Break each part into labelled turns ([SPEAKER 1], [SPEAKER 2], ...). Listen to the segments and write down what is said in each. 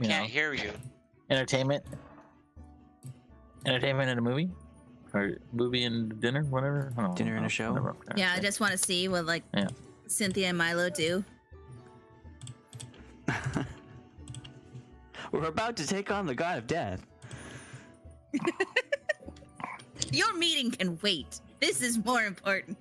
[SPEAKER 1] Can't hear you.
[SPEAKER 2] entertainment in a movie, or movie and dinner, whatever.
[SPEAKER 3] Dinner and a show.
[SPEAKER 2] Whatever.
[SPEAKER 4] Yeah, I just want to see what like Cynthia and Milo do.
[SPEAKER 3] We're about to take on the god of death.
[SPEAKER 4] Your meeting can wait. This is more important.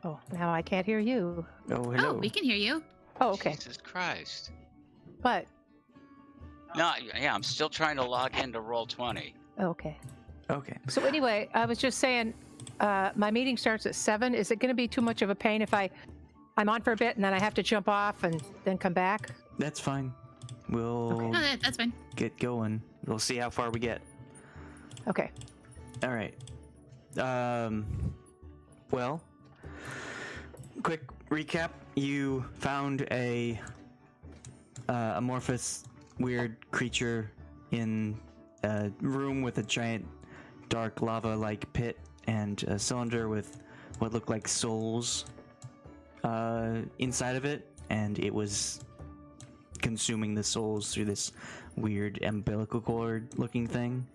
[SPEAKER 5] Oh, now I can't hear you.
[SPEAKER 3] Oh, hello.
[SPEAKER 4] Oh, we can hear you.
[SPEAKER 5] Oh, okay.
[SPEAKER 1] Jesus Christ.
[SPEAKER 5] But
[SPEAKER 1] No, yeah, I'm still trying to log into Roll20.
[SPEAKER 5] okay.
[SPEAKER 3] Okay.
[SPEAKER 5] So anyway, I was just saying, my meeting starts at 7. Is it going to be too much of a pain if I'm on for a bit and then I have to jump off and then come back?
[SPEAKER 3] That's fine. We'll
[SPEAKER 4] No, that's fine.
[SPEAKER 3] get going. We'll see how far we get.
[SPEAKER 5] Okay.
[SPEAKER 3] All right. Well, quick recap. You found a amorphous, weird creature in a room with a giant, dark lava-like pit and a cylinder with what looked like souls inside of it, and it was consuming the souls through this weird umbilical cord-looking thing.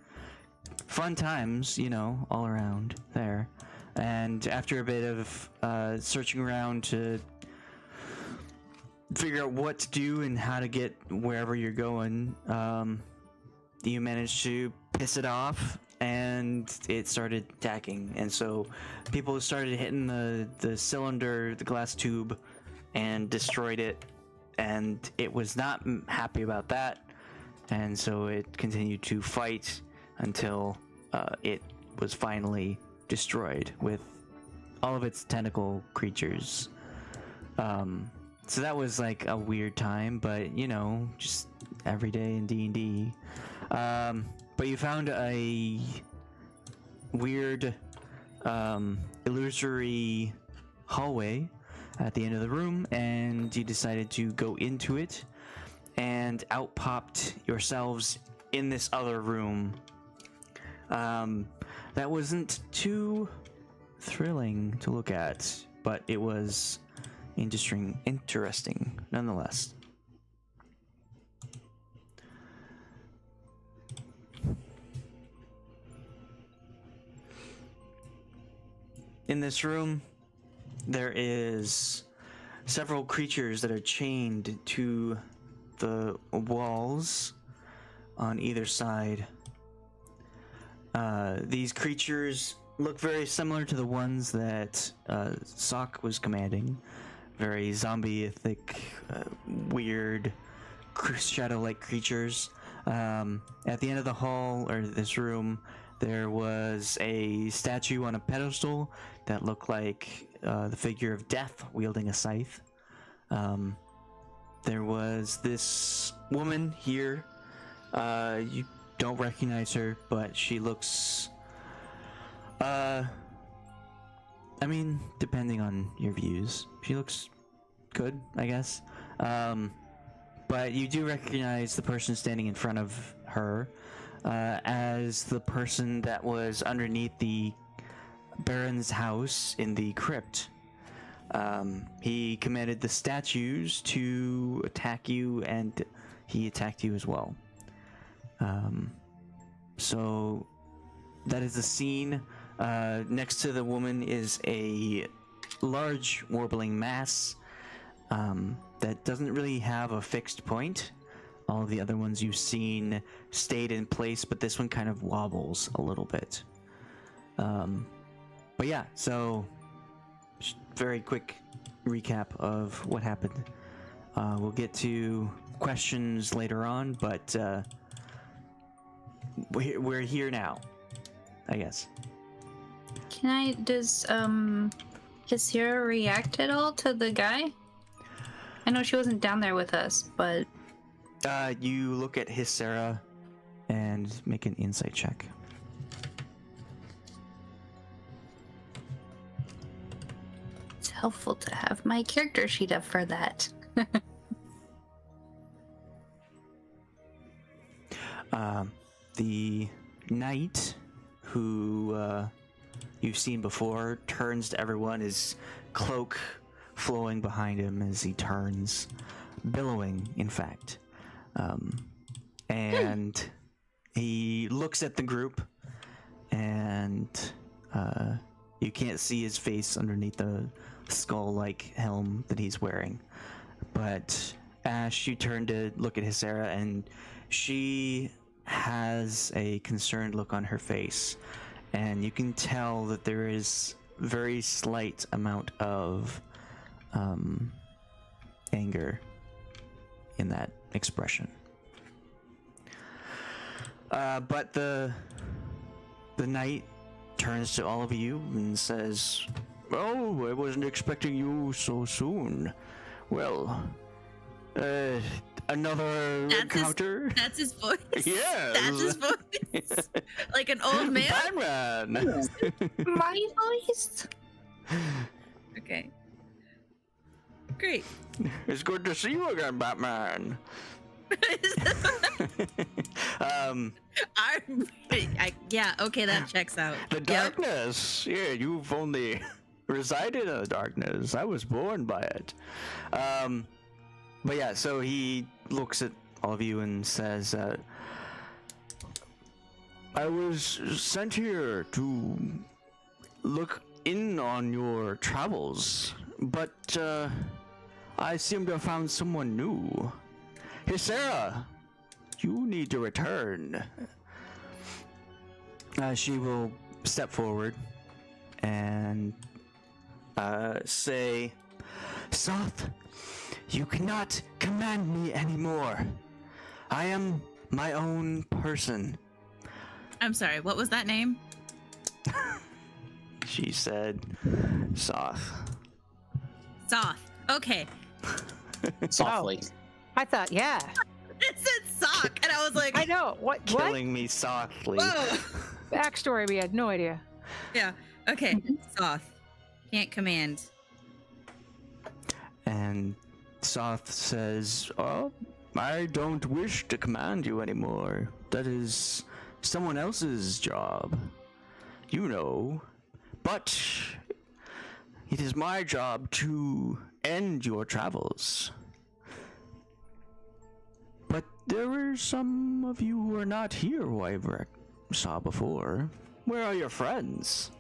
[SPEAKER 3] Fun times, you know, all around there. And after a bit of searching around to figure out what to do and how to get wherever you're going, you managed to piss it off, and it started attacking. And so people started hitting the cylinder, the glass tube, and destroyed it. And it was not happy about that, and so it continued to fight until it was finally destroyed with all of its tentacle creatures. So that was like a weird time, but you know, just every day in D&D. But you found a weird illusory hallway at the end of the room, and you decided to go into it, and out popped yourselves in this other room. That wasn't too thrilling to look at, but it was interesting nonetheless. In this room, there is several creatures that are chained to the walls on either side. These creatures look very similar to the ones that Soch was commanding. Very zombie-ific, weird, shadow-like creatures. At the end of the hall, or this room, there was a statue on a pedestal that looked like the figure of death wielding a scythe. There was this woman here. You don't recognize her, but she looks... I mean, depending on your views, she looks good, I guess. But you do recognize the person standing in front of her as the person that was underneath the Baron's house in the crypt. He commanded the statues to attack you, and he attacked you as well. So that is the scene. Next to the woman is a large warbling mass that doesn't really have a fixed point. All of the other ones you've seen stayed in place, but this one kind of wobbles a little bit. But yeah, so very quick recap of what happened. We'll get to questions later on, but we're here now, I guess.
[SPEAKER 6] Does Hissira react at all to the guy? I know she wasn't down there with us, but...
[SPEAKER 3] You look at Hissira and make an insight check.
[SPEAKER 6] helpful to have my character sheet up for that.
[SPEAKER 3] The knight who you've seen before turns to everyone, his cloak flowing behind him as he turns, billowing, in fact. And he looks at the group, and you can't see his face underneath the skull-like helm that he's wearing. But Ashe, you turn to look at Hysera, and she has a concerned look on her face, and you can tell that there is very slight amount of anger in that expression. But the knight turns to all of you and says, "Oh, I wasn't expecting you so soon. Well, another encounter?"
[SPEAKER 4] That's his voice.
[SPEAKER 3] Yes.
[SPEAKER 4] That's his voice. Like an old man.
[SPEAKER 3] Batman.
[SPEAKER 6] My voice?
[SPEAKER 4] Okay. Great.
[SPEAKER 3] It's good to see you again, Batman.
[SPEAKER 4] Yeah, okay, that checks out.
[SPEAKER 3] The
[SPEAKER 4] Yep.
[SPEAKER 3] darkness. Yeah, you've only resided in the darkness. I was born by it. But yeah, so he looks at all of you and says, I was sent here to look in on your travels, but I seem to have found someone new. Hysera, you need to return. She will step forward and say, Soth, you cannot command me anymore. I am my own person.
[SPEAKER 4] I'm sorry, what was that name?
[SPEAKER 3] She said, Soth.
[SPEAKER 4] Soth. Okay.
[SPEAKER 1] Softly.
[SPEAKER 5] I thought, yeah.
[SPEAKER 4] It said sock, and I was like,
[SPEAKER 5] I know. What?
[SPEAKER 3] Killing me softly.
[SPEAKER 4] whoa.
[SPEAKER 5] Backstory, we had no idea.
[SPEAKER 4] Yeah. Okay. Soth. Can't command.
[SPEAKER 3] And Soth says, oh, I don't wish to command you anymore. That is someone else's job. You know. But it is my job to end your travels. But there were some of you who are not here who I saw before. Where are your friends?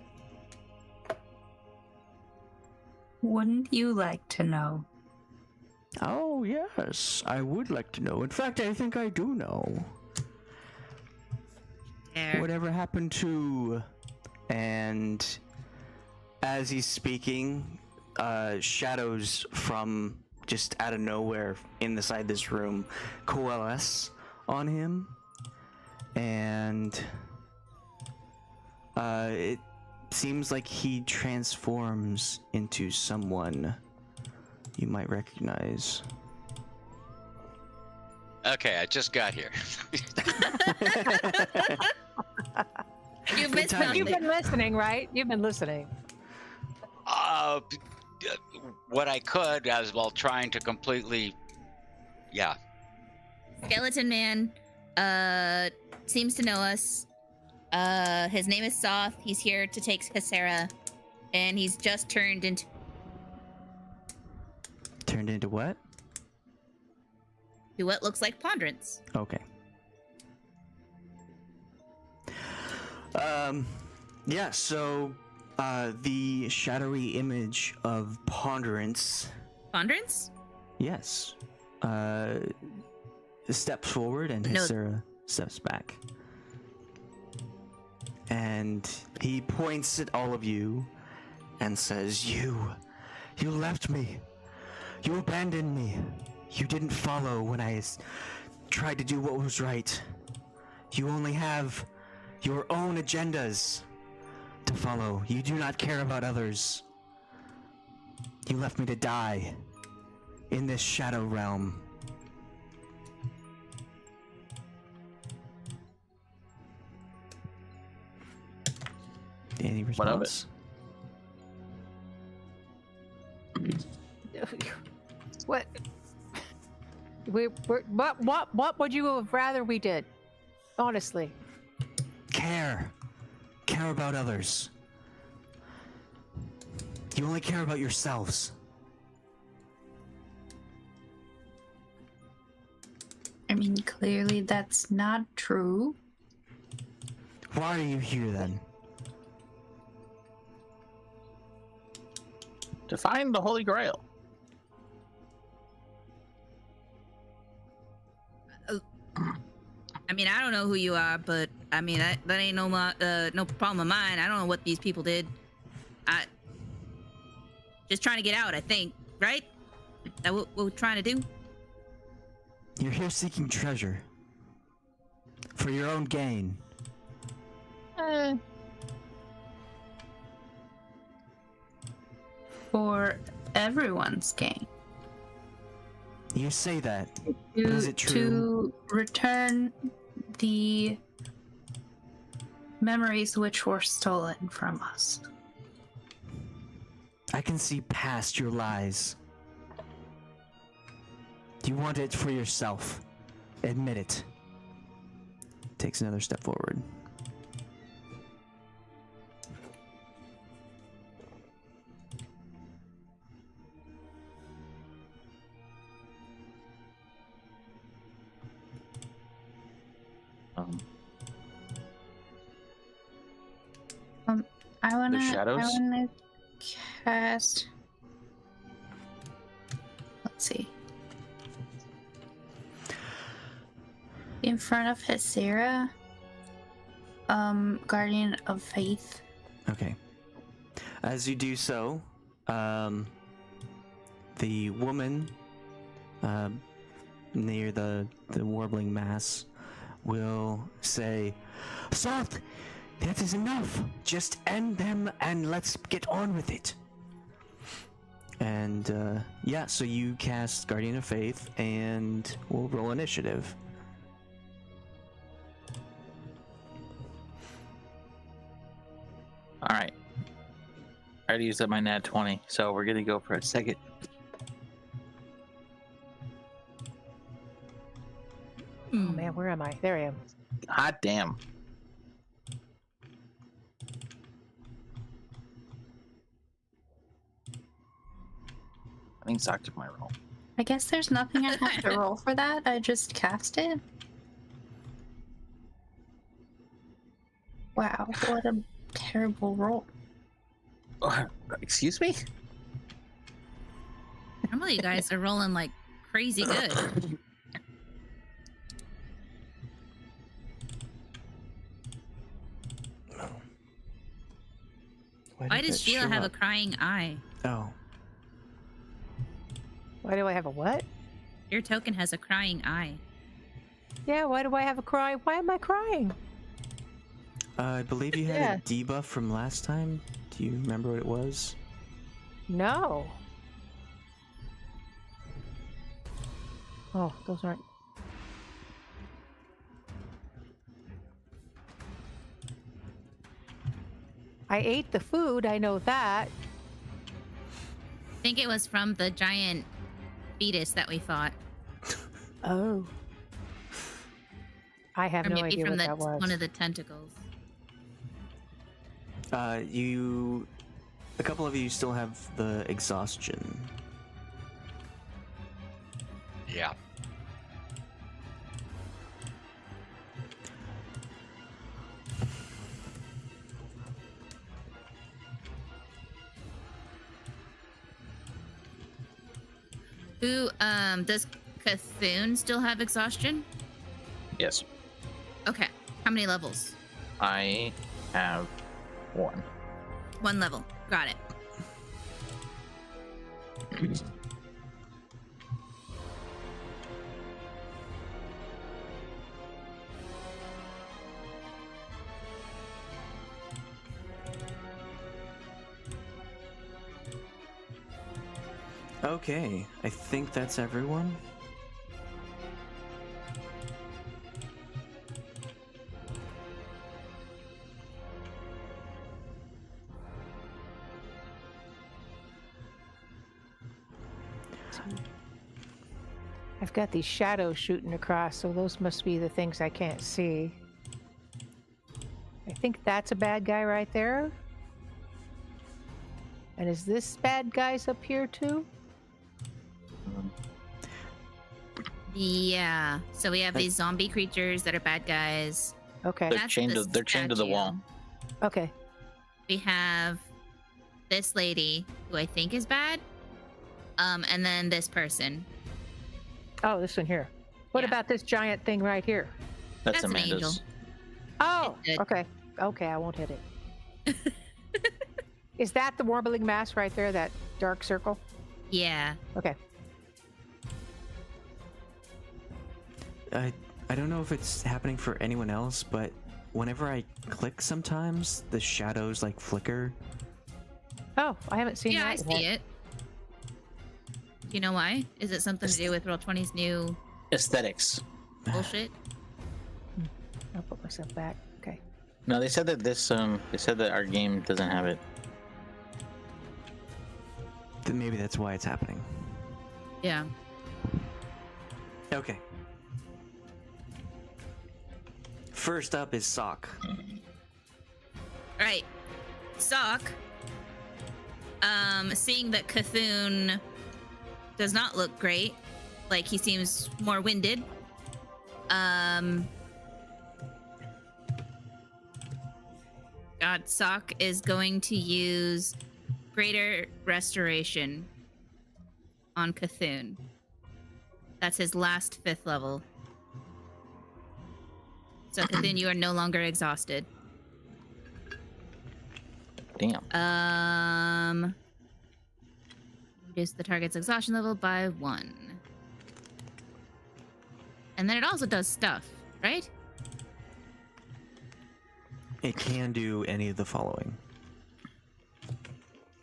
[SPEAKER 6] Wouldn't you like to know?
[SPEAKER 3] Oh, yes, I would like to know. In fact, I think I do know.
[SPEAKER 4] There.
[SPEAKER 3] Whatever happened to... And as he's speaking, shadows from just out of nowhere inside this room coalesce on him. And it seems like he transforms into someone you might recognize.
[SPEAKER 1] Okay, I just got here.
[SPEAKER 4] You've missed
[SPEAKER 3] timing.
[SPEAKER 5] You've
[SPEAKER 4] nothing.
[SPEAKER 5] been listening, right? You've been listening.
[SPEAKER 1] What I could, as well, trying to completely, yeah.
[SPEAKER 4] Skeleton Man seems to know us. His name is Soth. He's here to take Hysera, and he's just turned into
[SPEAKER 3] what?
[SPEAKER 4] what looks like Ponderance.
[SPEAKER 3] Okay. Yeah, so the shadowy image of Ponderance,
[SPEAKER 4] Ponderance?
[SPEAKER 3] yes, steps forward and
[SPEAKER 4] No.
[SPEAKER 3] Hysera steps back. And he points at all of you and says, You left me. You abandoned me. You didn't follow when I tried to do what was right. You only have your own agendas to follow. You do not care about others. You left me to die in this shadow realm. Any response?
[SPEAKER 2] What of it?
[SPEAKER 5] What? What would you have rather we did? Honestly.
[SPEAKER 3] Care about others. You only care about yourselves.
[SPEAKER 6] I mean, clearly that's not true.
[SPEAKER 3] Why are you here then?
[SPEAKER 2] To find the Holy Grail.
[SPEAKER 4] I mean, I don't know who you are, but I mean that ain't no problem of mine. I don't know what these people did. I just trying to get out, I think, right? That what we're trying to do?
[SPEAKER 3] You're here seeking treasure. For your own gain.
[SPEAKER 6] For everyone's gain.
[SPEAKER 3] You say that. Is it true?
[SPEAKER 6] To return the memories which were stolen from us.
[SPEAKER 3] I can see past your lies. You want it for yourself. Admit it. Takes another step forward.
[SPEAKER 6] I wanna
[SPEAKER 2] shadows?
[SPEAKER 6] cast. Let's see. In front of Hesera, Guardian of Faith.
[SPEAKER 3] Okay. As you do so, the woman near the warbling mass will say, Soth, that is enough. Just end them and let's get on with it. And yeah, so you cast Guardian of Faith and we'll roll initiative.
[SPEAKER 2] All right. I already used up my nat 20, so we're gonna go for a second.
[SPEAKER 5] Oh man, where am I? There I am.
[SPEAKER 2] Hot damn. I think Soch took my roll.
[SPEAKER 6] I guess there's nothing I have to roll for that. I just cast it. Wow, what a terrible roll.
[SPEAKER 2] Excuse me?
[SPEAKER 4] Normally you guys are rolling like crazy good. Why does Sheila have a crying eye?
[SPEAKER 3] Oh.
[SPEAKER 5] Why do I have a what?
[SPEAKER 4] Your token has a crying eye.
[SPEAKER 5] Yeah, why do I have a cry? Why am I crying?
[SPEAKER 3] I believe you had
[SPEAKER 5] Yeah.
[SPEAKER 3] a debuff from last time. Do you remember what it was?
[SPEAKER 5] No. Oh, those aren't. I ate the food, I know that.
[SPEAKER 4] I think it was from the giant fetus that we fought.
[SPEAKER 5] Oh. I have
[SPEAKER 4] Or
[SPEAKER 5] no
[SPEAKER 4] maybe
[SPEAKER 5] idea
[SPEAKER 4] from
[SPEAKER 5] what that was.
[SPEAKER 4] one of the tentacles.
[SPEAKER 3] A couple of you still have the exhaustion.
[SPEAKER 1] Yeah.
[SPEAKER 4] Who, does Cthulhu still have exhaustion?
[SPEAKER 2] Yes.
[SPEAKER 4] Okay. How many levels?
[SPEAKER 2] I have one.
[SPEAKER 4] 1 level. Got it.
[SPEAKER 3] Okay, I think that's everyone.
[SPEAKER 5] I've got these shadows shooting across, so those must be the things I can't see. I think that's a bad guy right there. And is this bad guys up here too?
[SPEAKER 4] Yeah. So we have these zombie creatures that are bad guys.
[SPEAKER 5] Okay.
[SPEAKER 2] They're chained to the wall.
[SPEAKER 5] Okay.
[SPEAKER 4] We have this lady who I think is bad. And then this person.
[SPEAKER 5] Oh, this one here. What
[SPEAKER 4] Yeah.
[SPEAKER 5] about this giant thing right here?
[SPEAKER 2] That's
[SPEAKER 4] an
[SPEAKER 2] Amanda's.
[SPEAKER 4] angel.
[SPEAKER 5] Oh,
[SPEAKER 4] It's good.
[SPEAKER 5] okay. Okay, I won't hit it. Is that the warbling mass right there, that dark circle?
[SPEAKER 4] Yeah.
[SPEAKER 5] Okay.
[SPEAKER 3] I don't know if it's happening for anyone else, but whenever I click, sometimes the shadows like flicker.
[SPEAKER 5] Oh, I haven't seen
[SPEAKER 4] Yeah, I
[SPEAKER 5] that
[SPEAKER 4] see
[SPEAKER 5] yet.
[SPEAKER 4] it. Do you know why? Is it something to do with Roll20's new
[SPEAKER 2] Aesthetics.
[SPEAKER 4] bullshit?
[SPEAKER 5] I'll put myself back. Okay.
[SPEAKER 2] No, they said that they said that our game doesn't have it.
[SPEAKER 3] Then maybe that's why it's happening.
[SPEAKER 4] Yeah.
[SPEAKER 3] Okay. First up is Soch.
[SPEAKER 4] All right. Soch, seeing that Cthulhu does not look great, like he seems more winded, Soch is going to use Greater Restoration on Cthulhu. That's his last 5th level. So Cthulhu, you are no longer exhausted.
[SPEAKER 2] Damn.
[SPEAKER 4] Reduce the target's exhaustion level by 1. And then it also does stuff, right?
[SPEAKER 3] It can do any of the following.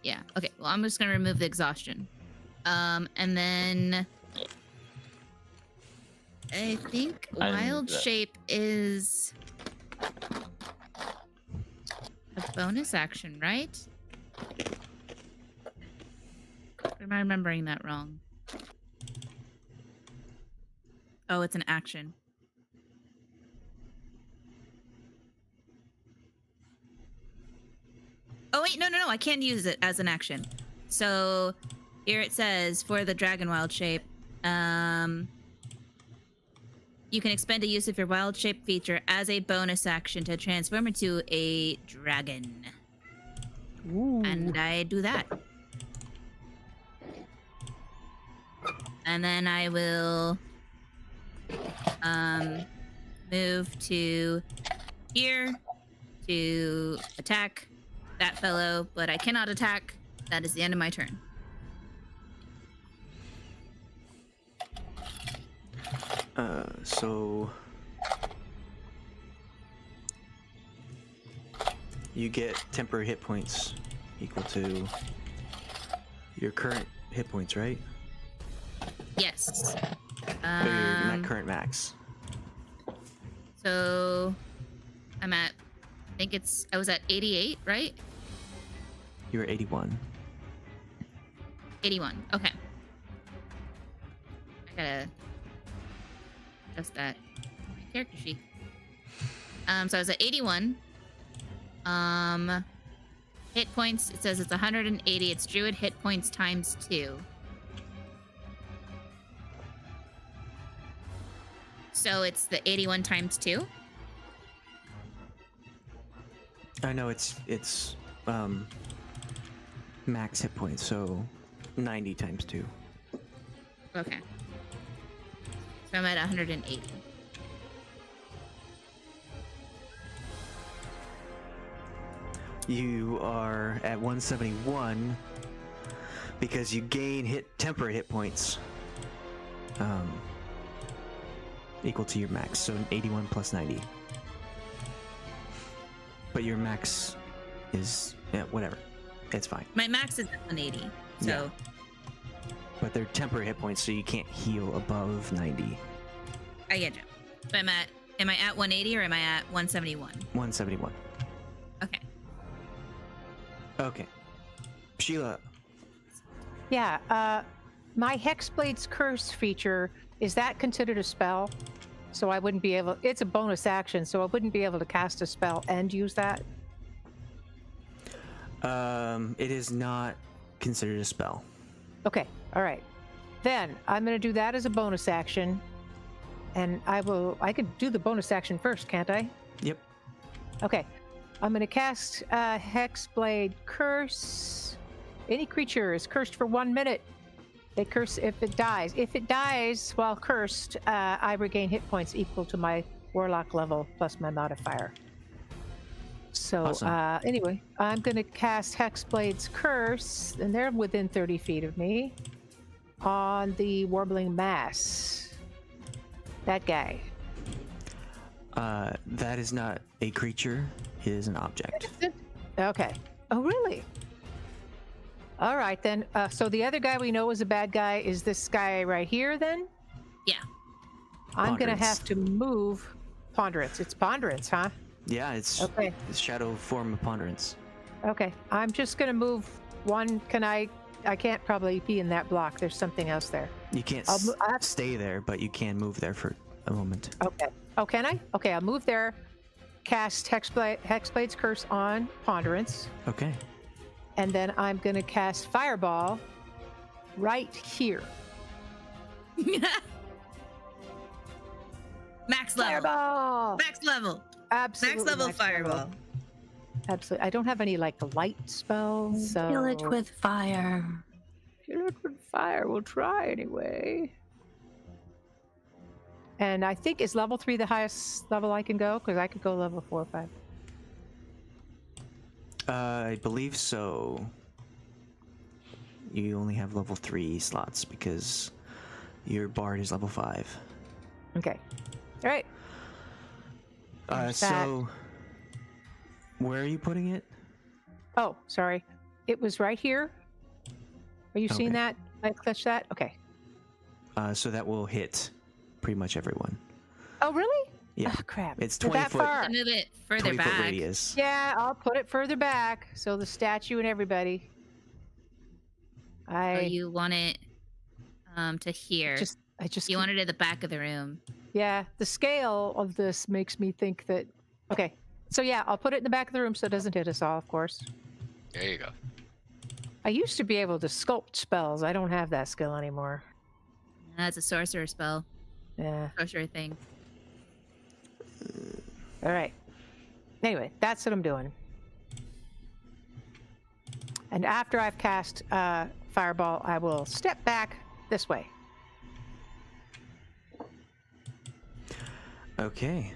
[SPEAKER 4] Yeah. Okay. Well, I'm just gonna remove the exhaustion. And then I think
[SPEAKER 2] I didn't
[SPEAKER 4] Wild
[SPEAKER 2] do that.
[SPEAKER 4] Shape is a bonus action, right? Or am I remembering that wrong? Oh, it's an action. Oh wait, no, I can't use it as an action. So here it says for the dragon wild shape, you can expend a use of your wild shape feature as a bonus action to transform into a dragon.
[SPEAKER 5] Ooh.
[SPEAKER 4] And I do that. And then I will move to here to attack that fellow, but I cannot attack. That is the end of my turn.
[SPEAKER 3] So you get temporary hit points equal to your current hit points, right?
[SPEAKER 4] Yes.
[SPEAKER 3] Or your current max.
[SPEAKER 4] So I'm at, I was at 88, right?
[SPEAKER 3] You're at 81.
[SPEAKER 4] 81. Okay. I gotta adjust that on my character sheet. So I was at 81. Hit points, it says it's 180. It's druid hit points times 2. So it's the 81 times 2.
[SPEAKER 3] I know it's max hit points, so 90 times 2.
[SPEAKER 4] Okay. So I'm at 180.
[SPEAKER 3] You are at 171 because you gain temporary hit points equal to your max, so 81 plus 90. But your max is whatever. It's fine.
[SPEAKER 4] My max is at 180. So
[SPEAKER 3] Yeah. But they're temporary hit points, so you can't heal above 90.
[SPEAKER 4] I get you. So am I at 180 or am I at 171?
[SPEAKER 3] 171.
[SPEAKER 4] Okay.
[SPEAKER 3] Okay. Sheila,
[SPEAKER 5] Yeah. my Hexblade's Curse feature, is that considered a spell? So I wouldn't be able, it's a bonus action, so I wouldn't be able to cast a spell and use that?
[SPEAKER 3] It is not considered a spell.
[SPEAKER 5] Okay, all right. Then I'm going to do that as a bonus action. And I could do the bonus action first, can't I?
[SPEAKER 3] Yep.
[SPEAKER 5] Okay. I'm going to cast Hexblade Curse. Any creature is cursed for 1 minute. They curse if it dies. If it dies while cursed, I regain hit points equal to my warlock level plus my modifier. So
[SPEAKER 3] Awesome.
[SPEAKER 5] anyway, I'm going to cast Hexblade's Curse, and they're within 30 feet of me, on the Warbling Mass. That guy.
[SPEAKER 3] That is not a creature. It is an object.
[SPEAKER 5] Okay. Oh, really? All right, then. So the other guy we know is a bad guy is this guy right here, then?
[SPEAKER 4] Yeah.
[SPEAKER 5] I'm going to
[SPEAKER 3] Ponderance.
[SPEAKER 5] have to move Ponderance. It's Ponderance, huh?
[SPEAKER 3] Yeah, it's
[SPEAKER 5] Okay.
[SPEAKER 3] it's shadow form of ponderance.
[SPEAKER 5] Okay. I'm just going to move one. Can I can't probably be in that block. There's something else there.
[SPEAKER 3] You can't
[SPEAKER 5] I'll have-
[SPEAKER 3] stay there, but you can move there for a moment.
[SPEAKER 5] Okay. Oh, can I? Okay, I'll move there. Cast Hexblade's Curse on Ponderance.
[SPEAKER 3] Okay.
[SPEAKER 5] And then I'm going to cast Fireball right here.
[SPEAKER 4] Max level.
[SPEAKER 5] Fireball!
[SPEAKER 4] Max level.
[SPEAKER 5] Absolutely.
[SPEAKER 4] Max level fireball.
[SPEAKER 5] Absolutely. I don't have any like light spells, so
[SPEAKER 6] Kill it with fire.
[SPEAKER 5] kill it with fire. We'll try anyway. And I think is level 3 the highest level I can go? Because I could go level 4 or 5.
[SPEAKER 3] I believe so. You only have level 3 slots because your bard is level 5.
[SPEAKER 5] Okay. All right. There's that.
[SPEAKER 3] So where are you putting it?
[SPEAKER 5] Oh, sorry. It was right here. Are you seeing
[SPEAKER 3] Okay.
[SPEAKER 5] that? I touched that? Okay.
[SPEAKER 3] So that will hit pretty much everyone.
[SPEAKER 5] Oh, really?
[SPEAKER 3] Yeah.
[SPEAKER 5] Oh, crap.
[SPEAKER 3] It's
[SPEAKER 5] They're
[SPEAKER 3] 20
[SPEAKER 5] that
[SPEAKER 3] foot-
[SPEAKER 5] far.
[SPEAKER 4] To move it further
[SPEAKER 3] 20 foot
[SPEAKER 4] back.
[SPEAKER 3] radius.
[SPEAKER 5] Yeah, I'll put it further back. So the statue and everybody.
[SPEAKER 4] So you want it to here.
[SPEAKER 5] I just
[SPEAKER 4] You want it at the back of the room.
[SPEAKER 5] Yeah, the scale of this makes me think that. Okay, so yeah, I'll put it in the back of the room so it doesn't hit us all, of course.
[SPEAKER 1] There you go.
[SPEAKER 5] I used to be able to sculpt spells. I don't have that skill anymore.
[SPEAKER 4] That's a sorcerer spell.
[SPEAKER 5] Yeah.
[SPEAKER 4] Sorcerer thing.
[SPEAKER 5] All right. Anyway, that's what I'm doing. And after I've cast Fireball, I will step back this way.
[SPEAKER 3] Okay.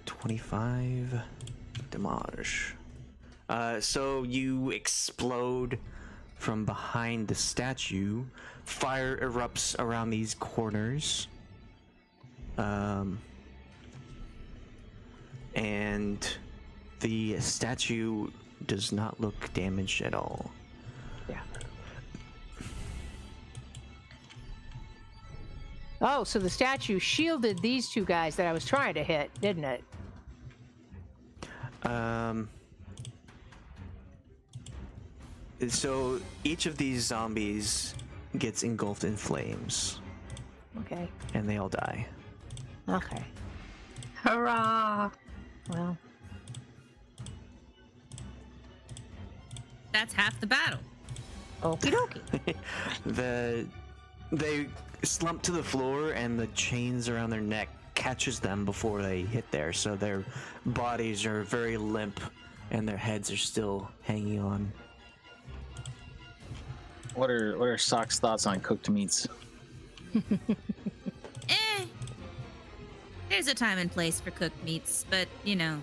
[SPEAKER 3] 25 damage. So you explode from behind the statue. Fire erupts around these corners. And the statue does not look damaged at all.
[SPEAKER 5] Yeah. Oh, so the statue shielded these two guys that I was trying to hit, didn't it?
[SPEAKER 3] So each of these zombies gets engulfed in flames,
[SPEAKER 5] Okay.
[SPEAKER 3] and they all die.
[SPEAKER 5] Okay.
[SPEAKER 6] Hurrah!
[SPEAKER 5] Well,
[SPEAKER 4] That's half the battle.
[SPEAKER 5] okie dokie.
[SPEAKER 3] They slump to the floor, and the chains around their neck catches them before they hit there, so their bodies are very limp, and their heads are still hanging on.
[SPEAKER 2] What are Soch's thoughts on cooked meats?
[SPEAKER 4] There's a time and place for cooked meats, but you know.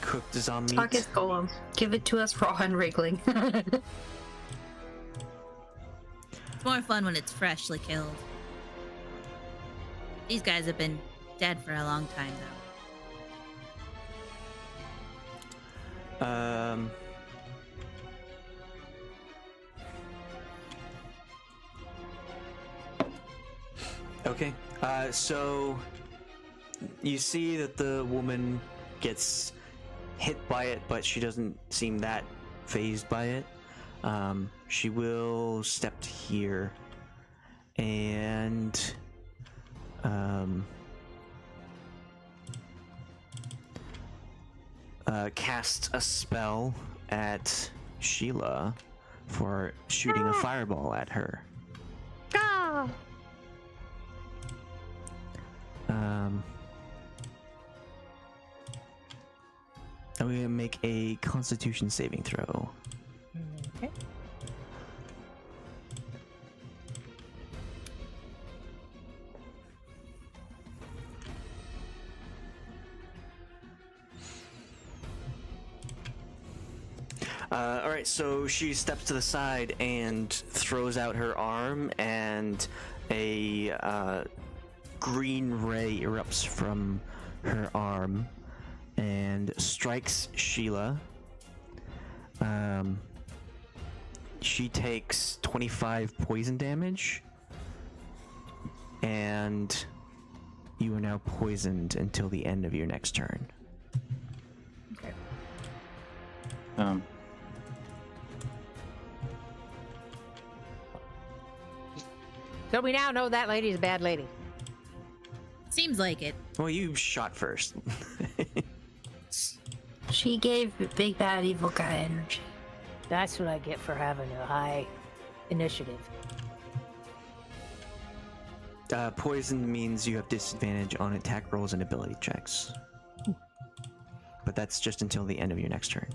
[SPEAKER 3] Cooked zombie
[SPEAKER 6] Talk is
[SPEAKER 3] meat.
[SPEAKER 6] golem. Give it to us raw and wriggling.
[SPEAKER 4] It's more fun when it's freshly killed. These guys have been dead for a long time, though.
[SPEAKER 3] Okay. So you see that the woman gets hit by it, but she doesn't seem that phased by it. She will step to here and cast a spell at Sheila for shooting a fireball at her.
[SPEAKER 5] Ah!
[SPEAKER 3] I'm going to make a Constitution saving throw.
[SPEAKER 5] Okay.
[SPEAKER 3] All right, so she steps to the side and throws out her arm, and a green ray erupts from her arm and strikes Sheila. She takes 25 poison damage, and you are now poisoned until the end of your next turn.
[SPEAKER 5] Okay. So we now know that lady's a bad lady.
[SPEAKER 4] Seems like it.
[SPEAKER 3] Well, you shot first.
[SPEAKER 6] She gave big bad evil guy energy.
[SPEAKER 5] That's what I get for having a high initiative.
[SPEAKER 3] Poison means you have disadvantage on attack rolls and ability checks. But that's just until the end of your next turn.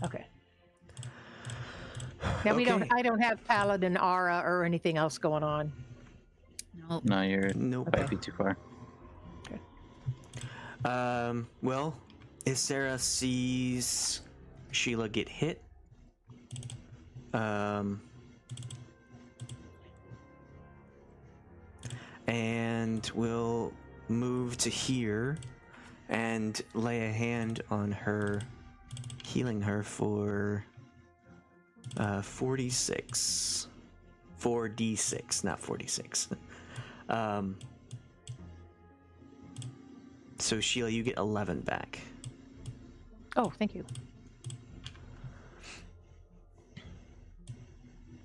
[SPEAKER 5] Okay. Yeah, I don't have Paladin aura or anything else going on.
[SPEAKER 4] Nope.
[SPEAKER 2] No, you're
[SPEAKER 3] Nope.
[SPEAKER 2] might be too far.
[SPEAKER 3] Well, Isera sees Sheila get hit. And will move to here and lay a hand on her, healing her for 46. 4d6, not 46. So Sheila, you get 11 back.
[SPEAKER 5] Oh, thank you.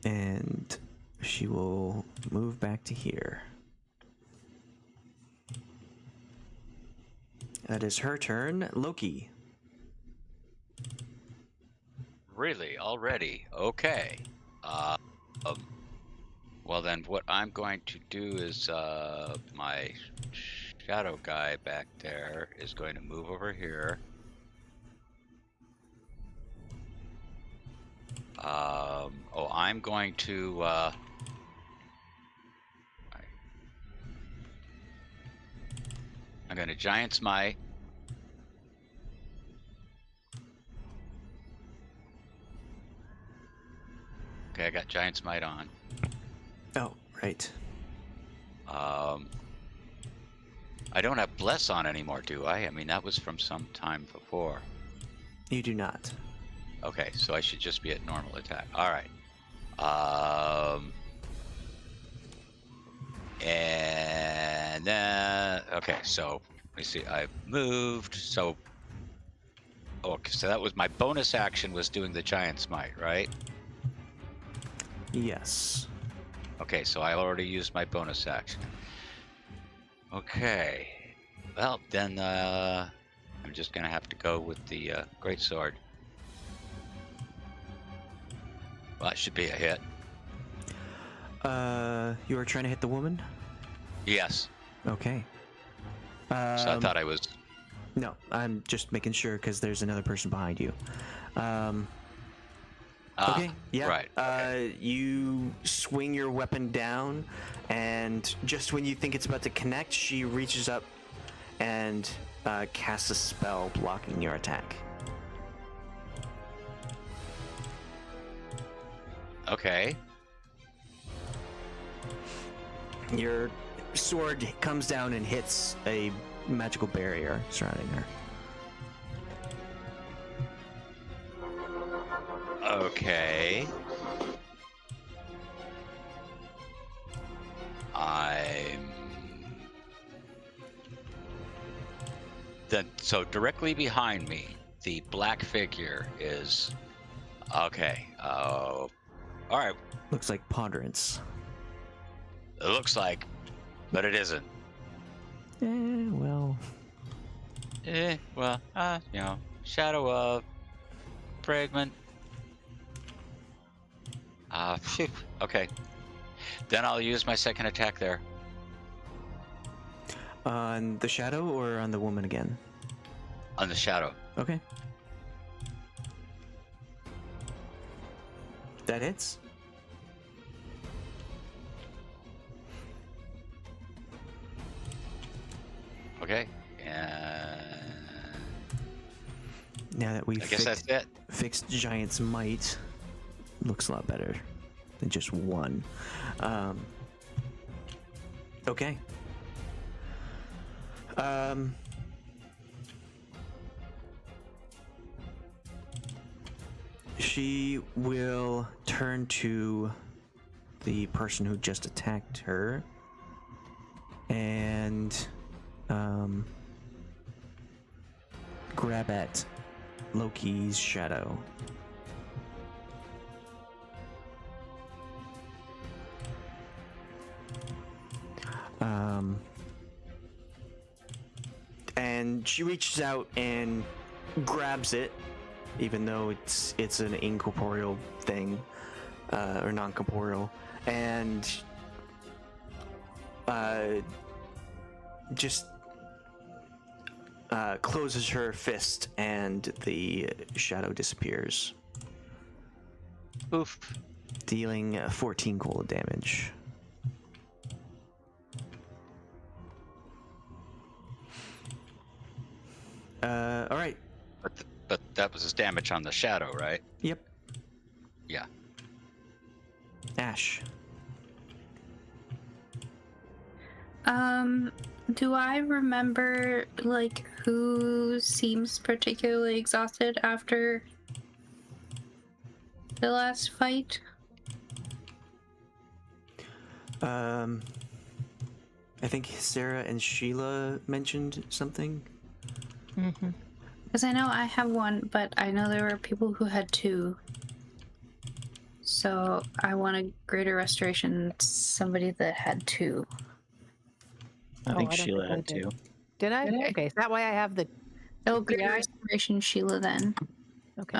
[SPEAKER 3] And she will move back to here. That is her turn. Loki.
[SPEAKER 1] Really? Already? Okay. Well then, what I'm going to do is, my shadow guy back there is going to move over here. I'm going to, I'm going to Giant Smite. Okay, I got Giant Smite on.
[SPEAKER 3] Oh, right.
[SPEAKER 1] I don't have Bless on anymore, do I? I mean, that was from some time before.
[SPEAKER 3] You do not.
[SPEAKER 1] Okay, so I should just be at normal attack. All right. And then, okay, so let me see. I moved. So, okay, so that was my bonus action was doing the Giant Smite, right?
[SPEAKER 3] Yes.
[SPEAKER 1] Okay, so I already used my bonus action. Okay. Well, then I'm just gonna have to go with the greatsword. Well, that should be a hit.
[SPEAKER 3] You were trying to hit the woman?
[SPEAKER 1] Yes.
[SPEAKER 3] Okay.
[SPEAKER 1] So I thought I was.
[SPEAKER 3] No, I'm just making sure because there's another person behind you. Okay, yeah.
[SPEAKER 1] Right. Okay.
[SPEAKER 3] You swing your weapon down, and just when you think it's about to connect, she reaches up and casts a spell blocking your attack.
[SPEAKER 1] Okay.
[SPEAKER 3] Your sword comes down and hits a magical barrier surrounding her.
[SPEAKER 1] Okay. So directly behind me, the black figure is Okay. All right.
[SPEAKER 3] Looks like ponderance.
[SPEAKER 1] It looks like, but it isn't.
[SPEAKER 3] Well.
[SPEAKER 1] Well, you know, shadow of fragment. Phew. Okay. Then I'll use my second attack there.
[SPEAKER 3] On the shadow or on the woman again?
[SPEAKER 1] On the shadow.
[SPEAKER 3] Okay. That hits.
[SPEAKER 1] Okay. And
[SPEAKER 3] Now that we've
[SPEAKER 1] I guess that's it.
[SPEAKER 3] fixed Giant's Might, looks a lot better than just one. Okay. She will turn to the person who just attacked her and grab at Loki's shadow. And she reaches out and grabs it, even though it's an incorporeal thing, or non-corporeal, and just closes her fist, and the shadow disappears,
[SPEAKER 1] Oof.
[SPEAKER 3] dealing 14 cold damage. All right.
[SPEAKER 1] But that was his damage on the shadow, right?
[SPEAKER 3] Yep.
[SPEAKER 1] Yeah.
[SPEAKER 3] Ashe.
[SPEAKER 6] Do I remember like who seems particularly exhausted after the last fight?
[SPEAKER 3] I think Sarah and Sheila mentioned something.
[SPEAKER 5] Mm-hmm.
[SPEAKER 6] Because I know I have one, but I know there were people who had two. So I want a greater restoration, somebody that had two.
[SPEAKER 2] I think
[SPEAKER 5] I don't
[SPEAKER 2] Sheila
[SPEAKER 5] think I
[SPEAKER 2] had
[SPEAKER 5] did.
[SPEAKER 2] two.
[SPEAKER 5] Did I?
[SPEAKER 6] Did I?
[SPEAKER 5] Okay, so that way I have the.
[SPEAKER 6] Oh, greater
[SPEAKER 5] Yeah.
[SPEAKER 6] restoration, Sheila. Then,
[SPEAKER 5] Okay.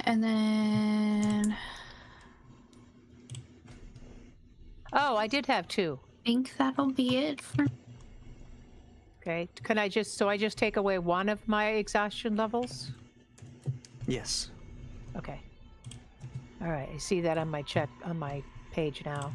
[SPEAKER 6] and then
[SPEAKER 5] Oh, I did have two.
[SPEAKER 6] I think that'll be it for.
[SPEAKER 5] Okay. Can I just take away one of my exhaustion levels?
[SPEAKER 3] Yes.
[SPEAKER 5] Okay. All right. I see that on my page now.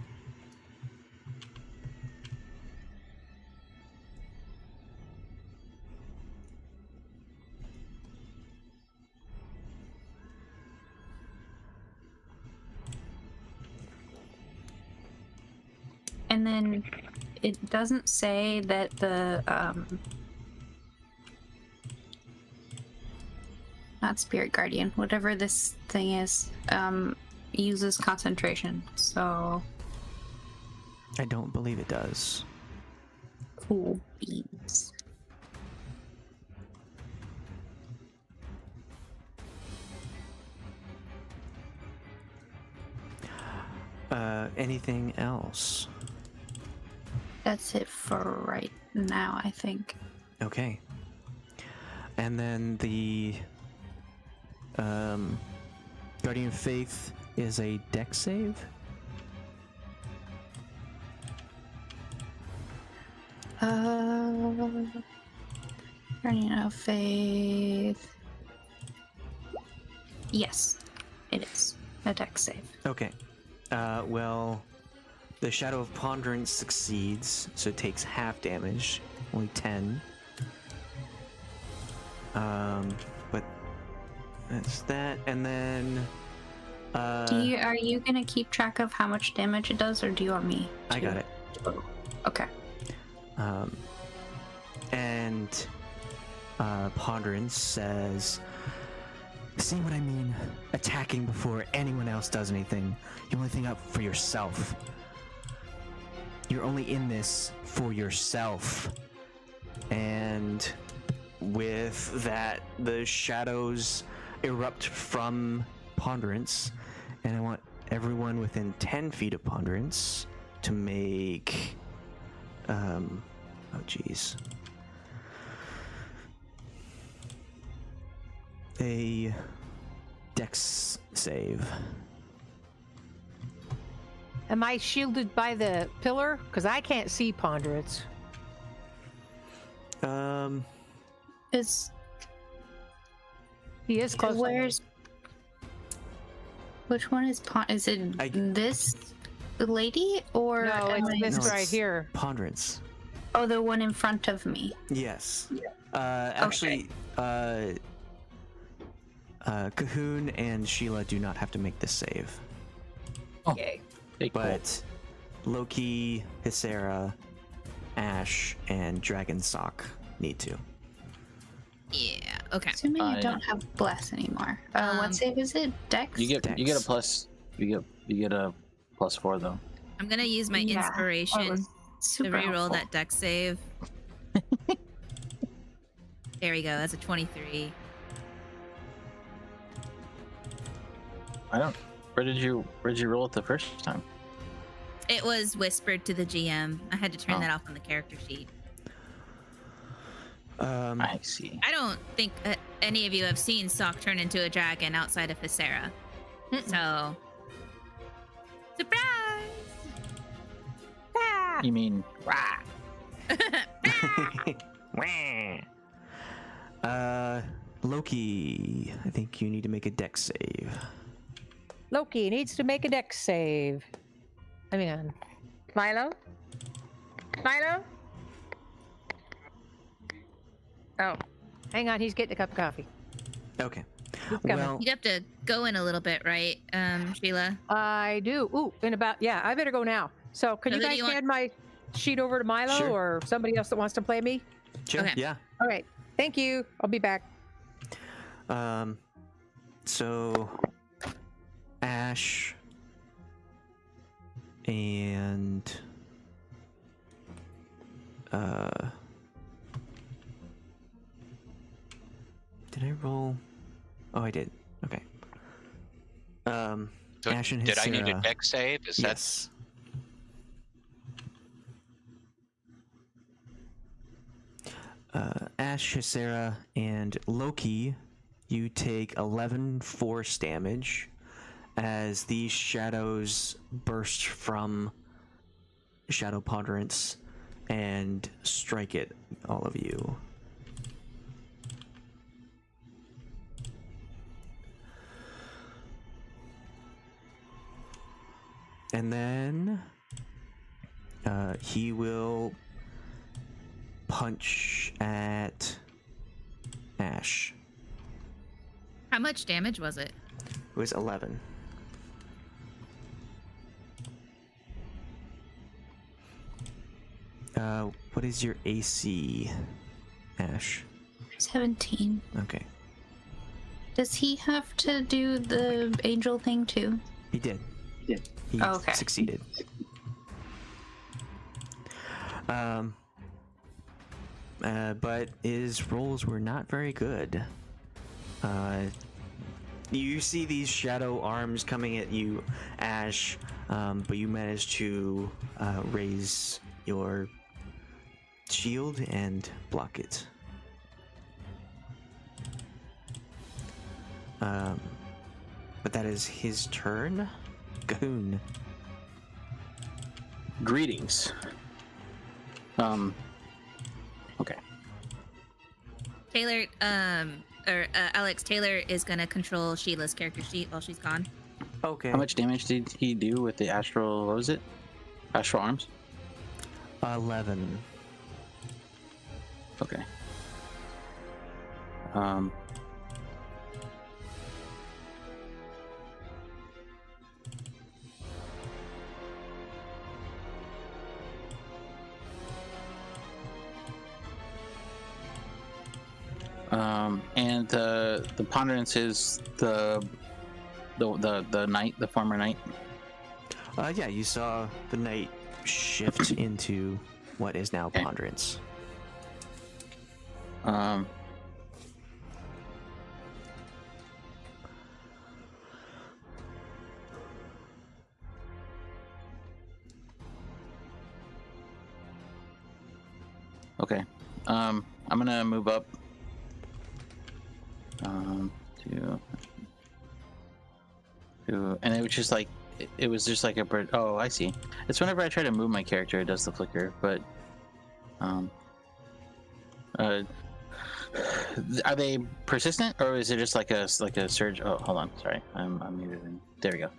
[SPEAKER 6] And then it doesn't say that the not spirit guardian, whatever this thing is, uses concentration. So
[SPEAKER 3] I don't believe it does.
[SPEAKER 6] cool beans.
[SPEAKER 3] Anything else?
[SPEAKER 6] That's it for right now, I think.
[SPEAKER 3] Okay. And then the Guardian of Faith is a dex save.
[SPEAKER 6] Guardian of Faith. Yes, it is a dex save.
[SPEAKER 3] Okay. Well, the Shadow of Ponderance succeeds, so it takes half damage, only 10. But that's that, and then
[SPEAKER 6] Are you gonna keep track of how much damage it does, or do you want me to?
[SPEAKER 3] I got it.
[SPEAKER 6] Okay.
[SPEAKER 3] And Ponderance says, "See what I mean? Attacking before anyone else does anything. You only think up for yourself. You're only in this for yourself." And with that, the shadows erupt from Ponderance, and I want everyone within 10 feet of Ponderance to make oh geez, a Dex save.
[SPEAKER 5] Am I shielded by the pillar? Because I can't see Ponderance.
[SPEAKER 6] Is
[SPEAKER 5] He is close.
[SPEAKER 6] which one is Is it this lady or
[SPEAKER 5] No, it's this
[SPEAKER 3] No,
[SPEAKER 5] right
[SPEAKER 3] it's
[SPEAKER 5] here.
[SPEAKER 3] Ponderance.
[SPEAKER 6] Oh, the one in front of me.
[SPEAKER 3] Yes. Actually, Cahoon and Sheila do not have to make this save,
[SPEAKER 5] Okay.
[SPEAKER 2] Hey, cool.
[SPEAKER 3] but Loki, Hysera, Ashe, and Dragon Soch need to.
[SPEAKER 4] Yeah. Okay.
[SPEAKER 6] Assuming I don't have bless anymore. What save is it? Dex?
[SPEAKER 2] You get
[SPEAKER 3] Dex.
[SPEAKER 2] a plus. You get a +4 though.
[SPEAKER 4] I'm gonna use my
[SPEAKER 6] Yeah, that
[SPEAKER 4] inspiration
[SPEAKER 6] was
[SPEAKER 4] to
[SPEAKER 6] super
[SPEAKER 4] reroll
[SPEAKER 6] helpful.
[SPEAKER 4] that dex save. There we go. That's a 23.
[SPEAKER 2] I don't. Where did you roll it the first time?
[SPEAKER 4] It was whispered to the GM. I had to turn
[SPEAKER 2] Oh.
[SPEAKER 4] that off on the character sheet.
[SPEAKER 2] I see.
[SPEAKER 4] I don't think any of you have seen Soch turn into a dragon outside of Hysera. So, surprise!
[SPEAKER 5] Ah!
[SPEAKER 2] You mean
[SPEAKER 3] Loki, I think you need to make a Dex save.
[SPEAKER 5] Loki needs to make a dex save. I mean, Milo? Milo? Oh, hang on. He's getting a cup of coffee.
[SPEAKER 3] Okay.
[SPEAKER 5] He's coming.
[SPEAKER 3] Well,
[SPEAKER 4] You'd have to go in a little bit, right, Sheila?
[SPEAKER 5] I do. Ooh, I better go now. So, could
[SPEAKER 4] So
[SPEAKER 5] you
[SPEAKER 4] who do
[SPEAKER 5] guys
[SPEAKER 4] you want-
[SPEAKER 5] hand my sheet over to Milo
[SPEAKER 3] Sure.
[SPEAKER 5] or somebody else that wants to play me?
[SPEAKER 3] sure.
[SPEAKER 4] Okay.
[SPEAKER 3] Yeah.
[SPEAKER 5] All right. Thank you. I'll be back.
[SPEAKER 3] So Ashe and did I roll? Oh, I did. Okay.
[SPEAKER 1] So
[SPEAKER 3] Ashe and
[SPEAKER 1] did I need a
[SPEAKER 3] Hysera.
[SPEAKER 1] deck save? Is
[SPEAKER 3] Yes. Ashe, Hysera, and Loki, you take 11 force damage as these shadows burst from Shadow Ponderance and strike at all of you. And then he will punch at Ashe.
[SPEAKER 4] How much damage was it?
[SPEAKER 3] It was 11. What is your AC, Ashe?
[SPEAKER 6] 17.
[SPEAKER 3] Okay.
[SPEAKER 6] Does he have to do the angel thing too?
[SPEAKER 3] He did. He
[SPEAKER 6] Oh, okay.
[SPEAKER 3] succeeded. But his rolls were not very good. You see these shadow arms coming at you, Ashe, but you managed to raise your shield and block it. But that is his turn. Cahoon.
[SPEAKER 2] greetings? Okay.
[SPEAKER 4] Taylor, Alex, Taylor is gonna control Sheila's character sheet while she's gone.
[SPEAKER 3] Okay.
[SPEAKER 2] How much damage did he do with the astral? What was it? Astral arms.
[SPEAKER 3] 11.
[SPEAKER 2] Okay. And the ponderance is the knight, the former knight.
[SPEAKER 3] Yeah, you saw the knight shift into what is now
[SPEAKER 2] Okay.
[SPEAKER 3] Ponderance.
[SPEAKER 2] Okay. I'm gonna move up. And it was just like it was just like a bird. Oh, I see. It's whenever I try to move my character, it does the flicker. But are they persistent, or is it just like a surge? Oh, hold on. Sorry, I'm muted. There we go.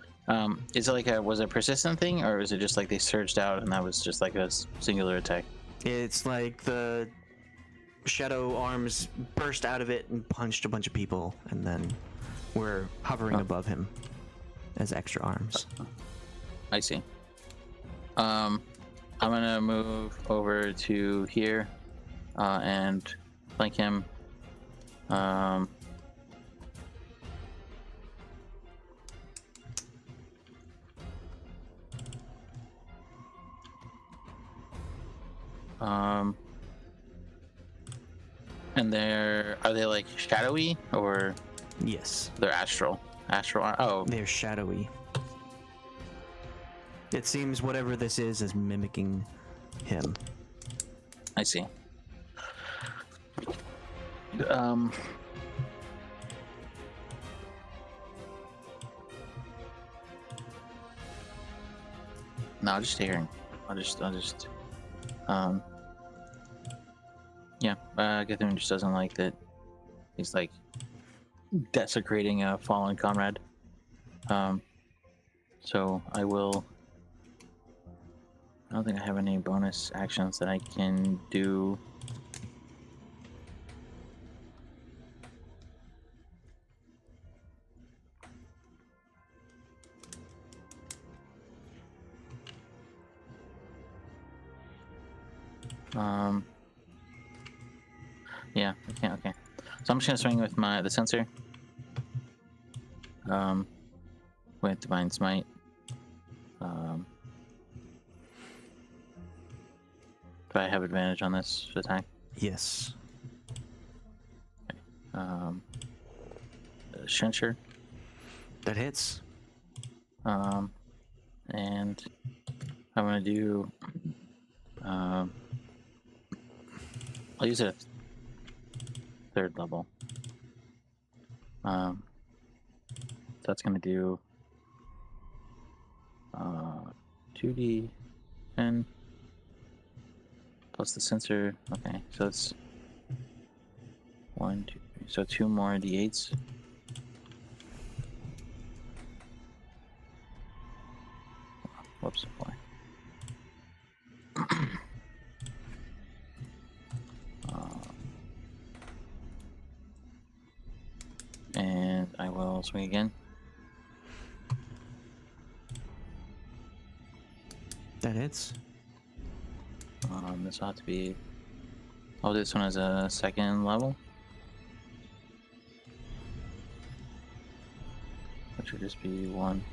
[SPEAKER 2] Is it like was it a persistent thing, or is it just like they surged out and that was just like a singular attack?
[SPEAKER 3] It's like the shadow arms burst out of it and punched a bunch of people, and then we're hovering above him as extra arms.
[SPEAKER 2] I see. I'm gonna move over to here and flank him. And are they like shadowy or
[SPEAKER 3] Yes,
[SPEAKER 2] they're astral? Oh,
[SPEAKER 3] they're shadowy. It seems whatever this is mimicking him.
[SPEAKER 2] I see. No, I'll just stay here. I'll just yeah, Githim just doesn't like that he's like desecrating a fallen comrade. So I will. I don't think I have any bonus actions that I can do. Yeah, I can't. Okay, so I'm just gonna swing with the sensor. With Divine Smite. Do I have advantage on this attack?
[SPEAKER 3] Yes.
[SPEAKER 2] Shencher.
[SPEAKER 3] That hits.
[SPEAKER 2] And I'm gonna do. I'll use it at 3rd level. That's gonna do 2d10 plus the sensor. Okay, so it's 1, 2, 3. So 2 more d8s. Whoops, boy. And I will swing again.
[SPEAKER 3] That hits.
[SPEAKER 2] This ought to be. Oh, this one is a 2nd level. That should just be 1.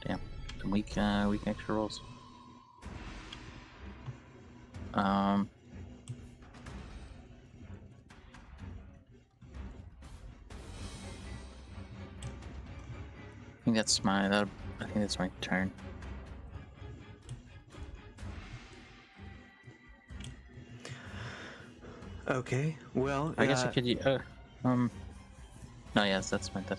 [SPEAKER 2] Damn, some weak extra rolls. I think that's my turn.
[SPEAKER 3] Okay. Well,
[SPEAKER 2] I guess I could. No, yes, that's my turn.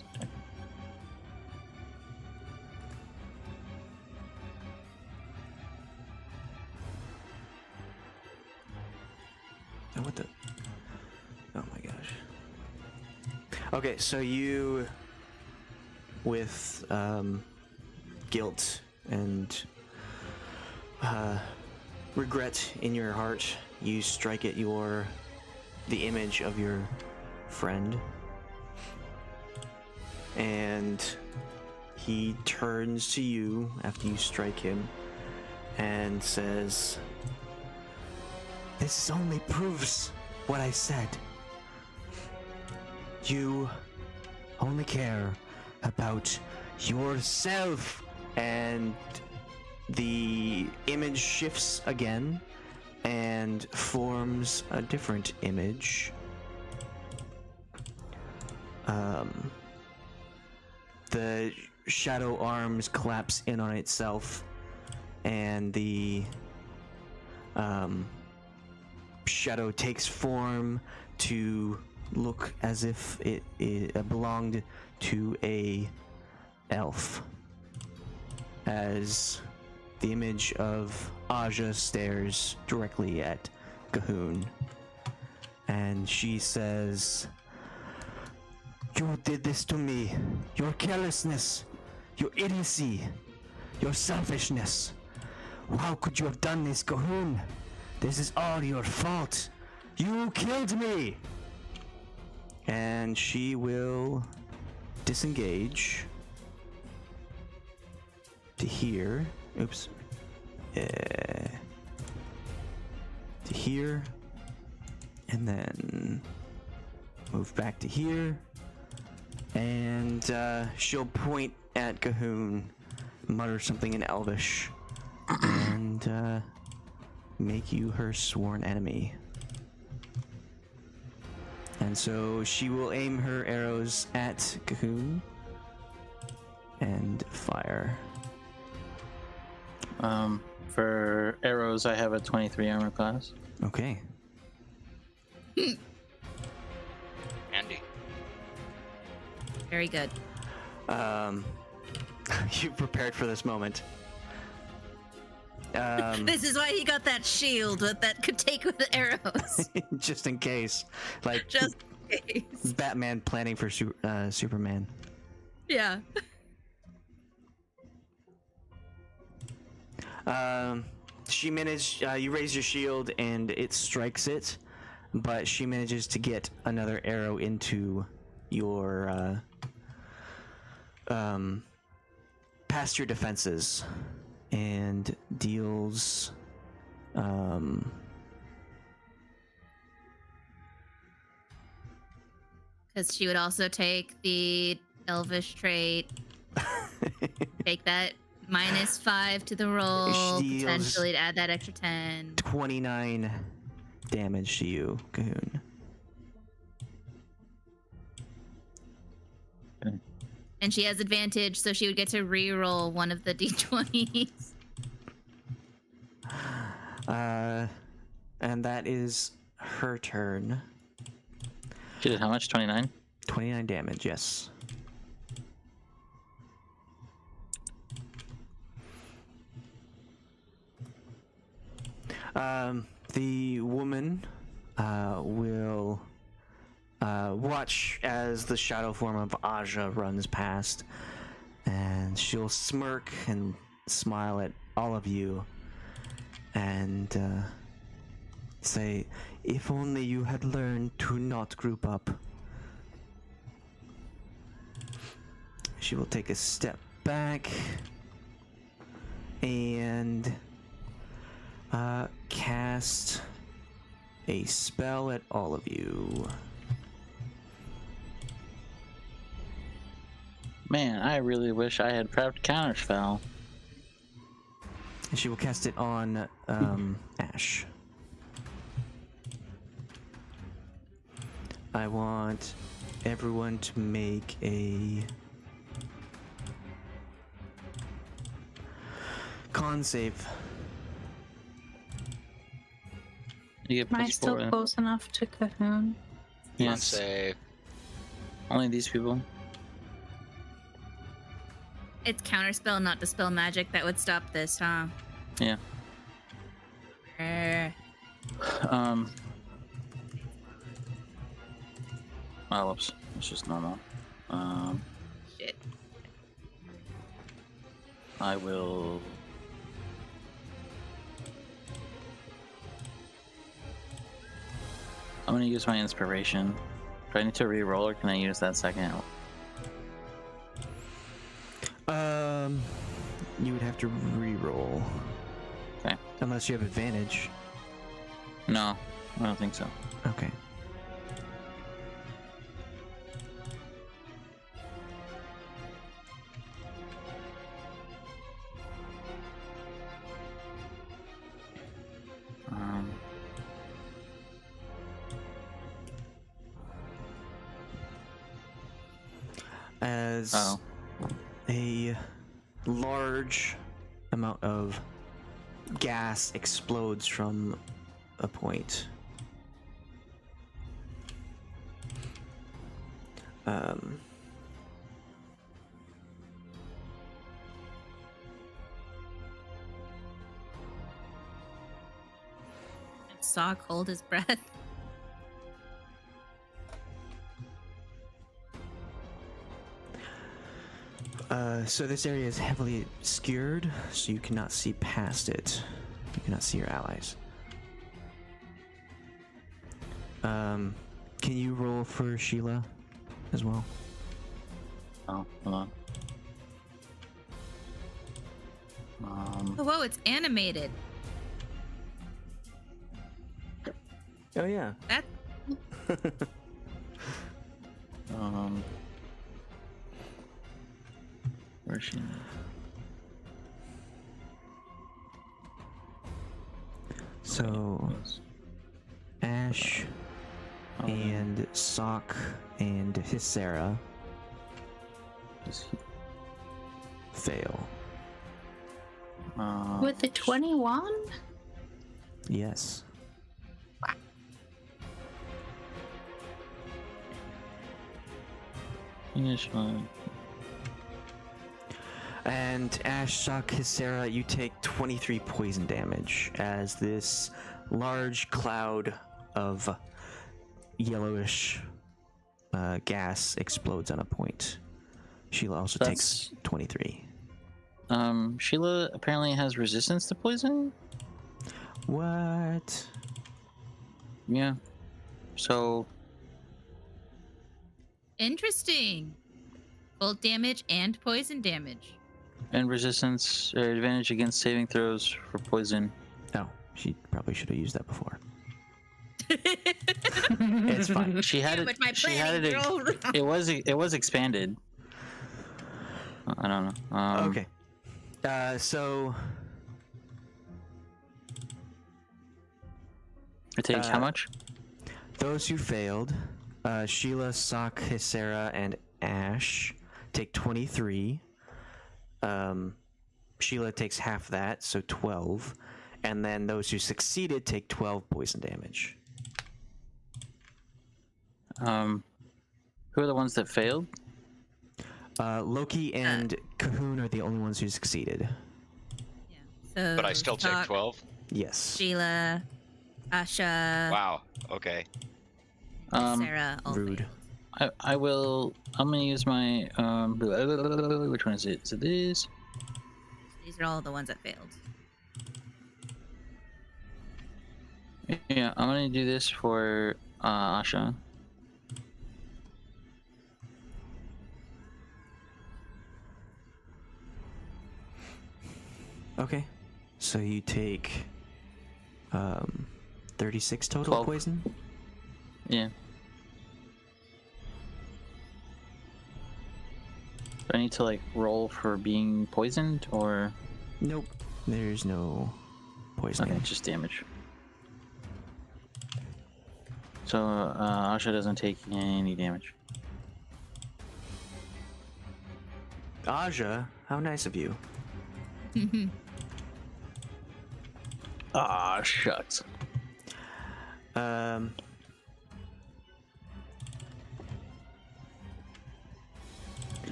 [SPEAKER 3] What the? Oh my gosh. Okay, so you, with guilt and regret in your heart, you strike at the image of your friend, and he turns to you after you strike him and says, "This only proves what I said. You only care about yourself." And the image shifts again and forms a different image. The shadow arms collapse in on itself, and the shadow takes form to look as if it belonged to a elf, as the image of Aja stares directly at Cahoon, and she says, "You did this to me. Your carelessness, your idiocy, your selfishness. How could you have done this, Cahoon? This is all your fault. You killed me!" And she will disengage to here. Oops. To here. And then move back to here. And she'll point at Cahoon, mutter something in Elvish, and make you her sworn enemy. And so she will aim her arrows at Cahoon and fire.
[SPEAKER 2] For arrows, I have a 23 armor class.
[SPEAKER 3] Okay.
[SPEAKER 1] Andy.
[SPEAKER 4] Very good.
[SPEAKER 3] You prepared for this moment.
[SPEAKER 4] This is why he got that shield that could take with the arrows.
[SPEAKER 3] Just in case. Like,
[SPEAKER 4] Just in case.
[SPEAKER 3] Batman planning for Superman.
[SPEAKER 4] Yeah.
[SPEAKER 3] She managed, you raise your shield and it strikes it, but she manages to get another arrow into your, past your defenses, and deals,
[SPEAKER 4] Because she would also take the Elvish trait. Take that -5 to the roll.
[SPEAKER 3] She deals-
[SPEAKER 4] Potentially to add that extra 10.
[SPEAKER 3] 29 damage to you, Cahoon.
[SPEAKER 4] And she has advantage, so she would get to re-roll one of the d20s.
[SPEAKER 3] And that is her turn.
[SPEAKER 2] She did how much? 29?
[SPEAKER 3] 29 damage, yes. The woman will watch as the shadow form of Aja runs past, and she'll smirk and smile at all of you and say, "If only you had learned to not group up." She will take a step back and cast a spell at all of you.
[SPEAKER 2] Man, I really wish I had prepped counterspell.
[SPEAKER 3] And she will cast it on Ashe. I want everyone to make a con save.
[SPEAKER 2] You get
[SPEAKER 6] Am I
[SPEAKER 2] plus
[SPEAKER 6] still
[SPEAKER 2] 4.
[SPEAKER 6] close enough to Cahoon?
[SPEAKER 2] Yes.
[SPEAKER 1] Say
[SPEAKER 2] Only these people.
[SPEAKER 4] It's counterspell, not dispel magic, that would stop this, huh?
[SPEAKER 2] Yeah. Oh, whoops. It's just normal.
[SPEAKER 4] Shit.
[SPEAKER 2] I will. I'm gonna use my inspiration. Do I need to re-roll or can I use that second?
[SPEAKER 3] You would have to re-roll.
[SPEAKER 2] Okay.
[SPEAKER 3] Unless you have advantage.
[SPEAKER 2] No, I don't think so.
[SPEAKER 3] Okay. As a large amount of gas explodes from a point.
[SPEAKER 4] Sock hold his breath.
[SPEAKER 3] So this area is heavily obscured, so you cannot see past it. You cannot see your allies. Can you roll for Sheila as well?
[SPEAKER 2] Oh, hold on.
[SPEAKER 4] Oh, whoa, it's animated.
[SPEAKER 3] Oh yeah.
[SPEAKER 4] That
[SPEAKER 2] where's she?
[SPEAKER 3] So Ashe and Soch and Hysera fail.
[SPEAKER 6] With the 21?
[SPEAKER 3] Yes.
[SPEAKER 2] Finish one.
[SPEAKER 3] And Ashe, Soch, Hysera, you take 23 poison damage as this large cloud of yellowish gas explodes on a point. Sheila also takes 23.
[SPEAKER 2] Sheila apparently has resistance to poison.
[SPEAKER 3] What?
[SPEAKER 2] Yeah. So
[SPEAKER 4] interesting. Cold damage and poison damage.
[SPEAKER 2] and resistance or advantage against saving throws for poison.
[SPEAKER 3] Oh, she probably should have used that before. It's fine.
[SPEAKER 2] She had
[SPEAKER 4] Yeah,
[SPEAKER 2] it.
[SPEAKER 4] but my
[SPEAKER 2] She had
[SPEAKER 4] planning
[SPEAKER 2] it.
[SPEAKER 4] rolled wrong.
[SPEAKER 2] It was expanded. I don't know.
[SPEAKER 3] Okay. So
[SPEAKER 2] It takes how much?
[SPEAKER 3] those who failed, Sheila, Soch, Hysera, and Ashe take 23. Sheila takes half that, so 12. And then those who succeeded take 12 poison damage.
[SPEAKER 2] Who are the ones that failed?
[SPEAKER 3] Loki and Cahoon are the only ones who succeeded.
[SPEAKER 4] Yeah. So
[SPEAKER 1] But I still take
[SPEAKER 4] Soch,
[SPEAKER 1] 12.
[SPEAKER 3] Yes.
[SPEAKER 4] Sheila, Asha,
[SPEAKER 1] Wow. Okay.
[SPEAKER 4] Sarah. All
[SPEAKER 3] Rude.
[SPEAKER 4] failed.
[SPEAKER 2] I will. I'm gonna use my which one is it? Is it this?
[SPEAKER 4] These are all the ones that failed.
[SPEAKER 2] Yeah, I'm gonna do this for Asha.
[SPEAKER 3] Okay. So you take 36 total
[SPEAKER 2] 12.
[SPEAKER 3] poison?
[SPEAKER 2] Yeah. Do I need to like roll for being poisoned or
[SPEAKER 3] Nope. There's no poisoning.
[SPEAKER 2] okay, just damage? So Asha doesn't take any damage.
[SPEAKER 3] Aja, how nice of you.
[SPEAKER 2] Ah, shucks.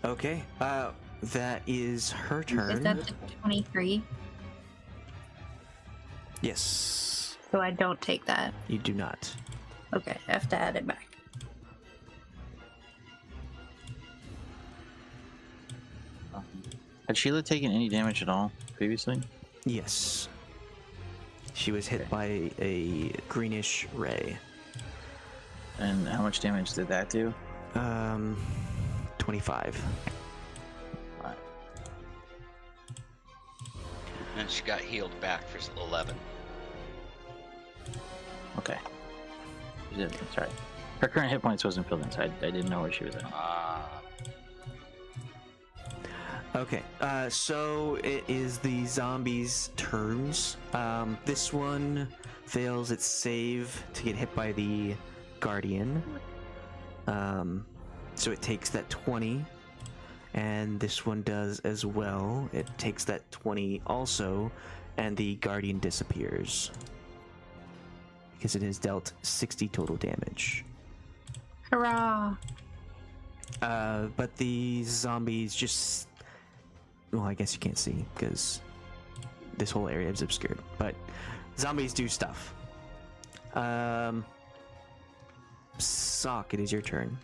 [SPEAKER 3] Okay. That is her
[SPEAKER 6] Is
[SPEAKER 3] turn.
[SPEAKER 6] that the 23?
[SPEAKER 3] Yes.
[SPEAKER 6] So I don't take that.
[SPEAKER 3] You do not.
[SPEAKER 6] Okay, I have to add it back.
[SPEAKER 2] Had Sheila taken any damage at all previously?
[SPEAKER 3] Yes. She was hit by a greenish ray.
[SPEAKER 2] And how much damage did that do?
[SPEAKER 3] 25.
[SPEAKER 1] And she got healed back for 11.
[SPEAKER 2] Okay. Sorry. Her current hit points wasn't filled in, so I didn't know where she was at.
[SPEAKER 3] Okay, so it is the zombies' turns. This one fails its save to get hit by the guardian. So it takes that 20, and this one does as well. It takes that 20 also, and the guardian disappears because it has dealt 60 total damage.
[SPEAKER 6] Hurrah!
[SPEAKER 3] But the zombies just... Well, I guess you can't see because this whole area is obscured. But zombies do stuff. Sock, it is your turn.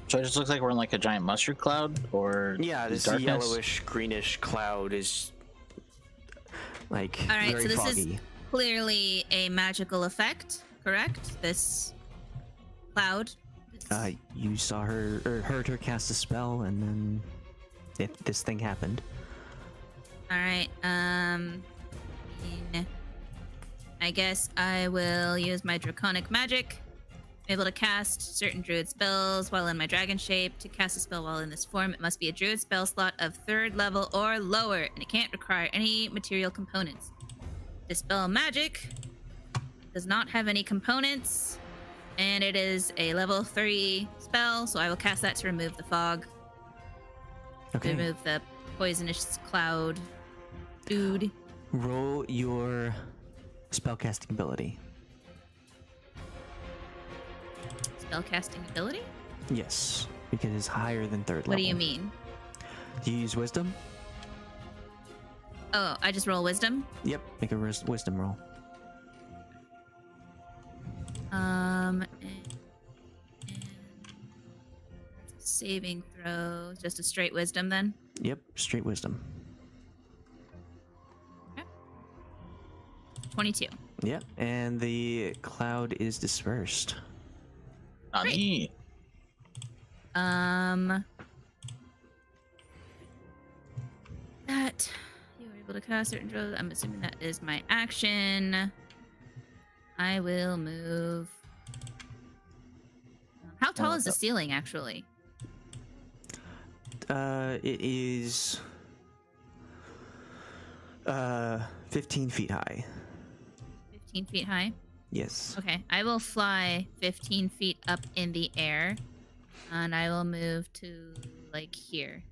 [SPEAKER 2] So it just looks like we're in like a giant mustard cloud, or
[SPEAKER 3] Yeah, this
[SPEAKER 2] darkness?
[SPEAKER 3] yellowish, greenish cloud is like
[SPEAKER 4] All right,
[SPEAKER 3] very
[SPEAKER 4] so this
[SPEAKER 3] foggy.
[SPEAKER 4] is clearly a magical effect, correct? This cloud.
[SPEAKER 3] You saw her or heard her cast a spell, and then this thing happened.
[SPEAKER 4] All right. I guess I will use my draconic magic. I'm able to cast certain druid spells while in my dragon shape. To cast a spell while in this form, it must be a druid spell slot of 3rd level or lower, and it can't require any material components. Dispel magic does not have any components, and it is a level 3 spell, so I will cast that to remove the fog.
[SPEAKER 3] Okay.
[SPEAKER 4] Remove the poisonous cloud. Dude.
[SPEAKER 3] Roll your spellcasting ability.
[SPEAKER 4] Spellcasting ability?
[SPEAKER 3] Yes, because it's higher than 3rd level.
[SPEAKER 4] What do you mean?
[SPEAKER 3] Do you use wisdom?
[SPEAKER 4] Oh, I just roll wisdom?
[SPEAKER 3] Yep, make a wisdom roll.
[SPEAKER 4] And saving throw. Just a straight wisdom then?
[SPEAKER 3] Yep, straight wisdom.
[SPEAKER 4] 22.
[SPEAKER 3] Yep, and the cloud is dispersed.
[SPEAKER 2] Nani?
[SPEAKER 4] That you were able to cast certain druid. I'm assuming that is my action. I will move. How tall is the ceiling actually?
[SPEAKER 3] It is 15 feet high.
[SPEAKER 4] 15 feet high?
[SPEAKER 3] Yes.
[SPEAKER 4] Okay, I will fly 15 feet up in the air, and I will move to, like, here.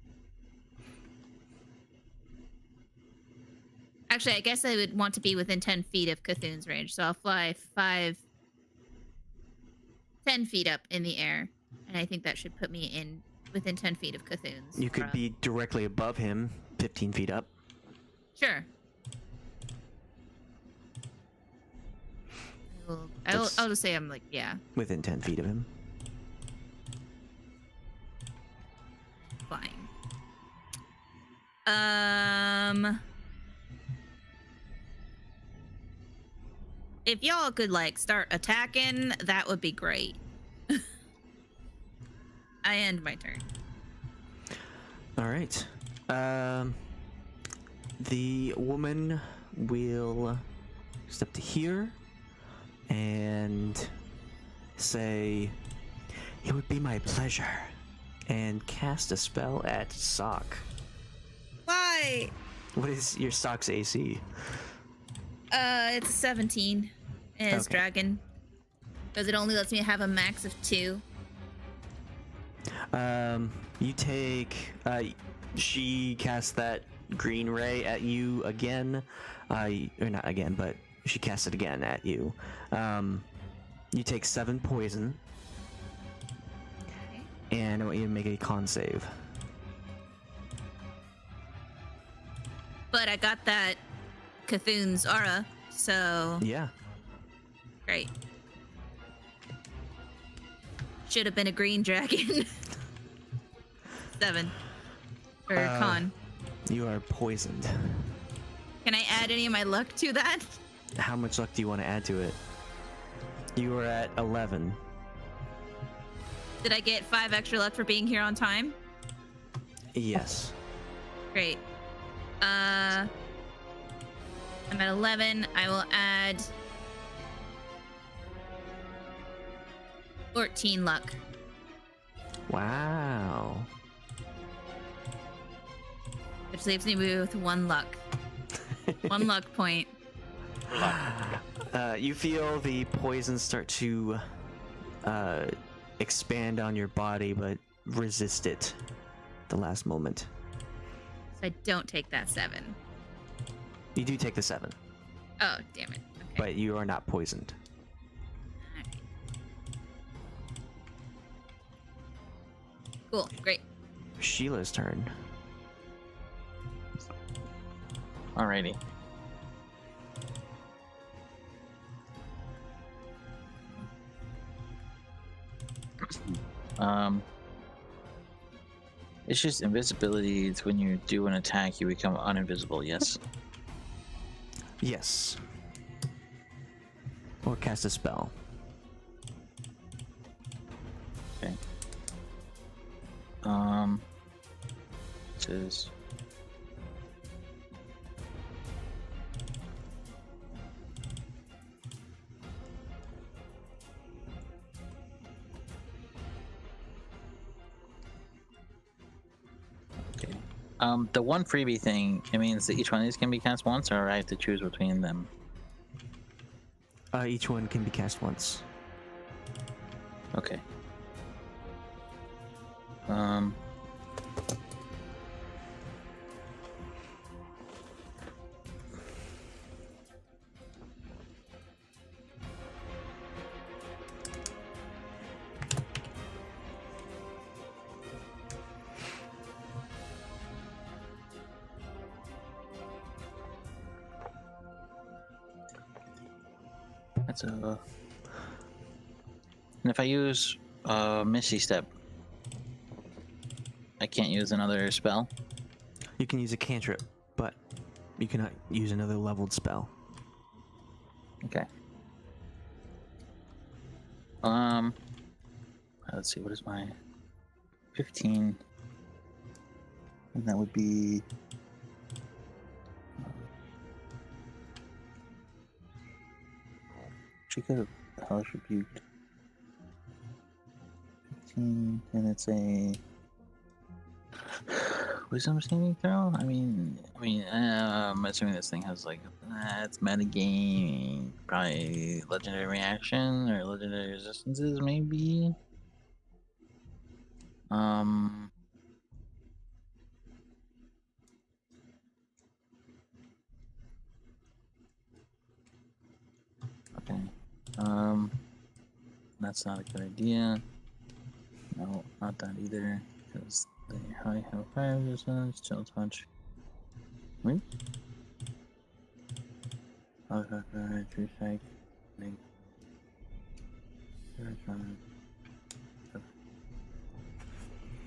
[SPEAKER 4] Actually, I guess I would want to be within 10 feet of Cthulhu's range, so I'll fly 10 feet up in the air, and I think that should put me in within 10 feet of Cthulhu's.
[SPEAKER 3] You could be directly above him, 15 feet up.
[SPEAKER 4] Sure. I'll just say I'm like, yeah.
[SPEAKER 3] Within 10 feet of him.
[SPEAKER 4] Flying. If y'all could like start attacking, that would be great. I end my turn.
[SPEAKER 3] All right. The woman will step to here and say, "It would be my pleasure," and cast a spell at Soch.
[SPEAKER 4] Why?
[SPEAKER 3] What is your Soch's AC?
[SPEAKER 4] It's a 17. It's
[SPEAKER 3] Okay.
[SPEAKER 4] dragon. Because it only lets me have a max of 2.
[SPEAKER 3] You take. She casts that green ray at you again. Or not again, but she casts it again at you. You take 7 poison.
[SPEAKER 4] Okay.
[SPEAKER 3] And I want you to make a con save.
[SPEAKER 4] But I got that Cthulhu's aura, so
[SPEAKER 3] Yeah.
[SPEAKER 4] great. Should have been a green dragon. 7. Or con.
[SPEAKER 3] You are poisoned.
[SPEAKER 4] Can I add any of my luck to that?
[SPEAKER 3] How much luck do you want to add to it? You are at 11.
[SPEAKER 4] Did I get 5 extra luck for being here on time?
[SPEAKER 3] Yes.
[SPEAKER 4] Great. I'm at 11. I will add 14 luck.
[SPEAKER 3] Wow.
[SPEAKER 4] Which leaves me with 1 luck. 1 luck point.
[SPEAKER 3] You feel the poison start to expand on your body, but resist it at the last moment.
[SPEAKER 4] So I don't take that 7.
[SPEAKER 3] You do take the 7,
[SPEAKER 4] Oh, damn it. Okay.
[SPEAKER 3] but you are not poisoned.
[SPEAKER 4] Alright. Cool. Great.
[SPEAKER 3] Sheila's turn.
[SPEAKER 2] Alrighty. It's just invisibility. It's when you do an attack, you become uninvisible. Yes.
[SPEAKER 3] Yes. Or cast a spell.
[SPEAKER 2] Okay. This is. Okay. The one freebie thing, it means that each one of these can be cast once, or I have to choose between them.
[SPEAKER 3] Each one can be cast once.
[SPEAKER 2] Okay. That's a. And if I use Misty Step, I can't use another spell.
[SPEAKER 3] You can use a cantrip, but you cannot use another leveled spell.
[SPEAKER 2] Okay. Let's see. What is my 15? And that would be. She could have Hellish Rebuked. 15, and it's a Wisdom saving throw. I'm assuming this thing has like it's metagame, probably legendary reaction or legendary resistances, maybe. Okay. That's not a good idea. No, not that either. Because they high have fire resistance, chill touch. Wait. Okay, true strike.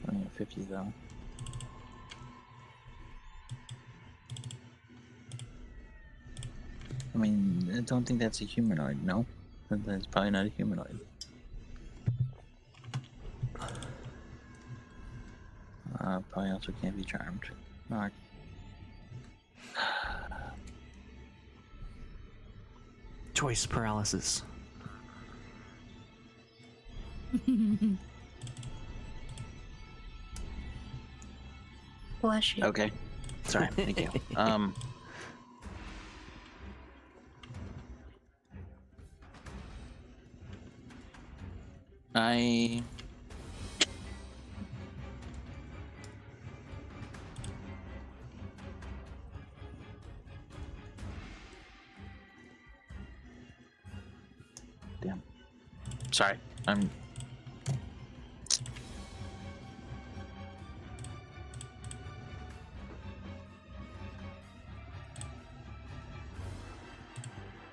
[SPEAKER 2] Only at 50 though. I mean, I don't think that's a humanoid, no? That's probably not a humanoid. Probably also can't be charmed. Alright.
[SPEAKER 3] Choice paralysis.
[SPEAKER 6] Bless you.
[SPEAKER 2] Okay. Sorry, thank you. I... Damn. Sorry, I'm...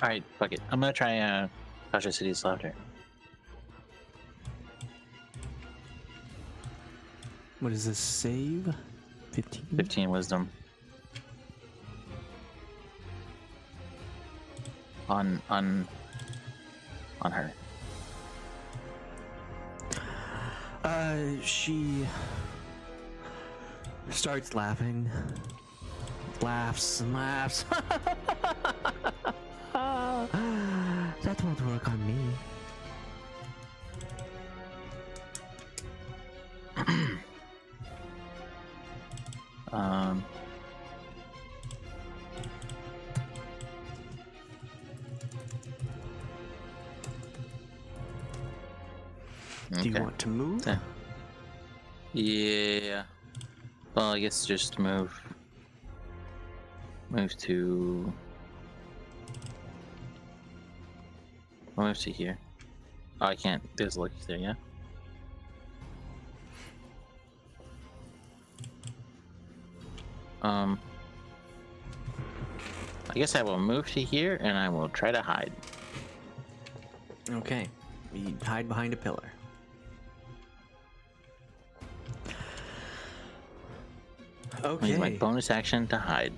[SPEAKER 2] Alright, fuck it. I'm gonna try, Tasha City's Laughter.
[SPEAKER 3] What is this save? 15?
[SPEAKER 2] 15 wisdom. On her.
[SPEAKER 3] She starts laughing. Laughs and laughs. That won't work on me. Do you
[SPEAKER 2] Okay.
[SPEAKER 3] want to move?
[SPEAKER 2] Yeah. Well, I guess just move Move to. I'll move to here. Oh, I can't. There's Loki there, yeah? I guess I will move to here and I will try to hide.
[SPEAKER 3] Okay. You hide behind a pillar.
[SPEAKER 2] I'll use my
[SPEAKER 3] Okay.
[SPEAKER 2] bonus action to hide.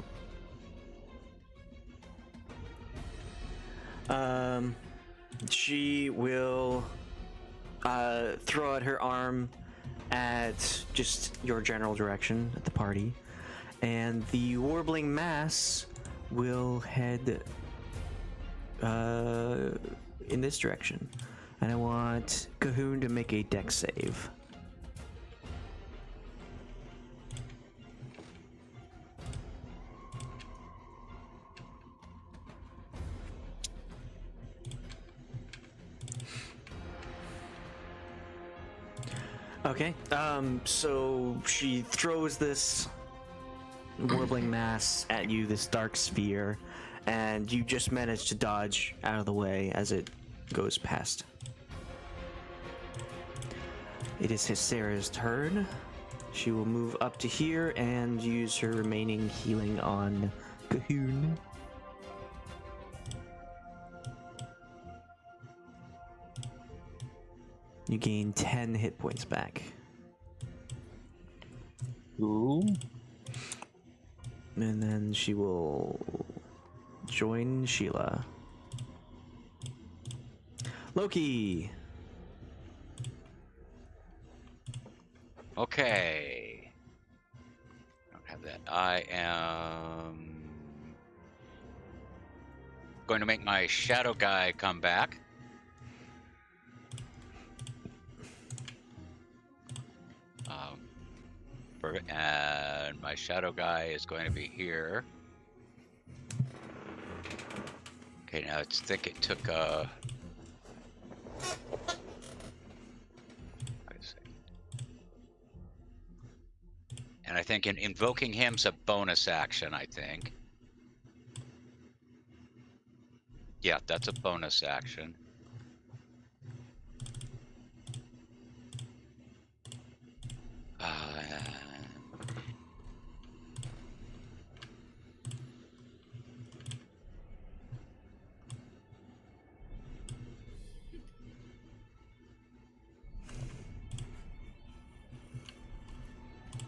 [SPEAKER 3] She will throw out her arm at just your general direction at the party, and the warbling mass will head in this direction. And I want Cahoon to make a dex save. Okay, so she throws this warbling mass at you, this dark sphere, and you just manage to dodge out of the way as it goes past. It is Hysera's turn. She will move up to here and use her remaining healing on Cahoon. You gain 10 hit points back.
[SPEAKER 2] Ooh.
[SPEAKER 3] And then she will join Sheila. Loki!
[SPEAKER 1] Okay. Don't have that. I am going to make my shadow guy come back. Perfect. And my shadow guy is going to be here. Okay, now I think it took a. Wait a second. And I think invoking him's a bonus action, I think. Yeah, that's a bonus action.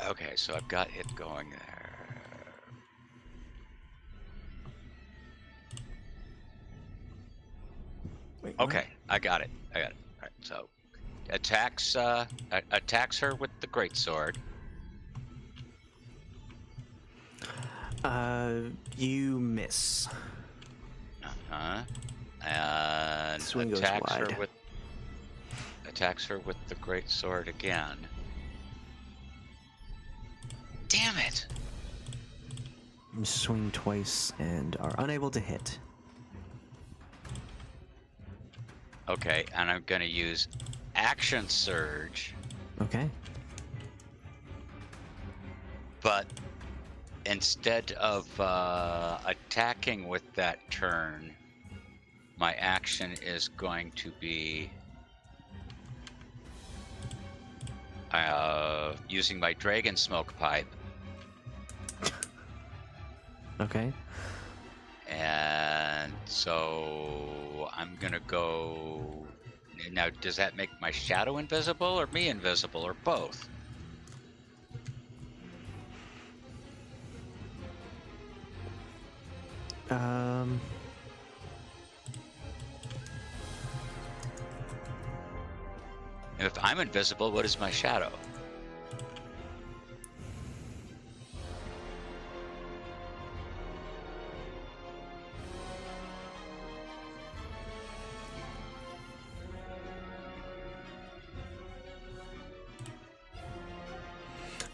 [SPEAKER 1] Okay, so I've got it going there.
[SPEAKER 3] Wait, what?
[SPEAKER 1] Okay, I got it. All right, so attacks her with the greatsword.
[SPEAKER 3] You miss.
[SPEAKER 1] And
[SPEAKER 3] Swing goes
[SPEAKER 1] attacks
[SPEAKER 3] wide.
[SPEAKER 1] her with the greatsword again. Damn it!
[SPEAKER 3] You swing twice and are unable to hit.
[SPEAKER 1] Okay, and I'm gonna use action surge,
[SPEAKER 3] Okay.
[SPEAKER 1] but instead of attacking with that turn, my action is going to be using my dragon smoke pipe.
[SPEAKER 3] Okay.
[SPEAKER 1] And so I'm gonna go. Now, does that make my shadow invisible or me invisible or both? If I'm invisible, what is my shadow?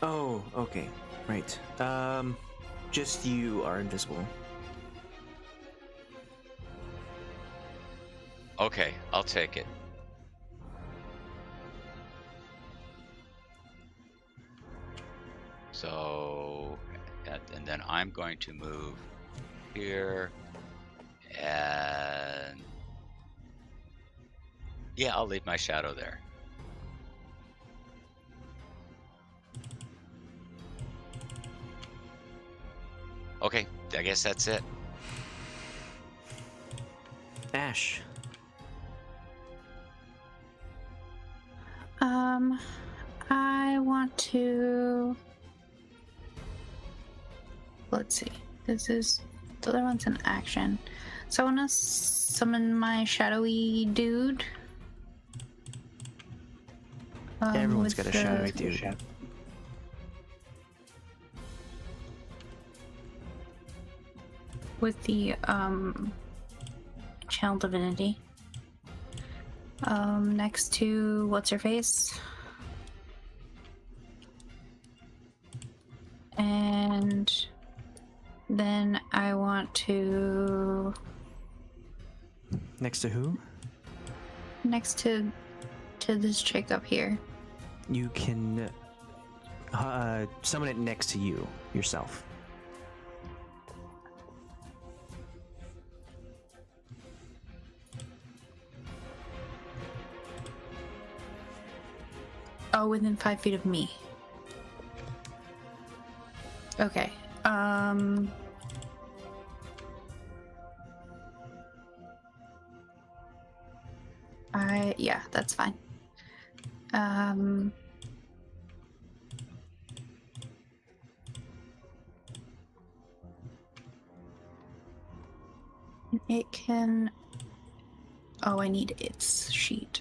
[SPEAKER 3] Oh, okay. Right. Just you are invisible.
[SPEAKER 1] Okay, I'll take it. So, and then I'm going to move here. And yeah, I'll leave my shadow there. Okay, I guess that's it.
[SPEAKER 3] Ashe.
[SPEAKER 6] I want to. Let's see. This is the other one's an action, so I want to summon my shadowy dude.
[SPEAKER 3] Everyone's
[SPEAKER 6] with
[SPEAKER 3] got a shadowy
[SPEAKER 6] the-
[SPEAKER 3] dude.
[SPEAKER 6] with the channel divinity. Next to what's her face, and then I want to
[SPEAKER 3] Next to who?
[SPEAKER 6] next to this chick up here.
[SPEAKER 3] You can summon it next to you yourself.
[SPEAKER 6] Oh, within 5 feet of me. Okay. Yeah, that's fine. It can. Oh, I need its sheet.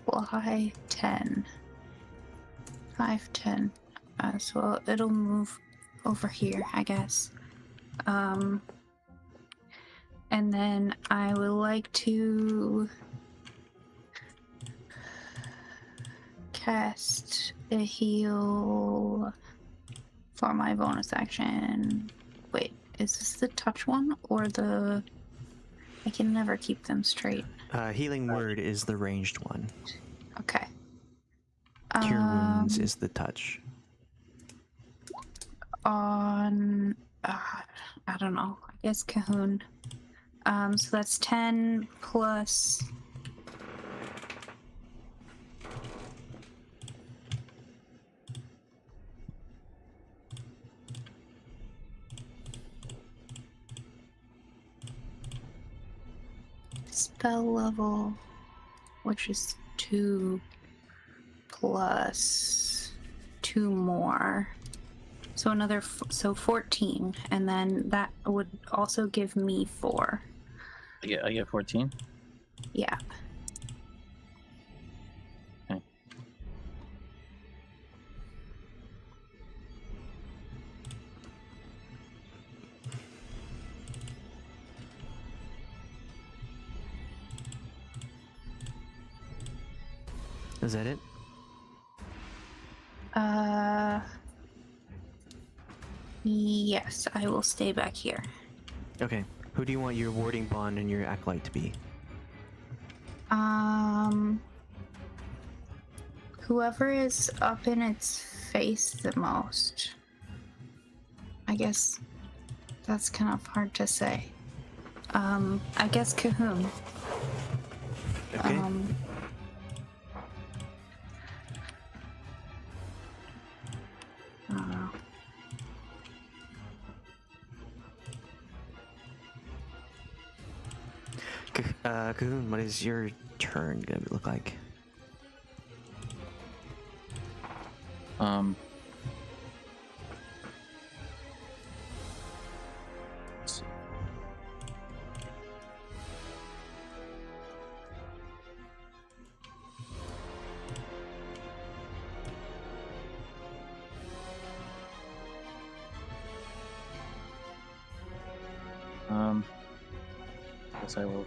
[SPEAKER 6] Fly 10. 5, 10. So it'll move over here, I guess. And then I would like to cast a heal for my bonus action. Wait, is this the touch one or the... I can never keep them straight.
[SPEAKER 3] Healing word is the ranged one.
[SPEAKER 6] Okay.
[SPEAKER 3] Cure wounds is the touch.
[SPEAKER 6] On I don't know, I guess Cahoon. So that's 10 plus spell level, which is 2 plus 2 more. So another, so 14, and then that would also give me 4.
[SPEAKER 2] I get 14.
[SPEAKER 6] Yeah.
[SPEAKER 2] Okay.
[SPEAKER 3] Is that it?
[SPEAKER 6] Yes, I will stay back here.
[SPEAKER 3] Okay. Who do you want your warding bond and your acolyte to be?
[SPEAKER 6] Whoever is up in its face the most. I guess that's kind of hard to say. I guess Cahoon.
[SPEAKER 3] Okay.
[SPEAKER 6] I don't know.
[SPEAKER 3] Cahoon, what is your turn gonna look like?
[SPEAKER 2] Let's see. Guess I will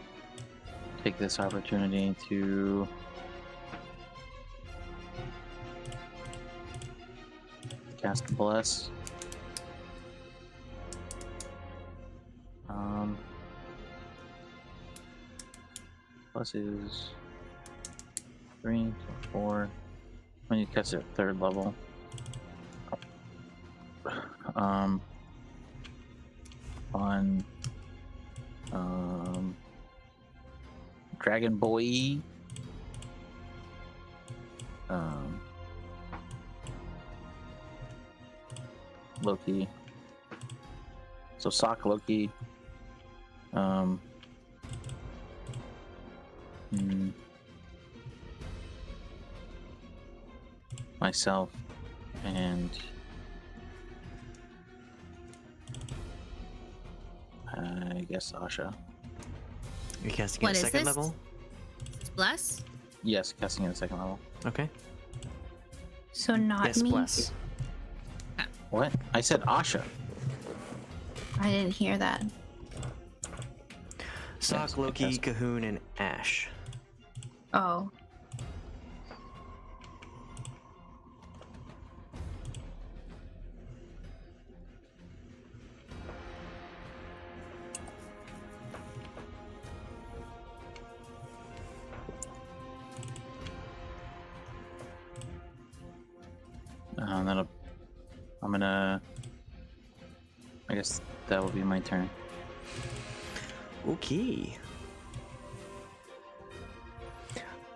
[SPEAKER 2] take this opportunity to cast Bless. Plus is 3, so 4, When you cast it at 3rd level. On Dragon Boy. Loki. So Soch Loki. Myself and I guess Asha.
[SPEAKER 3] You're casting
[SPEAKER 4] What
[SPEAKER 3] at
[SPEAKER 4] is
[SPEAKER 3] 2nd
[SPEAKER 4] this?
[SPEAKER 3] level?
[SPEAKER 4] Bless?
[SPEAKER 2] Yes, casting at 2nd level.
[SPEAKER 3] Okay.
[SPEAKER 6] So not
[SPEAKER 3] Yes,
[SPEAKER 6] me.
[SPEAKER 3] bless.
[SPEAKER 2] What? I said Asha.
[SPEAKER 6] I didn't hear that.
[SPEAKER 3] Soch, Loki,
[SPEAKER 2] yes.
[SPEAKER 3] Cahoon, and Ashe.
[SPEAKER 6] Oh.
[SPEAKER 2] I'm gonna. I guess that will be my turn.
[SPEAKER 3] Okay.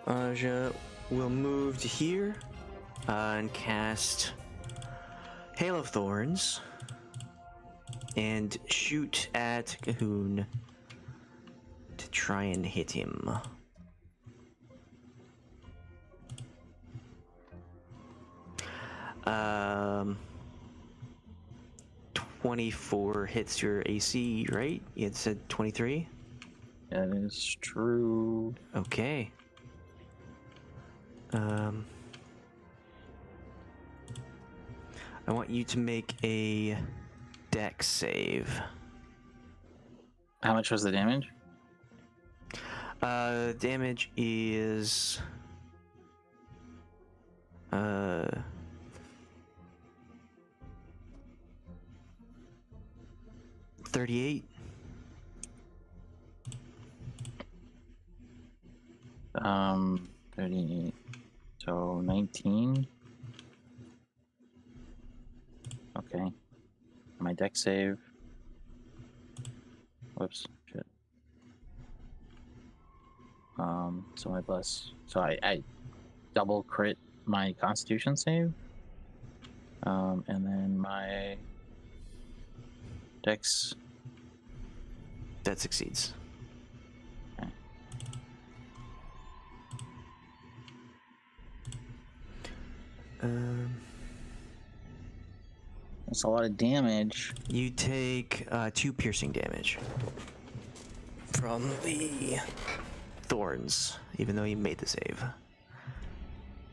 [SPEAKER 3] Aja will move to here and cast Hail of Thorns and shoot at Cahoon to try and hit him. 24 hits your AC, right? You had said 23?
[SPEAKER 2] That is true.
[SPEAKER 3] Okay. I want you to make a dex save.
[SPEAKER 2] How much was the damage?
[SPEAKER 3] Damage is 38.
[SPEAKER 2] 38. So 19. Okay. My deck save. Whoops. Shit. So my plus. So I double crit my Constitution save. And then my dex.
[SPEAKER 3] That succeeds.
[SPEAKER 2] Okay. That's a lot of damage.
[SPEAKER 3] You take 2 piercing damage from the thorns, even though you made the save.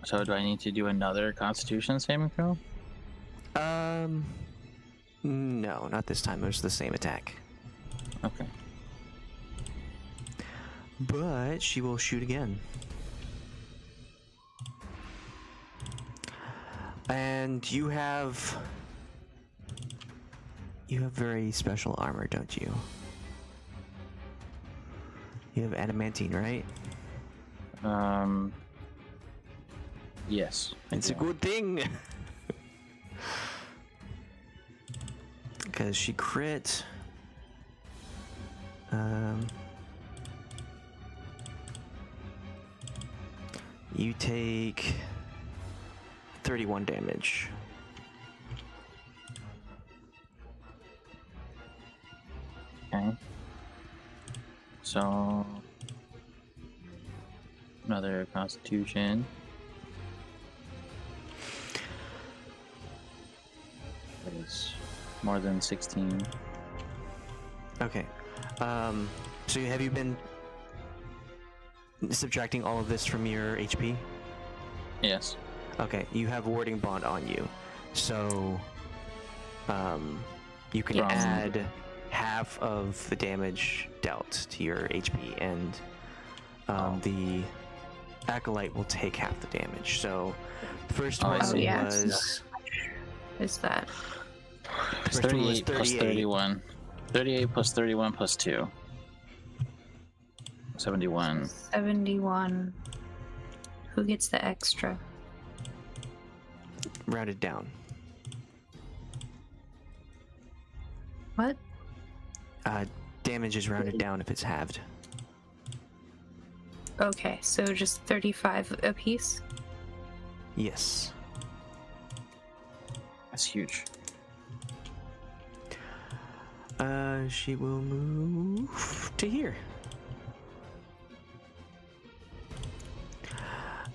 [SPEAKER 2] So do I need to do another Constitution saving throw?
[SPEAKER 3] No, not this time. It was the same attack.
[SPEAKER 2] Okay.
[SPEAKER 3] But she will shoot again. And you have very special armor, don't you? You have adamantine, right?
[SPEAKER 2] Yes. I
[SPEAKER 3] It's a
[SPEAKER 2] do.
[SPEAKER 3] good thing. Because she crit. You take 31 damage.
[SPEAKER 2] Okay. So another Constitution. That is more than 16.
[SPEAKER 3] Okay. So have you been subtracting all of this from your HP?
[SPEAKER 2] Yes.
[SPEAKER 3] Okay, you have warding bond on you, so you can
[SPEAKER 6] Yes.
[SPEAKER 3] add half of the damage dealt to your HP, and the acolyte will take half the damage. So the first
[SPEAKER 2] Oh, I
[SPEAKER 3] one
[SPEAKER 2] see.
[SPEAKER 6] yeah.
[SPEAKER 3] was
[SPEAKER 6] Is that?
[SPEAKER 2] It's
[SPEAKER 3] first one was
[SPEAKER 2] 38 plus
[SPEAKER 3] 38.
[SPEAKER 2] 31. 38 plus 31 plus 2. 71.
[SPEAKER 6] 71. Who gets the extra?
[SPEAKER 3] rounded down.
[SPEAKER 6] What?
[SPEAKER 3] Damage is rounded down if it's halved.
[SPEAKER 6] Okay, so just 35 apiece.
[SPEAKER 3] Yes.
[SPEAKER 2] That's huge.
[SPEAKER 3] She will move to here.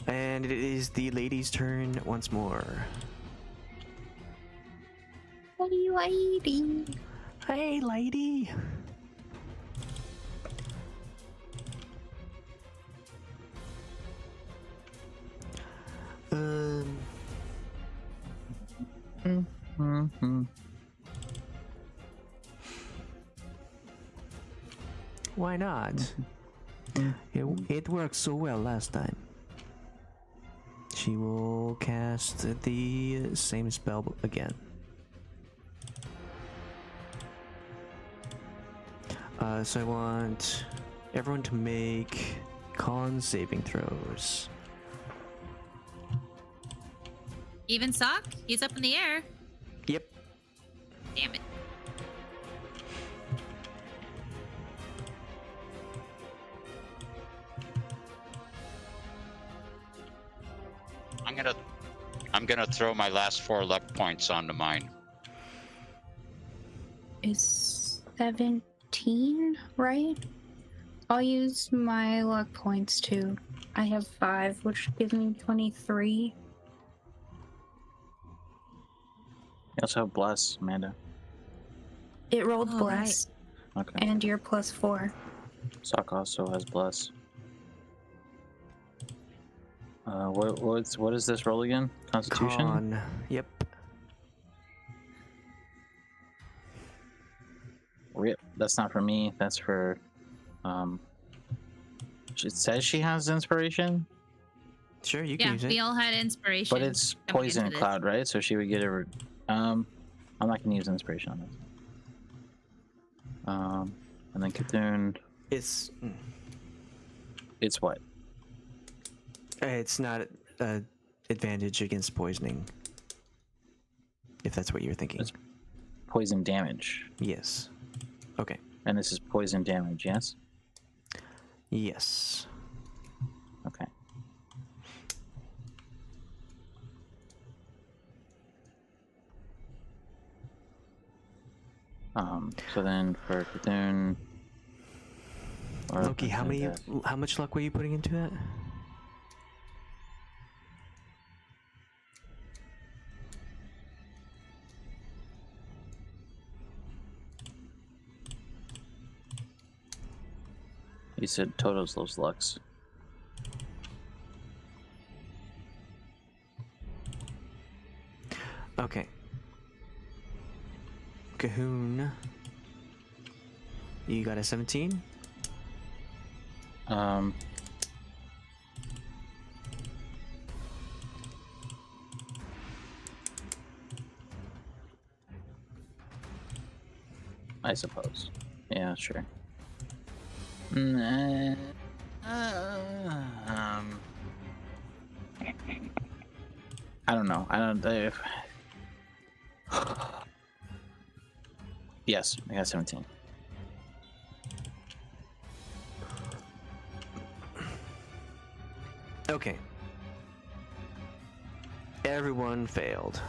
[SPEAKER 3] And it is the lady's turn once more.
[SPEAKER 6] Hey, lady.
[SPEAKER 3] Hey, lady.
[SPEAKER 2] Mm-hmm.
[SPEAKER 3] Why not? It worked so well last time. She will cast the same spell again. So I want everyone to make con saving throws.
[SPEAKER 4] Even Soch? He's up in the air.
[SPEAKER 3] Yep.
[SPEAKER 4] Damn it.
[SPEAKER 1] I'm gonna throw my last 4 luck points onto mine.
[SPEAKER 6] Is 17 right? I'll use my luck points too. I have 5, which gives me 23.
[SPEAKER 2] You also have bless, Amanda.
[SPEAKER 6] It rolled
[SPEAKER 4] Oh,
[SPEAKER 6] bless,
[SPEAKER 2] Okay.
[SPEAKER 6] and you're +4.
[SPEAKER 2] Sock also has bless. What is this roll again? Constitution?
[SPEAKER 3] Con. Yep.
[SPEAKER 2] Rip. That's not for me. That's for. It says she has inspiration,
[SPEAKER 3] Sure, you can
[SPEAKER 4] Yeah,
[SPEAKER 3] use it.
[SPEAKER 4] we all had inspiration.
[SPEAKER 2] but it's
[SPEAKER 4] coming
[SPEAKER 2] poison
[SPEAKER 4] into this.
[SPEAKER 2] cloud, right? So she would get a. I'm not gonna use inspiration on this. And then Cthulhu.
[SPEAKER 3] It's
[SPEAKER 2] It's what?
[SPEAKER 3] it's not advantage against poisoning. If that's what you're thinking.
[SPEAKER 2] It's- Poison damage,
[SPEAKER 3] Yes. Okay.
[SPEAKER 2] and this is poison damage. Yes.
[SPEAKER 3] Yes.
[SPEAKER 2] Okay. So then for Cthulhu.
[SPEAKER 3] Loki, how much luck were you putting into that?
[SPEAKER 2] You said totals those lucks.
[SPEAKER 3] Okay. Cahoon. You got a 17?
[SPEAKER 2] I suppose. Yeah, sure. I don't know. I don't. Yes, I got 17.
[SPEAKER 3] Okay. Everyone failed.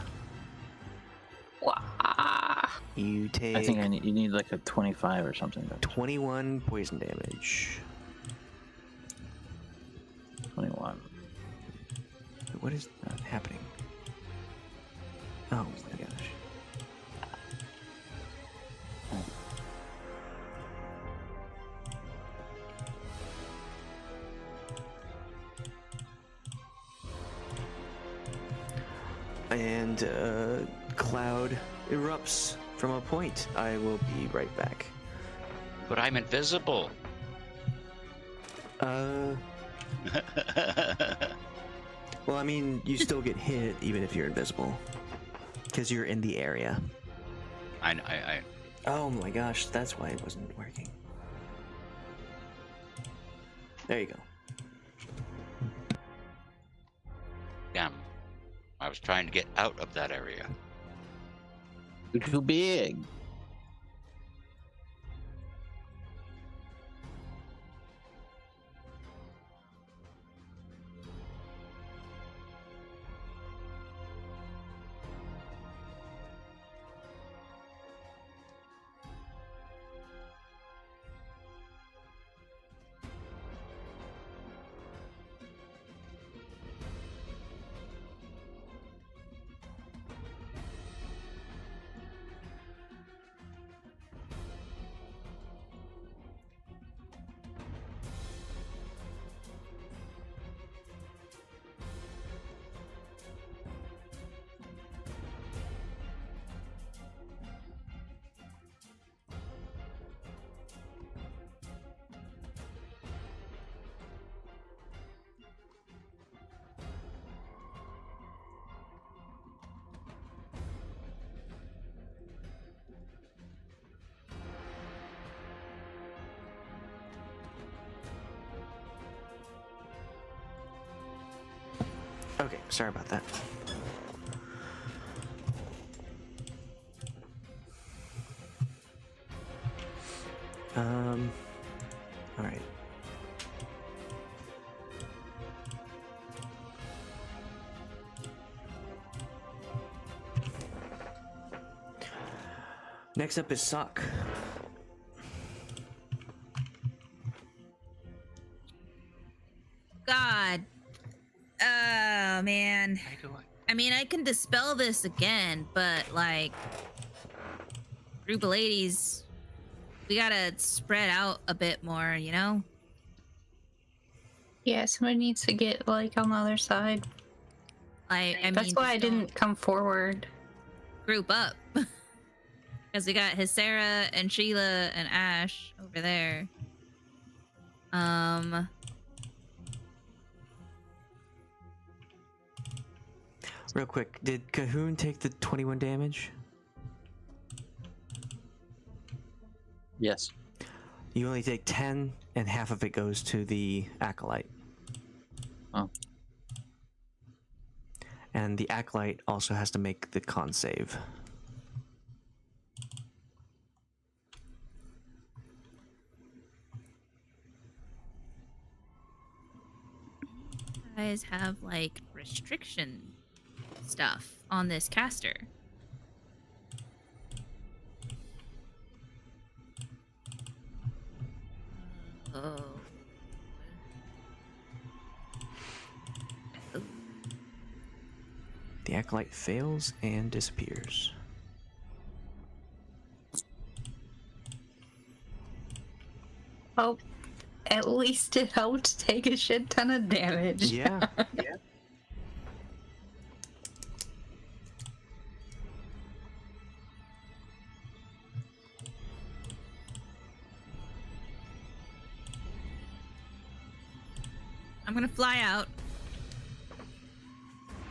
[SPEAKER 6] Wow.
[SPEAKER 3] You take
[SPEAKER 2] I think you need like a 25 or something.
[SPEAKER 3] 21 poison damage.
[SPEAKER 2] 21.
[SPEAKER 3] What is happening? Oh my gosh. And cloud erupts from a point. I will be right back.
[SPEAKER 1] But I'm invisible.
[SPEAKER 3] Well, I mean, you still get hit even if you're invisible, because you're in the area.
[SPEAKER 1] I
[SPEAKER 3] Oh my gosh, that's why it wasn't working. There you go.
[SPEAKER 1] damn. I was trying to get out of that area.
[SPEAKER 2] You're too big.
[SPEAKER 3] Okay, sorry about that. All right. Next up is Soch.
[SPEAKER 4] God. Oh, man.
[SPEAKER 1] How you doing?
[SPEAKER 4] I mean, I can dispel this again, but, like, group of ladies, we gotta spread out a bit more, you know?
[SPEAKER 6] Yeah, somebody needs to get like on the other side.
[SPEAKER 4] I mean,
[SPEAKER 6] That's why I
[SPEAKER 4] just don't
[SPEAKER 6] didn't come forward.
[SPEAKER 4] group up. Because we got Sarah and Sheila and Ashe over there.
[SPEAKER 3] Real quick, did Cahoon take the 21 damage?
[SPEAKER 2] Yes.
[SPEAKER 3] You only take 10, and half of it goes to the acolyte.
[SPEAKER 2] Oh.
[SPEAKER 3] And the acolyte also has to make the con save.
[SPEAKER 4] You guys have, like, restriction stuff on this caster. Oh.
[SPEAKER 3] The acolyte fails and disappears.
[SPEAKER 6] Oh, at least it helped take a shit ton of damage.
[SPEAKER 3] Yeah.
[SPEAKER 2] Yeah.
[SPEAKER 4] I'm gonna fly out.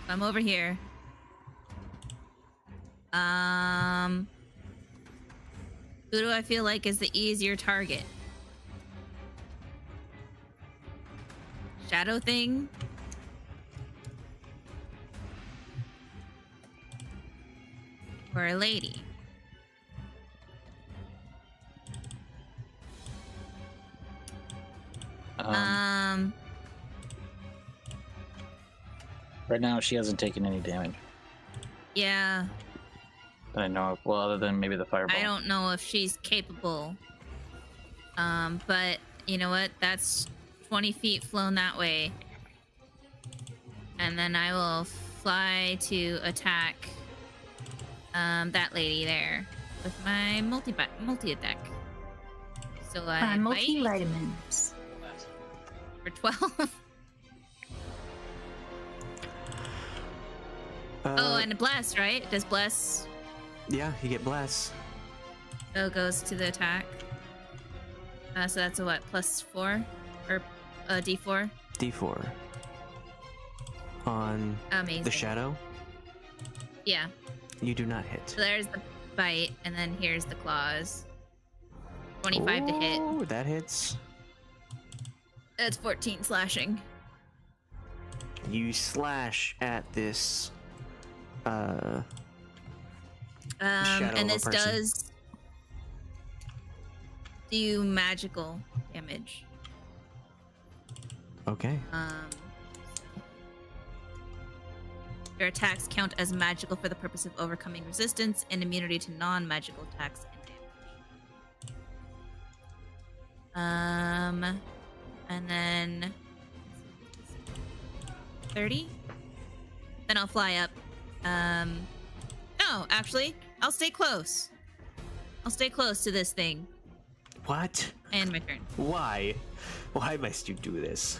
[SPEAKER 4] I'm over here. Who do I feel like is the easier target? Shadow thing? Or a lady?
[SPEAKER 2] Right now, she hasn't taken any damage
[SPEAKER 4] Yeah.
[SPEAKER 2] that I know of. Well, other than maybe the fireball.
[SPEAKER 4] I don't know if she's capable. But you know what? That's 20 feet flown that way. And then I will fly to attack that lady there with my multi attack. So I bite
[SPEAKER 6] multivitamins.
[SPEAKER 4] for 12. Oh, and a bless, right? Does bless?
[SPEAKER 3] Yeah, you get bless.
[SPEAKER 4] So it goes to the attack. So that's a what? +4 or D4?
[SPEAKER 3] D4. On
[SPEAKER 4] Amazing.
[SPEAKER 3] the shadow,
[SPEAKER 4] Yeah.
[SPEAKER 3] you do not hit.
[SPEAKER 4] So there's the bite, and then here's the claws. 25 to hit.
[SPEAKER 3] Oh, that hits.
[SPEAKER 4] That's 14 slashing.
[SPEAKER 3] You slash at this shadow
[SPEAKER 4] and
[SPEAKER 3] of a
[SPEAKER 4] this
[SPEAKER 3] person.
[SPEAKER 4] does do magical damage.
[SPEAKER 3] Okay.
[SPEAKER 4] Your attacks count as magical for the purpose of overcoming resistance and immunity to non-magical attacks and damage. And then 30. Then I'll fly up. No, actually, I'll stay close. I'll stay close to this thing.
[SPEAKER 3] What?
[SPEAKER 4] And my turn.
[SPEAKER 3] Why? Why must you do this?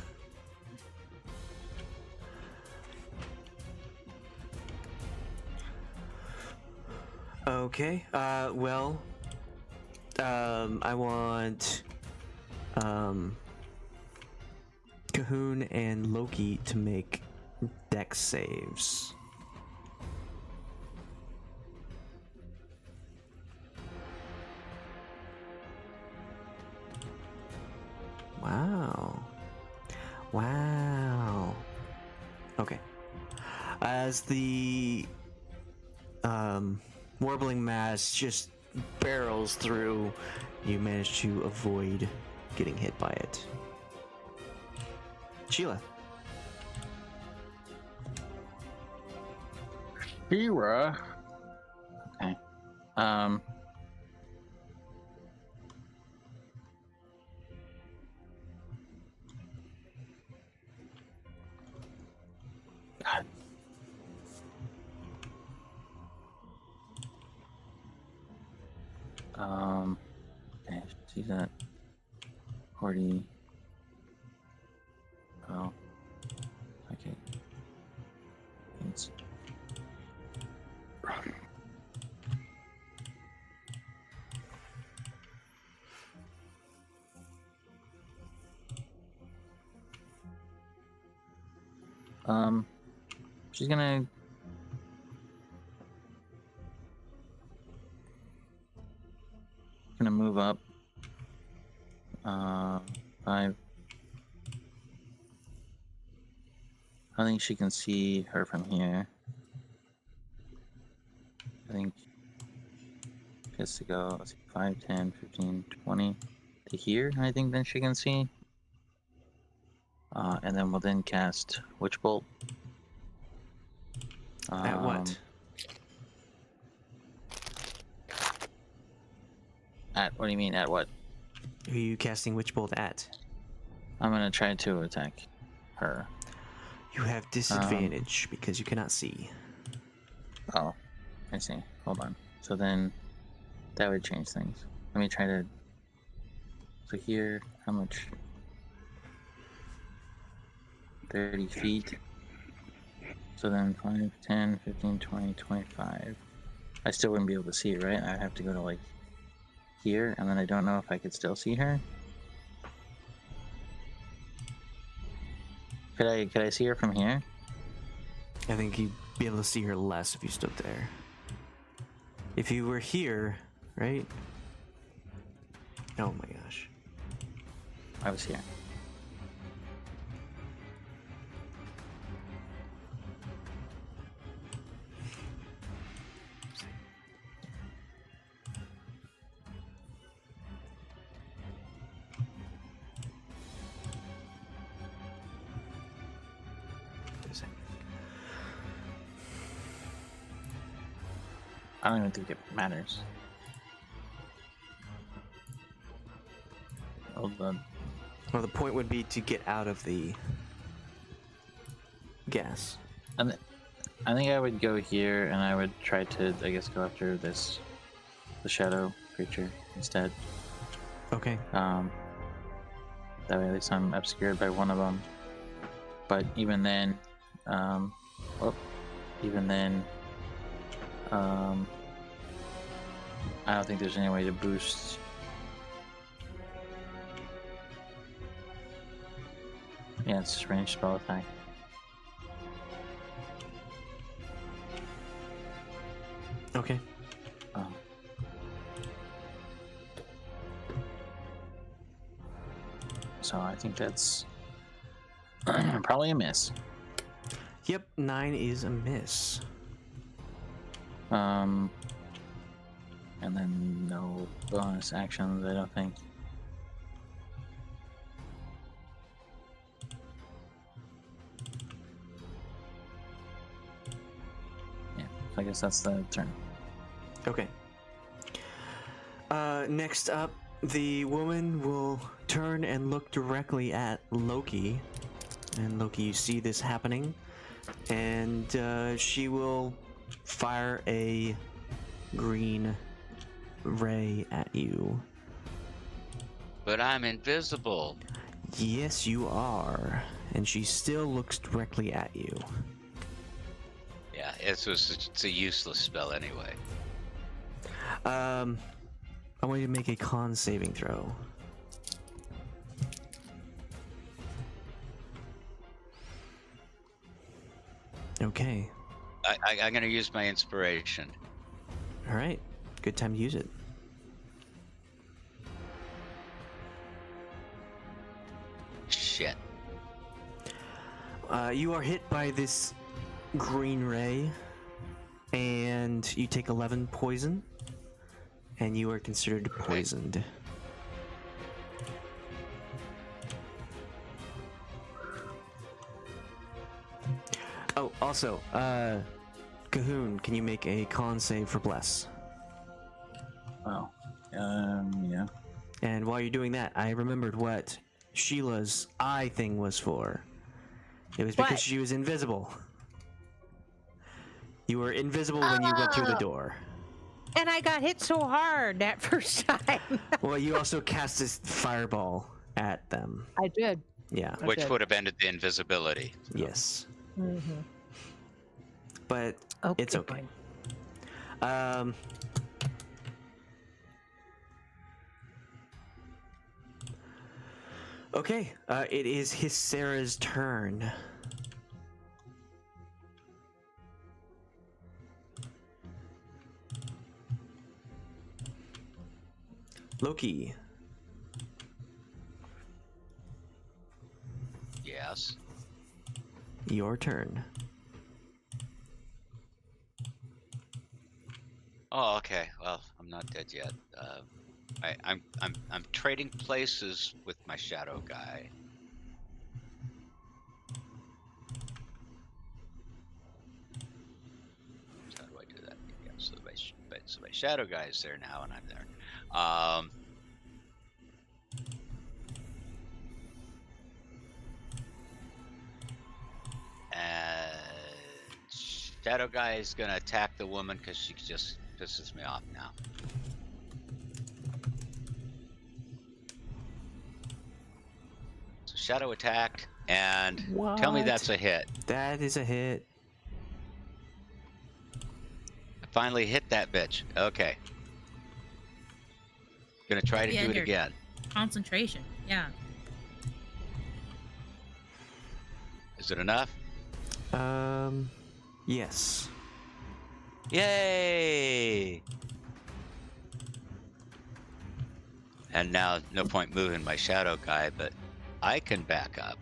[SPEAKER 3] Okay. Well, I want Cahoon and Loki to make dex saves. Wow. Wow. Okay. As the warbling mass just barrels through, you manage to avoid getting hit by it. Sheila.
[SPEAKER 2] Shira. Okay. God. Okay, see that 40. Oh. Okay. It's she's gonna move up 5. I think she can see her from here. I think she has to go, let's see, 5, 10, 15, 20 to here, I think then she can see. And then we'll then cast Witch Bolt.
[SPEAKER 3] At what?
[SPEAKER 2] What do you mean, at what?
[SPEAKER 3] Who are you casting Witch Bolt at?
[SPEAKER 2] I'm gonna try to attack her.
[SPEAKER 3] You have disadvantage because you cannot see.
[SPEAKER 2] Oh, I see. Hold on. So then that would change things. Let me try to. So here, how much? 30 feet. So then 5, 10, 15, 20, 25. I still wouldn't be able to see it, right? I have to go to like here, and then I don't know if I could still see her. Could I see her from here?
[SPEAKER 3] I think you'd be able to see her less if you stood there. If you were here, right? Oh my gosh.
[SPEAKER 2] I was here. I don't even think it matters. Hold on.
[SPEAKER 3] Well, the point would be to get out of the gas.
[SPEAKER 2] And I think I would go here, and I would try to, I guess, go after the shadow creature instead.
[SPEAKER 3] Okay.
[SPEAKER 2] That way, at least I'm obscured by one of them. But even then, I don't think there's any way to boost. Yeah, it's just ranged spell attack.
[SPEAKER 3] Okay.
[SPEAKER 2] So I think that's probably a miss.
[SPEAKER 3] Yep, 9 is a miss.
[SPEAKER 2] And then no bonus actions, I don't think. Yeah, I guess that's the turn.
[SPEAKER 3] Okay. Next up, the woman will turn and look directly at Loki. And Loki, you see this happening. And she will fire a green ray at you.
[SPEAKER 1] But I'm invisible.
[SPEAKER 3] Yes, you are. And she still looks directly at you.
[SPEAKER 1] Yeah, it's a useless spell anyway.
[SPEAKER 3] I want you to make a con saving throw. Okay.
[SPEAKER 1] I'm gonna use my inspiration.
[SPEAKER 3] All right. Good time to use it.
[SPEAKER 1] Shit.
[SPEAKER 3] You are hit by this green ray, and you take 11 poison, and you are considered poisoned. Oh, also, Cahoon, can you make a con save for Bless?
[SPEAKER 2] Wow. Yeah.
[SPEAKER 3] And while you're doing that, I remembered what Sheila's eye thing was for. It was because
[SPEAKER 5] What?
[SPEAKER 3] she was invisible. You were invisible when you went through the
[SPEAKER 5] Oh.
[SPEAKER 3] door.
[SPEAKER 5] And I got hit so hard that first time.
[SPEAKER 3] Well, you also cast this fireball at them.
[SPEAKER 5] I did.
[SPEAKER 3] Yeah.
[SPEAKER 1] Which
[SPEAKER 5] Okay.
[SPEAKER 1] would have ended the invisibility.
[SPEAKER 3] Yes.
[SPEAKER 5] Mm-hmm.
[SPEAKER 3] But it's okay. Okay. It is Hysera's turn. Loki.
[SPEAKER 1] Yes.
[SPEAKER 3] Your turn.
[SPEAKER 1] Oh, okay. Well, I'm not dead yet. I'm trading places with my shadow guy. So how do I do that? Yeah, so my shadow guy is there now, and I'm there. And shadow guy is gonna attack the woman because she just pisses me off now. So shadow attack, and tell me
[SPEAKER 3] What?
[SPEAKER 1] that's a hit.
[SPEAKER 3] That is a hit.
[SPEAKER 1] I finally hit that bitch. Okay. Gonna try to
[SPEAKER 4] Yeah,
[SPEAKER 1] do it
[SPEAKER 4] you're-
[SPEAKER 1] again.
[SPEAKER 4] Concentration. Yeah.
[SPEAKER 1] Is it enough?
[SPEAKER 3] Yes.
[SPEAKER 1] Yay! And now, no point moving my shadow guy, but I can back up.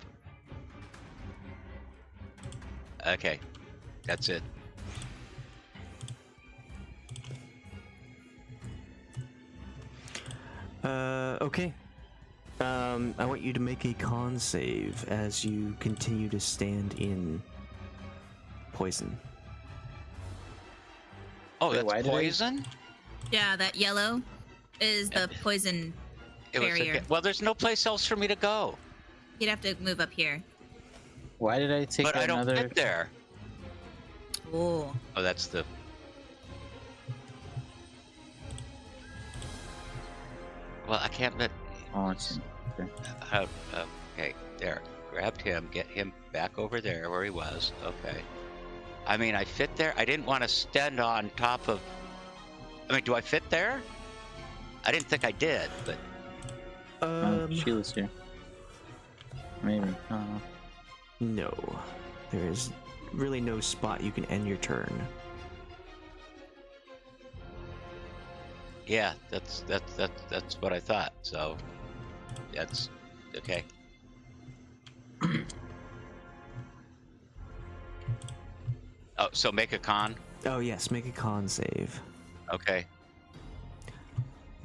[SPEAKER 1] Okay, that's it.
[SPEAKER 3] Okay. I want you to make a con save as you continue to stand in poison.
[SPEAKER 1] Oh,
[SPEAKER 2] Wait, why
[SPEAKER 1] that's
[SPEAKER 2] did I-
[SPEAKER 1] poison?
[SPEAKER 4] Yeah, that yellow is the poison
[SPEAKER 1] It was a
[SPEAKER 4] barrier.
[SPEAKER 1] hit. Well, there's no place else for me to go.
[SPEAKER 4] You'd have to move up here.
[SPEAKER 2] Why did I take
[SPEAKER 1] But I don't
[SPEAKER 2] another?
[SPEAKER 1] fit there.
[SPEAKER 4] Oh.
[SPEAKER 1] Oh, that's the... Well, I can't let...
[SPEAKER 2] Oh, it's okay.
[SPEAKER 1] Okay, there. Grabbed him, get him back over there where he was. Okay. I mean, I fit there? I didn't want to stand on top of... I mean, do I fit there? I didn't think I did, but...
[SPEAKER 2] Sheila's here. Maybe. I don't know.
[SPEAKER 3] No. There is really no spot you can end your turn.
[SPEAKER 1] Yeah, that's what I thought. So, that's okay. Oh, so make a con.
[SPEAKER 3] Oh yes, make a con save.
[SPEAKER 1] Okay.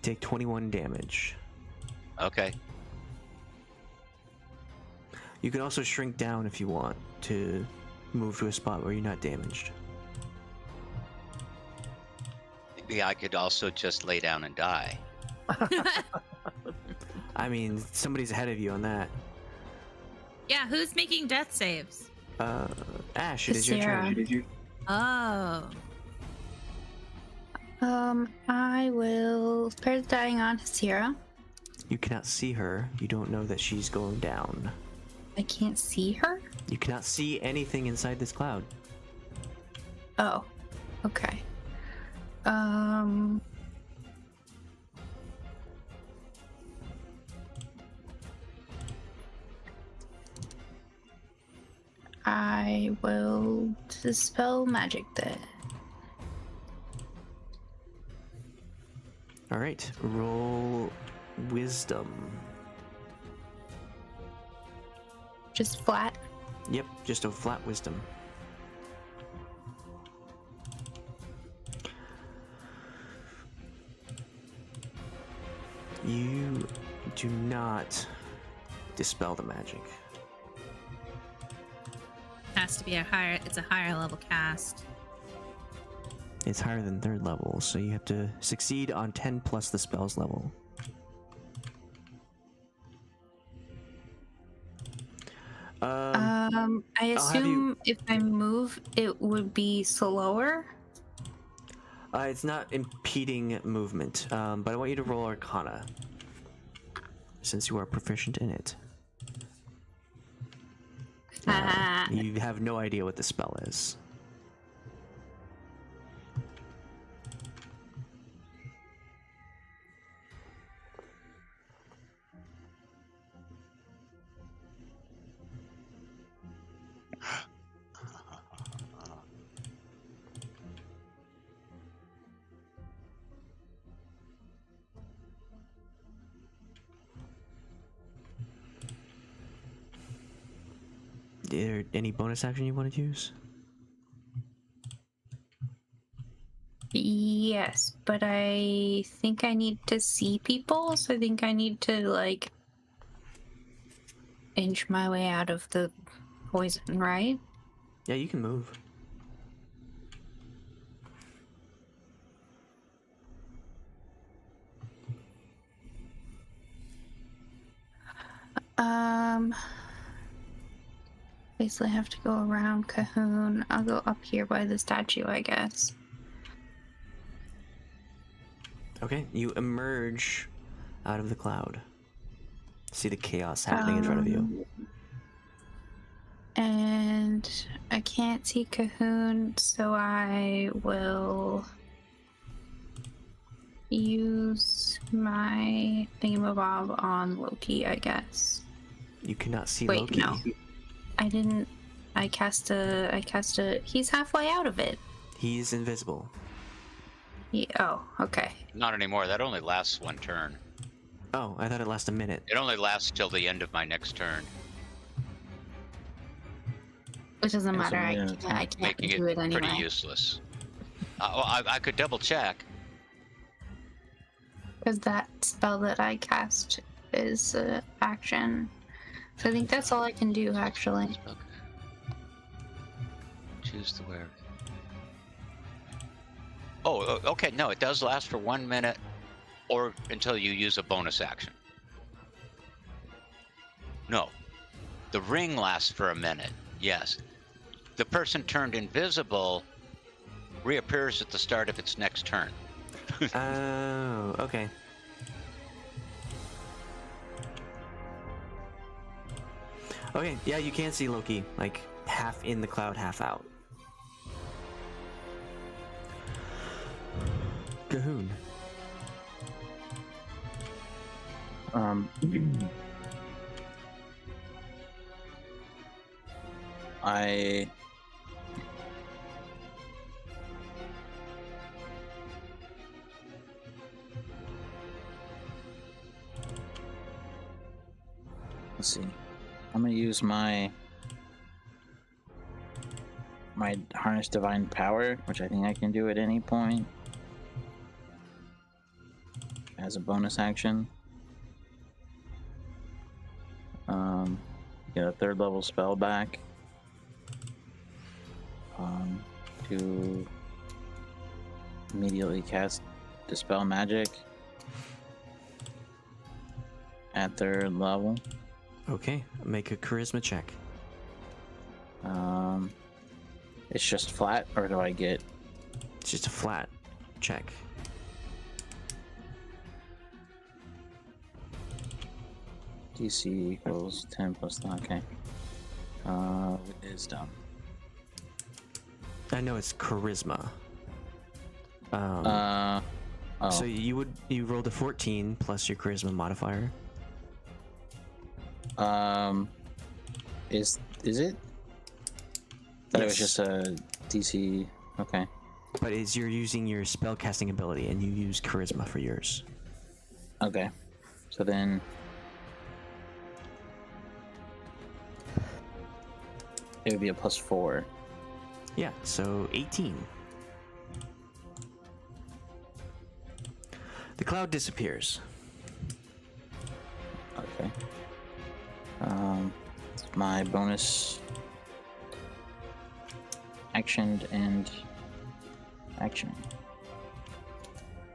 [SPEAKER 3] Take 21 damage.
[SPEAKER 1] Okay.
[SPEAKER 3] You can also shrink down if you want to move to a spot where you're not damaged.
[SPEAKER 1] Maybe I could also just lay down and die.
[SPEAKER 3] I mean, somebody's ahead of you on that.
[SPEAKER 4] Yeah, who's making death saves?
[SPEAKER 3] Ash, it is your
[SPEAKER 6] Sarah.
[SPEAKER 3] turn.
[SPEAKER 4] Oh.
[SPEAKER 6] I will spare the dying on Hasira.
[SPEAKER 3] You cannot see her. You don't know that she's going down.
[SPEAKER 6] I can't see her?
[SPEAKER 3] You cannot see anything inside this cloud.
[SPEAKER 6] Oh, okay. I will dispel magic then.
[SPEAKER 3] All right, roll wisdom.
[SPEAKER 6] Just flat.
[SPEAKER 3] Yep, just a flat wisdom. You do not dispel the magic.
[SPEAKER 4] Has to be it's a higher level cast.
[SPEAKER 3] It's higher than 3rd level, so you have to succeed on 10 plus the spell's level.
[SPEAKER 6] I assume if I move, it would be slower.
[SPEAKER 3] It's not impeding movement, but I want you to roll Arcana, since you are proficient in it. You have no idea what the spell is. Is there any bonus action you want to use?
[SPEAKER 6] Yes, but I think I need to see people, so I think I need to, like, inch my way out of the poison, right?
[SPEAKER 3] Yeah, you can move.
[SPEAKER 6] Basically have to go around Cahoon. I'll go up here by the statue, I guess.
[SPEAKER 3] Okay, you emerge out of the cloud. See the chaos happening in front of you.
[SPEAKER 6] And I can't see Cahoon, so I will use my thingamabob on Loki, I guess.
[SPEAKER 3] You cannot see
[SPEAKER 6] Wait,
[SPEAKER 3] Loki.
[SPEAKER 6] no. I didn't. I cast a. He's halfway out of it.
[SPEAKER 3] He's invisible.
[SPEAKER 6] Oh, okay.
[SPEAKER 1] Not anymore. That only lasts 1 turn.
[SPEAKER 3] Oh, I thought it lasted a minute.
[SPEAKER 1] It only lasts till the end of my next turn,
[SPEAKER 6] Which doesn't
[SPEAKER 2] Yes,
[SPEAKER 6] matter.
[SPEAKER 2] yeah.
[SPEAKER 6] I can't
[SPEAKER 1] making
[SPEAKER 6] do it
[SPEAKER 1] pretty
[SPEAKER 6] anyway.
[SPEAKER 1] useless. I could double check.
[SPEAKER 6] Because that spell that I cast is action. So I think that's all I can do, actually.
[SPEAKER 1] Okay. Choose the wearer. Oh, okay. No, it does last for 1 minute, or until you use a bonus action. No, the ring lasts for a minute. Yes, the person turned invisible reappears at the start of its next turn.
[SPEAKER 3] Oh, okay. Okay, yeah, you can see Loki, like, half in the cloud, half out. Cahoon.
[SPEAKER 2] I let's see. I'm gonna use my my harness divine power, which I think I can do at any point as a bonus action. Get a 3rd level spell back. To immediately cast Dispel Magic at 3rd level.
[SPEAKER 3] Okay, make a charisma check.
[SPEAKER 2] It's just flat, or do I get...
[SPEAKER 3] It's just a flat check.
[SPEAKER 2] DC equals 10 plus 9, okay. Wisdom.
[SPEAKER 3] I know it's charisma.
[SPEAKER 2] Oh.
[SPEAKER 3] So you rolled a 14 plus your charisma modifier.
[SPEAKER 2] Is it? Thought it was
[SPEAKER 3] Yes.
[SPEAKER 2] just a DC. Okay.
[SPEAKER 3] But you're using your spell casting ability, and you use charisma for yours.
[SPEAKER 2] Okay. So then. It would be a +4.
[SPEAKER 3] Yeah, so 18. The cloud disappears.
[SPEAKER 2] Okay. My bonus action and action.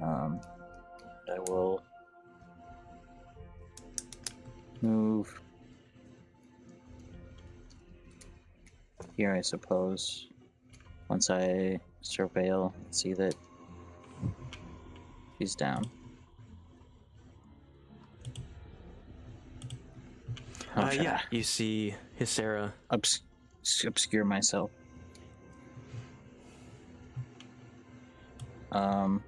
[SPEAKER 2] I will move here, I suppose. Once I surveil and see that he's down.
[SPEAKER 3] Yeah, you see Hysera.
[SPEAKER 2] Obscure myself. Yeah,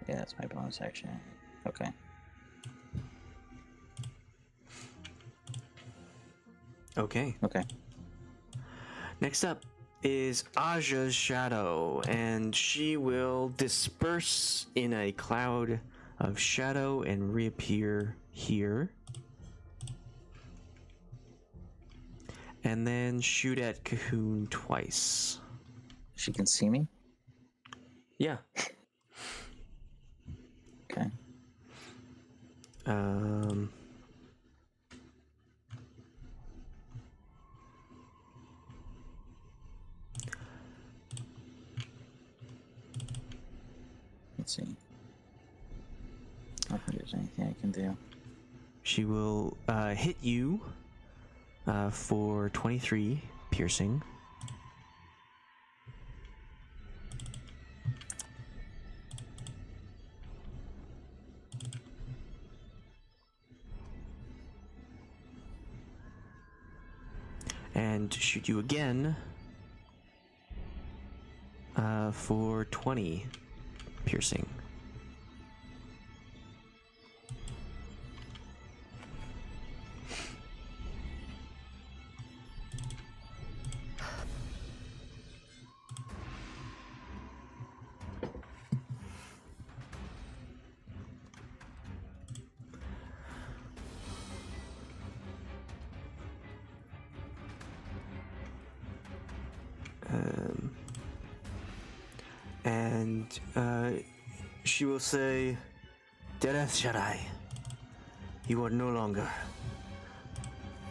[SPEAKER 2] that's my bonus action. Okay.
[SPEAKER 3] Okay.
[SPEAKER 2] Okay.
[SPEAKER 3] Next up is Ashe's shadow, and she will disperse in a cloud of shadow and reappear here. And then shoot at Cahoon twice.
[SPEAKER 2] She can see me?
[SPEAKER 3] Yeah.
[SPEAKER 2] Okay. Let's see. I don't think there's anything I can do.
[SPEAKER 3] She will hit you for 23 piercing. And shoot you again for 20 piercing. She will say, Dereth Shaddai, you are no longer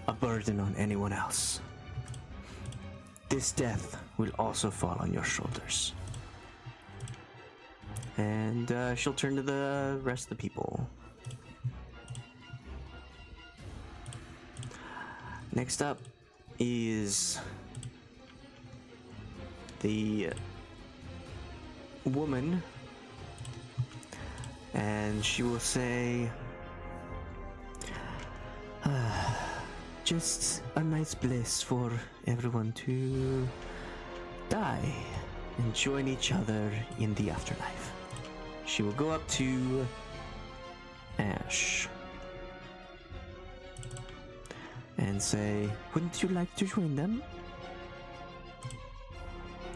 [SPEAKER 3] a burden on anyone else. This death will also fall on your shoulders. And she'll turn to the rest of the people. Next up is the woman, and she will say, just a nice bliss for everyone to die and join each other in the afterlife. She will go up to Ashe and say, wouldn't you like to join them?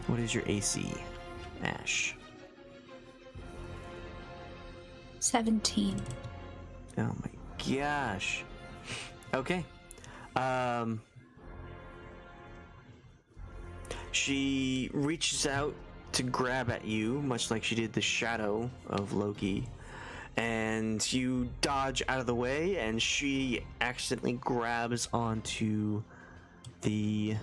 [SPEAKER 3] What is your AC, Ashe?
[SPEAKER 6] 17.
[SPEAKER 3] Oh my gosh. she reaches out to grab at you, much like she did the shadow of Loki, and you dodge out of the way, and she accidentally grabs onto the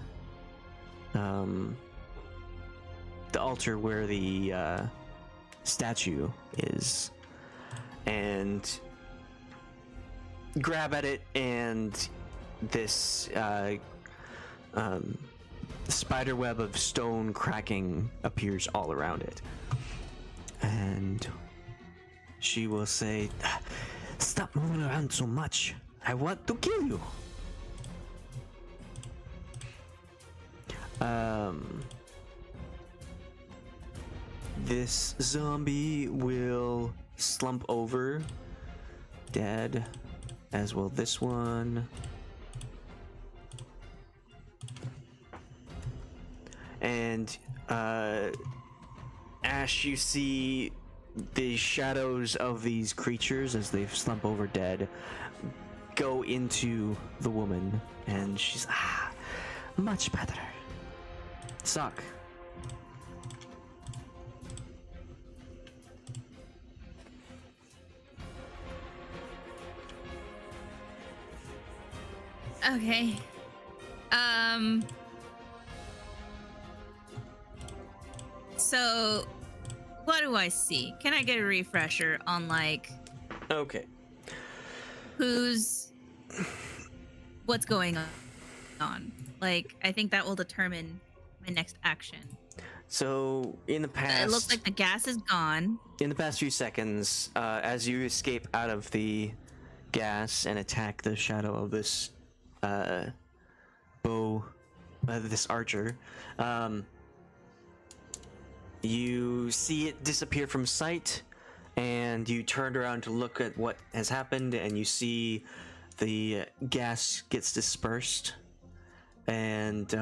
[SPEAKER 3] altar where the statue is, and grab at it, and this spider web of stone cracking appears all around it, and she will say, "Stop moving around so much. I want to kill you." This zombie will slump over, dead, as will this one. And Ashe, you see the shadows of these creatures as they slump over dead go into the woman, and she's much better. Soch.
[SPEAKER 4] Okay. So, what do I see? Can I get a refresher on, like,
[SPEAKER 3] Okay.
[SPEAKER 4] what's going on? Like, I think that will determine my next action.
[SPEAKER 3] So, in the past...
[SPEAKER 4] It looks like the gas is gone.
[SPEAKER 3] In the past few seconds, as you escape out of the gas and attack the shadow of this this archer, you see it disappear from sight, and you turned around to look at what has happened, and you see the gas gets dispersed, and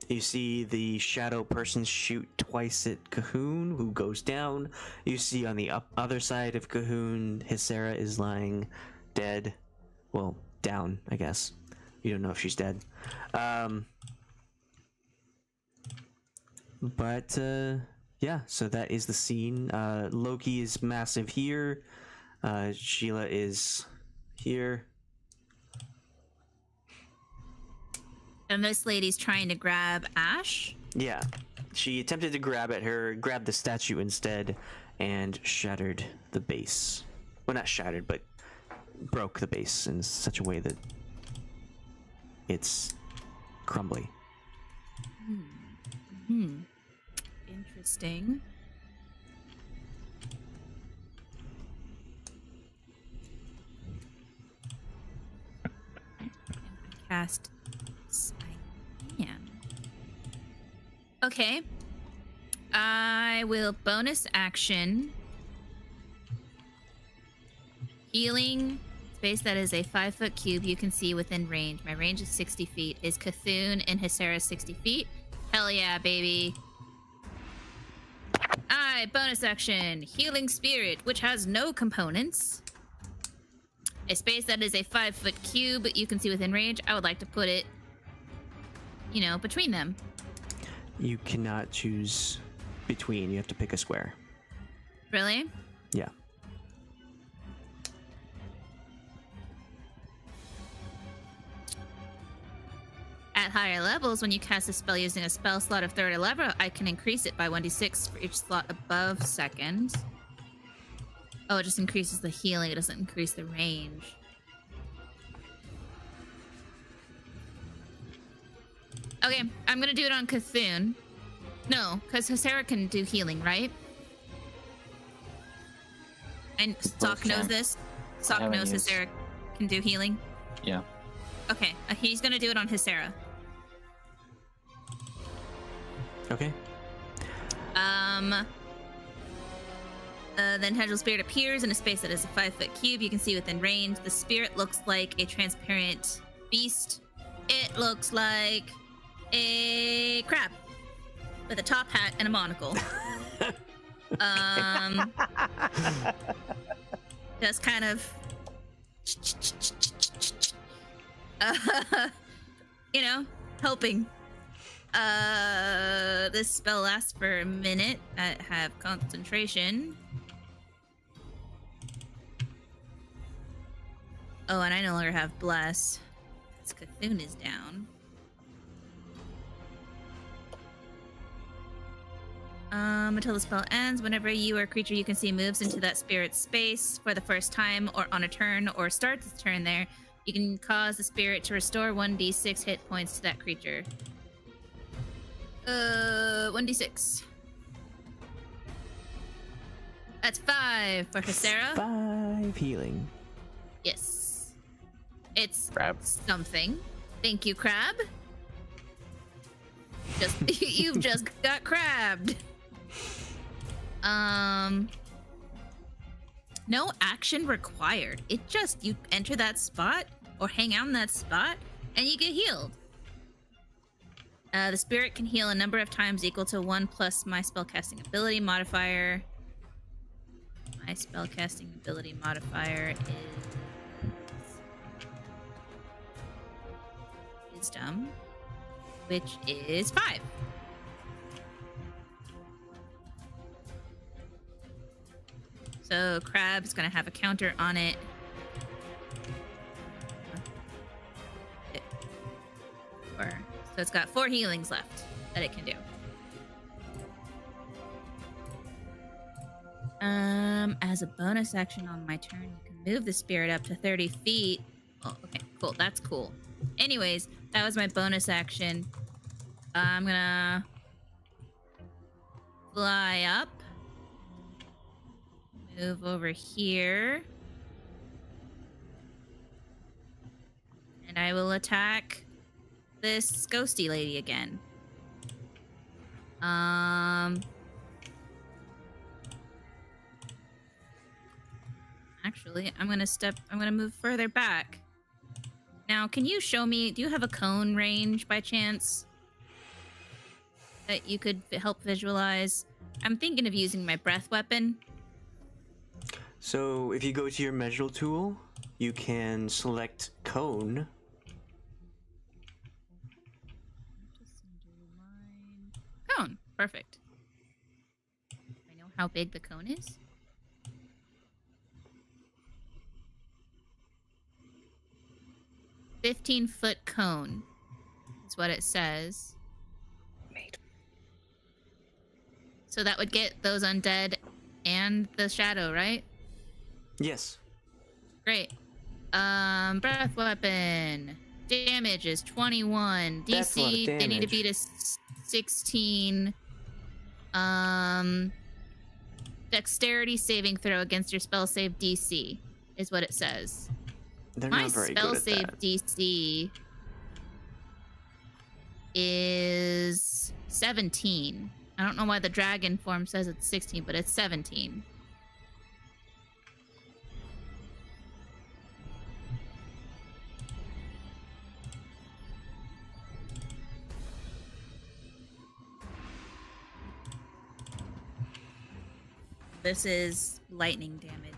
[SPEAKER 3] you see the shadow person shoot twice at Cahoon, who goes down. You see on the other side of Cahoon, Hysera is lying dead. Well, down, I guess. You don't know if she's dead. But yeah, so that is the scene. Loki is massive here. Sheila is here.
[SPEAKER 4] And this lady's trying to grab Ashe?
[SPEAKER 3] Yeah, she attempted to grab at her, grabbed the statue instead, and shattered the base. Well, not shattered, but broke the base in such a way that it's crumbly.
[SPEAKER 4] Interesting. Cast. I can. Okay. I will bonus action. Healing space that is a 5-foot cube you can see within range. My range is 60 feet. Is Cthulhu and Hysera 60 feet? Hell yeah, baby. Bonus action. Healing Spirit, which has no components. A space that is a 5-foot cube you can see within range. I would like to put it, between them.
[SPEAKER 3] You cannot choose between. You have to pick a square.
[SPEAKER 4] Really?
[SPEAKER 3] Yeah.
[SPEAKER 4] At higher levels, when you cast a spell using a spell slot of third level, I can increase it by 1d6 for each slot above second. Oh, it just increases the healing. It doesn't increase the range. Okay, I'm gonna do it on Cthulhu. No, because Hysera can do healing, right? And Soch knows this. Soch knows Hysera can do healing.
[SPEAKER 2] Yeah.
[SPEAKER 4] Okay, he's gonna do it on Hysera.
[SPEAKER 3] Okay.
[SPEAKER 4] Then Tendril Spirit appears in a space that is a 5-foot cube you can see within range. The spirit looks like a transparent beast. It looks like a crab with a top hat and a monocle. Just kind of helping This spell lasts for a minute. I have concentration. Oh, and I no longer have bless. This Cthulhu is down. Until the spell ends, whenever you or a creature you can see moves into that spirit's space for the first time or on a turn or starts its turn there, you can cause the spirit to restore 1d6 hit points to that creature. 1d6. That's 5 for Hasera.
[SPEAKER 3] 5 healing.
[SPEAKER 4] Yes. It's
[SPEAKER 2] Crab.
[SPEAKER 4] something. Thank you, Crab. You've just got crabbed. No action required. It just, you enter that spot or hang out in that spot and you get healed. The spirit can heal a number of times equal to 1 plus my spellcasting ability modifier. My spellcasting ability modifier is Wisdom, which is 5. So Crab's gonna have a counter on it. So it's got 4 healings left that it can do. As a bonus action on my turn, you can move the spirit up to 30 feet. Oh, okay, cool. That's cool. Anyways, that was my bonus action. I'm gonna fly up. Move over here. And I will attack this ghosty lady again. Actually, I'm gonna move further back. Now, can you show me, do you have a cone range by chance that you could help visualize? I'm thinking of using my breath weapon.
[SPEAKER 3] So if you go to your measure tool, you can select cone.
[SPEAKER 4] Cone, perfect. Do I know how big the cone is? A 15-foot cone is what it says. So that would get those undead and the shadow, right?
[SPEAKER 3] Yes.
[SPEAKER 4] Great. Breath weapon. Damage is 21.
[SPEAKER 3] That's a lot of
[SPEAKER 4] DC, they need to
[SPEAKER 3] damage.
[SPEAKER 4] beat a 16. Dexterity saving throw against your spell save DC is what it says.
[SPEAKER 3] They're
[SPEAKER 4] My
[SPEAKER 3] not very
[SPEAKER 4] spell
[SPEAKER 3] good at
[SPEAKER 4] save
[SPEAKER 3] that.
[SPEAKER 4] DC is 17. I don't know why the dragon form says it's 16, but it's 17. This is lightning damage.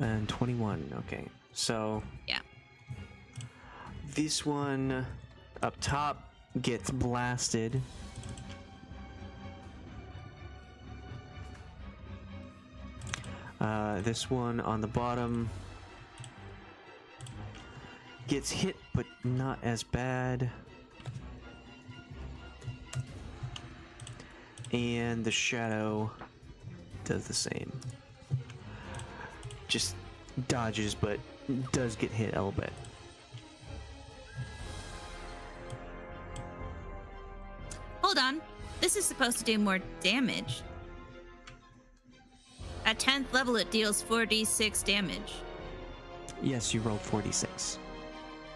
[SPEAKER 3] And 21, okay. So
[SPEAKER 4] Yeah.
[SPEAKER 3] this one up top gets blasted. This one on the bottom gets hit, but not as bad. And the shadow does the same. Just dodges, but does get hit a little bit.
[SPEAKER 4] Hold on. This is supposed to do more damage. At 10th level, it deals 4d6 damage.
[SPEAKER 3] Yes, you rolled 46.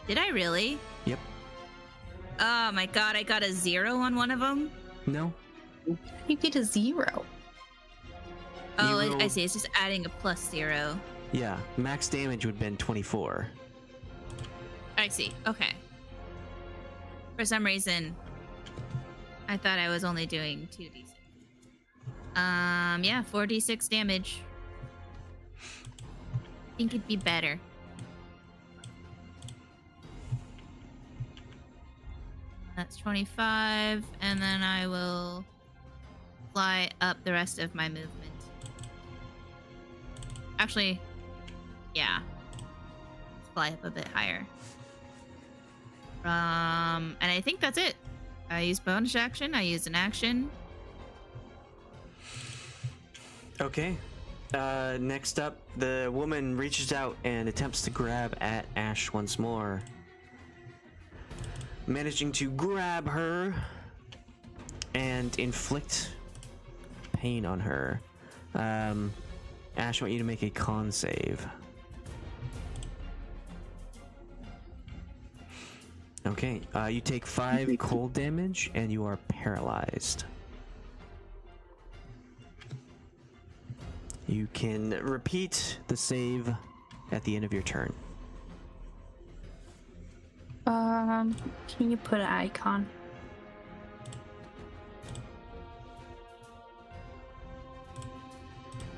[SPEAKER 4] Did I really?
[SPEAKER 3] Yep.
[SPEAKER 4] Oh my god, I got a 0 on one of them.
[SPEAKER 3] No?
[SPEAKER 6] You get a 0.
[SPEAKER 4] Oh,
[SPEAKER 3] You
[SPEAKER 4] I
[SPEAKER 3] rolled-
[SPEAKER 4] see. It's just adding a +0.
[SPEAKER 3] Yeah, max damage would have been 24.
[SPEAKER 4] I see. Okay. For some reason, I thought I was only doing 2d6. Yeah, 4d6 damage. think it'd be better. That's 25, and then I will fly up the rest of my movement. Actually, yeah. Let's fly up a bit higher. And I think that's it. I use bonus action. I use an action.
[SPEAKER 3] Okay. Next up, the woman reaches out and attempts to grab at Ashe once more. Managing to grab her and inflict pain on her. Ashe, I want you to make a con save. Okay, you take 5 cold damage and you are paralyzed. You can repeat the save at the end of your turn.
[SPEAKER 6] Can you put an icon?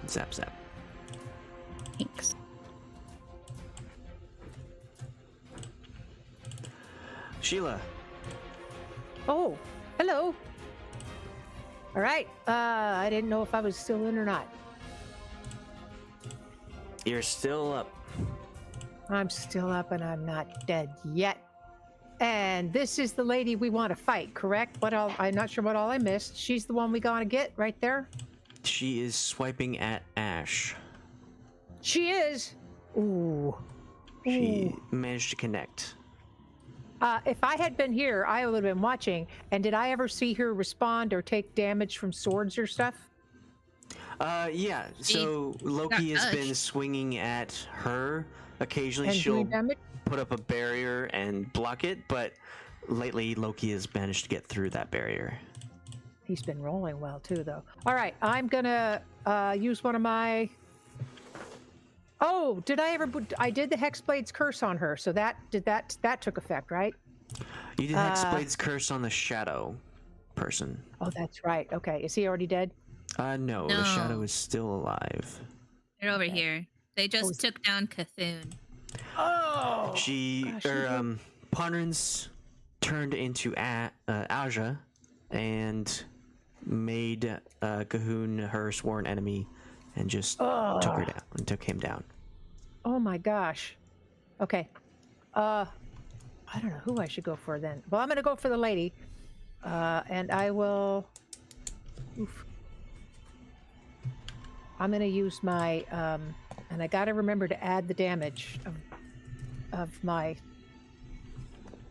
[SPEAKER 3] Zap, zap.
[SPEAKER 6] Thanks.
[SPEAKER 3] Sheila.
[SPEAKER 5] Oh, hello. All right. I didn't know if I was still in or not.
[SPEAKER 3] You're still up.
[SPEAKER 5] I'm still up and I'm not dead yet. And this is the lady we want to fight, correct? What all? I'm not sure what all I missed. She's the one we gotta get right there.
[SPEAKER 3] She is swiping at Ashe.
[SPEAKER 5] She is. Ooh.
[SPEAKER 3] She managed to connect.
[SPEAKER 5] If I had been here, I would have been watching. And did I ever see her respond or take damage from swords or stuff?
[SPEAKER 3] Yeah. So Loki has been swinging at her. Occasionally,
[SPEAKER 5] And
[SPEAKER 3] she'll
[SPEAKER 5] doing damage?
[SPEAKER 3] put up a barrier and block it, but lately Loki has managed to get through that barrier.
[SPEAKER 5] He's been rolling well too, though. All right, I'm gonna use one of my. Oh, did I ever? I did the Hexblade's curse on her, so that took effect, right?
[SPEAKER 3] You did Hexblade's curse on the shadow person.
[SPEAKER 5] Oh, that's right. Okay, is he already dead?
[SPEAKER 3] No, the shadow is still alive.
[SPEAKER 4] They're over here. They just took down Cthulhu.
[SPEAKER 5] Oh.
[SPEAKER 3] Ponrins turned into Aja and made Cahoon her sworn enemy and just took her down and took him down.
[SPEAKER 5] Oh my gosh. Okay. I don't know who I should go for then. Well, I'm gonna go for the lady, and I will. Oof. I'm gonna use my and I gotta remember to add the damage of my.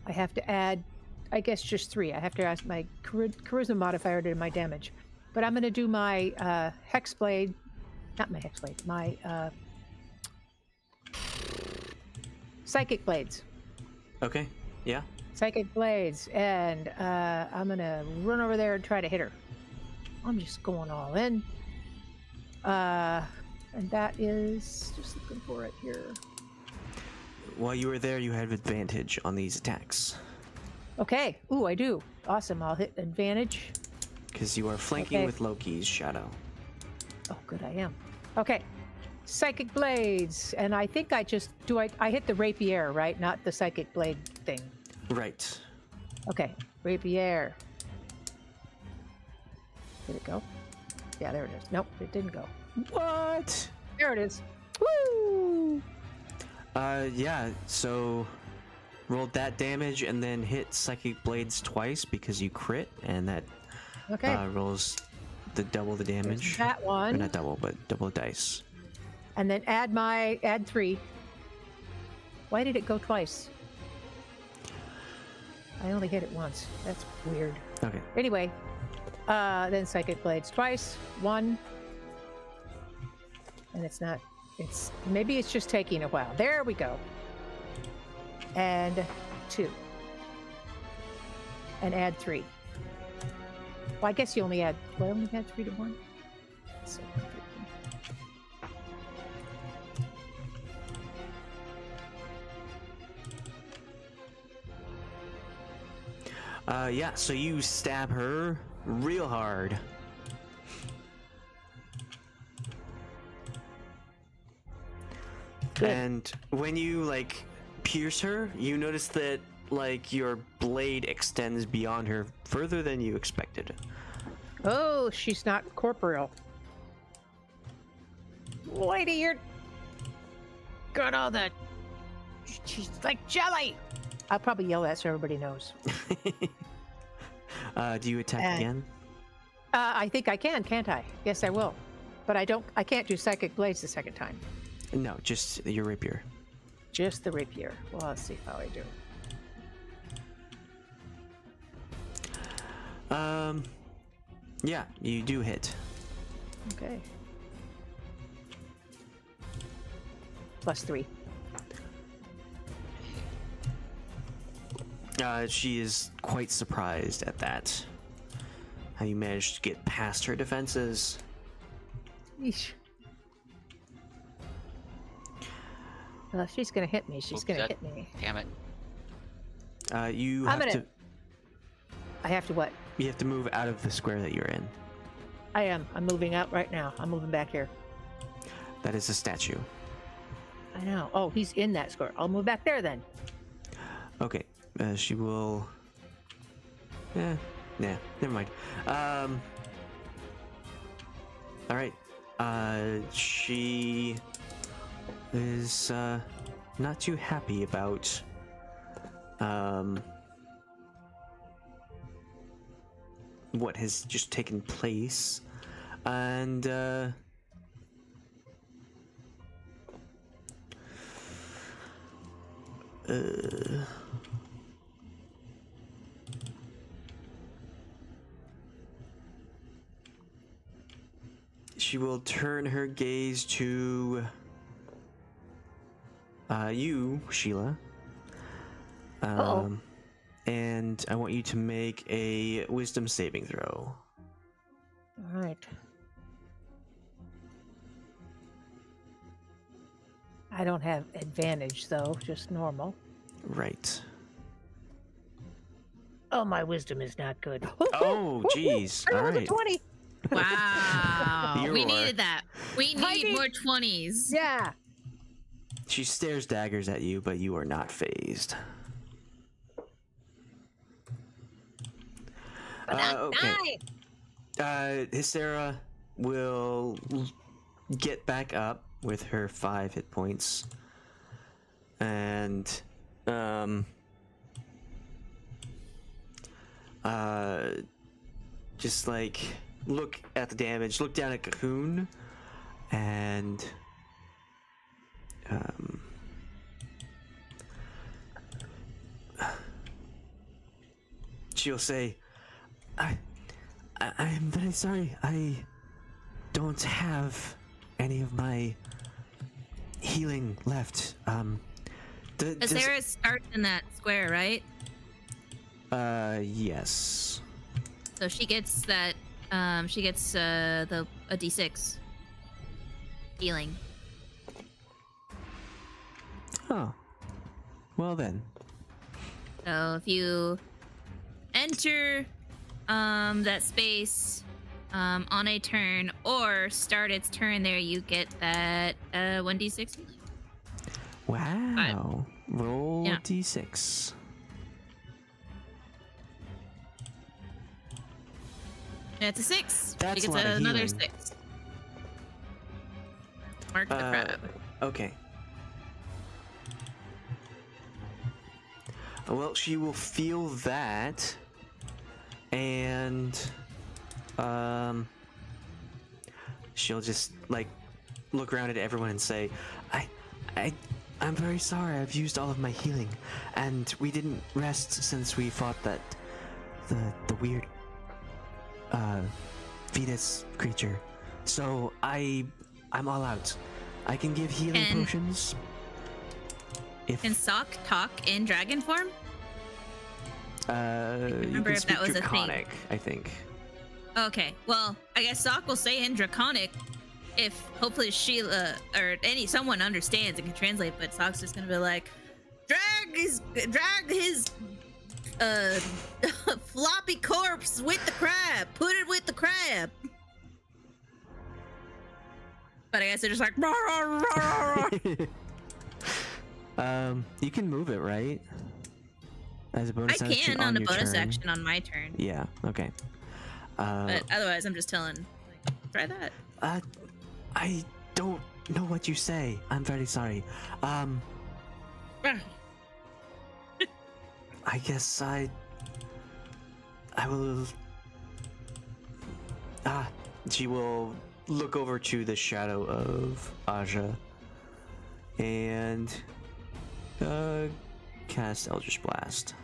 [SPEAKER 5] I have to add, I guess, just 3. I have to add my charisma modifier to my damage, but I'm gonna do my Hexblade, not my Hexblade, my Psychic Blades.
[SPEAKER 3] Okay. Yeah.
[SPEAKER 5] Psychic Blades, and I'm gonna run over there and try to hit her. I'm just going all in. And that is just looking for it here.
[SPEAKER 3] While you were there, you had advantage on these attacks.
[SPEAKER 5] Okay. Ooh, I do. Awesome. I'll hit advantage.
[SPEAKER 3] Because you are flanking with Loki's shadow.
[SPEAKER 5] Oh, good. I am. Okay. Psychic Blades, and I think I just do. I hit the rapier, right? Not the Psychic Blade thing.
[SPEAKER 3] Right.
[SPEAKER 5] Okay. Rapier. Did it go? Yeah, there it is. Nope, it didn't go.
[SPEAKER 3] What?
[SPEAKER 5] There it is. Woo!
[SPEAKER 3] Yeah, so rolled that damage and then hit Psychic Blades twice because you crit, and that rolls double the damage.
[SPEAKER 5] There's that one.
[SPEAKER 3] Or not double, but double the dice.
[SPEAKER 5] And then add 3. Why did it go twice? I only hit it once. That's weird.
[SPEAKER 3] Okay.
[SPEAKER 5] Anyway, then Psychic Blades twice. 1. And it's not, maybe it's just taking a while. There we go. And 2. And add 3. Well, I guess you only add, do I only add 3 to 1? So,
[SPEAKER 3] yeah, so you stab her real hard.
[SPEAKER 5] Good.
[SPEAKER 3] And when you like pierce her, you notice that like your blade extends beyond her further than you expected.
[SPEAKER 5] Oh, she's not corporeal. Lady, you're got all that. She's like jelly. I'll probably yell that so everybody knows.
[SPEAKER 3] Do you attack again?
[SPEAKER 5] I think I can, can't I? Yes, I will. But I can't do psychic blades the second time.
[SPEAKER 3] No, just your rapier.
[SPEAKER 5] Just the rapier. Well, let's see how I do.
[SPEAKER 3] Yeah, you do hit.
[SPEAKER 5] Okay. +3.
[SPEAKER 3] She is quite surprised at that. How you managed to get past her defenses.
[SPEAKER 5] Yeesh. Well, if she's gonna hit me, she's gonna hit me.
[SPEAKER 1] Damn it.
[SPEAKER 3] You
[SPEAKER 5] I'm
[SPEAKER 3] have
[SPEAKER 5] gonna-
[SPEAKER 3] to.
[SPEAKER 5] I have to what?
[SPEAKER 3] You have to move out of the square that you're in.
[SPEAKER 5] I am. I'm moving out right now. I'm moving back here.
[SPEAKER 3] That is a statue.
[SPEAKER 5] I know. Oh, he's in that square. I'll move back there then.
[SPEAKER 3] Okay. She will. Nah, never mind. All right. She is not too happy about what has just taken place, and she will turn her gaze to you, Sheila.
[SPEAKER 5] Uh-oh.
[SPEAKER 3] And I want you to make a wisdom saving throw.
[SPEAKER 5] All right. I don't have advantage though, just normal.
[SPEAKER 3] Right.
[SPEAKER 5] Oh, my wisdom is not good.
[SPEAKER 3] Oh, jeez.
[SPEAKER 5] I
[SPEAKER 3] All
[SPEAKER 5] rolled a
[SPEAKER 3] right.
[SPEAKER 5] 20.
[SPEAKER 4] Wow.
[SPEAKER 3] You
[SPEAKER 4] We
[SPEAKER 3] are-
[SPEAKER 4] needed that. We
[SPEAKER 5] Maybe-
[SPEAKER 4] need more 20s.
[SPEAKER 5] Yeah.
[SPEAKER 3] She stares daggers at you, but you are not phased. Okay. Hysera will get back up with her 5 hit points, and just like look at the damage, look down at Cahoon, and she'll say, I'm very sorry. I don't have any of my healing left.
[SPEAKER 4] Because there starts in that square, right?
[SPEAKER 3] Yes.
[SPEAKER 4] So she gets that. She gets a D6 healing.
[SPEAKER 3] Oh. Well then.
[SPEAKER 4] So if you enter that space on a turn or start its turn there, you get that 1d6 healing.
[SPEAKER 3] Wow. Roll
[SPEAKER 4] Yeah.
[SPEAKER 3] d6.
[SPEAKER 4] That's a 6.
[SPEAKER 3] That's
[SPEAKER 4] she
[SPEAKER 3] a
[SPEAKER 4] gets
[SPEAKER 3] lot of
[SPEAKER 4] another
[SPEAKER 3] healing.
[SPEAKER 4] 6. Mark the crab.
[SPEAKER 3] Okay. Well, she will feel that, and she'll just like look around at everyone and say, I'm very sorry. I've used all of my healing, and we didn't rest since we fought that the weird fetus creature. So I'm all out. I can give healing
[SPEAKER 4] And-
[SPEAKER 3] potions. If
[SPEAKER 4] Can Soch talk in dragon form?
[SPEAKER 3] you
[SPEAKER 4] remember
[SPEAKER 3] can
[SPEAKER 4] if
[SPEAKER 3] speak
[SPEAKER 4] that was a thing.
[SPEAKER 3] Draconic, I think.
[SPEAKER 4] Okay, well, I guess Soch will say in Draconic if hopefully Sheila or someone understands and can translate, but Soch's just gonna be like, drag his floppy corpse with the crab, put it with the crab. But I guess they're just like, "Rah, rah, rah, rah, rah."
[SPEAKER 3] You can move it, right? As a bonus
[SPEAKER 4] I
[SPEAKER 3] action
[SPEAKER 4] can on a
[SPEAKER 3] your
[SPEAKER 4] bonus
[SPEAKER 3] turn.
[SPEAKER 4] action on my turn.
[SPEAKER 3] Yeah. Okay.
[SPEAKER 4] But otherwise, I'm just telling. Like, try that.
[SPEAKER 3] I don't know what you say. I'm very sorry. I guess I will. She will look over to the shadow of Aja and cast Eldritch Blast.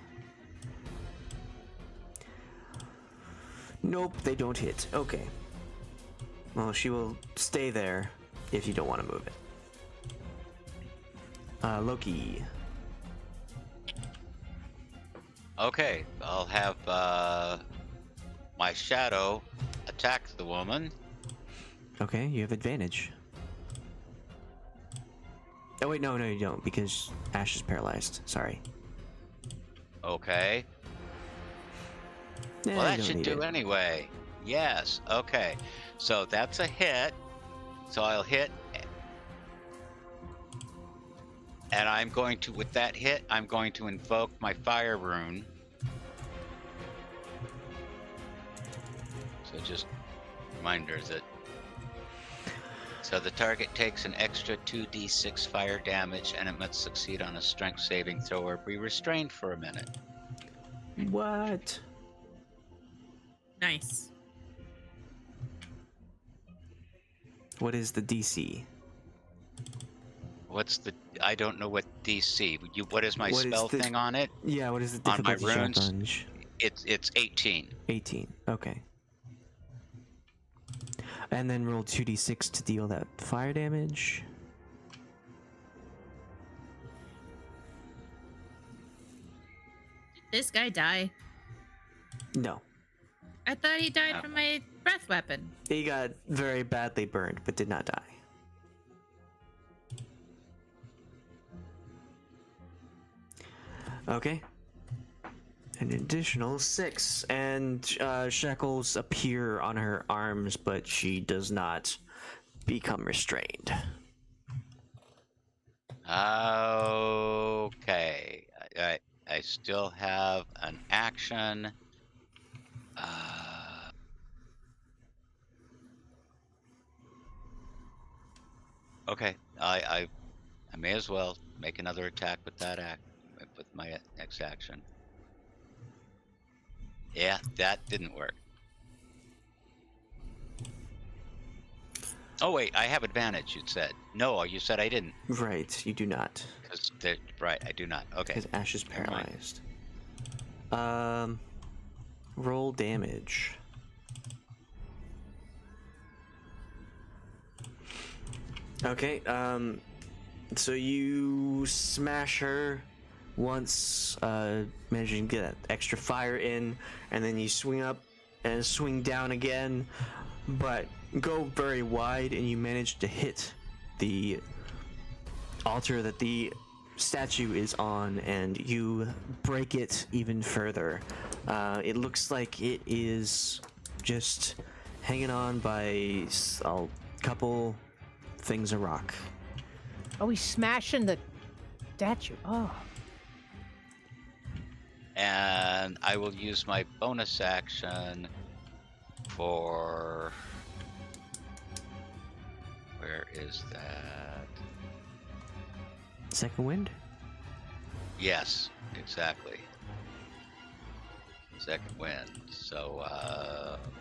[SPEAKER 3] Nope, they don't hit. Okay. Well, she will stay there if you don't want to move it. Loki.
[SPEAKER 1] Okay, I'll have my shadow attack the woman.
[SPEAKER 3] Okay, you have advantage. Oh wait, no, you don't, because Ashe is paralyzed. Sorry.
[SPEAKER 1] Okay.
[SPEAKER 3] Yeah,
[SPEAKER 1] Well,
[SPEAKER 3] you
[SPEAKER 1] that
[SPEAKER 3] don't
[SPEAKER 1] should
[SPEAKER 3] need
[SPEAKER 1] do
[SPEAKER 3] it.
[SPEAKER 1] anyway. Yes. Okay. So that's a hit. So I'll hit. And I'm going to, with that hit, I'm going to invoke my fire rune. So just reminder that. So the target takes an extra 2d6 fire damage and it must succeed on a strength saving throw or be restrained for a minute.
[SPEAKER 3] What?
[SPEAKER 4] Nice.
[SPEAKER 3] What is the DC?
[SPEAKER 1] What's the? I don't know what DC. What is my
[SPEAKER 3] What is
[SPEAKER 1] spell
[SPEAKER 3] the-
[SPEAKER 1] thing on it?
[SPEAKER 3] Yeah, what is the
[SPEAKER 1] On my
[SPEAKER 3] difficulty
[SPEAKER 1] runes?
[SPEAKER 3] challenge?
[SPEAKER 1] It's 18.
[SPEAKER 3] 18. Okay. And then roll 2d6 to deal that fire damage.
[SPEAKER 4] Did this guy die?
[SPEAKER 3] No.
[SPEAKER 4] I thought he died from my breath weapon.
[SPEAKER 3] He got very badly burned, but did not die. Okay. An additional 6, and shackles appear on her arms, but she does not become restrained.
[SPEAKER 1] Okay. I still have an action. Okay. I may as well make another attack with that with my next action. Yeah, that didn't work. Oh wait, I have advantage. You said no. You said I didn't.
[SPEAKER 3] Right, you do not.
[SPEAKER 1] Right, I do not. Okay.
[SPEAKER 3] Because Ashe is
[SPEAKER 1] Never mind.
[SPEAKER 3] paralyzed. Roll damage. Okay, so you smash her once, managing to get that extra fire in, and then you swing up and swing down again, but go very wide, and you manage to hit the altar that the statue is on, and you break it even further. It looks like it is just hanging on by a couple things of rock.
[SPEAKER 5] Oh, he's smashing the statue. Oh.
[SPEAKER 1] And I will use my bonus action for... Where is that?
[SPEAKER 3] Second wind?
[SPEAKER 1] Yes, exactly. Second wind. So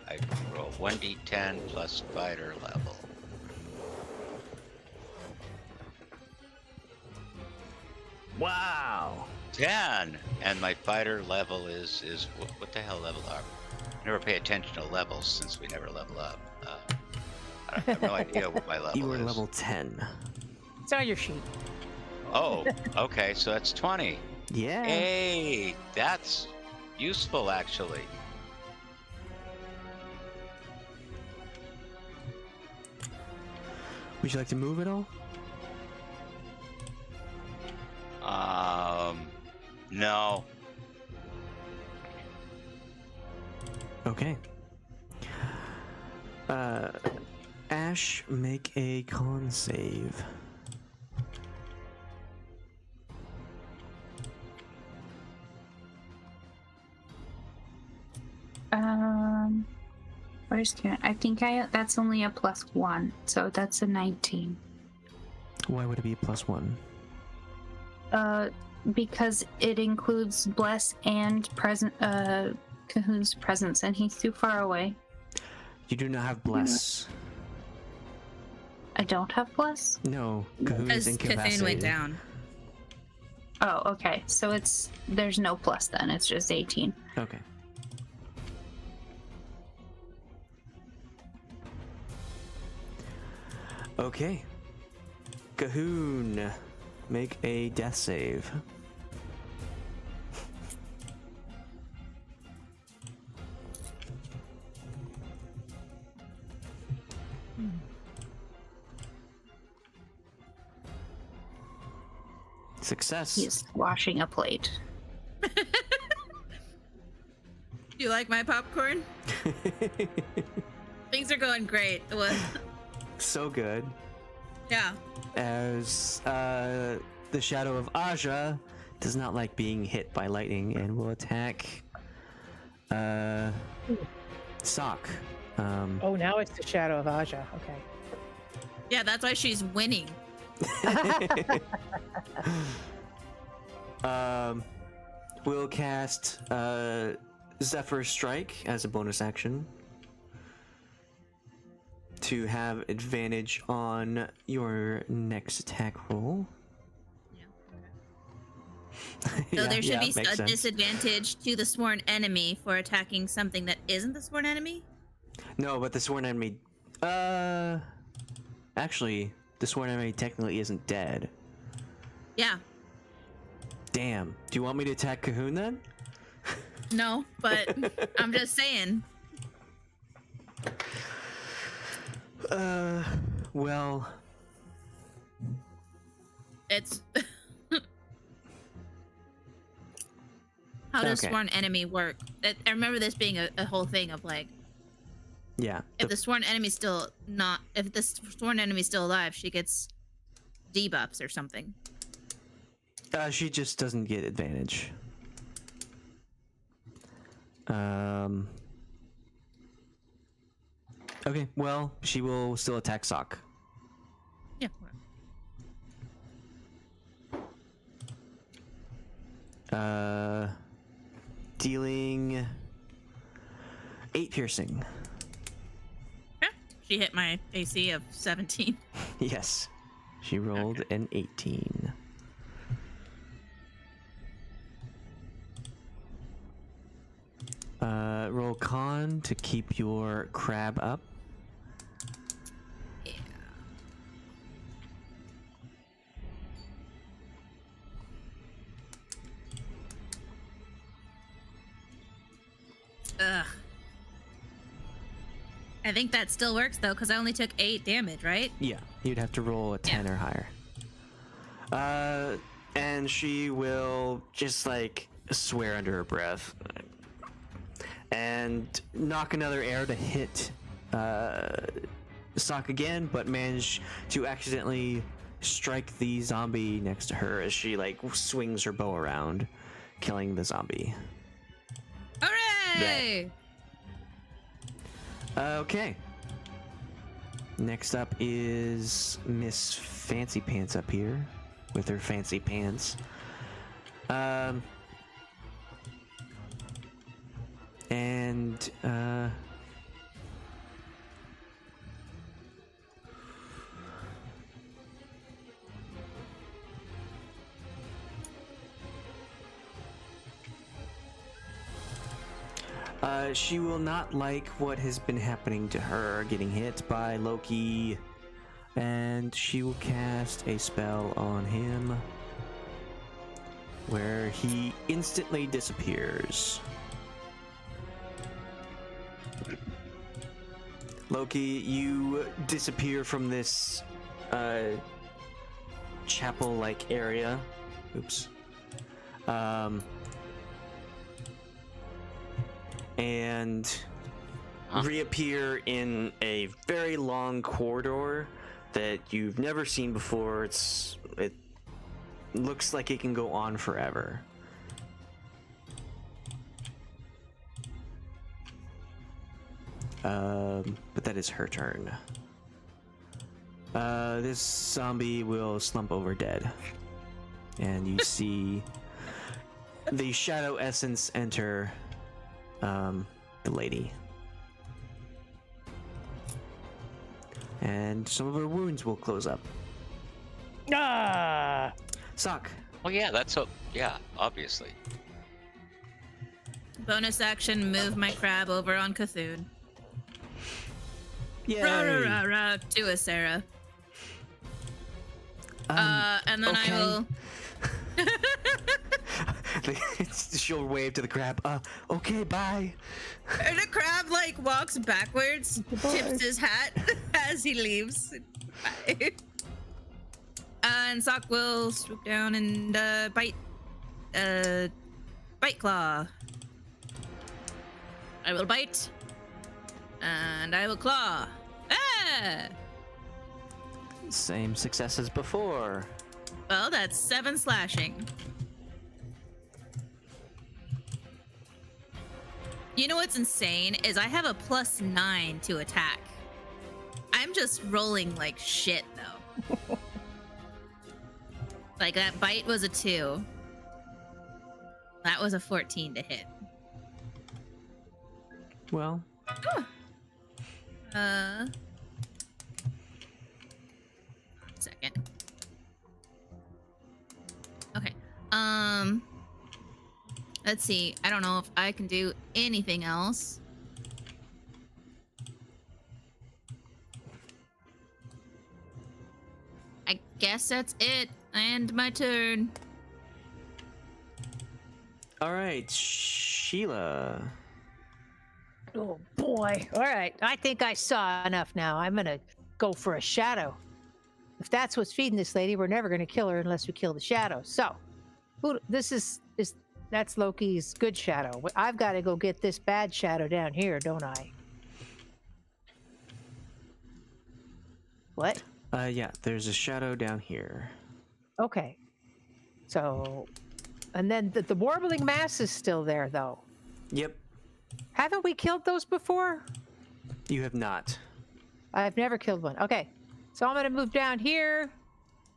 [SPEAKER 1] I roll 1d10 plus fighter level.
[SPEAKER 3] Wow!
[SPEAKER 1] 10! And my fighter level is what the hell level are we? Never pay attention to levels since we never level up. I have no idea what my level
[SPEAKER 3] You were
[SPEAKER 1] is.
[SPEAKER 3] level 10.
[SPEAKER 5] It's on your sheet.
[SPEAKER 1] Oh, okay, so that's 20.
[SPEAKER 3] Yeah.
[SPEAKER 1] Hey, that's useful actually.
[SPEAKER 3] Would you like to move at all?
[SPEAKER 1] No.
[SPEAKER 3] Okay. Ashe, make a con save.
[SPEAKER 6] Where's Karen? I think that's only a +1, so that's a 19.
[SPEAKER 3] Why would it be a +1?
[SPEAKER 6] Because it includes bless and Cahoon's presence, and he's too far away.
[SPEAKER 3] You do not have bless.
[SPEAKER 6] I don't have bless?
[SPEAKER 3] No, Cahoon is
[SPEAKER 4] Because
[SPEAKER 3] incapacitated.
[SPEAKER 4] Cahoon went down.
[SPEAKER 6] Oh, okay. So there's no plus then. It's just 18.
[SPEAKER 3] Okay. Okay. Cahoon, make a death save. Success.
[SPEAKER 6] He's washing a plate.
[SPEAKER 4] Do you like my popcorn? Things are going great.
[SPEAKER 3] So good.
[SPEAKER 4] Yeah.
[SPEAKER 3] As the shadow of Aja does not like being hit by lightning and will attack Soch.
[SPEAKER 5] Oh, now it's the shadow of Aja. Okay.
[SPEAKER 4] Yeah, that's why she's winning.
[SPEAKER 3] We'll cast Zephyr Strike as a bonus action to have advantage on your next attack roll.
[SPEAKER 4] So there should be
[SPEAKER 3] makes
[SPEAKER 4] a
[SPEAKER 3] sense.
[SPEAKER 4] disadvantage to the sworn enemy for attacking something that isn't the sworn enemy?
[SPEAKER 3] No, but the sworn enemy. Actually, the sworn enemy technically isn't dead.
[SPEAKER 4] Yeah.
[SPEAKER 3] Damn. Do you want me to attack Cahoon then?
[SPEAKER 4] No, but I'm just saying.
[SPEAKER 3] Well.
[SPEAKER 4] It's. How does
[SPEAKER 3] Okay.
[SPEAKER 4] sworn enemy work? I remember this being a whole thing of like,
[SPEAKER 3] Yeah.
[SPEAKER 4] if the sworn enemy's still not, if the sworn enemy's still alive, she gets debuffs or something.
[SPEAKER 3] She just doesn't get advantage. Okay, well, she will still attack Soch.
[SPEAKER 4] Yeah.
[SPEAKER 3] Dealing 8 piercing.
[SPEAKER 4] Yeah. She hit my AC of 17.
[SPEAKER 3] Yes, she rolled an 18. Roll con to keep your crab up.
[SPEAKER 4] Yeah. Ugh. I think that still works though, because I only took 8 damage, right?
[SPEAKER 3] Yeah, you'd have to roll a 10 or higher. And she will just like swear under her breath and knock another arrow to hit Soch again, but manage to accidentally strike the zombie next to her as she like swings her bow around, killing the zombie.
[SPEAKER 4] Hooray!
[SPEAKER 3] Okay. Next up is Miss Fancy Pants up here with her fancy pants. She will not like what has been happening to her, getting hit by Loki, and she will cast a spell on him where he instantly disappears. Loki, you disappear from this chapel-like area. Oops. And reappear in a very long corridor that you've never seen before. It looks like it can go on forever. But that is her turn. This zombie will slump over dead. And you see the shadow essence enter the lady. And some of her wounds will close up.
[SPEAKER 5] Ah!
[SPEAKER 3] Soch.
[SPEAKER 1] Well, yeah, that's yeah, obviously.
[SPEAKER 4] Bonus action, move my crab over on Cthulhu.
[SPEAKER 3] Yay!
[SPEAKER 4] Rah, rah, rah, rah, to a Sarah. And then
[SPEAKER 3] okay.
[SPEAKER 4] I will.
[SPEAKER 3] She'll wave to the crab. Okay, bye.
[SPEAKER 4] And the crab like walks backwards, tips his hat as he leaves. Bye. And Soch will swoop down and bite claw. I will bite, and I will claw. Ah!
[SPEAKER 3] Same success as before.
[SPEAKER 4] Well, that's 7 slashing. You know what's insane is I have a +9 to attack. I'm just rolling like shit though. Like that bite was a 2. That was a 14 to hit.
[SPEAKER 3] Well.
[SPEAKER 4] Second. Okay. Let's see. I don't know if I can do anything else. I guess that's it. And my turn.
[SPEAKER 3] All right, Sheila.
[SPEAKER 5] Oh boy. All right. I think I saw enough now. I'm going to go for a shadow. If that's what's feeding this lady, we're never going to kill her unless we kill the shadow. So, that's Loki's good shadow. I've got to go get this bad shadow down here, don't I? What?
[SPEAKER 3] Yeah, there's a shadow down here.
[SPEAKER 5] Okay. So, and then the warbling mass is still there, though.
[SPEAKER 3] Yep.
[SPEAKER 5] Haven't we killed those before?
[SPEAKER 3] You have not.
[SPEAKER 5] I've never killed one. Okay. So I'm going to move down here.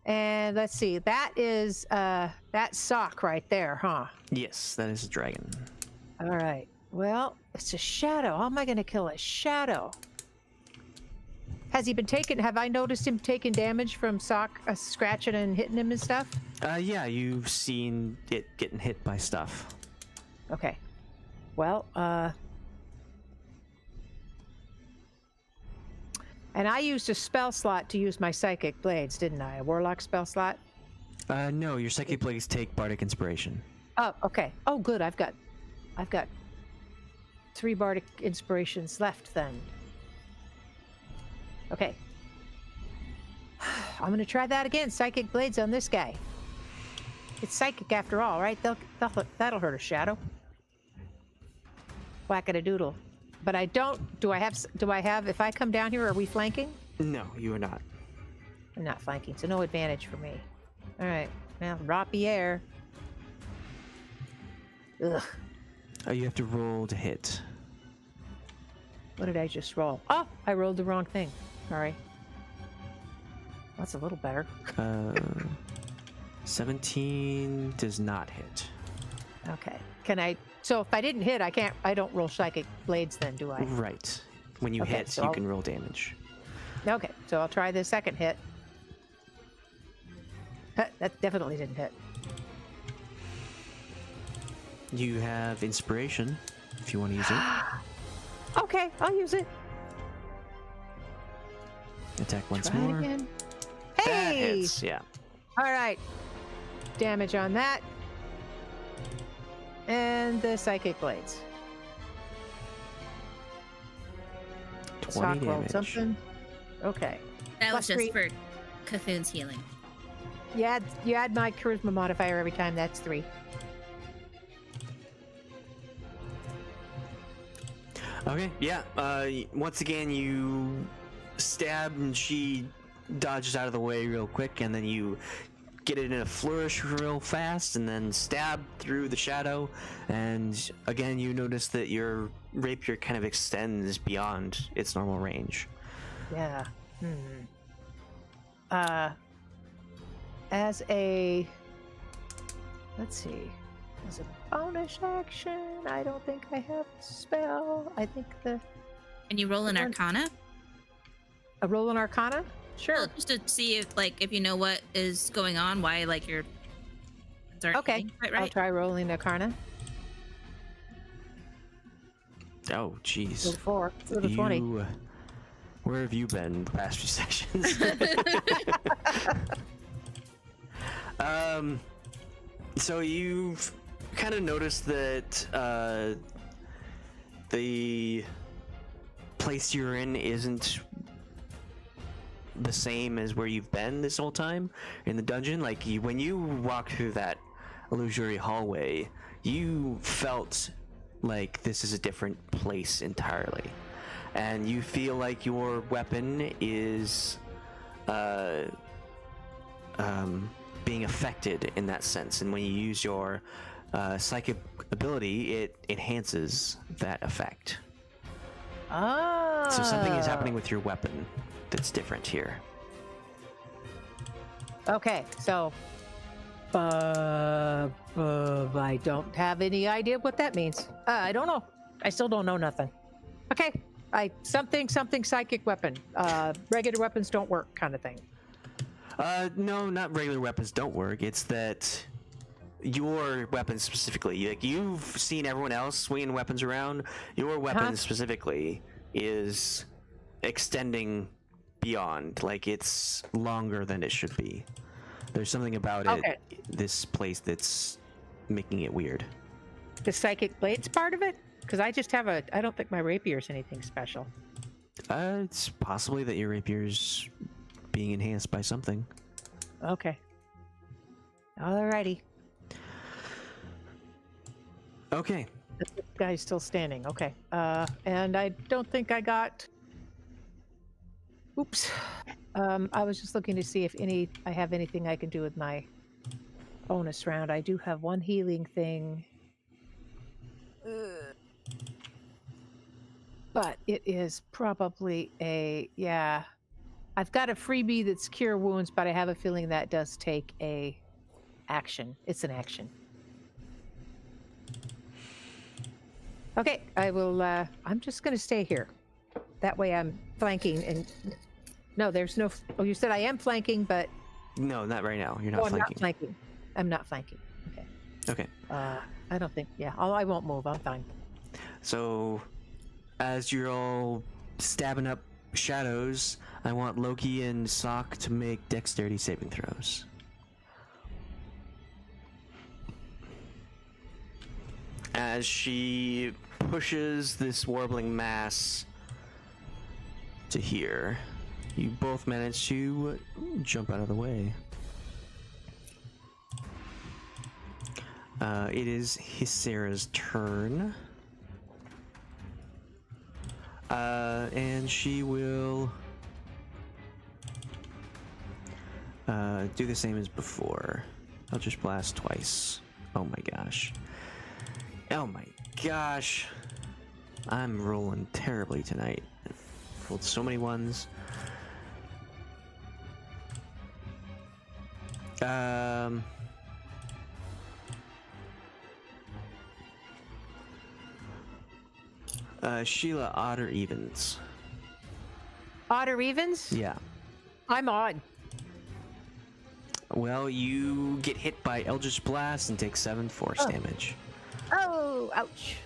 [SPEAKER 5] And let's see. That is that Soch right there, huh?
[SPEAKER 3] Yes, that is a dragon.
[SPEAKER 5] All right. Well, it's a shadow. How am I going to kill a shadow? Has he been taken? Have I noticed him taking damage from Soch scratching and hitting him and stuff?
[SPEAKER 3] Yeah, you've seen it getting hit by stuff.
[SPEAKER 5] Okay. Well, and I used a spell slot to use my psychic blades, didn't I? A warlock spell slot?
[SPEAKER 3] No, your psychic blades take bardic inspiration.
[SPEAKER 5] Oh, okay. Oh, good. I've got 3 bardic inspirations left then. Okay. I'm gonna try that again. Psychic blades on this guy. It's psychic after all, right? That'll hurt a shadow. Whack-a-doodle. But I don't. Do I have? If I come down here, are we flanking?
[SPEAKER 3] No, you are not.
[SPEAKER 5] I'm not flanking, so no advantage for me. All right. Now, rapier. Ugh.
[SPEAKER 3] Oh, you have to roll to hit.
[SPEAKER 5] What did I just roll? Oh, I rolled the wrong thing. Sorry. That's a little better.
[SPEAKER 3] 17 does not hit.
[SPEAKER 5] Okay. Can I? So if I didn't hit, I don't roll psychic blades then, do I?
[SPEAKER 3] Right. When you
[SPEAKER 5] Okay,
[SPEAKER 3] hit,
[SPEAKER 5] so
[SPEAKER 3] you
[SPEAKER 5] I'll-
[SPEAKER 3] can roll damage.
[SPEAKER 5] Okay. So I'll try the second hit. That definitely didn't hit.
[SPEAKER 3] You have inspiration, if you want to use it.
[SPEAKER 5] Okay, I'll use it.
[SPEAKER 3] Attack once
[SPEAKER 5] Try
[SPEAKER 3] more.
[SPEAKER 5] it again.
[SPEAKER 3] That
[SPEAKER 5] Hey!
[SPEAKER 3] hits, yeah.
[SPEAKER 5] All right. Damage on that. And the psychic blades.
[SPEAKER 3] 20
[SPEAKER 5] Soch rolled
[SPEAKER 3] damage.
[SPEAKER 5] something. Okay.
[SPEAKER 4] That was
[SPEAKER 5] Plus
[SPEAKER 4] just
[SPEAKER 5] 3.
[SPEAKER 4] for Cthulhu's healing.
[SPEAKER 5] You add my charisma modifier every time. That's 3.
[SPEAKER 3] Okay, yeah. Once again, you stab and she dodges out of the way real quick, and then you get it in a flourish real fast and then stab through the shadow, and again you notice that your rapier kind of extends beyond its normal range.
[SPEAKER 5] Yeah. As a, let's see, as a bonus action, I don't think I have a spell. I think
[SPEAKER 4] Can you roll an Arcana?
[SPEAKER 5] a roll in Arcana. Sure.
[SPEAKER 4] Well, just to see if you know what is going on, why your aren't
[SPEAKER 5] Okay.
[SPEAKER 4] hitting quite right.
[SPEAKER 5] I'll try rolling Arcana.
[SPEAKER 3] Oh, jeez.
[SPEAKER 5] Roll 4. Roll the 20.
[SPEAKER 3] Where have you been the past few sessions? So you've kind of noticed that the place you're in isn't the same as where you've been this whole time in the dungeon. Like when you walked through that illusory hallway, you felt like this is a different place entirely, and you feel like your weapon is being affected in that sense, and when you use your psychic ability, it enhances that effect.
[SPEAKER 5] Ah.
[SPEAKER 3] So something is happening with your weapon that's different here.
[SPEAKER 5] Okay, so I don't have any idea what that means. I don't know. I still don't know nothing. Okay, something psychic weapon. Regular weapons don't work, kind of thing.
[SPEAKER 3] No, not regular weapons don't work. It's that your weapon specifically, like you've seen everyone else swinging weapons around, your weapon specifically is extending beyond, like it's longer than it should be. There's something about it, this place, that's making it weird.
[SPEAKER 5] The psychic blade's part of it? Because I just have I don't think my rapier's anything special.
[SPEAKER 3] It's possibly that your rapier's being enhanced by something.
[SPEAKER 5] Okay. Alrighty.
[SPEAKER 3] Okay.
[SPEAKER 5] The guy's still standing. Okay. And I don't think I got... Oops. I was just looking to see if I have anything I can do with my bonus round. I do have one healing thing. But it is probably yeah. I've got a freebie that's Cure Wounds, but I have a feeling that does take a action. It's an action. Okay, I will, I'm just going to stay here. That way I'm flanking and... No, there's no... Oh, you said I am flanking, but...
[SPEAKER 3] No, not right now. You're not
[SPEAKER 5] I'm
[SPEAKER 3] flanking.
[SPEAKER 5] not flanking. I'm not flanking. Okay.
[SPEAKER 3] Okay.
[SPEAKER 5] I don't think... Yeah, I won't move. I'm fine.
[SPEAKER 3] So, as you're all stabbing up shadows, I want Loki and Soch to make dexterity saving throws. As she pushes this warbling mass to here, you both manage to jump out of the way. It is Hysera's turn. And she will do the same as before. I'll just blast twice. Oh my gosh. Oh my gosh. I'm rolling terribly tonight. I've rolled so many ones. Sheila, odd or evens?
[SPEAKER 5] Odd or evens?
[SPEAKER 3] Yeah.
[SPEAKER 5] I'm odd.
[SPEAKER 3] Well, you get hit by Eldritch Blast and take 7 force damage.
[SPEAKER 5] Oh, ouch.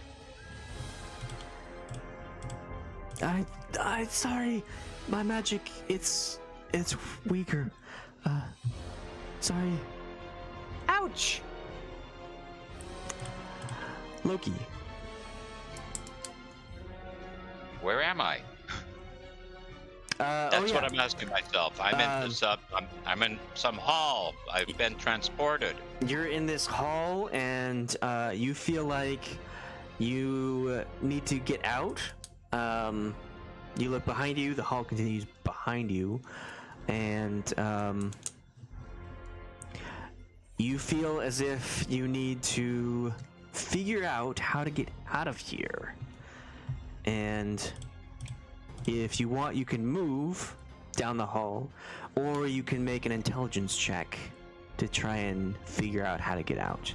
[SPEAKER 3] I sorry. My magic, it's weaker. Sorry.
[SPEAKER 5] Ouch.
[SPEAKER 3] Loki.
[SPEAKER 1] Where am I? That's what I'm asking myself. I'm in this. I'm in some hall. I've been transported.
[SPEAKER 3] You're in this hall, and you feel like you need to get out. You look behind you. The hall continues behind you, and you feel as if you need to figure out how to get out of here. And if you want, you can move down the hall, or you can make an intelligence check to try and figure out how to get out.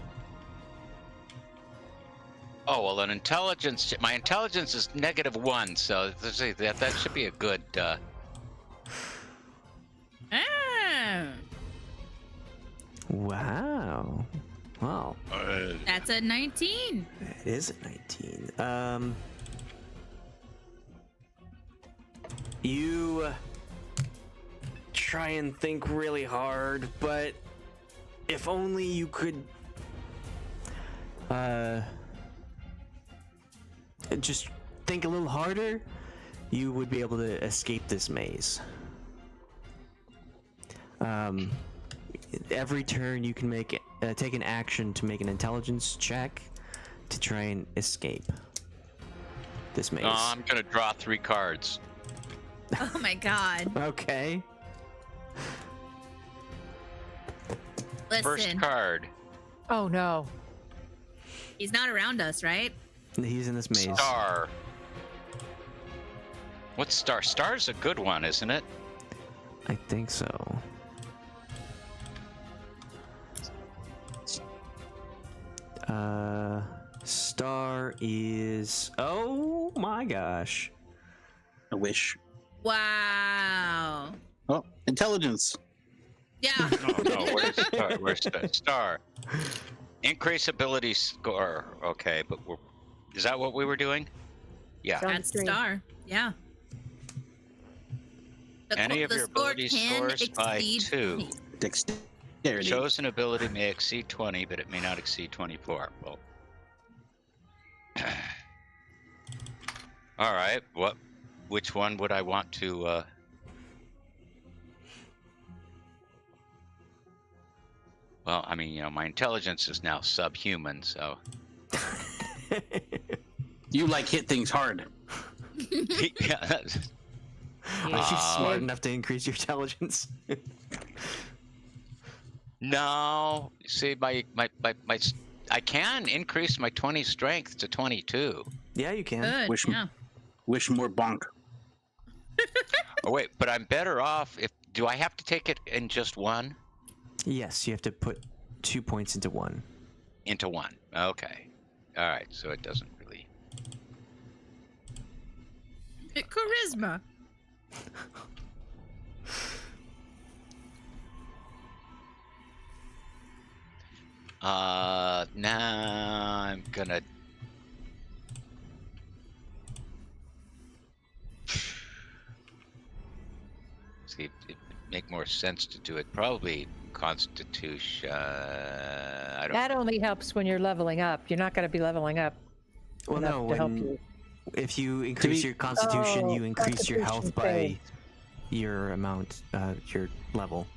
[SPEAKER 1] Oh, well, an intelligence. My intelligence is -1, so that should be a good.
[SPEAKER 4] Ah,
[SPEAKER 3] Wow. Well,
[SPEAKER 4] that's a 19.
[SPEAKER 3] it is at 19. You try and think really hard, but if only you could just think a little harder, you would be able to escape this maze. Every turn you can take an action to make an intelligence check to try and escape this maze.
[SPEAKER 1] I'm gonna draw 3 cards.
[SPEAKER 4] Oh my god.
[SPEAKER 3] Okay.
[SPEAKER 4] Listen,
[SPEAKER 1] First card.
[SPEAKER 5] Oh no.
[SPEAKER 4] he's not around us, right?
[SPEAKER 3] He's in this maze.
[SPEAKER 1] Star. What's star? Star's a good one, isn't it?
[SPEAKER 3] I think so. Star is... Oh my gosh.
[SPEAKER 2] A wish.
[SPEAKER 4] Wow.
[SPEAKER 2] Oh, intelligence.
[SPEAKER 4] Yeah.
[SPEAKER 1] Oh no, where's star? Where's star? Increase ability score. Okay, but is that what we were doing? Yeah.
[SPEAKER 5] Sounds
[SPEAKER 4] That's
[SPEAKER 5] great.
[SPEAKER 4] star. Yeah.
[SPEAKER 1] Any of
[SPEAKER 4] the
[SPEAKER 1] your
[SPEAKER 4] score
[SPEAKER 1] ability
[SPEAKER 4] can
[SPEAKER 1] scores by
[SPEAKER 4] exceed
[SPEAKER 1] 2.
[SPEAKER 4] 20.
[SPEAKER 2] Dexterity.
[SPEAKER 1] Chosen ability may exceed 20, but it may not exceed 24. Well. All right. Which one would I want to? Well, I mean, my intelligence is now subhuman, so.
[SPEAKER 2] You hit things hard.
[SPEAKER 1] Yeah.
[SPEAKER 3] Are you smart enough to increase your intelligence?
[SPEAKER 1] No, see, my I can increase my 20 strength to 22.
[SPEAKER 3] Yeah, you can.
[SPEAKER 4] Good.
[SPEAKER 2] Wish-
[SPEAKER 4] Yeah.
[SPEAKER 2] Wish more bonk.
[SPEAKER 1] Oh wait, but I'm better off if. Do I have to take it in just one?
[SPEAKER 3] Yes, you have to put 2 points into one.
[SPEAKER 1] Into one. Okay. All right. So it doesn't really.
[SPEAKER 4] Charisma.
[SPEAKER 1] Now I'm gonna. See, it make more sense to do it probably Constitution. I don't.
[SPEAKER 5] That only helps when you're leveling up. You're not going to be leveling up
[SPEAKER 3] Well,
[SPEAKER 5] enough
[SPEAKER 3] no,
[SPEAKER 5] to help
[SPEAKER 3] when,
[SPEAKER 5] you.
[SPEAKER 3] if you increase your constitution, you increase your health by
[SPEAKER 5] Constitution
[SPEAKER 3] your amount, your level.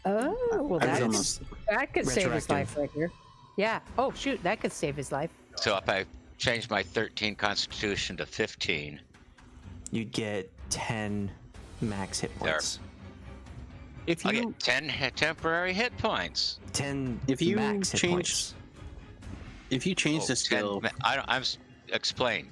[SPEAKER 5] Oh, well,
[SPEAKER 2] I was
[SPEAKER 5] that's,
[SPEAKER 2] almost-
[SPEAKER 5] that could save his life
[SPEAKER 3] retroactive.
[SPEAKER 5] right here. Yeah. Oh, shoot. That could save his life.
[SPEAKER 1] So if I change my 13 Constitution to 15,
[SPEAKER 3] You'd get 10 max hit
[SPEAKER 1] There.
[SPEAKER 3] points.
[SPEAKER 2] If
[SPEAKER 1] I'll
[SPEAKER 2] you
[SPEAKER 1] get 10 temporary hit points.
[SPEAKER 3] 10
[SPEAKER 2] If you
[SPEAKER 3] max hit
[SPEAKER 2] change-
[SPEAKER 3] points.
[SPEAKER 2] if you change the
[SPEAKER 1] 10
[SPEAKER 2] skill,
[SPEAKER 1] explain.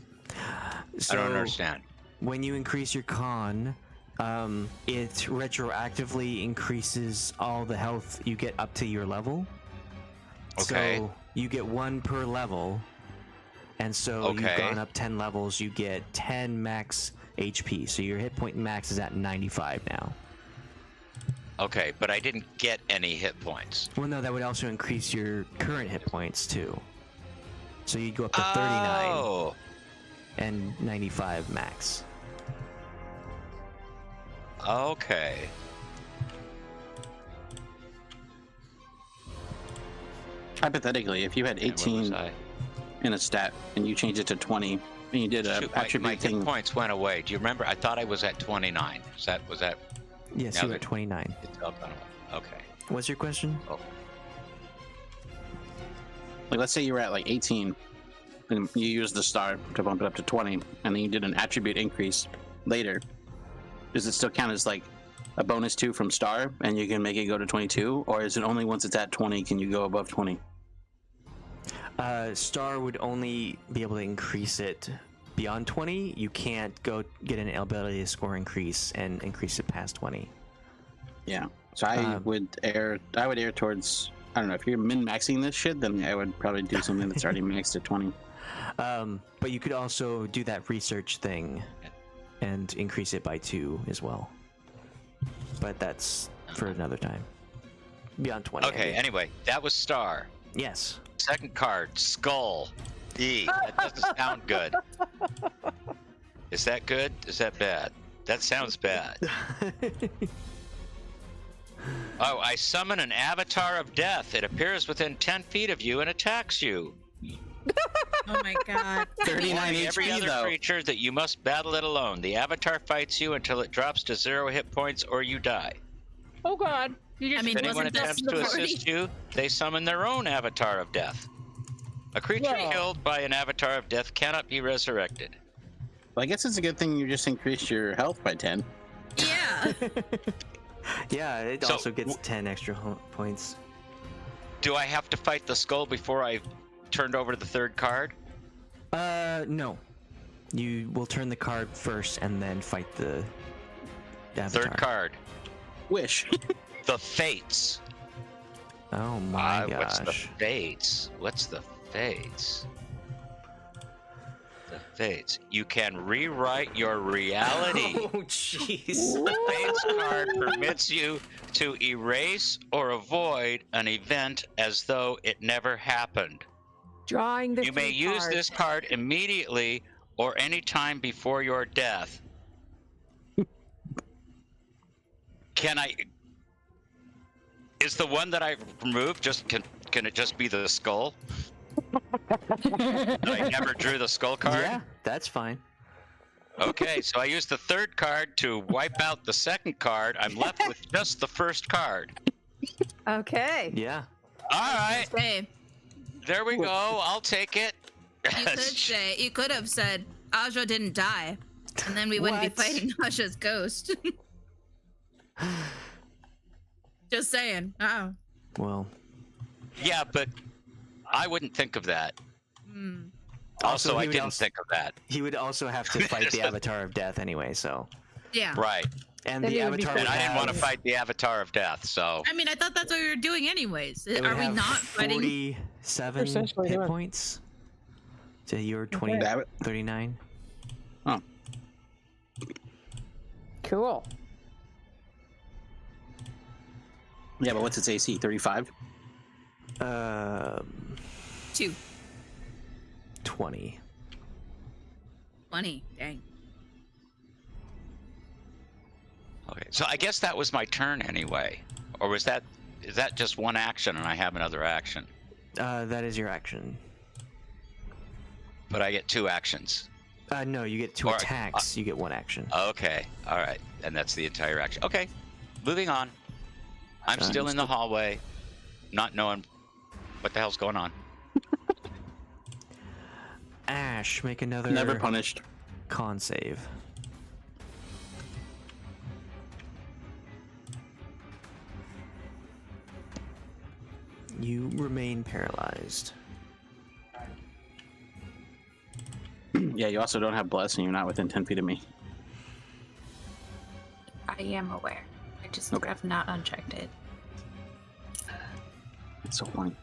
[SPEAKER 3] So
[SPEAKER 1] I don't understand.
[SPEAKER 3] when you increase your con, it retroactively increases all the health you get up to your level.
[SPEAKER 1] Okay.
[SPEAKER 3] So you get 1 per level, and so
[SPEAKER 1] Okay.
[SPEAKER 3] you've gone up 10 levels. You get 10 max HP. So your hit point max is at 95 now.
[SPEAKER 1] Okay, but I didn't get any hit points.
[SPEAKER 3] Well, no, that would also increase your current hit points too. So you'd go up to 39
[SPEAKER 1] Oh,
[SPEAKER 3] and 95 max.
[SPEAKER 1] okay.
[SPEAKER 2] hypothetically, if you had
[SPEAKER 1] And where was
[SPEAKER 2] 18
[SPEAKER 1] I?
[SPEAKER 2] in a stat and you changed it to 20 and you did a
[SPEAKER 1] Shoot, my
[SPEAKER 2] attribute
[SPEAKER 1] hit
[SPEAKER 2] thing,
[SPEAKER 1] points went away. Do you remember? I thought I was at 29. Was that?
[SPEAKER 3] Yes,
[SPEAKER 1] Now
[SPEAKER 3] you're
[SPEAKER 1] that-
[SPEAKER 3] at 29.
[SPEAKER 1] It's all gone away. Okay.
[SPEAKER 3] What's your question?
[SPEAKER 2] let's say you were at 18 and you used the star to bump it up to 20 and then you did an attribute increase later, does it still count as a bonus 2 from Star, and you can make it go to 22, or is it only once it's at 20 can you go above 20?
[SPEAKER 3] Star would only be able to increase it beyond 20. You can't go get an ability score increase and increase it past 20.
[SPEAKER 2] Yeah. So I would err towards, I don't know, if you're min-maxing this shit, then I would probably do something that's already maxed at 20.
[SPEAKER 3] But you could also do that research thing and increase it by 2 as well. But that's for another time. Beyond 20.
[SPEAKER 1] Okay, anyway, that was Star.
[SPEAKER 3] Yes.
[SPEAKER 1] Second card, Skull. That doesn't sound good. Is that good? Is that bad? That sounds bad. Oh, I summon an avatar of death. It appears within 10 feet of you and attacks you.
[SPEAKER 4] Oh my god.
[SPEAKER 2] 39
[SPEAKER 1] Every
[SPEAKER 2] HP,
[SPEAKER 1] other
[SPEAKER 2] though.
[SPEAKER 1] creature that you must battle it alone. The avatar fights you until it drops to 0 hit points or you die.
[SPEAKER 5] Oh God. You just
[SPEAKER 4] I mean,
[SPEAKER 1] If anyone
[SPEAKER 4] wasn't this
[SPEAKER 1] attempts
[SPEAKER 4] the
[SPEAKER 1] to
[SPEAKER 4] party?
[SPEAKER 1] assist you, they summon their own avatar of death. A creature
[SPEAKER 5] Whoa.
[SPEAKER 1] killed by an avatar of death cannot be resurrected.
[SPEAKER 2] Well, I guess it's a good thing you just increased your health by 10.
[SPEAKER 4] Yeah.
[SPEAKER 3] Yeah, it
[SPEAKER 1] So,
[SPEAKER 3] also gets 10 extra points.
[SPEAKER 1] Do I have to fight the skull before I turned over to the third card?
[SPEAKER 3] No. You will turn the card first and then fight the avatar.
[SPEAKER 1] Third card,
[SPEAKER 2] Wish.
[SPEAKER 1] the Fates.
[SPEAKER 3] Oh my
[SPEAKER 1] What's the
[SPEAKER 3] gosh.
[SPEAKER 1] Fates? What's the Fates? The Fates. You can rewrite your reality.
[SPEAKER 3] Oh jeez.
[SPEAKER 1] The Fates card permits you to erase or avoid an event as though it never happened.
[SPEAKER 5] drawing the
[SPEAKER 1] You may
[SPEAKER 5] three
[SPEAKER 1] use
[SPEAKER 5] cards.
[SPEAKER 1] this card immediately or any time before your death. Can I? Is the one that I've removed just can it just be the skull? I never drew the skull card.
[SPEAKER 3] Yeah, that's fine.
[SPEAKER 1] Okay, so I used the third card to wipe out the second card. I'm left with just the first card.
[SPEAKER 5] Okay.
[SPEAKER 3] Yeah.
[SPEAKER 1] All right,
[SPEAKER 4] Hey,
[SPEAKER 1] there we go. I'll take it.
[SPEAKER 4] you could have said Aja didn't die, and then we wouldn't be
[SPEAKER 3] What?
[SPEAKER 4] fighting Aja's ghost. Just saying. Oh.
[SPEAKER 3] Well.
[SPEAKER 1] Yeah, but I wouldn't think of that.
[SPEAKER 4] Hmm.
[SPEAKER 1] Also,
[SPEAKER 3] he
[SPEAKER 1] I
[SPEAKER 3] would
[SPEAKER 1] didn't think of that.
[SPEAKER 3] He would also have to fight the Avatar of Death anyway, so.
[SPEAKER 4] Yeah.
[SPEAKER 1] Right.
[SPEAKER 3] And
[SPEAKER 5] Then
[SPEAKER 3] the
[SPEAKER 5] he would be
[SPEAKER 3] Avatar
[SPEAKER 1] And
[SPEAKER 3] would
[SPEAKER 1] I didn't want to
[SPEAKER 3] have-
[SPEAKER 1] fight the Avatar of Death, so.
[SPEAKER 4] I mean, I thought that's what we were doing anyways.
[SPEAKER 3] it would
[SPEAKER 4] Are we
[SPEAKER 3] have
[SPEAKER 4] not fighting?
[SPEAKER 3] 47
[SPEAKER 5] essentially
[SPEAKER 3] hit
[SPEAKER 5] doing-
[SPEAKER 3] points to your 20,
[SPEAKER 5] Okay.
[SPEAKER 2] That-
[SPEAKER 3] 39.
[SPEAKER 2] Oh.
[SPEAKER 5] Cool.
[SPEAKER 2] Yeah, but what's its AC? 35?
[SPEAKER 4] 2.
[SPEAKER 3] 20.
[SPEAKER 4] 20. Dang.
[SPEAKER 1] Okay, so I guess that was my turn anyway. Or is that just one action and I have another action?
[SPEAKER 3] That is your action.
[SPEAKER 1] But I get 2 actions.
[SPEAKER 3] No, you get 2
[SPEAKER 1] Or-
[SPEAKER 3] attacks. You get 1 action.
[SPEAKER 1] Okay, all right. And that's the entire action. Okay, moving on. I'm still in the hallway, not knowing what the hell's going on.
[SPEAKER 3] Ashe, make another
[SPEAKER 2] Never punished.
[SPEAKER 3] con save. You remain paralyzed.
[SPEAKER 2] Yeah, you also don't have Bless, and you're not within 10 feet of me.
[SPEAKER 6] I am aware. I just
[SPEAKER 2] Okay.
[SPEAKER 6] have not unchecked it.
[SPEAKER 2] It's so funny.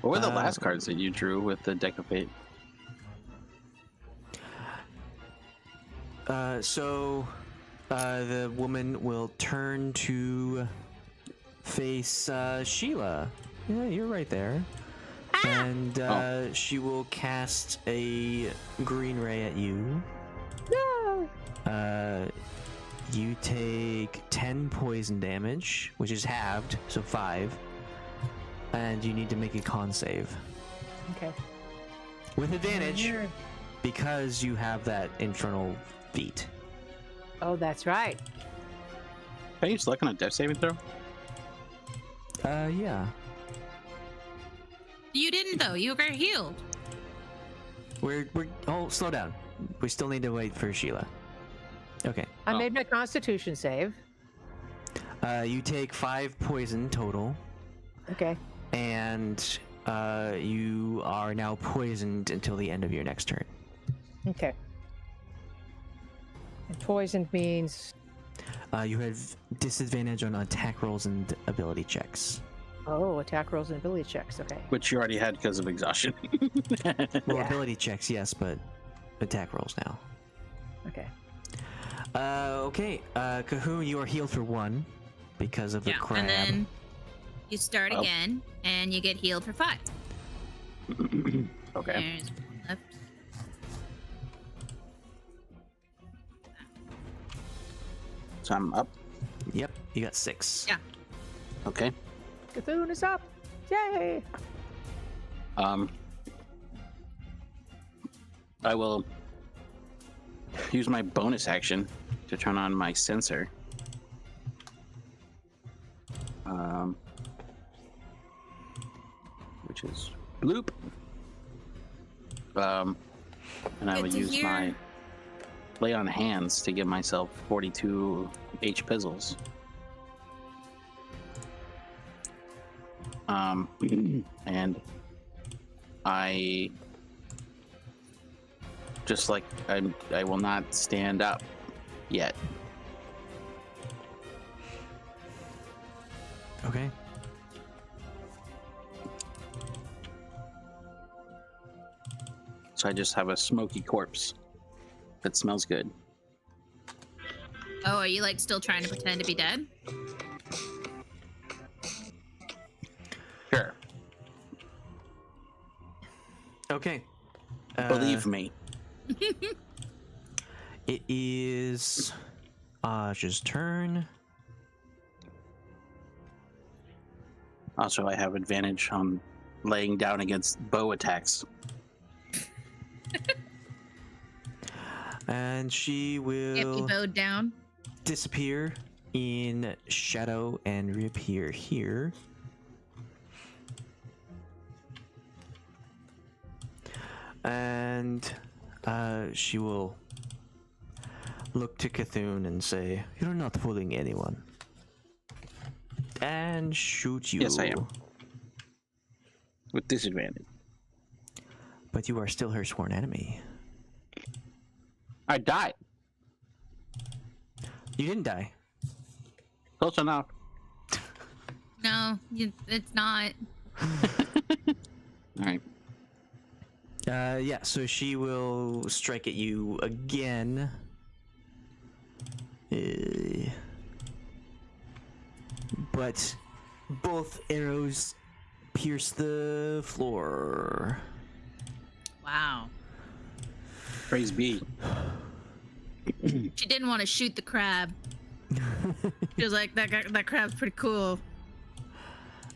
[SPEAKER 2] What were the last cards that you drew with the Deck of Fate?
[SPEAKER 3] The woman will turn to face Sheila. Yeah, you're right there. And she will cast a green ray at you.
[SPEAKER 5] No.
[SPEAKER 3] You take 10 poison damage, which is halved, so 5. And you need to make a con save.
[SPEAKER 5] Okay.
[SPEAKER 3] With advantage, because you have that infernal feat.
[SPEAKER 5] Oh, that's right.
[SPEAKER 2] Can you just look on a Death saving throw?
[SPEAKER 3] Yeah.
[SPEAKER 4] You didn't though. You were healed.
[SPEAKER 3] We're oh, slow down. We still need to wait for Sheila. Okay.
[SPEAKER 5] I made my Constitution save.
[SPEAKER 3] You take 5 poison total,
[SPEAKER 5] Okay.
[SPEAKER 3] and you are now poisoned until the end of your next turn.
[SPEAKER 5] Okay. And poisoned means.
[SPEAKER 3] You have disadvantage on attack rolls and ability checks.
[SPEAKER 5] Oh, attack rolls and ability checks. Okay.
[SPEAKER 2] Which you already had because of exhaustion.
[SPEAKER 3] Well,
[SPEAKER 5] Yeah.
[SPEAKER 3] ability checks, yes, but attack rolls now.
[SPEAKER 5] Okay.
[SPEAKER 3] Okay. Cahoon, you are healed for 1 because of the crab.
[SPEAKER 4] And then you start
[SPEAKER 2] Oh.
[SPEAKER 4] again, and you get healed for 5.
[SPEAKER 2] Okay.
[SPEAKER 4] There's one left.
[SPEAKER 2] So I'm up.
[SPEAKER 3] Yep, you got 6.
[SPEAKER 4] Yeah.
[SPEAKER 2] Okay.
[SPEAKER 5] Cthulhu is up. Yay!
[SPEAKER 2] I will use my bonus action to turn on my sensor. Which is bloop. And I
[SPEAKER 4] Good
[SPEAKER 2] will
[SPEAKER 4] to
[SPEAKER 2] use
[SPEAKER 4] hear.
[SPEAKER 2] my lay on hands to give myself 42 H pizzles. And I just like I will not stand up yet.
[SPEAKER 3] Okay.
[SPEAKER 2] So I just have a smoky corpse that smells good.
[SPEAKER 4] Oh, are you like still trying to pretend to be dead?
[SPEAKER 2] Sure.
[SPEAKER 3] Okay.
[SPEAKER 2] Believe me.
[SPEAKER 3] It is Aj's turn.
[SPEAKER 2] Also, I have advantage on laying down against bow attacks.
[SPEAKER 3] And she
[SPEAKER 4] Can't be
[SPEAKER 3] will
[SPEAKER 4] bowed down.
[SPEAKER 3] disappear in shadow and reappear here. And she will look to Cthulhu and say, "You're not fooling anyone." And shoot you.
[SPEAKER 2] Yes, I am. With disadvantage.
[SPEAKER 3] But you are still her sworn enemy.
[SPEAKER 2] I died.
[SPEAKER 3] You didn't die.
[SPEAKER 2] Close enough.
[SPEAKER 4] No, it's not.
[SPEAKER 2] All right.
[SPEAKER 3] Yeah, so she will strike at you again. But both arrows pierce the floor.
[SPEAKER 4] Wow.
[SPEAKER 2] Praise be.
[SPEAKER 4] She didn't want to shoot the crab. She was like, that crab's pretty cool.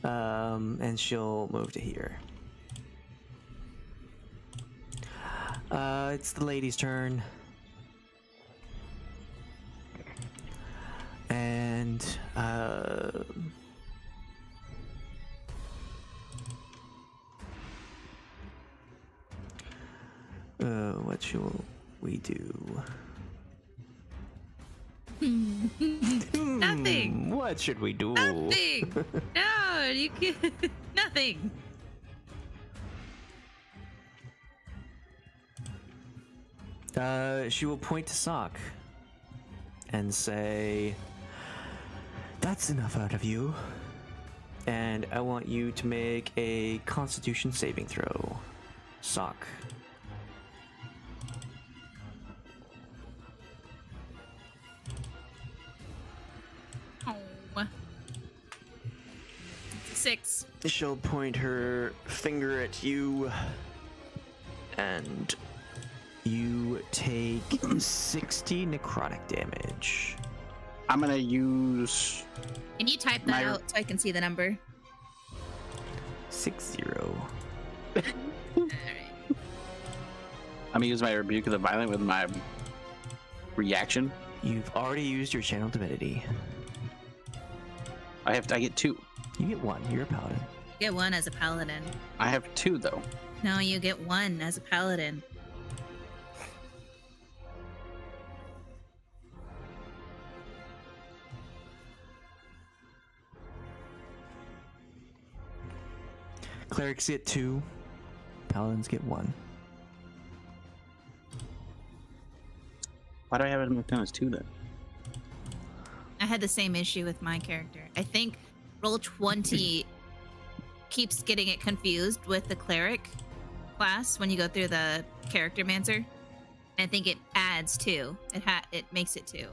[SPEAKER 3] And she'll move to here. It's the lady's turn. And what shall we do?
[SPEAKER 4] Nothing.
[SPEAKER 3] What should we do?
[SPEAKER 4] Nothing. No, you can't. Nothing.
[SPEAKER 3] She will point to Soch and say, "That's enough out of you. And I want you to make a Constitution saving throw, Soch."
[SPEAKER 4] Oh. 6.
[SPEAKER 3] She'll point her finger at you, and you take 60 necrotic damage.
[SPEAKER 2] I'm gonna use.
[SPEAKER 4] Can you type that out so I can see the number?
[SPEAKER 3] 60.
[SPEAKER 4] Alright.
[SPEAKER 2] I'm gonna use my Rebuke of the Violent with my reaction.
[SPEAKER 3] You've already used your channel divinity.
[SPEAKER 2] I get 2.
[SPEAKER 3] You get 1. You're a paladin.
[SPEAKER 4] Get 1 as a paladin.
[SPEAKER 2] I have 2 though.
[SPEAKER 4] No, you get 1 as a paladin.
[SPEAKER 3] Clerics get 2. Paladins get 1.
[SPEAKER 2] Why do I have it marked down as 2 then?
[SPEAKER 4] I had the same issue with my character. I think Roll20 keeps getting it confused with the cleric class when you go through the character mancer. I think it adds 2. It makes it 2.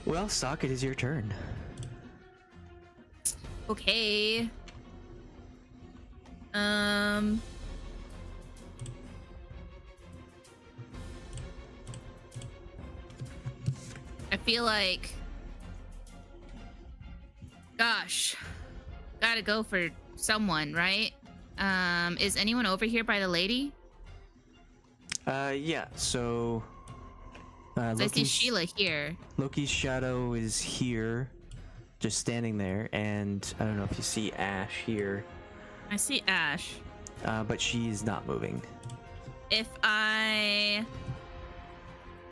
[SPEAKER 3] Well, Soch, it is your turn.
[SPEAKER 4] Okay. I feel like, gosh, gotta go for someone, right? Is anyone over here by the lady?
[SPEAKER 3] Yeah, so...
[SPEAKER 4] I see Sheila here.
[SPEAKER 3] Loki's shadow is here, just standing there, and I don't know if you see Ashe here.
[SPEAKER 4] I see Ashe.
[SPEAKER 3] But she's not moving.
[SPEAKER 4] If I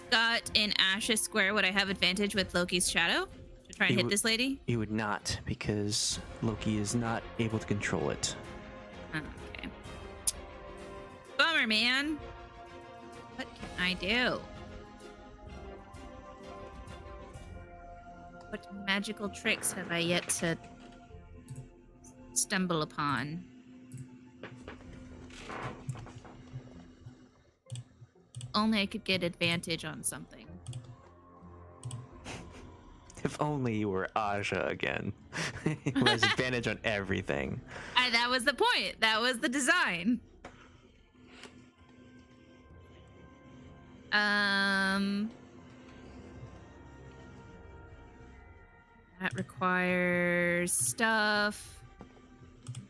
[SPEAKER 4] got in Ashe's square, would I have advantage with Loki's shadow to try and hit this lady?
[SPEAKER 3] You would not, because Loki is not able to control it.
[SPEAKER 4] Okay. Bummer, man. What can I do? What magical tricks have I yet to stumble upon? Only I could get advantage on something.
[SPEAKER 3] If only you were Aja again. Who has advantage on everything.
[SPEAKER 4] That was the point. That was the design. That requires stuff.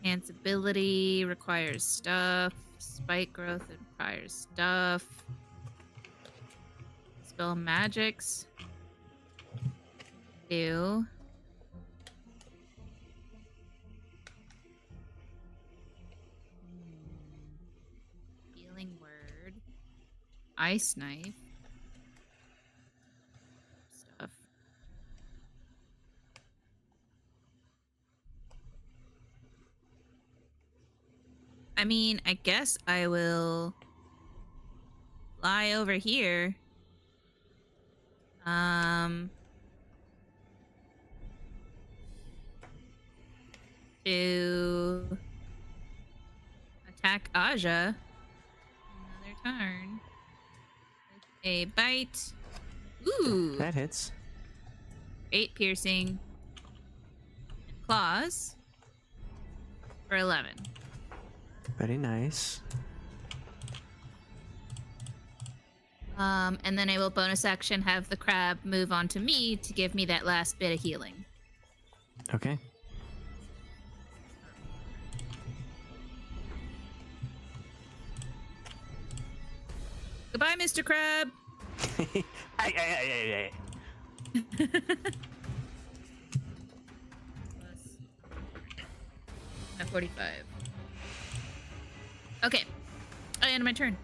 [SPEAKER 4] Enhance ability requires stuff. Spike growth requires stuff. Spell magics. Do. Healing word. Ice knife. Stuff. I mean, I guess I will fly over here. To attack Aja another turn with a bite. Ooh,
[SPEAKER 3] That hits.
[SPEAKER 4] 8 piercing. Claws for 11.
[SPEAKER 3] Very nice.
[SPEAKER 4] And then I will bonus action have the crab move on to me to give me that last bit of healing.
[SPEAKER 3] Okay.
[SPEAKER 4] Goodbye, Mr. Crab.
[SPEAKER 3] Ay.
[SPEAKER 4] 45. Okay. I end my turn.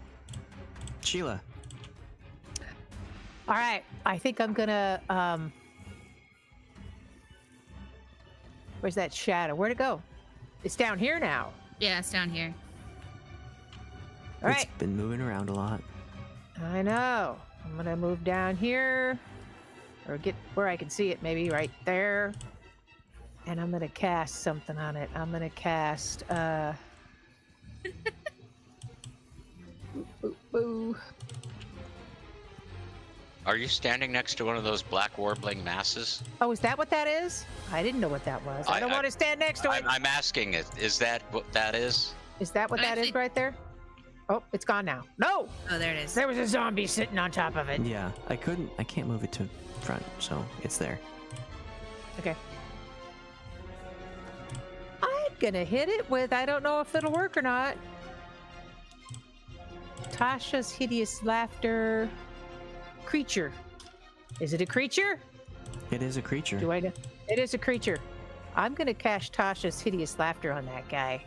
[SPEAKER 3] Sheila.
[SPEAKER 5] All right, I think I'm gonna. Where's that shadow? Where'd it go? It's down here now.
[SPEAKER 4] Yeah, it's down here.
[SPEAKER 5] All
[SPEAKER 3] It's
[SPEAKER 5] right,
[SPEAKER 3] been moving around a lot.
[SPEAKER 5] I know. I'm gonna move down here, or get where I can see it, maybe right there. And I'm gonna cast something on it. I'm gonna cast. Boo.
[SPEAKER 1] Are you standing next to one of those black warbling masses?
[SPEAKER 5] Oh, is that what that is? I didn't know what that was. I don't want to stand next to it.
[SPEAKER 1] I'm asking it. Is that what that is?
[SPEAKER 5] Is that what that is
[SPEAKER 4] Actually-
[SPEAKER 5] right there? Oh, it's gone now. No!
[SPEAKER 4] Oh, there it is.
[SPEAKER 5] There was a zombie sitting on top of it.
[SPEAKER 3] Yeah, I can't move it to front, so it's there.
[SPEAKER 5] Okay. I'm gonna hit it with, I don't know if it'll work or not. Tasha's hideous laughter. Creature. Is it a creature?
[SPEAKER 3] It is a creature.
[SPEAKER 5] Do I know? It is a creature. I'm gonna cast Tasha's hideous laughter on that guy.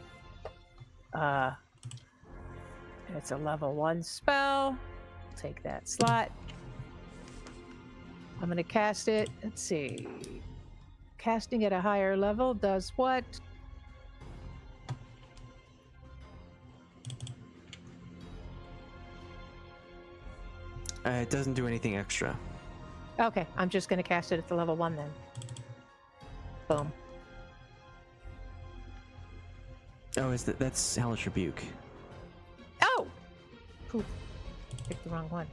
[SPEAKER 5] It's a level 1 spell. Take that slot. I'm going to cast it. Let's see. Casting at a higher level does what?
[SPEAKER 3] It doesn't do anything extra.
[SPEAKER 5] Okay, I'm just going to cast it at the level 1 then. Boom.
[SPEAKER 3] Oh, that's Hellish Rebuke.
[SPEAKER 5] Oh! Poof. Picked the wrong one.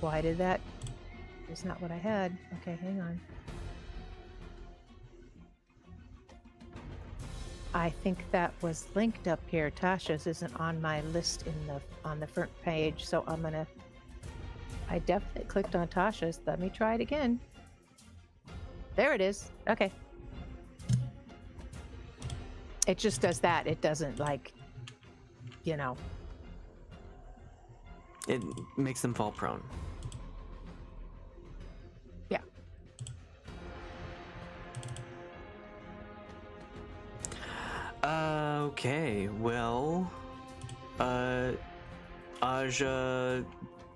[SPEAKER 5] Why did that? It's not what I had. Okay, hang on. I think that was linked up here. Tasha's isn't on my list on the front page, so I definitely clicked on Tasha's. Let me try it again. There it is. Okay. It just does that. It doesn't
[SPEAKER 3] It makes them fall prone.
[SPEAKER 5] Yeah.
[SPEAKER 3] Okay, well, Aja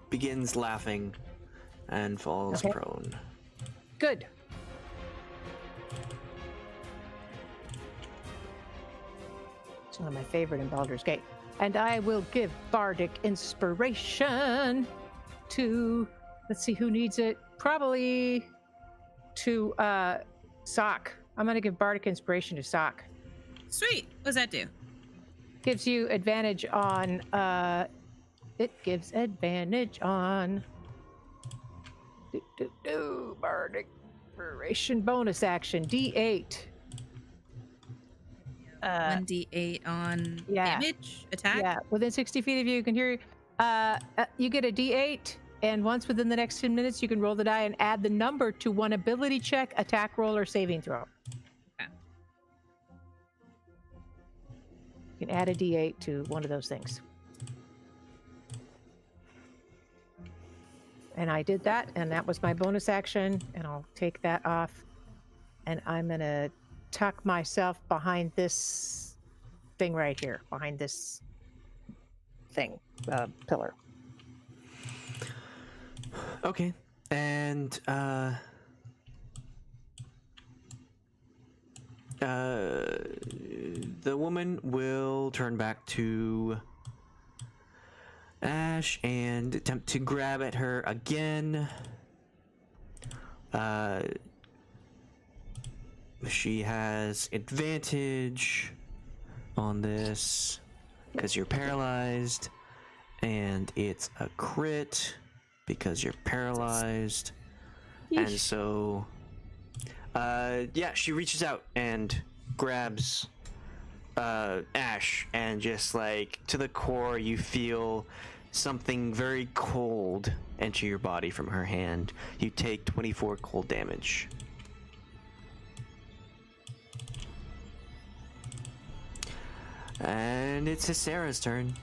[SPEAKER 3] begins laughing and falls
[SPEAKER 5] Okay.
[SPEAKER 3] prone.
[SPEAKER 5] Good. It's one of my favorite in Baldur's Gate. And I will give Bardic Inspiration to, let's see who needs it. Probably to Soch. I'm going to give Bardic Inspiration to Soch.
[SPEAKER 4] Sweet. What does that do?
[SPEAKER 5] Gives you advantage on, it gives advantage on, Bardic Inspiration bonus action, D8.
[SPEAKER 4] 1d8 on damage, attack?
[SPEAKER 5] Yeah, within 60 feet of you, you can hear. You get a D8, and once within the next 10 minutes, you can roll the die and add the number to one ability check, attack roll, or saving throw.
[SPEAKER 4] Okay.
[SPEAKER 5] You can add a D8 to one of those things. And I did that, and that was my bonus action, and I'll take that off, and I'm gonna tuck myself behind this thing right here, behind this thing, pillar.
[SPEAKER 3] Okay, and the woman will turn back to Ashe and attempt to grab at her again. She has advantage on this because you're paralyzed, and it's a crit because you're paralyzed. And so she reaches out and grabs Ashe, and just like to the core you feel something very cold enter your body from her hand. You take 24 cold damage. And it's Sarah's turn.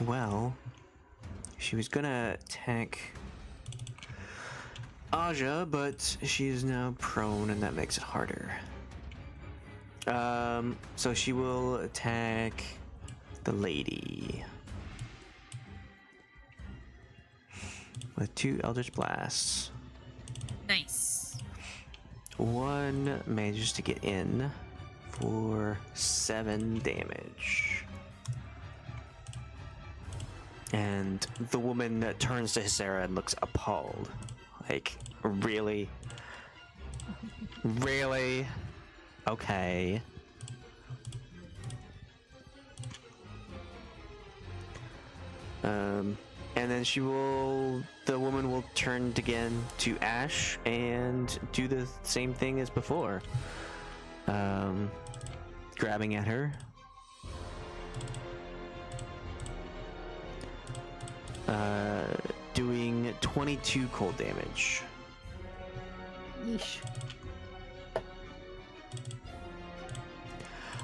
[SPEAKER 3] Well, she was gonna attack Aja, but she is now prone, and that makes it harder. So she will attack the lady with 2 Eldritch Blasts.
[SPEAKER 4] Nice.
[SPEAKER 3] One manages to get in for 7 damage. And the woman turns to Sarah and looks appalled. Like, really? Really? Okay. And then the woman will turn again to Ashe and do the same thing as before. Grabbing at her. Doing 22 cold damage.
[SPEAKER 5] Yeesh.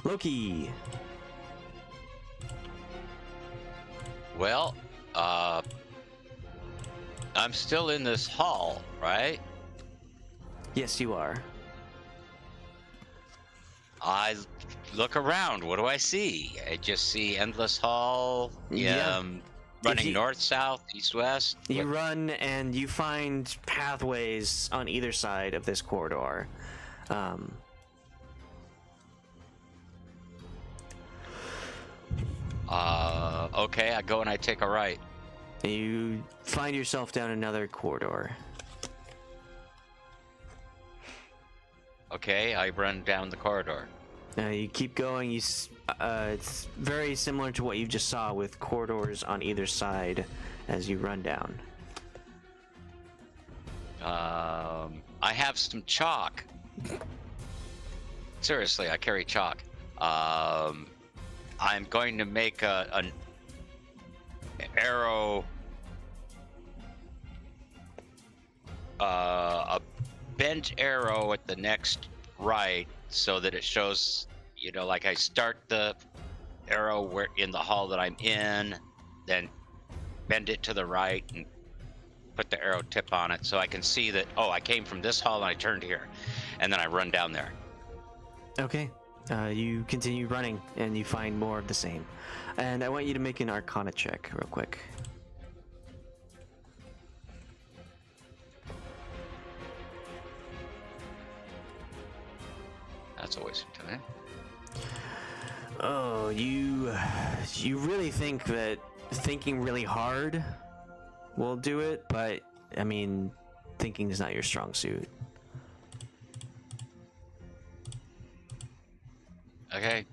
[SPEAKER 3] Loki.
[SPEAKER 1] Well, I'm still in this hall, right?
[SPEAKER 3] Yes, you are.
[SPEAKER 1] I look around. What do I see? I just see endless hall.
[SPEAKER 3] Yeah.
[SPEAKER 1] Running
[SPEAKER 3] you-
[SPEAKER 1] north, south, east, west.
[SPEAKER 3] You run and you find pathways on either side of this corridor.
[SPEAKER 1] Okay, I go and I take a right.
[SPEAKER 3] You find yourself down another corridor.
[SPEAKER 1] Okay, I run down the corridor.
[SPEAKER 3] You keep going. It's very similar to what you just saw with corridors on either side as you run down.
[SPEAKER 1] I have some chalk. Seriously, I carry chalk. I'm going to make an arrow, a bent arrow at the next right, so that it shows, like I start the arrow where in the hall that I'm in, then bend it to the right and put the arrow tip on it so I can see that, oh, I came from this hall and I turned here, and then I run down there.
[SPEAKER 3] Okay. You continue running and you find more of the same. And I want you to make an Arcana check real quick.
[SPEAKER 1] That's a waste of time.
[SPEAKER 3] Oh, you really think that thinking really hard will do it, but I mean, thinking is not your strong suit.
[SPEAKER 1] Okay.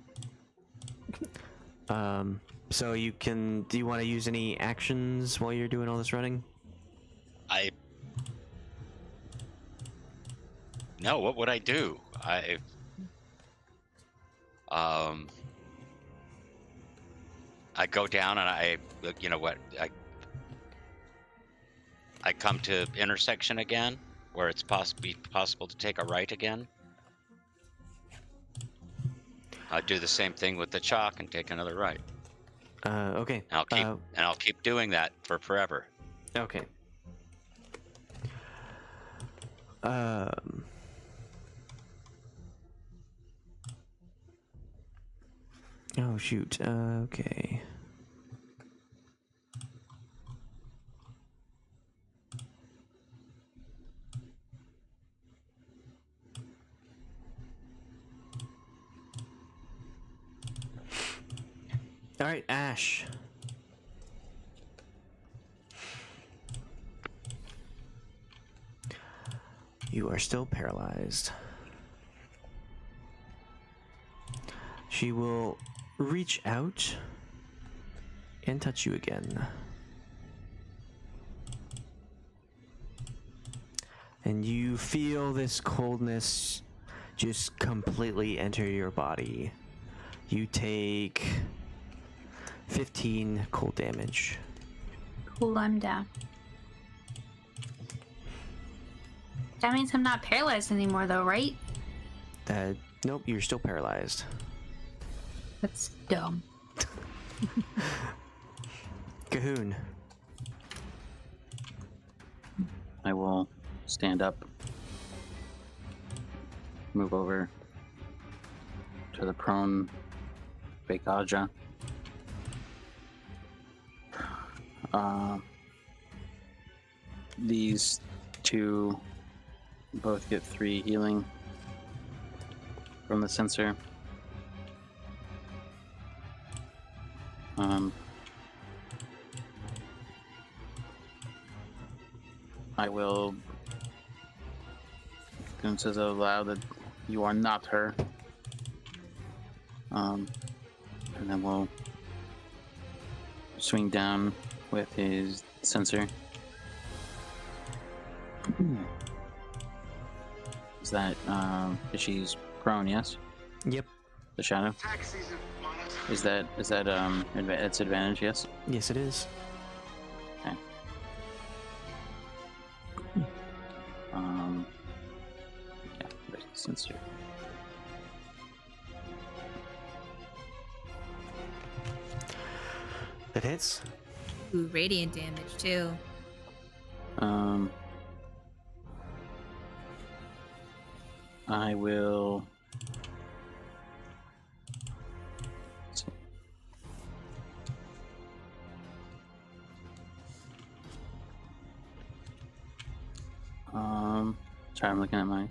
[SPEAKER 3] So do you want to use any actions while you're doing all this running?
[SPEAKER 1] No, what would I do? I go down and I come to intersection again, where it's possible to take a right again. I do the same thing with the chalk and take another right.
[SPEAKER 3] Okay.
[SPEAKER 1] I'll keep doing that for forever.
[SPEAKER 3] Okay. Oh shoot. Okay. All right, Ashe. You are still paralyzed. She will reach out and touch you again. And you feel this coldness just completely enter your body. You take 15 cold damage.
[SPEAKER 6] Cool, I'm down. That means I'm not paralyzed anymore, though, right?
[SPEAKER 3] Nope, you're still paralyzed.
[SPEAKER 6] That's dumb.
[SPEAKER 3] Cahoon.
[SPEAKER 2] I will stand up, move over to the prone Bekaja. These two both get 3 healing from the sensor. I will, and says out loud that you are not her. And then we'll swing down with his sensor. Is that, she's prone, yes?
[SPEAKER 3] Yep.
[SPEAKER 2] The shadow? Is that, it's advantage, yes?
[SPEAKER 3] Yes, it is.
[SPEAKER 2] Okay. Yeah, where's the sensor?
[SPEAKER 3] That hits.
[SPEAKER 4] Ooh, radiant damage too.
[SPEAKER 2] I will Sorry, I'm looking at my.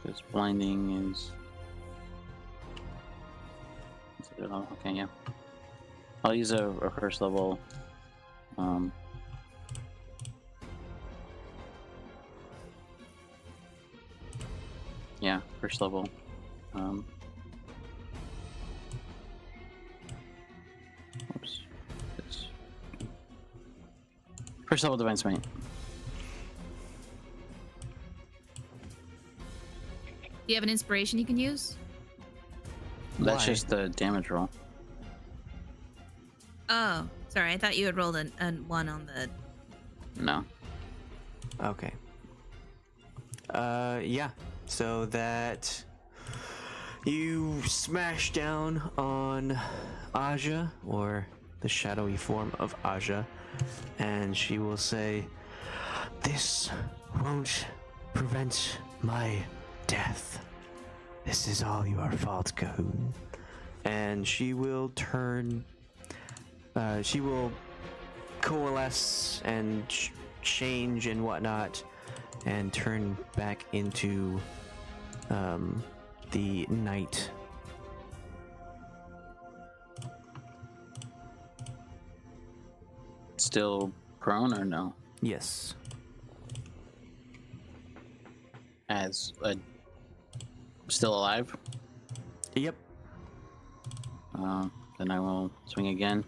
[SPEAKER 2] This blinding is. Okay, yeah. I'll use a first level. Yeah, first level. Oops. It's first level divine smite.
[SPEAKER 4] Do you have an inspiration you can use?
[SPEAKER 2] That's
[SPEAKER 3] Why?
[SPEAKER 2] just the damage roll.
[SPEAKER 4] Oh, sorry. I thought you had rolled a one on the.
[SPEAKER 2] No.
[SPEAKER 3] Okay. Yeah. So that you smash down on Aja, or the shadowy form of Aja, and she will say, "This won't prevent my death. This is all your fault, Cahoon." And she will turn. She will coalesce and change and whatnot, and turn back into the knight.
[SPEAKER 2] Still prone or no?
[SPEAKER 3] Yes.
[SPEAKER 2] As a still alive?
[SPEAKER 3] Yep.
[SPEAKER 2] Then I will swing again.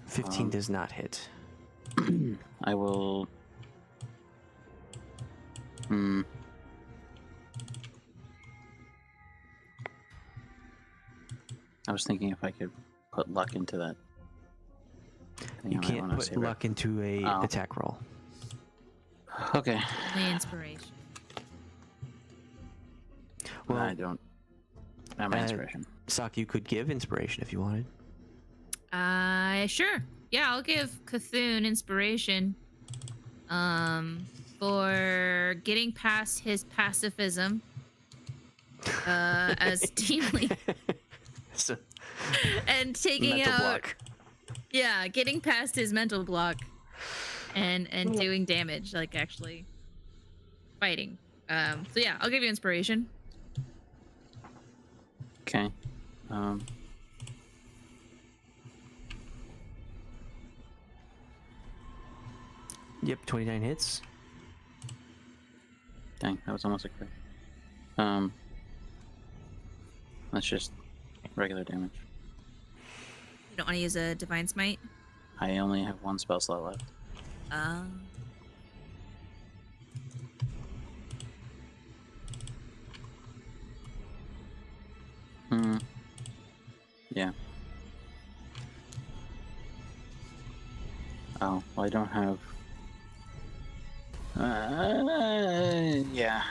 [SPEAKER 3] $15 does not hit.
[SPEAKER 2] I will. I was thinking if I could put luck into that.
[SPEAKER 3] You can't put luck into a attack roll.
[SPEAKER 2] Okay.
[SPEAKER 4] Only inspiration.
[SPEAKER 2] Well,
[SPEAKER 3] Well,
[SPEAKER 2] I don't have my inspiration.
[SPEAKER 3] Soch, you could give inspiration if you wanted.
[SPEAKER 4] Sure. Yeah, I'll give Cthulhu inspiration. For getting past his pacifism. As dealing
[SPEAKER 3] So,
[SPEAKER 4] and taking
[SPEAKER 3] mental
[SPEAKER 4] out.
[SPEAKER 3] block.
[SPEAKER 4] Yeah, getting past his mental block. And doing damage, like actually fighting. So yeah, I'll give you inspiration.
[SPEAKER 2] Okay.
[SPEAKER 3] Yep, 29 hits.
[SPEAKER 2] Dang, that was almost a crit. That's just regular damage.
[SPEAKER 4] You don't want to use a divine smite?
[SPEAKER 2] I only have one spell slot left. Yeah. Oh, well, I don't have. Yeah.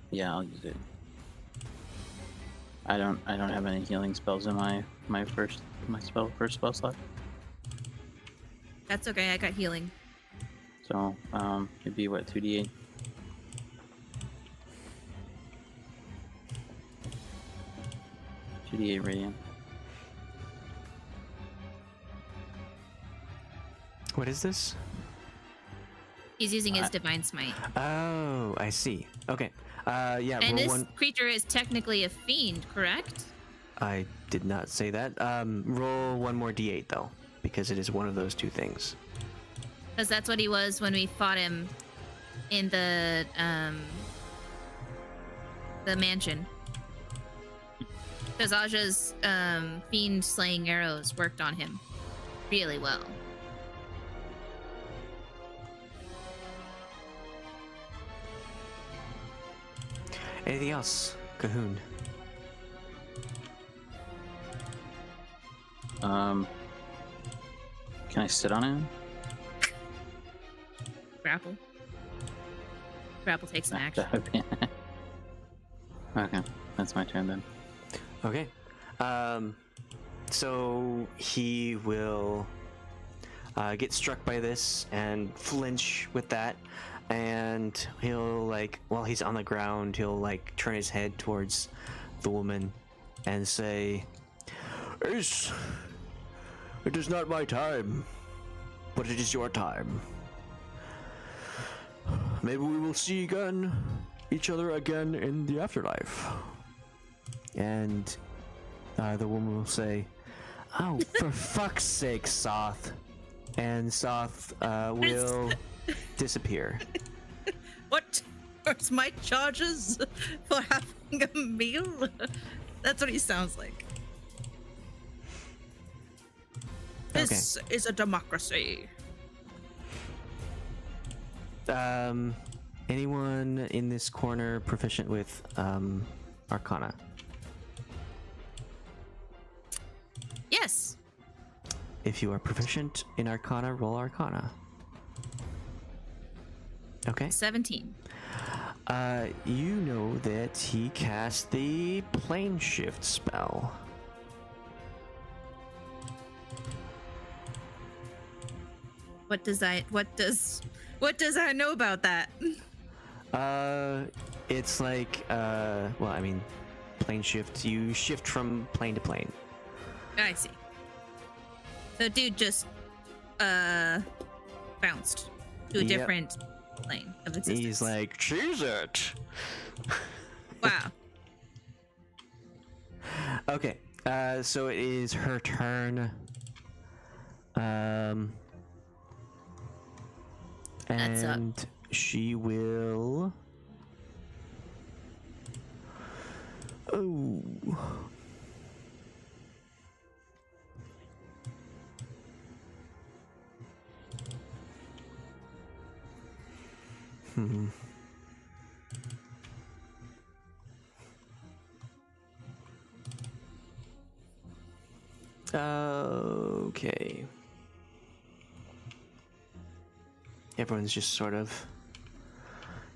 [SPEAKER 2] Yeah, I'll use it. I don't have any healing spells in my first spell slot.
[SPEAKER 4] That's okay, I got healing.
[SPEAKER 2] So it'd be what, 2d8? Radiant.
[SPEAKER 3] What is this?
[SPEAKER 4] He's using his divine smite.
[SPEAKER 3] Oh, I see. Okay. Yeah,
[SPEAKER 4] And
[SPEAKER 3] roll
[SPEAKER 4] this
[SPEAKER 3] one.
[SPEAKER 4] creature is technically a fiend, correct?
[SPEAKER 3] I did not say that. Roll one more d8 though, because it is one of those two things.
[SPEAKER 4] Because that's what he was when we fought him in the mansion. Because Aja's fiend slaying arrows worked on him really well.
[SPEAKER 3] Anything else, Cahoon?
[SPEAKER 2] Can I sit on him?
[SPEAKER 4] Grapple. Grapple takes an action.
[SPEAKER 2] That would be- Okay, that's my turn then.
[SPEAKER 3] Okay. So he will get struck by this and flinch with that. and he'll like, while he's on the ground, he'll like turn his head towards the woman and say, "It is not my time, but it is your time. Maybe we will see each other again in the afterlife." And the woman will say, "Oh, for fuck's sake, Soth." And Soth will disappear.
[SPEAKER 4] What? Where's my charges for having a meal? That's what he sounds like. This is a democracy.
[SPEAKER 3] Anyone in this corner proficient with Arcana?
[SPEAKER 4] Yes.
[SPEAKER 3] If you are proficient in Arcana, roll Arcana. Okay.
[SPEAKER 4] 17.
[SPEAKER 3] You know that he cast the plane shift spell.
[SPEAKER 4] What does I know about that?
[SPEAKER 3] It's like well, I mean, plane shift. You shift from plane to plane.
[SPEAKER 4] I see. So dude just bounced to a different plane of existence.
[SPEAKER 3] He's like, "Choose it."
[SPEAKER 4] Wow.
[SPEAKER 3] Okay. So it is her turn.
[SPEAKER 4] That's up.
[SPEAKER 3] And she will. Oh. Okay. Everyone's just sort of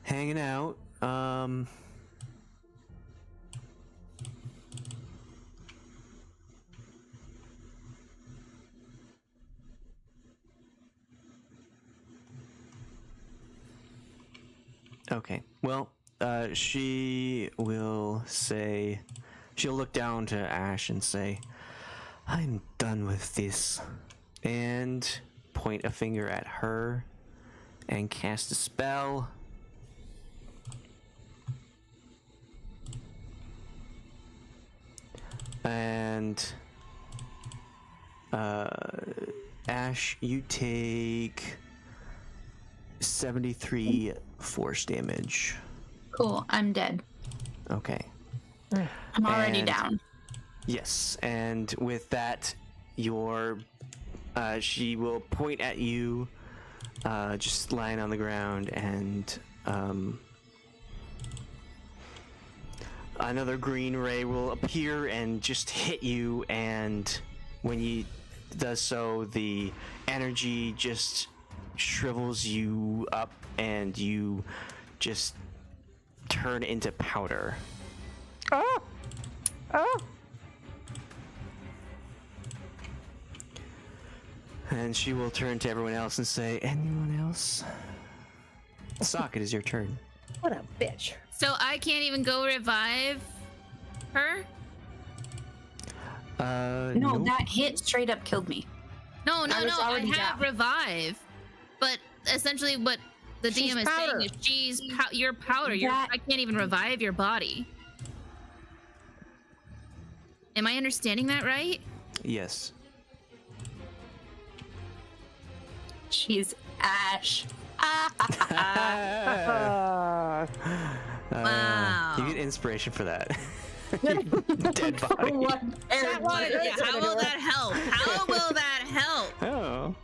[SPEAKER 3] hanging out. Okay. Well, she will say, she'll look down to Ashe and say, "I'm done with this," and point a finger at her and cast a spell. And Ashe, you take 73 force damage.
[SPEAKER 6] Cool. I'm dead.
[SPEAKER 3] Okay.
[SPEAKER 6] I'm already
[SPEAKER 3] And-
[SPEAKER 6] down.
[SPEAKER 3] Yes, and with that, she will point at you, just lying on the ground, and another green ray will appear and just hit you, and when he does so, the energy just shrivels you up, and you just turn into powder.
[SPEAKER 5] Oh! Oh!
[SPEAKER 3] And she will turn to everyone else and say, "Anyone else?" Soch, it is your turn.
[SPEAKER 5] What a bitch.
[SPEAKER 4] So I can't even go revive her?
[SPEAKER 6] No,
[SPEAKER 3] nope.
[SPEAKER 6] that hit straight up killed me.
[SPEAKER 4] No,
[SPEAKER 6] I was
[SPEAKER 4] I
[SPEAKER 6] already
[SPEAKER 4] have
[SPEAKER 6] down.
[SPEAKER 4] revive. But essentially what the
[SPEAKER 5] She's
[SPEAKER 4] DM is
[SPEAKER 5] powder.
[SPEAKER 4] saying is you're powder.
[SPEAKER 6] That-
[SPEAKER 4] I can't even revive your body. Am I understanding that right?
[SPEAKER 3] Yes.
[SPEAKER 6] She's Ashe.
[SPEAKER 4] Wow.
[SPEAKER 3] You get inspiration for that. Dead body.
[SPEAKER 6] What?
[SPEAKER 4] Yeah, how will that help? How will that help?
[SPEAKER 3] Oh.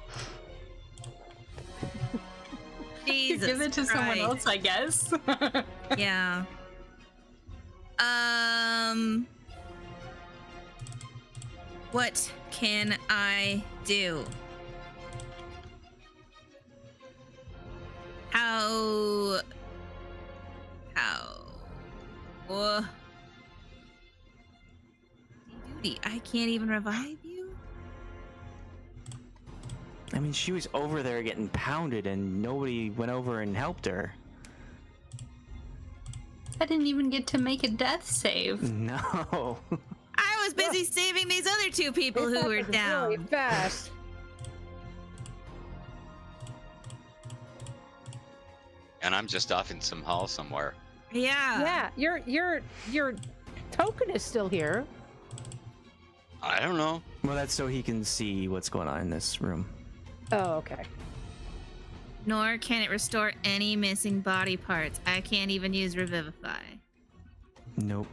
[SPEAKER 4] Jesus
[SPEAKER 6] Give it to someone
[SPEAKER 4] Christ.
[SPEAKER 6] else, I guess.
[SPEAKER 4] Yeah. What can I do? How? Duty, I can't even revive you?
[SPEAKER 3] I mean, she was over there getting pounded and nobody went over and helped her.
[SPEAKER 6] I didn't even get to make a death save.
[SPEAKER 3] No.
[SPEAKER 4] I was busy saving these other two people who were down.
[SPEAKER 5] Really fast.
[SPEAKER 1] And I'm just off in some hall somewhere.
[SPEAKER 4] Yeah.
[SPEAKER 5] Yeah, your token is still here.
[SPEAKER 1] I don't know.
[SPEAKER 3] Well, that's so he can see what's going on in this room.
[SPEAKER 5] Oh, okay.
[SPEAKER 4] Nor can it restore any missing body parts. I can't even use Revivify.
[SPEAKER 3] Nope.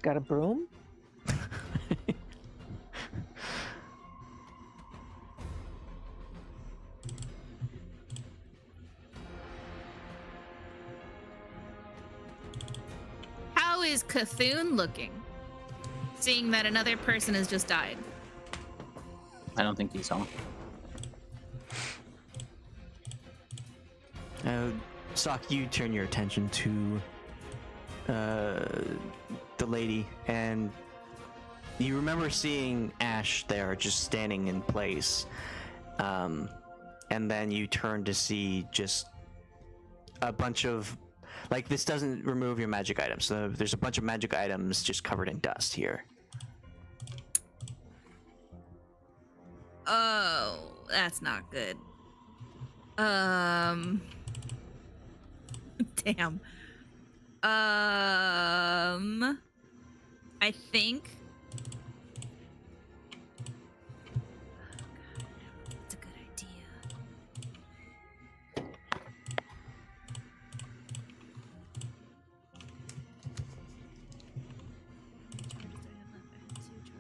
[SPEAKER 5] Got a broom?
[SPEAKER 4] How is Cthulhu looking? Seeing that another person has just died.
[SPEAKER 2] I don't think he saw.
[SPEAKER 3] Soch, you turn your attention to the lady, and you remember seeing Ashe there just standing in place. And then you turn to see just a bunch of, like, this doesn't remove your magic items. So there's a bunch of magic items just covered in dust here.
[SPEAKER 4] Oh, that's not good. Damn. I think. It's a good idea.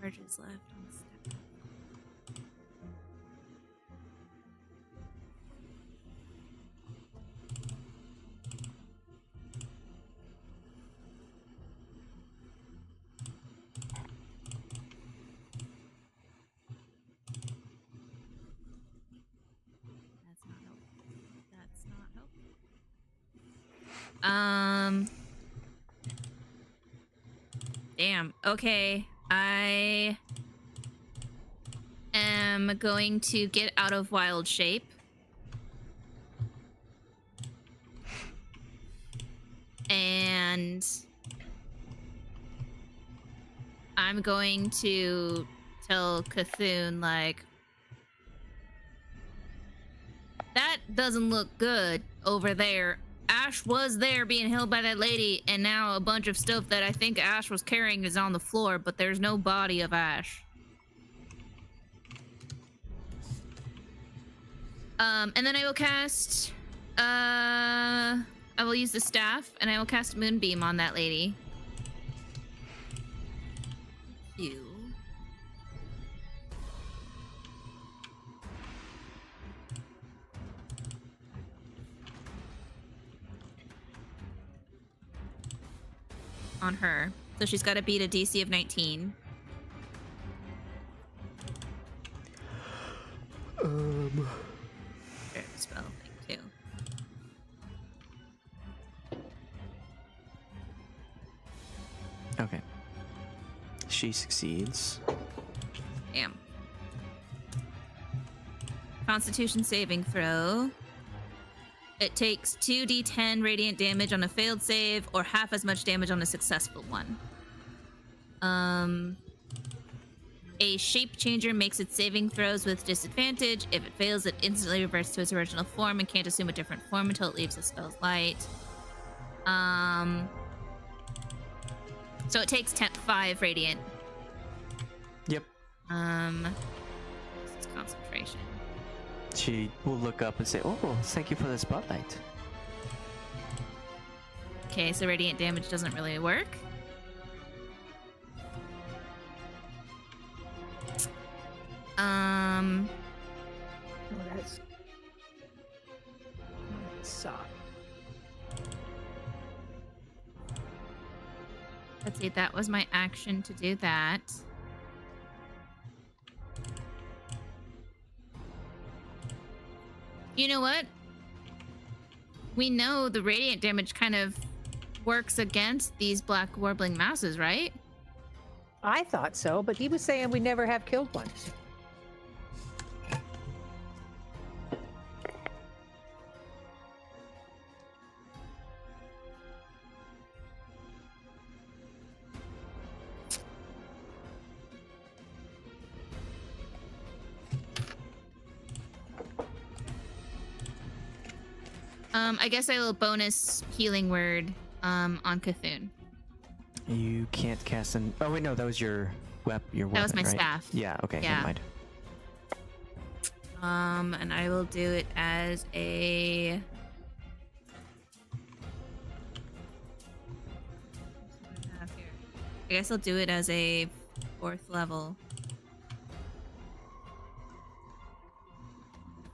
[SPEAKER 4] Charges left on the step. That's not helpful. Damn. Okay. I am going to get out of wild shape. And I'm going to tell Cthulhu, like, that doesn't look good over there. Ashe was there being held by that lady, and now a bunch of stuff that I think Ashe was carrying is on the floor, but there's no body of Ashe. And then I will cast, I will use the staff, and I will cast Moonbeam on that lady. You. On her. So she's got to beat a DC of 19. There's a spell thing too.
[SPEAKER 3] Okay. She succeeds.
[SPEAKER 4] Damn. Constitution saving throw. It takes 2d10 radiant damage on a failed save, or half as much damage on a successful one. A shape changer makes its saving throws with disadvantage. If it fails, it instantly reverts to its original form and can't assume a different form until it leaves the spell's light. So it takes 5 radiant.
[SPEAKER 3] Yep.
[SPEAKER 4] This is concentration.
[SPEAKER 3] She will look up and say, "Oh, thank you for the spotlight."
[SPEAKER 4] Okay, so radiant damage doesn't really work.
[SPEAKER 5] Oh, that's suck.
[SPEAKER 4] Let's see, that was my action to do that. You know what? We know the radiant damage kind of works against these black warbling masses, right?
[SPEAKER 5] I thought so, but he was saying we never have killed one.
[SPEAKER 4] I guess I will bonus healing word on Cthulhu.
[SPEAKER 3] You can't cast an. Oh wait, no, that was your weapon.
[SPEAKER 4] That was my
[SPEAKER 3] right?
[SPEAKER 4] staff.
[SPEAKER 3] Yeah. Okay.
[SPEAKER 4] Yeah.
[SPEAKER 3] Never mind.
[SPEAKER 4] And I will do it as a. I guess I'll do it as a 4th level.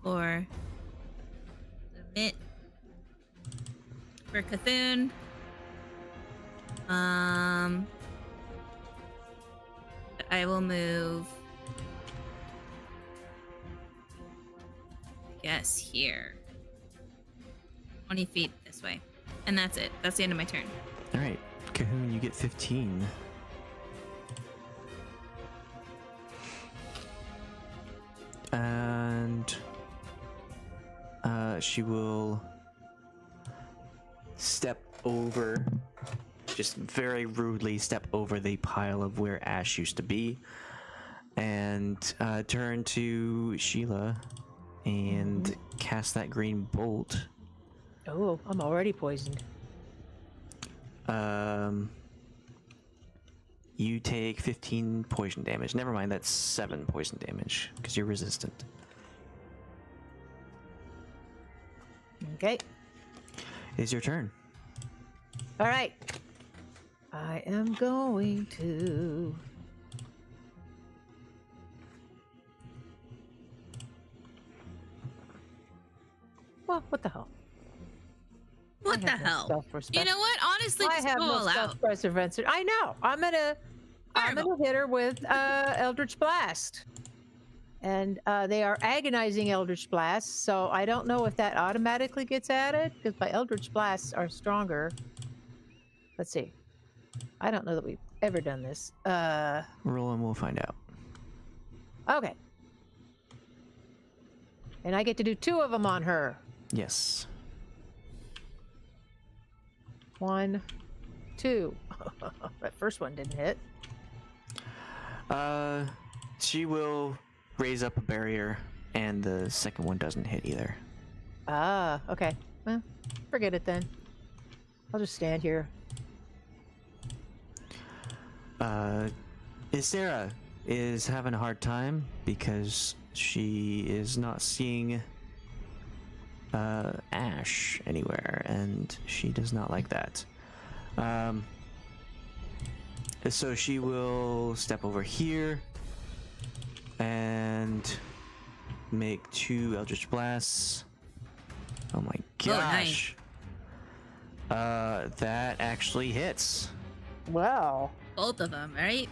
[SPEAKER 4] For submit for Cthulhu. I will move. I guess here. 20 feet this way. And that's it. That's the end of my turn.
[SPEAKER 3] All right, Cahoon, you get 15. And she will step over, just very rudely step over the pile of where Ashe used to be, and turn to Sheila and cast that green bolt.
[SPEAKER 5] Oh, I'm already poisoned.
[SPEAKER 3] You take 15 poison damage. Never mind, that's 7 poison damage because you're resistant.
[SPEAKER 5] Okay.
[SPEAKER 3] It's your turn.
[SPEAKER 5] All right. I am going to. Well, what the hell?
[SPEAKER 4] What
[SPEAKER 5] I
[SPEAKER 4] the
[SPEAKER 5] have no
[SPEAKER 4] hell?
[SPEAKER 5] self-respect.
[SPEAKER 4] You know what? Honestly,
[SPEAKER 5] I
[SPEAKER 4] just
[SPEAKER 5] have
[SPEAKER 4] go
[SPEAKER 5] no
[SPEAKER 4] all out.
[SPEAKER 5] self-preservation. I know. I'm gonna hit her with Eldritch Blast, and they are agonizing Eldritch Blasts. So I don't know if that automatically gets added because my Eldritch Blasts are stronger. Let's see. I don't know that we've ever done this.
[SPEAKER 3] Roll and we'll find out.
[SPEAKER 5] Okay. And I get to do 2 of them on her.
[SPEAKER 3] Yes.
[SPEAKER 5] 1, 2. That first one didn't hit.
[SPEAKER 3] She will raise up a barrier, and the second one doesn't hit either.
[SPEAKER 5] Ah, okay. Well, forget it then. I'll just stand here.
[SPEAKER 3] Sarah is having a hard time because she is not seeing Ashe anywhere, and she does not like that. So she will step over here and make 2 Eldritch Blasts. Oh my gosh. That actually hits.
[SPEAKER 5] Wow.
[SPEAKER 4] Both of them, right?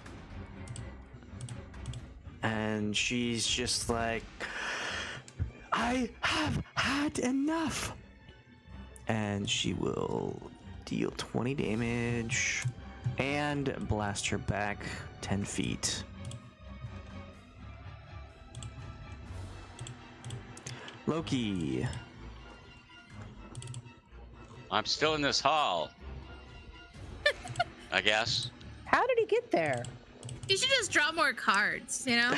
[SPEAKER 3] And she's just like, I have had enough. And she will deal 20 damage and blast her back 10 feet. Loki.
[SPEAKER 1] I'm still in this hall. I guess.
[SPEAKER 5] How did he get there?
[SPEAKER 4] You should just draw more cards, you know?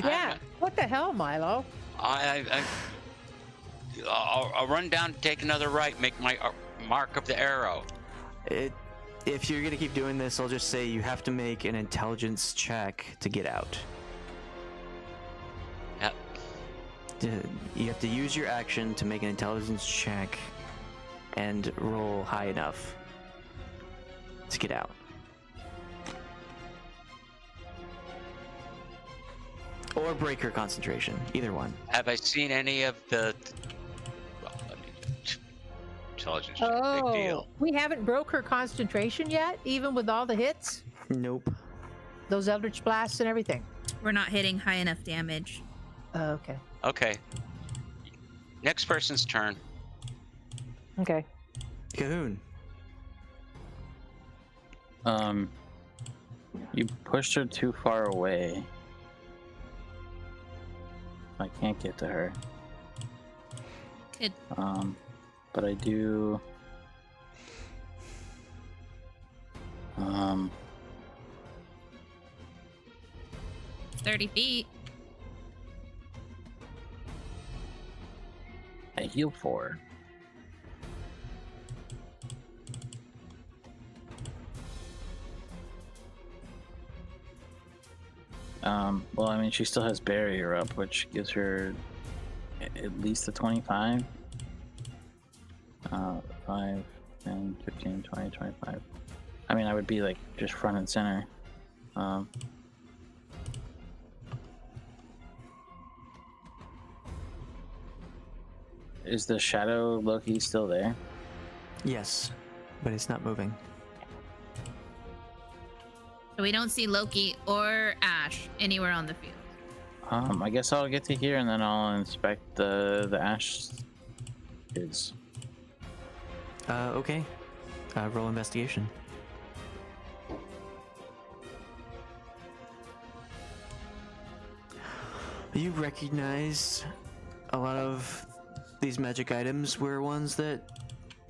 [SPEAKER 5] Yeah. What the hell, Milo?
[SPEAKER 1] I'll run down, take another right, make my mark of the arrow.
[SPEAKER 3] If you're gonna keep doing this, I'll just say you have to make an intelligence check to get out.
[SPEAKER 1] Yep.
[SPEAKER 3] You have to use your action to make an intelligence check and roll high enough to get out. Or break her concentration. Either one.
[SPEAKER 1] Have I seen any of the? Well, I mean, intelligence check, big deal.
[SPEAKER 5] We haven't broke her concentration yet, even with all the hits?
[SPEAKER 3] Nope.
[SPEAKER 5] Those Eldritch Blasts and everything?
[SPEAKER 4] We're not hitting high enough damage.
[SPEAKER 5] Okay.
[SPEAKER 1] Okay. Next person's turn.
[SPEAKER 5] Okay.
[SPEAKER 3] Cahoon.
[SPEAKER 2] You pushed her too far away. I can't get to her.
[SPEAKER 4] Good.
[SPEAKER 2] But I do.
[SPEAKER 4] 30 feet.
[SPEAKER 2] I heal 4. Well, I mean, she still has barrier up, which gives her at least a 25. 5, 10, 15, 20, 25. I mean, I would be like just front and center. Is the shadow Loki still there?
[SPEAKER 3] Yes, but it's not moving.
[SPEAKER 4] So we don't see Loki or Ashe anywhere on the field.
[SPEAKER 2] I guess I'll get to here and then I'll inspect the Ashe kids.
[SPEAKER 3] Okay. Roll investigation. You recognize a lot of these magic items were ones that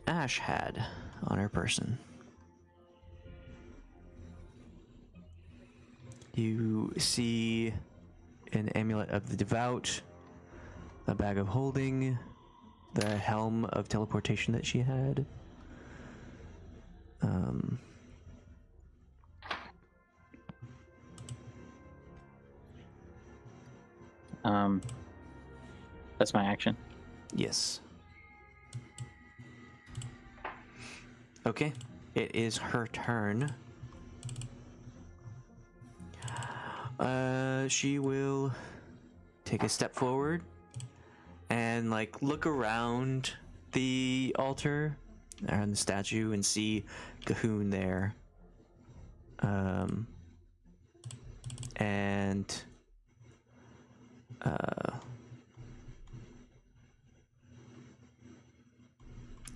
[SPEAKER 3] Ashe had on her person. You see an amulet of the devout, a bag of holding, the helm of teleportation that she had.
[SPEAKER 2] That's my action.
[SPEAKER 3] Yes. Okay, it is her turn. She will take a step forward and like look around the altar and the statue and see Cahoon there.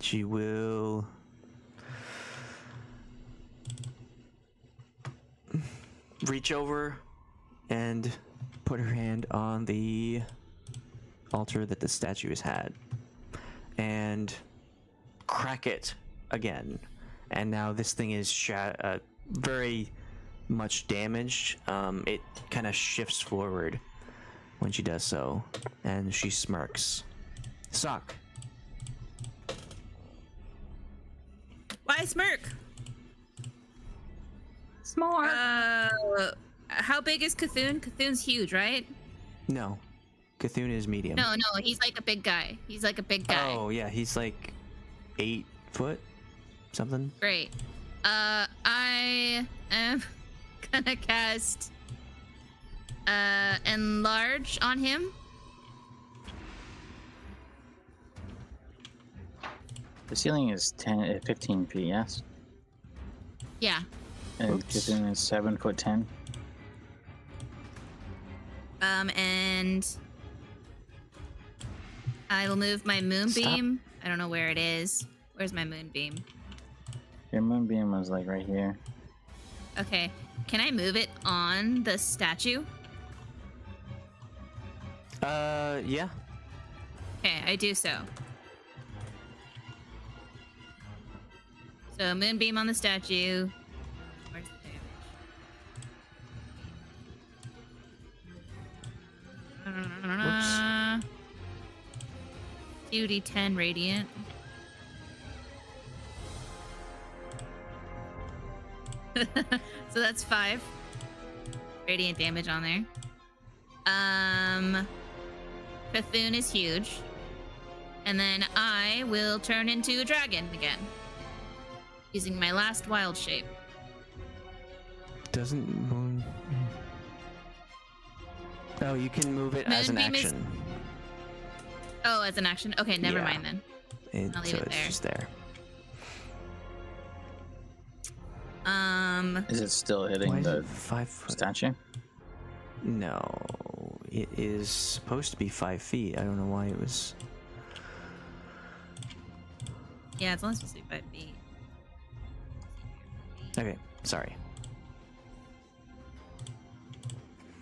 [SPEAKER 3] She will reach over and put her hand on the altar that the statue has had and crack it again. And now this thing is very much damaged. It kind of shifts forward when she does so, and she smirks. Soch.
[SPEAKER 4] Why smirk?
[SPEAKER 6] S'more.
[SPEAKER 4] How big is Cthulhu? Cthulhu's huge, right?
[SPEAKER 3] No. Cthulhu is medium.
[SPEAKER 4] No, he's like a big guy. He's like a big guy.
[SPEAKER 3] Oh, yeah, he's like 8 foot something.
[SPEAKER 4] Great. I am gonna cast enlarge on him.
[SPEAKER 2] The ceiling is 15 feet, yes?
[SPEAKER 4] Yeah.
[SPEAKER 2] And
[SPEAKER 3] Oops.
[SPEAKER 2] Cthulhu is 7'10".
[SPEAKER 4] And I will move my moonbeam. I don't know where it is. Where's my moonbeam?
[SPEAKER 2] Your moonbeam was like right here.
[SPEAKER 4] Okay. Can I move it on the statue?
[SPEAKER 3] Yeah.
[SPEAKER 4] Okay, I do so. So moonbeam on the statue. Where's the damage? 2d10 radiant. So that's 5 radiant damage on there. Cthulhu is huge. And then I will turn into a dragon again. Using my last wild shape.
[SPEAKER 3] Doesn't moon. Oh, you can move it as an
[SPEAKER 4] Moonbeam is-
[SPEAKER 3] action.
[SPEAKER 4] Oh, as an action? Okay, never
[SPEAKER 3] Yeah.
[SPEAKER 4] mind then. I'll leave
[SPEAKER 3] So
[SPEAKER 4] it
[SPEAKER 3] it's
[SPEAKER 4] there.
[SPEAKER 3] just there.
[SPEAKER 2] Is it still hitting
[SPEAKER 3] Why is
[SPEAKER 2] the
[SPEAKER 3] it 5 foot?
[SPEAKER 2] statue?
[SPEAKER 3] No, it is supposed to be 5 feet. I don't know why it was.
[SPEAKER 4] Yeah, it's only supposed to be 5 feet.
[SPEAKER 3] Okay, sorry.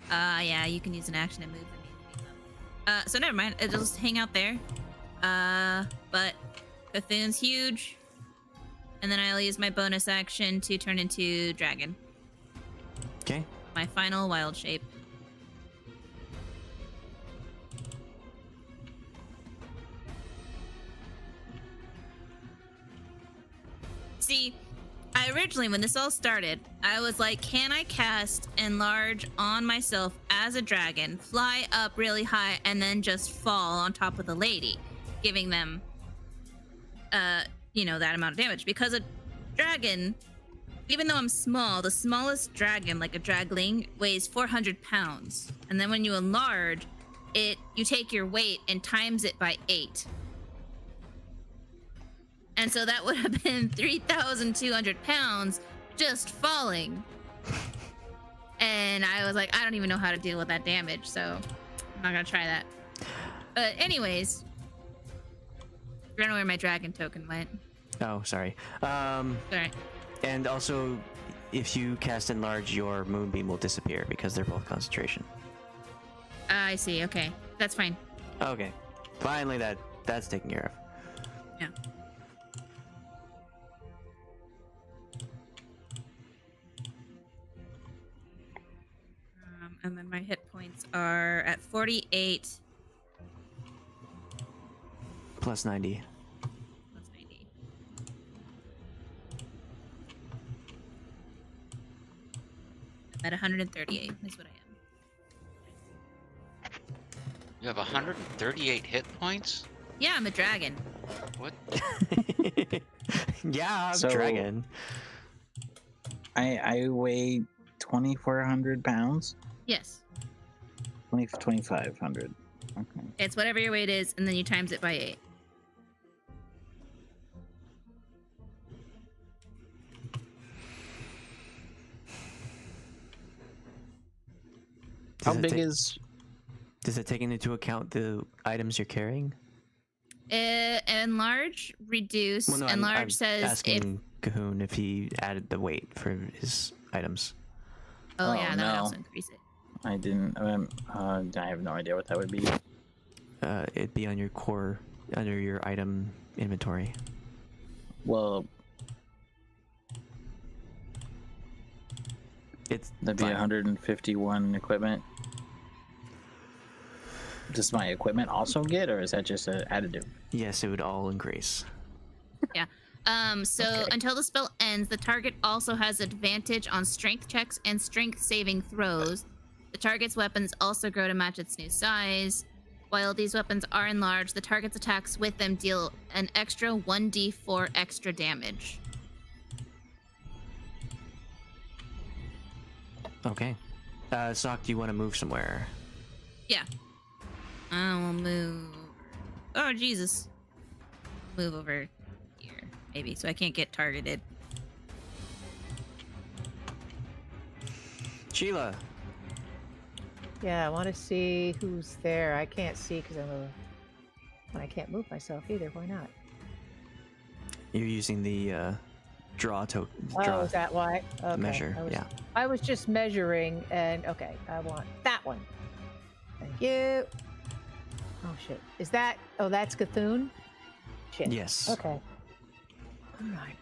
[SPEAKER 4] Yeah, you can use an action to move immediately. So never mind. It'll just hang out there. But Cthulhu's huge. And then I'll use my bonus action to turn into dragon.
[SPEAKER 3] Okay.
[SPEAKER 4] My final wild shape. See, I originally, when this all started, I was like, can I cast Enlarge on myself as a dragon, fly up really high, and then just fall on top of the lady, giving them, that amount of damage? Because a dragon, even though I'm small, the smallest dragon, like a dragling, weighs 400 pounds. And then when you enlarge it, you take your weight and times it by 8. And so that would have been 3,200 pounds just falling. And I was like, I don't even know how to deal with that damage, so I'm not gonna try that. But anyways, I don't know where my dragon token went.
[SPEAKER 3] Oh, sorry.
[SPEAKER 4] Sorry.
[SPEAKER 3] And also, if you cast Enlarge, your Moonbeam will disappear because they're both concentration.
[SPEAKER 4] I see. Okay, that's fine.
[SPEAKER 3] Okay. Finally, that's taken care of.
[SPEAKER 4] Yeah. And then my hit points are at 48
[SPEAKER 3] Plus 90.
[SPEAKER 4] plus 90. I'm at 138 is what I am.
[SPEAKER 1] You have 138 hit points?
[SPEAKER 4] Yeah, I'm a dragon.
[SPEAKER 1] What?
[SPEAKER 3] Yeah, I'm
[SPEAKER 2] So-
[SPEAKER 3] dragon.
[SPEAKER 2] I weigh 2,400 pounds.
[SPEAKER 4] Yes.
[SPEAKER 2] 2,500. Okay.
[SPEAKER 4] It's whatever your weight is, and then you times it by 8.
[SPEAKER 2] How big is?
[SPEAKER 3] Does it take into account the items you're carrying?
[SPEAKER 4] Enlarge, reduce.
[SPEAKER 3] Well, no,
[SPEAKER 4] Enlarge
[SPEAKER 3] I'm
[SPEAKER 4] says if.
[SPEAKER 3] asking Cahoon if he added the weight for his items.
[SPEAKER 4] Oh,
[SPEAKER 2] Oh,
[SPEAKER 4] yeah, that would
[SPEAKER 2] no.
[SPEAKER 4] also increase it.
[SPEAKER 2] I didn't. I have no idea what that would be.
[SPEAKER 3] It'd be on your core, under your item inventory.
[SPEAKER 2] Well,
[SPEAKER 3] It's
[SPEAKER 2] that'd be
[SPEAKER 3] fine.
[SPEAKER 2] 151 equipment. Does my equipment also get, or is that just an additive?
[SPEAKER 3] Yes, it would all increase.
[SPEAKER 4] So
[SPEAKER 2] Okay.
[SPEAKER 4] until the spell ends, the target also has advantage on strength checks and strength saving throws. The target's weapons also grow to match its new size. While these weapons are enlarged, the target's attacks with them deal an extra 1d4 extra damage.
[SPEAKER 3] Okay. Soch, do you want to move somewhere?
[SPEAKER 4] Yeah. I will move. Oh, Jesus. Move over here, maybe, so I can't get targeted.
[SPEAKER 3] Sheila.
[SPEAKER 5] Yeah, I want to see who's there. I can't see because I can't move myself either. Why not?
[SPEAKER 3] You're using the draw token.
[SPEAKER 5] Oh,
[SPEAKER 3] Draw
[SPEAKER 5] is that why? Okay.
[SPEAKER 3] measure. Yeah.
[SPEAKER 5] I was just measuring, and okay, I want that one. Thank you. Oh shit! Is that? Oh, that's Cthulhu. Shit.
[SPEAKER 3] Yes.
[SPEAKER 5] Okay. All right.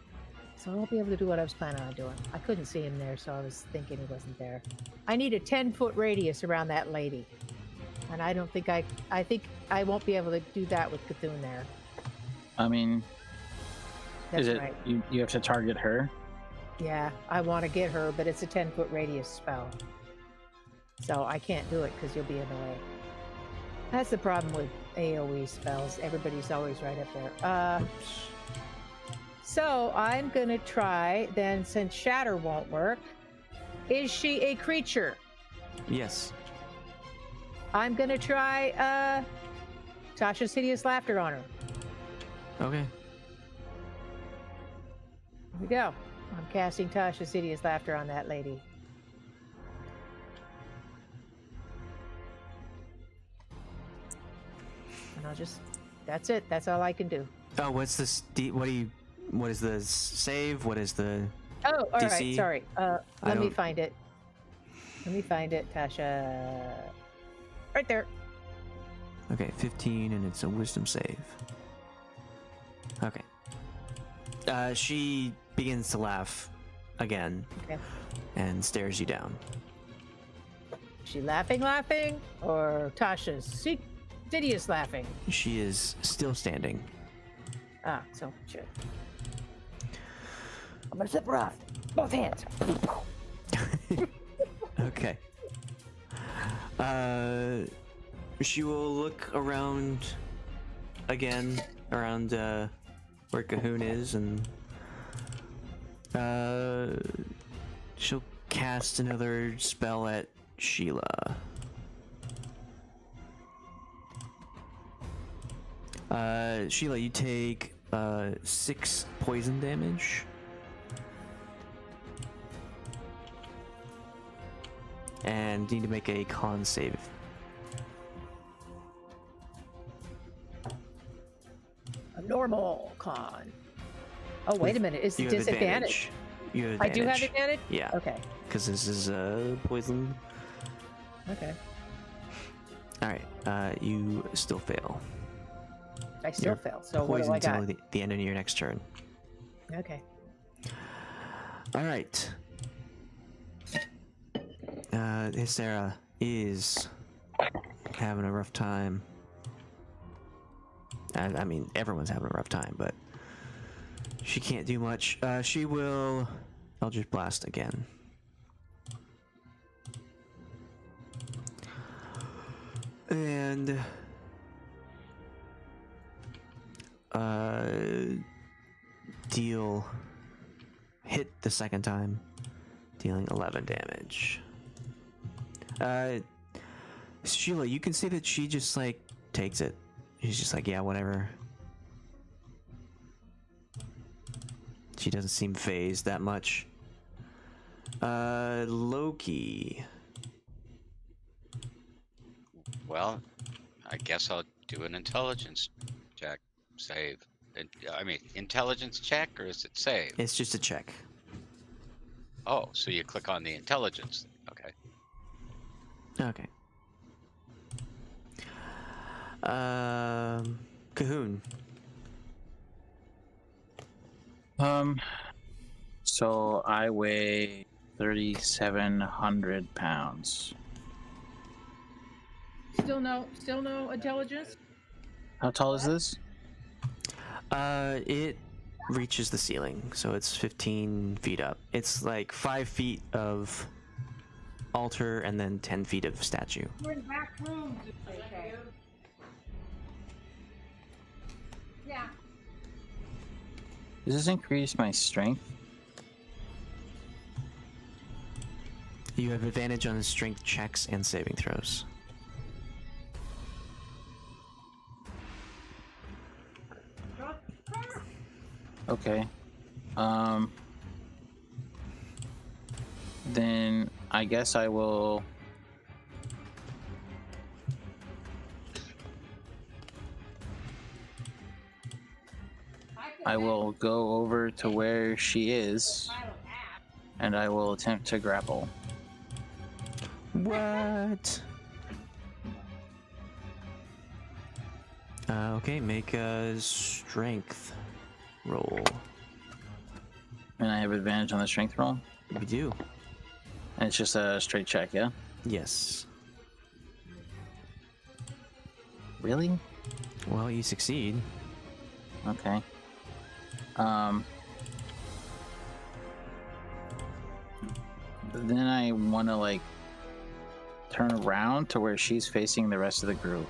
[SPEAKER 5] So I won't be able to do what I was planning on doing. I couldn't see him there, so I was thinking he wasn't there. I need a 10-foot radius around that lady, and I don't think I think I won't be able to do that with Cthulhu there.
[SPEAKER 2] I mean,
[SPEAKER 5] That's
[SPEAKER 2] is it
[SPEAKER 5] right.
[SPEAKER 2] you have to target her?
[SPEAKER 5] Yeah, I want to get her, but it's a 10-foot radius spell. So I can't do it because you'll be in the way. That's the problem with AoE spells. Everybody's always right up there. So I'm going to try, then, since Shatter won't work. Is she a creature?
[SPEAKER 3] Yes.
[SPEAKER 5] I'm going to try Tasha's Hideous Laughter on her.
[SPEAKER 3] Okay.
[SPEAKER 5] Here we go. I'm casting Tasha's Hideous Laughter on that lady. And I'll just... That's it. That's all I can do.
[SPEAKER 3] Oh, what's this? What is the save? What is the?
[SPEAKER 5] Oh, all right.
[SPEAKER 3] DC?
[SPEAKER 5] Sorry. Let me
[SPEAKER 3] don't-
[SPEAKER 5] find it. Let me find it, Tasha. Right there.
[SPEAKER 3] Okay, 15, and it's a wisdom save. Okay. She begins to laugh again
[SPEAKER 5] Okay.
[SPEAKER 3] and stares you down.
[SPEAKER 5] She laughing, or Tasha's insidious laughing?
[SPEAKER 3] She is still standing.
[SPEAKER 5] Ah, so shit. I'm gonna flip her off. Both hands.
[SPEAKER 3] Okay. She will look around again, around where Cahoon is, and she'll cast another spell at Sheila. Sheila, you take 6 poison damage. And need to make a con save.
[SPEAKER 5] A normal con. Oh, wait a minute. Is
[SPEAKER 3] You
[SPEAKER 5] it
[SPEAKER 3] have
[SPEAKER 5] disadvantage?
[SPEAKER 3] You have
[SPEAKER 5] I
[SPEAKER 3] advantage.
[SPEAKER 5] do have advantage?
[SPEAKER 3] Yeah,
[SPEAKER 5] Okay.
[SPEAKER 3] because this is poison.
[SPEAKER 5] Okay.
[SPEAKER 3] All right, you still fail.
[SPEAKER 5] I still
[SPEAKER 3] You're
[SPEAKER 5] fail. So what do
[SPEAKER 3] Poison
[SPEAKER 5] I got?
[SPEAKER 3] until the end of your next turn.
[SPEAKER 5] Okay.
[SPEAKER 3] All right. Sarah is having a rough time. I mean, everyone's having a rough time, but she can't do much. She will Eldritch Blast again. And hit the second time, dealing 11 damage. Sheila, you can see that she just like takes it. She's just like, yeah, whatever. She doesn't seem phased that much. Loki.
[SPEAKER 1] Well, I guess I'll do an intelligence check save. I mean, intelligence check, or is it save?
[SPEAKER 3] It's just a check.
[SPEAKER 1] Oh, so you click on the intelligence. Okay.
[SPEAKER 3] Okay. Cahoon.
[SPEAKER 2] So I weigh 3,700 pounds.
[SPEAKER 5] Still no intelligence?
[SPEAKER 2] How tall is this?
[SPEAKER 3] It reaches the ceiling, so it's 15 feet up. It's like 5 feet of altar and then 10 feet of statue.
[SPEAKER 5] We're in back rooms. Okay. Yeah.
[SPEAKER 2] Does this increase my strength?
[SPEAKER 3] You have advantage on strength checks and saving throws.
[SPEAKER 2] Okay. Then I guess I will. I will go over to where she is, and I will attempt to grapple.
[SPEAKER 3] What? Okay, make a strength roll.
[SPEAKER 2] And I have advantage on the strength roll?
[SPEAKER 3] We do.
[SPEAKER 2] And it's just a straight check, yeah?
[SPEAKER 3] Yes.
[SPEAKER 2] Really?
[SPEAKER 3] Well, you succeed.
[SPEAKER 2] Okay. Then I want to, like, turn around to where she's facing the rest of the group.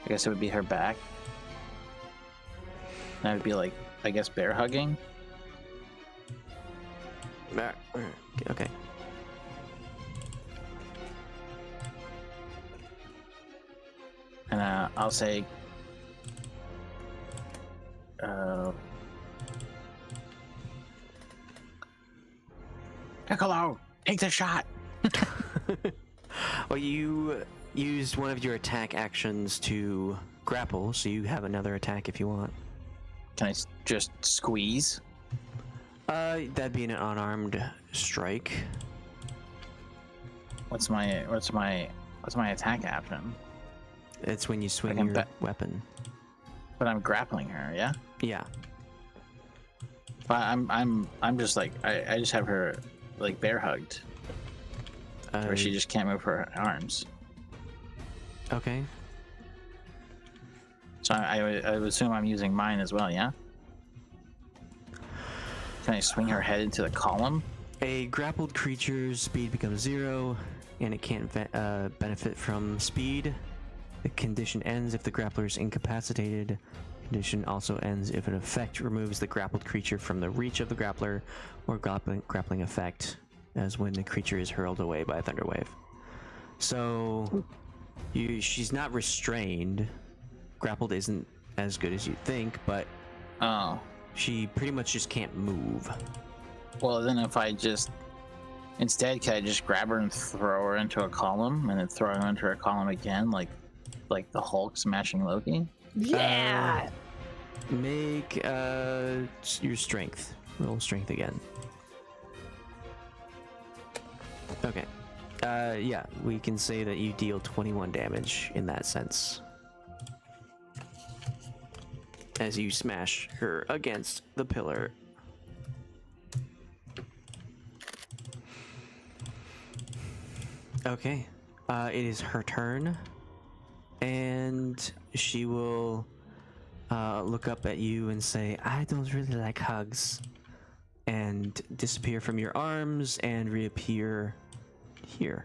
[SPEAKER 2] I guess it would be her back. And I would be, like, I guess bear hugging.
[SPEAKER 3] Okay.
[SPEAKER 2] And I'll say, Piccolo, take the shot.
[SPEAKER 3] Well, you used one of your attack actions to grapple, so you have another attack if you want.
[SPEAKER 2] Can I just squeeze?
[SPEAKER 3] That'd be an unarmed strike.
[SPEAKER 2] What's my attack action?
[SPEAKER 3] It's when you swing
[SPEAKER 2] can
[SPEAKER 3] your
[SPEAKER 2] bet.
[SPEAKER 3] weapon.
[SPEAKER 2] But I'm grappling her, yeah.
[SPEAKER 3] Yeah.
[SPEAKER 2] But I'm just like I just have her like bear hugged, where she just can't move her arms.
[SPEAKER 3] Okay.
[SPEAKER 2] So I would assume I'm using mine as well, yeah. Can I swing her head into the column?
[SPEAKER 3] A grappled creature's speed becomes 0, and it can't benefit from speed. The condition ends if the grappler is incapacitated. Condition also ends if an effect removes the grappled creature from the reach of the grappler, or grappling effect, as when the creature is hurled away by a thunder wave. So, she's not restrained. Grappled isn't as good as you'd think, but she pretty much just can't move.
[SPEAKER 2] Well, then if I just instead, can I just grab her and throw her into a column, and then throw her into a column again, like the Hulk smashing Loki?
[SPEAKER 5] Yeah.
[SPEAKER 3] Make your strength. Roll strength again. Okay. Yeah, we can say that you deal 21 damage in that sense. As you smash her against the pillar. Okay. It is her turn. And she will look up at you and say, I don't really like hugs. And disappear from your arms and reappear here.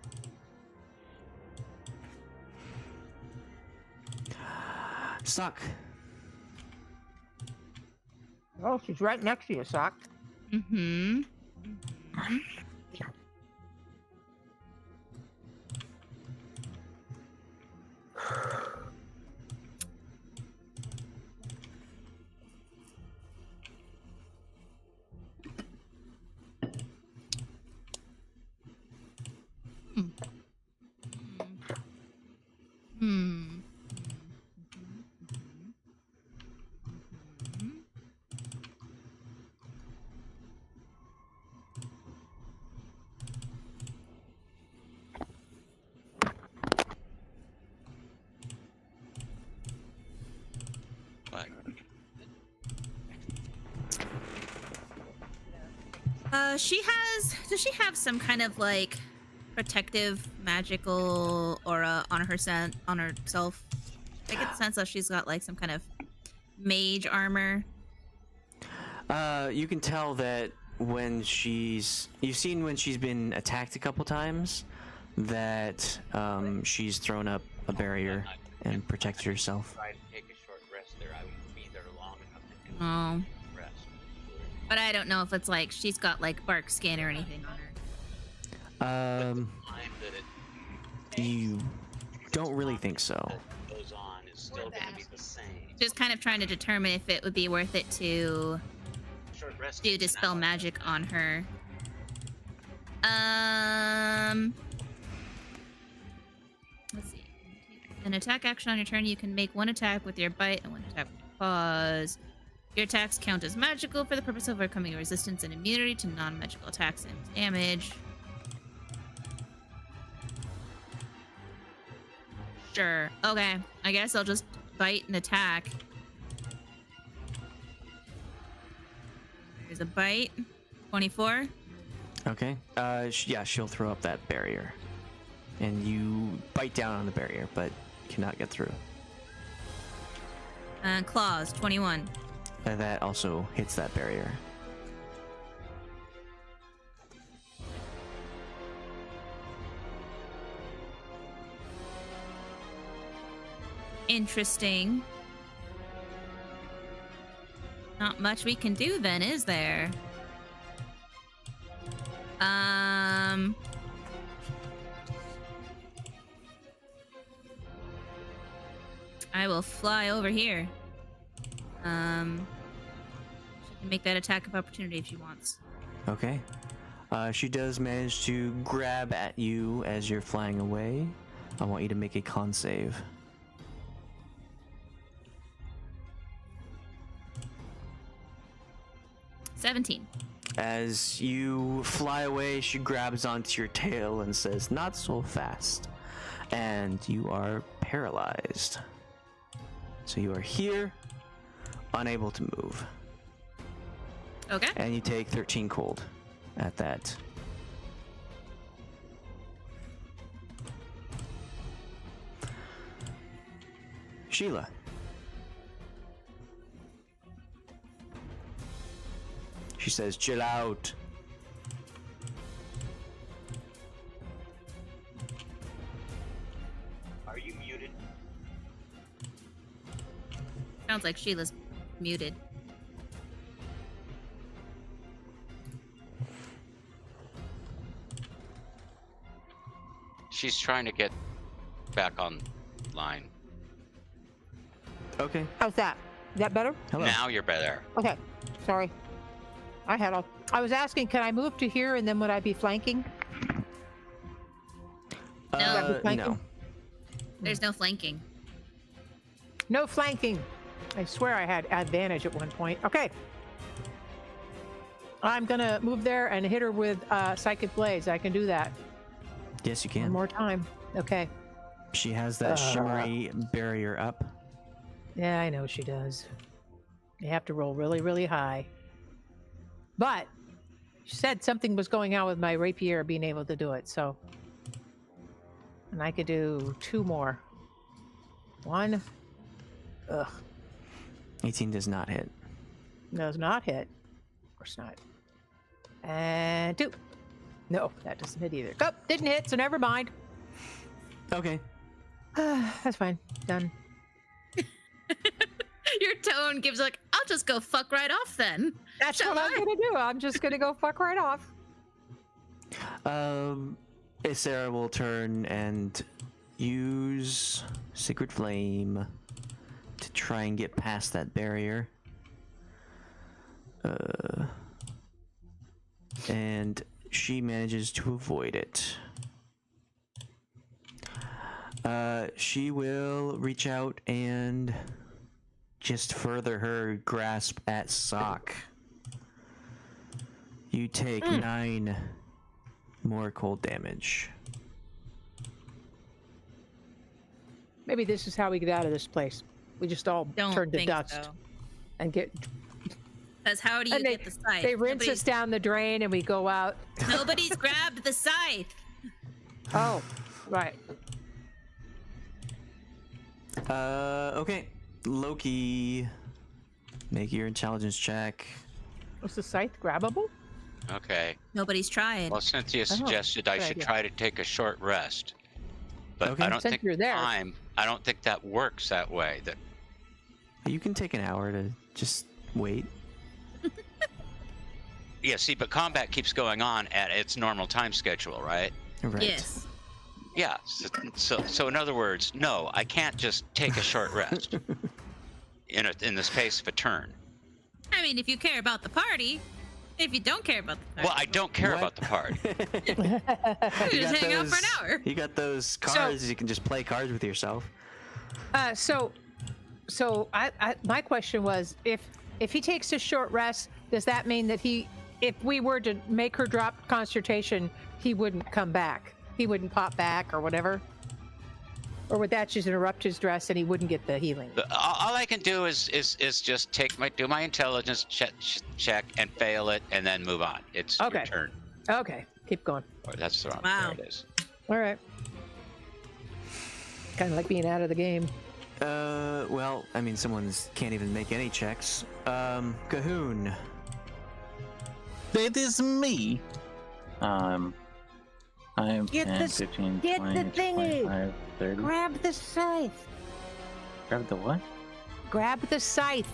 [SPEAKER 3] Soch.
[SPEAKER 5] Oh, she's right next to you, Soch.
[SPEAKER 4] Mm-hmm.
[SPEAKER 1] What?
[SPEAKER 4] Does she have some kind of like protective magical aura on herself? I get the sense that she's got like some kind of mage armor.
[SPEAKER 3] You can tell that when you've seen when she's been attacked a couple times, that she's thrown up a barrier and protected herself.
[SPEAKER 1] Try to take a short rest there. I would be there long enough to
[SPEAKER 4] Oh.
[SPEAKER 1] rest.
[SPEAKER 4] But I don't know if it's like she's got like bark skin or anything on her.
[SPEAKER 1] Time that it
[SPEAKER 3] You don't really think so.
[SPEAKER 1] goes on is still going to be the same.
[SPEAKER 4] Just kind of trying to determine if it would be worth it to
[SPEAKER 1] Short rest.
[SPEAKER 4] do dispel magic on her. Let's see. An attack action on your turn, you can make one attack with your bite and one attack with your paws. Your attacks count as magical for the purpose of overcoming resistance and immunity to non-magical attacks and damage. Sure. Okay. I guess I'll just bite and attack. There's a bite. 24.
[SPEAKER 3] Okay. Yeah, she'll throw up that barrier. And you bite down on the barrier, but cannot get through.
[SPEAKER 4] Claws. 21.
[SPEAKER 3] And that also hits that barrier.
[SPEAKER 4] Interesting. Not much we can do then, is there? I will fly over here. She can make that attack of opportunity if she wants.
[SPEAKER 3] Okay. She does manage to grab at you as you're flying away. I want you to make a con save.
[SPEAKER 4] $17.
[SPEAKER 3] As you fly away, she grabs onto your tail and says, "Not so fast." And you are paralyzed. So you are here, unable to move.
[SPEAKER 4] Okay.
[SPEAKER 3] And you take 13 cold at that. Sheila. She says, "Chill out."
[SPEAKER 1] Are you muted?
[SPEAKER 4] Sounds like Sheila's muted.
[SPEAKER 1] She's trying to get back online.
[SPEAKER 3] Okay.
[SPEAKER 5] How's that? Is that better?
[SPEAKER 3] Hello.
[SPEAKER 1] Now you're better.
[SPEAKER 5] Okay. Sorry. I was asking, can I move to here and then would I be flanking?
[SPEAKER 4] No.
[SPEAKER 3] No.
[SPEAKER 4] There's no flanking.
[SPEAKER 5] No flanking. I swear I had advantage at one point. Okay. I'm gonna move there and hit her with Psychic Blades. I can do that.
[SPEAKER 3] Yes, you
[SPEAKER 5] One
[SPEAKER 3] can.
[SPEAKER 5] more time. Okay.
[SPEAKER 3] She has that shimmery barrier up.
[SPEAKER 5] Yeah, I know she does. You have to roll really, really high. But she said something was going on with my rapier being able to do it, so. And I could do 2 more. 1. Ugh.
[SPEAKER 3] 18 does not hit.
[SPEAKER 5] Does not hit. Of course not. And 2. No, that doesn't hit either. Oh, didn't hit, so never mind.
[SPEAKER 3] Okay.
[SPEAKER 5] That's fine. Done.
[SPEAKER 4] Your tone gives like, I'll just go fuck right off then.
[SPEAKER 5] That's
[SPEAKER 4] Shall
[SPEAKER 5] what I'm
[SPEAKER 4] I?
[SPEAKER 5] gonna do. I'm just gonna go fuck right off.
[SPEAKER 3] Sarah will turn and use Sacred Flame to try and get past that barrier. And she manages to avoid it. She will reach out and just further her grasp at Soch. You take 9 more cold damage.
[SPEAKER 5] Maybe this is how we get out of this place. We just all
[SPEAKER 4] Don't
[SPEAKER 5] turn to
[SPEAKER 4] think
[SPEAKER 5] dust
[SPEAKER 4] so.
[SPEAKER 5] and get.
[SPEAKER 4] Because how do you
[SPEAKER 5] And
[SPEAKER 4] get the scythe?
[SPEAKER 5] They rinse us down the drain and we go out.
[SPEAKER 4] Nobody's grabbed the scythe.
[SPEAKER 5] Oh, right.
[SPEAKER 3] Okay. Loki, make your intelligence check.
[SPEAKER 5] Was the scythe grabbable?
[SPEAKER 1] Okay.
[SPEAKER 4] Nobody's tried.
[SPEAKER 1] Well, Cynthia suggested I
[SPEAKER 5] good
[SPEAKER 1] should
[SPEAKER 5] idea.
[SPEAKER 1] try to take a short rest. But
[SPEAKER 3] Okay.
[SPEAKER 1] I don't
[SPEAKER 5] Since
[SPEAKER 1] think
[SPEAKER 5] you're there.
[SPEAKER 1] I don't think that works that way. That
[SPEAKER 3] You can take an hour to just wait.
[SPEAKER 1] yeah, see, but combat keeps going on at its normal time schedule, right?
[SPEAKER 3] Right.
[SPEAKER 4] Yes.
[SPEAKER 1] Yeah. So in other words, no, I can't just take a short rest in the space of a turn.
[SPEAKER 4] I mean, if you care about the party. If you don't care about the party.
[SPEAKER 1] Well, I don't care
[SPEAKER 3] What?
[SPEAKER 1] about the party.
[SPEAKER 4] you just hang out for an hour.
[SPEAKER 3] You got those cards. You can just play cards with yourself.
[SPEAKER 5] So my question was, if he takes a short rest, does that mean that if we were to make her drop concentration, he wouldn't come back? He wouldn't pop back or whatever? Or would that just interrupt his rest and he wouldn't get the healing?
[SPEAKER 1] All I can do is just do my intelligence check and fail it, and then move on. It's
[SPEAKER 5] Okay.
[SPEAKER 1] your turn.
[SPEAKER 5] Okay, keep going.
[SPEAKER 1] Or that's the wrong.
[SPEAKER 4] Wow.
[SPEAKER 1] There it is.
[SPEAKER 5] All right. Kind of like being out of the game.
[SPEAKER 3] Well, I mean, someone's can't even make any checks. Cahoon.
[SPEAKER 2] It is me. I'm
[SPEAKER 5] Get
[SPEAKER 2] 10,
[SPEAKER 5] this-
[SPEAKER 2] 15,
[SPEAKER 5] get
[SPEAKER 2] 20,
[SPEAKER 5] the thingy.
[SPEAKER 2] 25, 30.
[SPEAKER 5] Grab the scythe.
[SPEAKER 2] Grab the what?
[SPEAKER 5] Grab the scythe.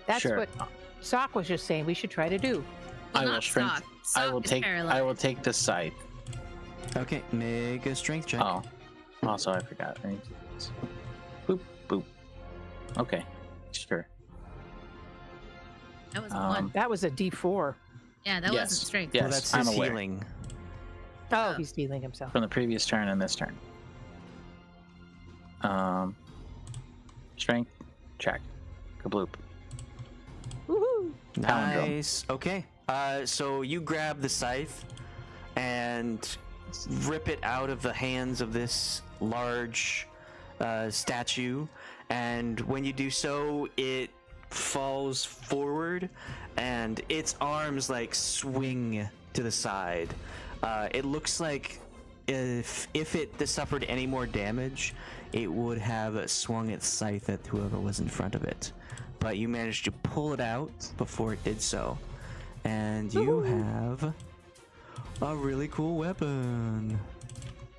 [SPEAKER 5] That's
[SPEAKER 2] Sure.
[SPEAKER 5] what Soch was just saying we should try to do.
[SPEAKER 4] Well,
[SPEAKER 2] I will
[SPEAKER 4] not
[SPEAKER 2] strength.
[SPEAKER 4] Soch.
[SPEAKER 2] I
[SPEAKER 4] Soch
[SPEAKER 2] will
[SPEAKER 4] is
[SPEAKER 2] take.
[SPEAKER 4] paralyzed.
[SPEAKER 2] I will take the scythe.
[SPEAKER 3] Okay, make a strength check.
[SPEAKER 2] Oh, also I forgot. Right? Boop boop. Okay, sure.
[SPEAKER 4] That was a one.
[SPEAKER 5] That was a D4.
[SPEAKER 4] Yeah, that
[SPEAKER 2] yes.
[SPEAKER 4] wasn't strength.
[SPEAKER 2] Yes.
[SPEAKER 3] Well, that's
[SPEAKER 2] I'm
[SPEAKER 3] his
[SPEAKER 2] aware.
[SPEAKER 3] healing.
[SPEAKER 5] Oh, he's healing himself.
[SPEAKER 2] from the previous turn and this turn. Strength check. Kabloop.
[SPEAKER 5] Woohoo!
[SPEAKER 2] Palindrome.
[SPEAKER 3] Nice. Okay. So you grab the scythe and rip it out of the hands of this large statue, and when you do so, it falls forward, and its arms like swing to the side. It looks like if it suffered any more damage, it would have swung its scythe at whoever was in front of it. But you managed to pull it out before it did so, and you have a really cool weapon.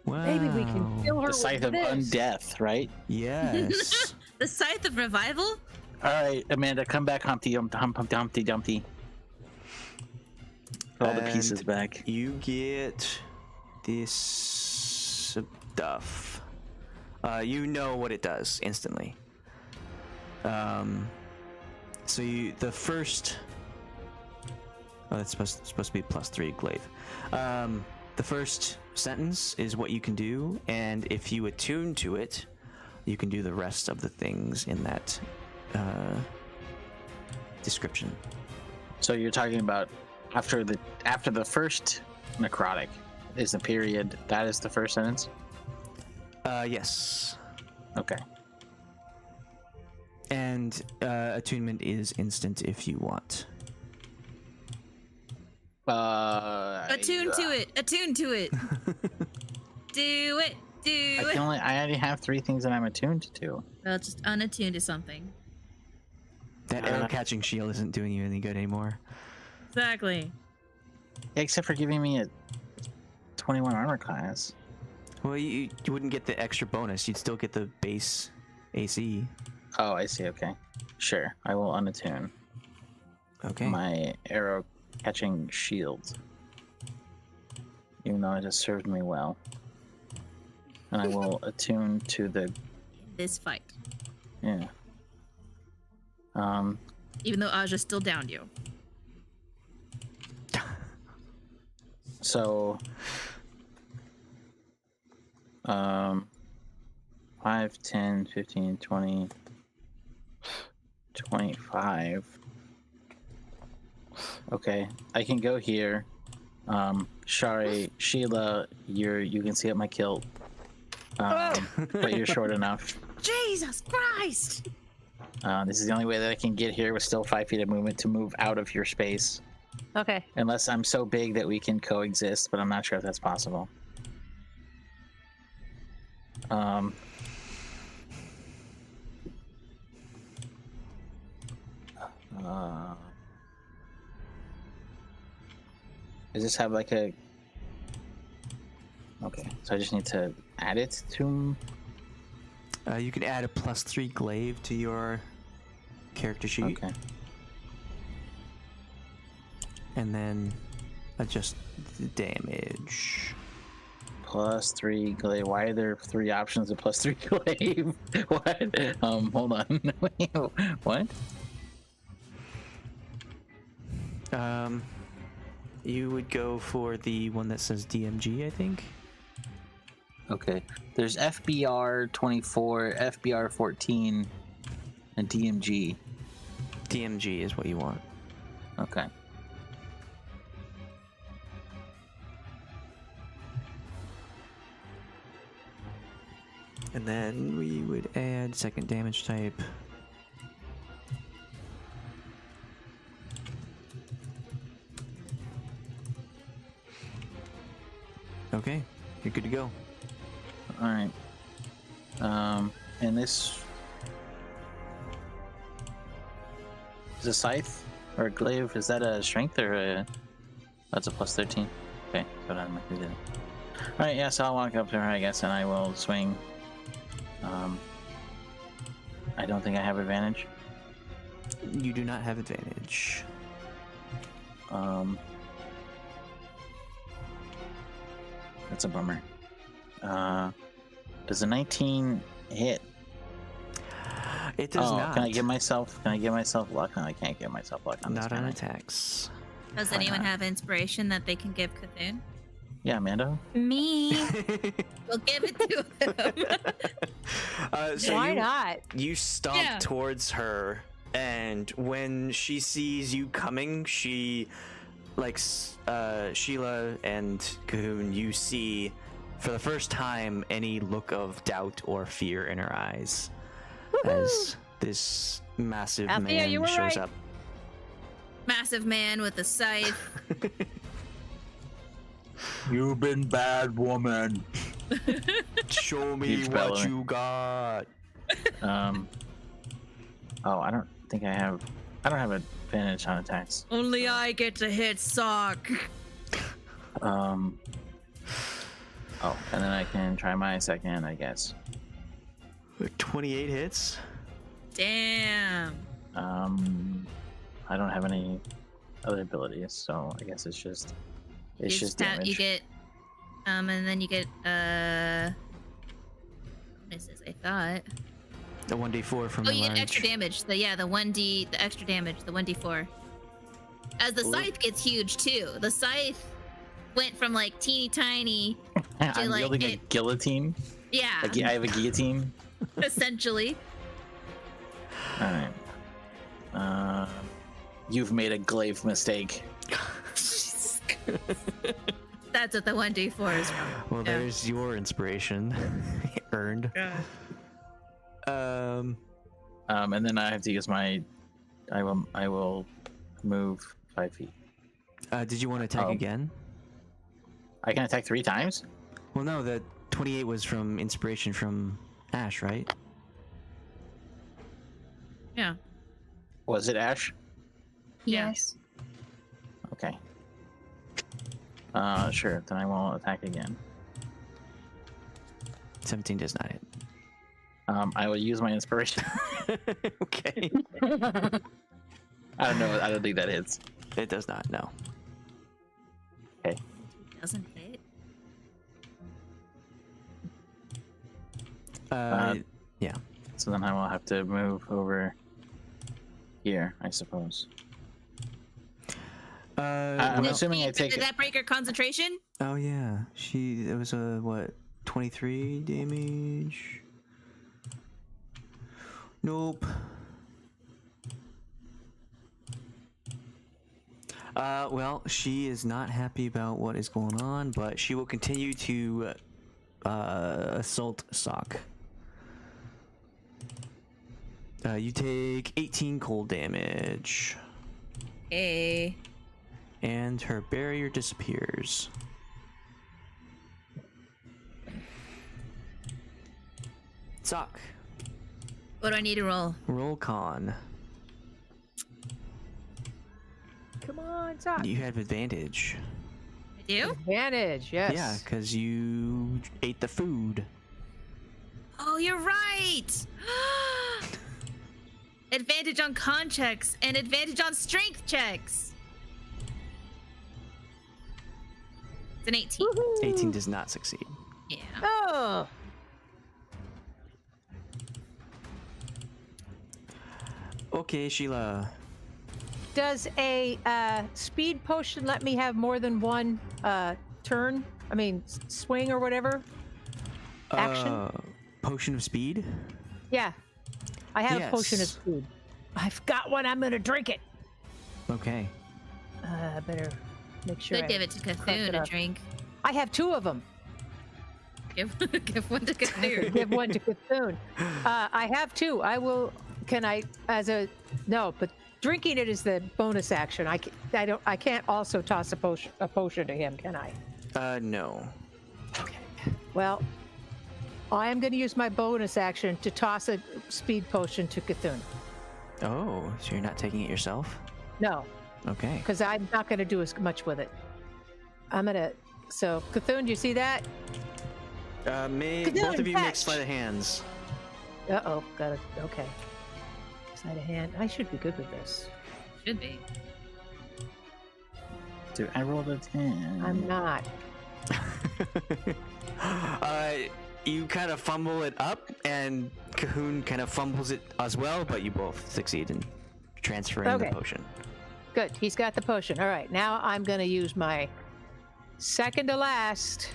[SPEAKER 3] Wow.
[SPEAKER 5] Maybe we can kill her
[SPEAKER 2] The Scythe
[SPEAKER 5] with
[SPEAKER 2] of
[SPEAKER 5] this.
[SPEAKER 2] Undeath, right?
[SPEAKER 3] Yes.
[SPEAKER 4] The Scythe of Revival?
[SPEAKER 2] All right, Amanda, come back, Humpty Dumpty. All the pieces
[SPEAKER 3] And
[SPEAKER 2] back.
[SPEAKER 3] You get this stuff. You know what it does instantly. So the first. Oh, that's supposed to be +3 glaive. The first sentence is what you can do, and if you attune to it, you can do the rest of the things in that description.
[SPEAKER 2] So you're talking about after the first necrotic is the period. That is the first sentence.
[SPEAKER 3] Yes.
[SPEAKER 2] Okay.
[SPEAKER 3] And attunement is instant if you want.
[SPEAKER 4] Attune to it. Attune to it. Do it. Do it.
[SPEAKER 2] I already have 3 things that I'm attuned to.
[SPEAKER 4] Well, just unattune to something.
[SPEAKER 3] That arrow catching shield isn't doing you any good anymore.
[SPEAKER 4] Exactly.
[SPEAKER 2] Except for giving me a 21 armor class.
[SPEAKER 3] Well, you wouldn't get the extra bonus. You'd still get the base AC.
[SPEAKER 2] Oh, I see. Okay. Sure. I will unattune
[SPEAKER 3] Okay.
[SPEAKER 2] my arrow catching shield. Even though it has served me well. And I will attune to the
[SPEAKER 4] This fight.
[SPEAKER 2] yeah.
[SPEAKER 4] Even though Aja still downed you.
[SPEAKER 2] So 5, 10, 15, 20, 25. Okay, I can go here. Sorry, Sheila, you can see up my kilt. But you're short enough.
[SPEAKER 4] Jesus Christ!
[SPEAKER 2] This is the only way that I can get here with still 5 feet of movement to move out of your space.
[SPEAKER 5] Okay.
[SPEAKER 2] Unless I'm so big that we can coexist, but I'm not sure if that's possible. Does this have like a... Okay, so I just need to add it to...
[SPEAKER 3] You can add a +3 glaive to your character sheet.
[SPEAKER 2] Okay.
[SPEAKER 3] And then adjust the damage.
[SPEAKER 2] +3 glaive. Why are there 3 options of +3 glaive? What? Hold on. What?
[SPEAKER 3] You would go for the one that says DMG, I think.
[SPEAKER 2] Okay. There's FBR 24, FBR 14, and DMG.
[SPEAKER 3] DMG is what you want.
[SPEAKER 2] Okay.
[SPEAKER 3] And then we would add second damage type. Okay, you're good to go.
[SPEAKER 2] All right. And this is a scythe or a glaive. Is that a strength or a? That's a +13. Okay, so that might be it. All right, yeah. So I'll walk up to her, I guess, and I will swing. I don't think I have advantage.
[SPEAKER 3] You do not have advantage.
[SPEAKER 2] That's a bummer. Does a 19 hit?
[SPEAKER 3] It does not.
[SPEAKER 2] Can I give myself luck? No, I can't give myself luck on this.
[SPEAKER 3] Not
[SPEAKER 2] can
[SPEAKER 3] on
[SPEAKER 2] I?
[SPEAKER 3] attacks.
[SPEAKER 4] Does
[SPEAKER 2] Why
[SPEAKER 4] anyone
[SPEAKER 2] not?
[SPEAKER 4] have inspiration that they can give Cthulhu?
[SPEAKER 2] Yeah, Mando.
[SPEAKER 6] Me.
[SPEAKER 4] We'll give it to him.
[SPEAKER 3] So
[SPEAKER 5] Why
[SPEAKER 3] you,
[SPEAKER 5] not?
[SPEAKER 3] You stomp
[SPEAKER 4] Yeah.
[SPEAKER 3] towards her, and when she sees you coming, she, like Sheila and Cahoon, you see for the first time any look of doubt or fear in her eyes as this massive
[SPEAKER 5] Althea,
[SPEAKER 3] man
[SPEAKER 5] you were
[SPEAKER 3] shows
[SPEAKER 5] right.
[SPEAKER 3] up.
[SPEAKER 4] Massive man with a scythe.
[SPEAKER 7] You've been bad, woman.
[SPEAKER 3] Show me
[SPEAKER 2] Keeps
[SPEAKER 3] what
[SPEAKER 2] bellowing.
[SPEAKER 3] you got.
[SPEAKER 2] Oh, I don't think I have advantage on attacks.
[SPEAKER 4] Only I get to hit Soch.
[SPEAKER 2] Oh, and then I can try my second, I guess.
[SPEAKER 3] 28 hits.
[SPEAKER 4] Damn.
[SPEAKER 2] I don't have any other abilities, so I guess it's just damage.
[SPEAKER 4] You get, and then you get bonuses. I thought.
[SPEAKER 3] The 1d4 from
[SPEAKER 4] Oh,
[SPEAKER 3] the
[SPEAKER 4] you get
[SPEAKER 3] large.
[SPEAKER 4] extra damage. The extra damage, the 1d4. As the scythe gets huge too. The scythe went from like teeny tiny
[SPEAKER 2] I'm
[SPEAKER 4] like
[SPEAKER 2] wielding a
[SPEAKER 4] it-
[SPEAKER 2] guillotine.
[SPEAKER 4] yeah,
[SPEAKER 2] Like I have a guillotine.
[SPEAKER 4] essentially.
[SPEAKER 2] All right. You've made a glaive mistake.
[SPEAKER 4] That's what the 1d4 is from.
[SPEAKER 3] Well,
[SPEAKER 4] Yeah.
[SPEAKER 3] there's your inspiration earned.
[SPEAKER 2] And then I have to use my. I will move 5 feet.
[SPEAKER 3] Did you want to attack
[SPEAKER 2] Oh.
[SPEAKER 3] again?
[SPEAKER 2] I can attack 3 times.
[SPEAKER 3] Well, no, the 28 was from inspiration from Ashe, right?
[SPEAKER 4] Yeah.
[SPEAKER 2] Was it Ashe?
[SPEAKER 4] Yeah.
[SPEAKER 6] Yes.
[SPEAKER 2] Okay. Sure. Then I won't attack again.
[SPEAKER 3] 17 does not hit.
[SPEAKER 2] I will use my inspiration.
[SPEAKER 3] Okay.
[SPEAKER 2] I don't know. I don't think that hits.
[SPEAKER 3] It does not, no.
[SPEAKER 4] Doesn't hit.
[SPEAKER 3] Yeah.
[SPEAKER 2] So then I will have to move over here, I suppose. I'm
[SPEAKER 3] Well,
[SPEAKER 2] assuming I take
[SPEAKER 4] Did
[SPEAKER 2] it.
[SPEAKER 4] that break her concentration?
[SPEAKER 3] oh, yeah. It was a, what, 23 damage? Nope. Well, she is not happy about what is going on, but she will continue to assault Soch. You take 18 cold damage,
[SPEAKER 4] Hey.
[SPEAKER 3] and her barrier disappears. Soch,
[SPEAKER 4] What do I need to roll?
[SPEAKER 3] roll con.
[SPEAKER 5] Come on, Soch.
[SPEAKER 3] You have advantage.
[SPEAKER 4] I do?
[SPEAKER 5] Advantage, yes.
[SPEAKER 3] Yeah, because you ate the food.
[SPEAKER 4] Oh, you're right. Advantage on con checks and advantage on strength checks. It's an 18.
[SPEAKER 3] 18 does not succeed.
[SPEAKER 4] Yeah.
[SPEAKER 5] Oh,
[SPEAKER 3] Okay, Sheila.
[SPEAKER 5] does a speed potion let me have more than one turn? I mean, swing or whatever? Action?
[SPEAKER 3] Potion of speed?
[SPEAKER 5] Yeah. I have a potion of
[SPEAKER 3] Yes.
[SPEAKER 5] speed. I've got one. I'm going to drink it.
[SPEAKER 3] Okay.
[SPEAKER 5] I better make sure.
[SPEAKER 4] Could
[SPEAKER 5] I
[SPEAKER 4] give it to
[SPEAKER 5] crack
[SPEAKER 4] Cthulhu
[SPEAKER 5] it
[SPEAKER 4] to
[SPEAKER 5] up.
[SPEAKER 4] drink.
[SPEAKER 5] I have 2 of them.
[SPEAKER 4] Give one to Cthulhu.
[SPEAKER 5] Give one to Cthulhu. I have 2. I will. Can I, as a no? But drinking it is the bonus action. I can't also toss a potion to him, can I?
[SPEAKER 3] No.
[SPEAKER 5] Well, I am going to use my bonus action to toss a speed potion to Cthulhu.
[SPEAKER 3] Oh, so you're not taking it yourself?
[SPEAKER 5] No,
[SPEAKER 3] Okay.
[SPEAKER 5] because I'm not going to do as much with it. I'm gonna. So Cthulhu, do you see that?
[SPEAKER 3] Both
[SPEAKER 5] doing,
[SPEAKER 3] of you make
[SPEAKER 5] fetch.
[SPEAKER 3] sleight of hands.
[SPEAKER 5] Uh oh, got it. Okay. Sleight of hand. I should be good with this.
[SPEAKER 4] Should be.
[SPEAKER 2] Dude, I rolled a 10.
[SPEAKER 5] I'm not.
[SPEAKER 3] You kind of fumble it up, and Cahoon kind of fumbles it as well, but you both succeed in transferring
[SPEAKER 5] Okay.
[SPEAKER 3] the potion.
[SPEAKER 5] Good. He's got the potion. All right. Now I'm going to use my second to last.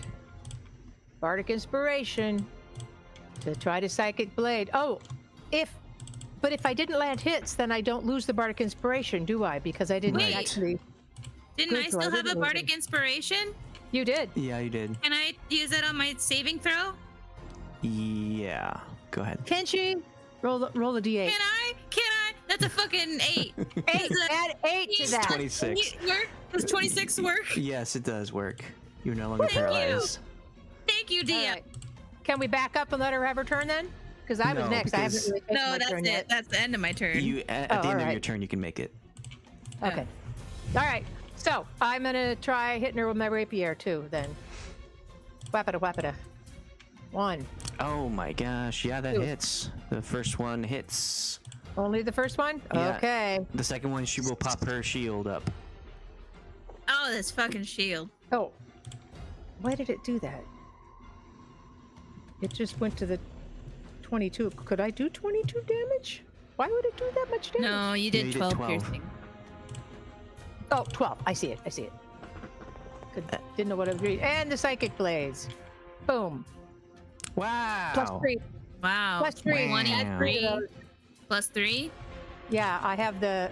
[SPEAKER 5] Bardic Inspiration to try to Psychic Blade. Oh, but if I didn't land hits, then I don't lose the Bardic Inspiration, do I? Because I didn't
[SPEAKER 4] Wait.
[SPEAKER 5] actually.
[SPEAKER 4] Didn't I
[SPEAKER 5] Good, so I
[SPEAKER 4] still have
[SPEAKER 5] didn't
[SPEAKER 4] a
[SPEAKER 5] lose
[SPEAKER 4] bardic
[SPEAKER 5] it.
[SPEAKER 4] inspiration?
[SPEAKER 5] You did.
[SPEAKER 3] Yeah, you did.
[SPEAKER 4] Can I use it on my saving throw?
[SPEAKER 3] Yeah. Go ahead.
[SPEAKER 5] Can she? Roll the d8.
[SPEAKER 4] Can I? That's a fucking 8.
[SPEAKER 5] 8. Add 8 to that.
[SPEAKER 3] 26.
[SPEAKER 4] Work? Does 26 work?
[SPEAKER 3] Yes, it does work. You're no longer
[SPEAKER 4] Thank you.
[SPEAKER 3] paralyzed.
[SPEAKER 4] Thank you,
[SPEAKER 5] All
[SPEAKER 4] DM.
[SPEAKER 5] right. Can we back up and let her have her turn then? Because I was
[SPEAKER 3] No,
[SPEAKER 5] next. I haven't
[SPEAKER 3] because-
[SPEAKER 5] really taken
[SPEAKER 4] No,
[SPEAKER 5] my
[SPEAKER 4] that's
[SPEAKER 5] turn
[SPEAKER 4] it.
[SPEAKER 5] yet.
[SPEAKER 4] That's the end of my turn.
[SPEAKER 3] You at
[SPEAKER 5] Oh,
[SPEAKER 3] the end of your
[SPEAKER 5] alright.
[SPEAKER 3] turn, you can make it.
[SPEAKER 5] Okay. All right. So I'm gonna try hitting her with my rapier too. Then. Wapata. 1.
[SPEAKER 3] Oh my gosh! Yeah, that
[SPEAKER 5] Ooh.
[SPEAKER 3] hits. The first one hits.
[SPEAKER 5] Only the first one.
[SPEAKER 3] Yeah.
[SPEAKER 5] Okay.
[SPEAKER 3] The second one, she will pop her shield up.
[SPEAKER 4] Oh, this fucking shield.
[SPEAKER 5] Oh. Why did it do that? It just went to the 22. Could I do 22 damage? Why would it do that much damage?
[SPEAKER 4] No, you did
[SPEAKER 3] you did
[SPEAKER 4] 12
[SPEAKER 3] 12.
[SPEAKER 4] piercing.
[SPEAKER 5] Oh, 12. I see it. Didn't know what I was reading. And the Psychic Blades. Boom.
[SPEAKER 3] Wow!
[SPEAKER 5] Plus 3.
[SPEAKER 4] Wow.
[SPEAKER 5] Plus 3.
[SPEAKER 3] Wow.
[SPEAKER 5] Add 3 to those.
[SPEAKER 4] Plus 3?
[SPEAKER 5] Yeah, I have the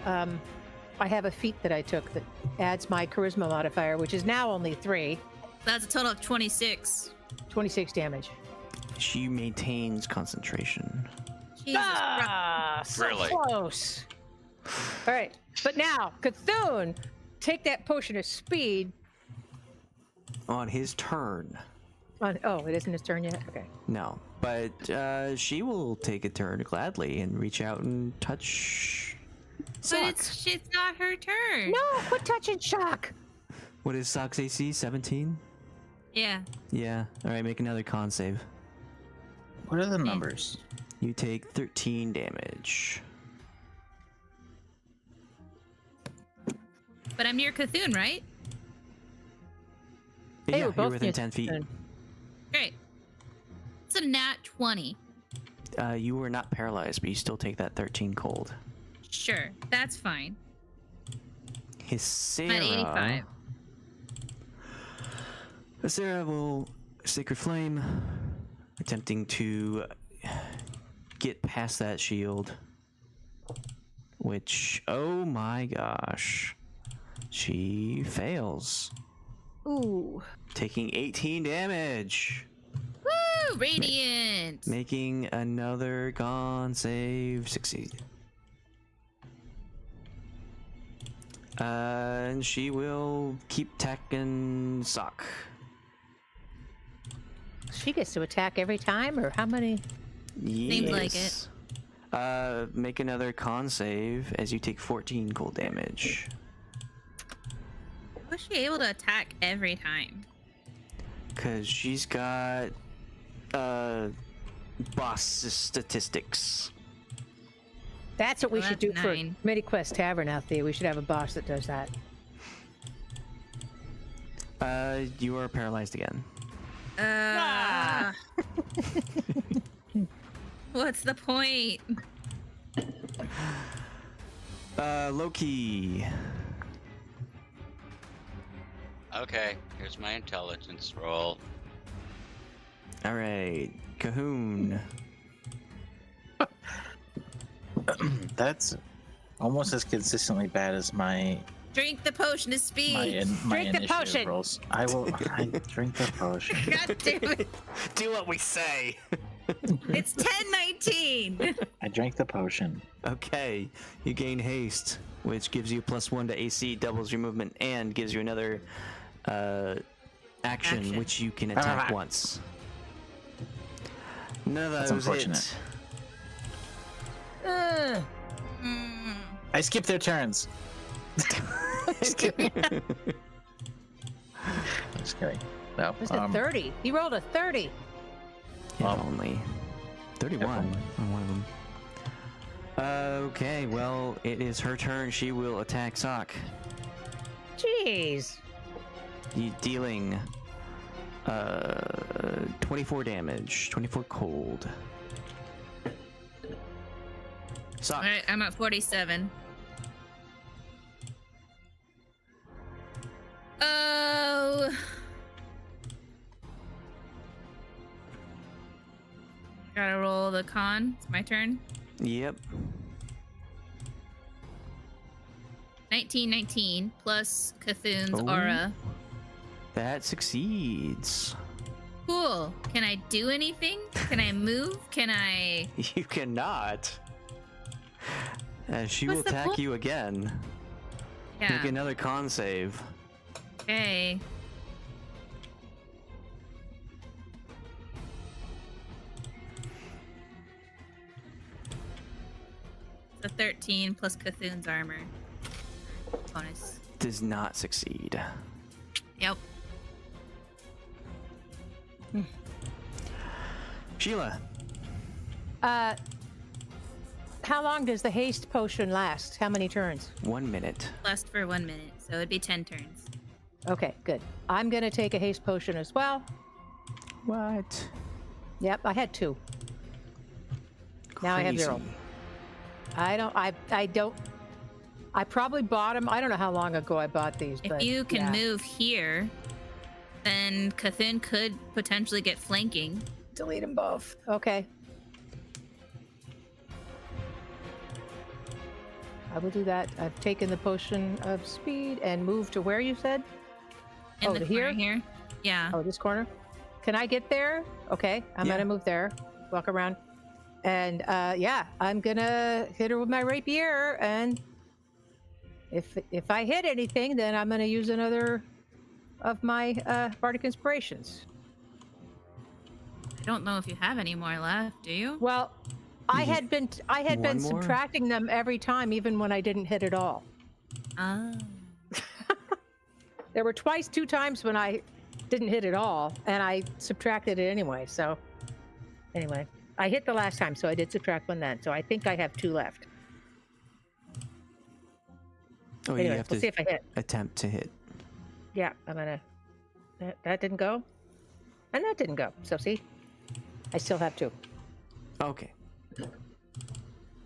[SPEAKER 5] I have a feat that I took that adds my charisma modifier, which is now only 3.
[SPEAKER 4] That's a total of 26.
[SPEAKER 5] 26 damage.
[SPEAKER 3] She maintains concentration.
[SPEAKER 4] Jesus Christ.
[SPEAKER 5] Ah, so
[SPEAKER 1] Really?
[SPEAKER 5] close. All right, but now Cthulhu, take that potion of speed.
[SPEAKER 3] On his turn.
[SPEAKER 5] Oh, it isn't his turn yet. Okay.
[SPEAKER 3] No, but she will take a turn gladly and reach out and touch.
[SPEAKER 4] But
[SPEAKER 3] Sock.
[SPEAKER 4] it's not her turn.
[SPEAKER 5] No, quit touching Shock.
[SPEAKER 3] What is Sock's AC? 17?
[SPEAKER 4] Yeah.
[SPEAKER 3] Yeah. All right, make another con save.
[SPEAKER 2] What are the numbers?
[SPEAKER 3] You take 13 damage.
[SPEAKER 4] But I'm near Cthulhu, right?
[SPEAKER 5] Hey,
[SPEAKER 3] Yeah,
[SPEAKER 5] we're
[SPEAKER 3] you're
[SPEAKER 5] both
[SPEAKER 3] within
[SPEAKER 5] near
[SPEAKER 3] 10 feet.
[SPEAKER 5] Cthulhu.
[SPEAKER 4] Great. It's a nat 20.
[SPEAKER 3] You were not paralyzed, but you still take that 13 cold.
[SPEAKER 4] Sure, that's fine.
[SPEAKER 3] Hysera.
[SPEAKER 4] I'm at 85.
[SPEAKER 3] Hysera will Sacred Flame, attempting to get past that shield. Which, oh my gosh, she fails,
[SPEAKER 5] Ooh.
[SPEAKER 3] taking 18 damage,
[SPEAKER 4] Woo! Radiant!
[SPEAKER 3] making another con save succeed. And she will keep attacking Sock.
[SPEAKER 5] Oh, She gets to attack every time, or how many?
[SPEAKER 4] Seems like
[SPEAKER 3] Yes. Make another con save as you take 14 cold damage.
[SPEAKER 4] Was she able to attack every time?
[SPEAKER 3] Cause she's got boss statistics.
[SPEAKER 5] That's what we
[SPEAKER 4] Well,
[SPEAKER 5] should do
[SPEAKER 4] that's
[SPEAKER 5] for
[SPEAKER 4] 9.
[SPEAKER 5] MediQuest Tavern out there. We should have a boss that does that.
[SPEAKER 3] You are paralyzed again.
[SPEAKER 4] What's the point?
[SPEAKER 3] Loki.
[SPEAKER 1] Okay, here's my intelligence roll.
[SPEAKER 3] All right, Cahoon.
[SPEAKER 2] That's almost as consistently bad as my
[SPEAKER 4] Drink the potion of speed.
[SPEAKER 2] my
[SPEAKER 5] Drink the
[SPEAKER 2] initiative
[SPEAKER 5] potion.
[SPEAKER 2] rolls. I drink the potion.
[SPEAKER 4] God damn it.
[SPEAKER 3] Do what we say.
[SPEAKER 4] It's 10:19.
[SPEAKER 2] I drank the potion.
[SPEAKER 3] Okay, you gain haste, which gives you +1 to AC, doubles your movement, and gives you another action, which you can attack once. None of
[SPEAKER 2] That's
[SPEAKER 3] those
[SPEAKER 2] unfortunate.
[SPEAKER 3] hit.
[SPEAKER 2] I skipped their turns. Just kidding. Just kidding. No.
[SPEAKER 5] It was a 30. He rolled a 30.
[SPEAKER 3] If
[SPEAKER 2] Well,
[SPEAKER 3] only. 31
[SPEAKER 2] only.
[SPEAKER 3] on one of them. Okay, well, it is her turn. She will attack Sock.
[SPEAKER 5] Jeez.
[SPEAKER 3] You dealing 24 damage, 24 cold. Sock.
[SPEAKER 4] Alright, I'm at 47. Oh, Gotta roll the con. It's my turn.
[SPEAKER 3] Yep.
[SPEAKER 4] 19 plus Cthulhu's
[SPEAKER 3] Oh.
[SPEAKER 4] aura.
[SPEAKER 3] That succeeds.
[SPEAKER 4] Cool. Can I do anything? Can I move? Can I?
[SPEAKER 3] You cannot. As she
[SPEAKER 4] What's
[SPEAKER 3] will
[SPEAKER 4] the
[SPEAKER 3] attack
[SPEAKER 4] point?
[SPEAKER 3] you again.
[SPEAKER 4] Yeah.
[SPEAKER 3] Make another con save.
[SPEAKER 4] Okay. So 13 plus Cthulhu's armor. Bonus.
[SPEAKER 3] Does not succeed.
[SPEAKER 4] Yep.
[SPEAKER 3] Sheila.
[SPEAKER 5] How long does the haste potion last? How many turns?
[SPEAKER 3] 1 minute.
[SPEAKER 4] Last for 1 minute, so it'd be 10 turns.
[SPEAKER 5] Okay, good. I'm gonna take a haste potion as well.
[SPEAKER 3] What?
[SPEAKER 5] Yep, I had 2. Now I have 0.
[SPEAKER 3] Crazy.
[SPEAKER 5] I probably bought them. I don't know how long ago I bought these,
[SPEAKER 4] If
[SPEAKER 5] but
[SPEAKER 4] you can
[SPEAKER 5] yeah.
[SPEAKER 4] move here, then Cthulhu could potentially get flanking.
[SPEAKER 5] Delete them both. Okay. I will do that. I've taken the potion of speed and moved to where you said?
[SPEAKER 4] In
[SPEAKER 5] Oh,
[SPEAKER 4] the
[SPEAKER 5] to
[SPEAKER 4] corner
[SPEAKER 5] here?
[SPEAKER 4] here? Yeah.
[SPEAKER 5] Oh, this corner? Can I get there? Okay, I'm
[SPEAKER 3] Yeah.
[SPEAKER 5] gonna move there. Walk around. And yeah, I'm gonna hit her with my rapier, and if I hit anything, then I'm gonna use another of my bardic inspirations.
[SPEAKER 4] I don't know if you have any more left, do you?
[SPEAKER 5] Well, I
[SPEAKER 3] You
[SPEAKER 5] had been
[SPEAKER 3] one more?
[SPEAKER 5] subtracting them every time, even when I didn't hit at all.
[SPEAKER 4] Ah.
[SPEAKER 5] There were 2 times when I didn't hit at all, and I subtracted it anyway. So anyway, I hit the last time, so I did subtract 1 then. So I think I have 2 left.
[SPEAKER 3] Oh, you
[SPEAKER 5] Anyway,
[SPEAKER 3] have
[SPEAKER 5] we'll see
[SPEAKER 3] to
[SPEAKER 5] if I hit.
[SPEAKER 3] attempt to hit.
[SPEAKER 5] Yeah, I'm gonna. That didn't go, and that didn't go. So see, I still have 2.
[SPEAKER 3] Okay.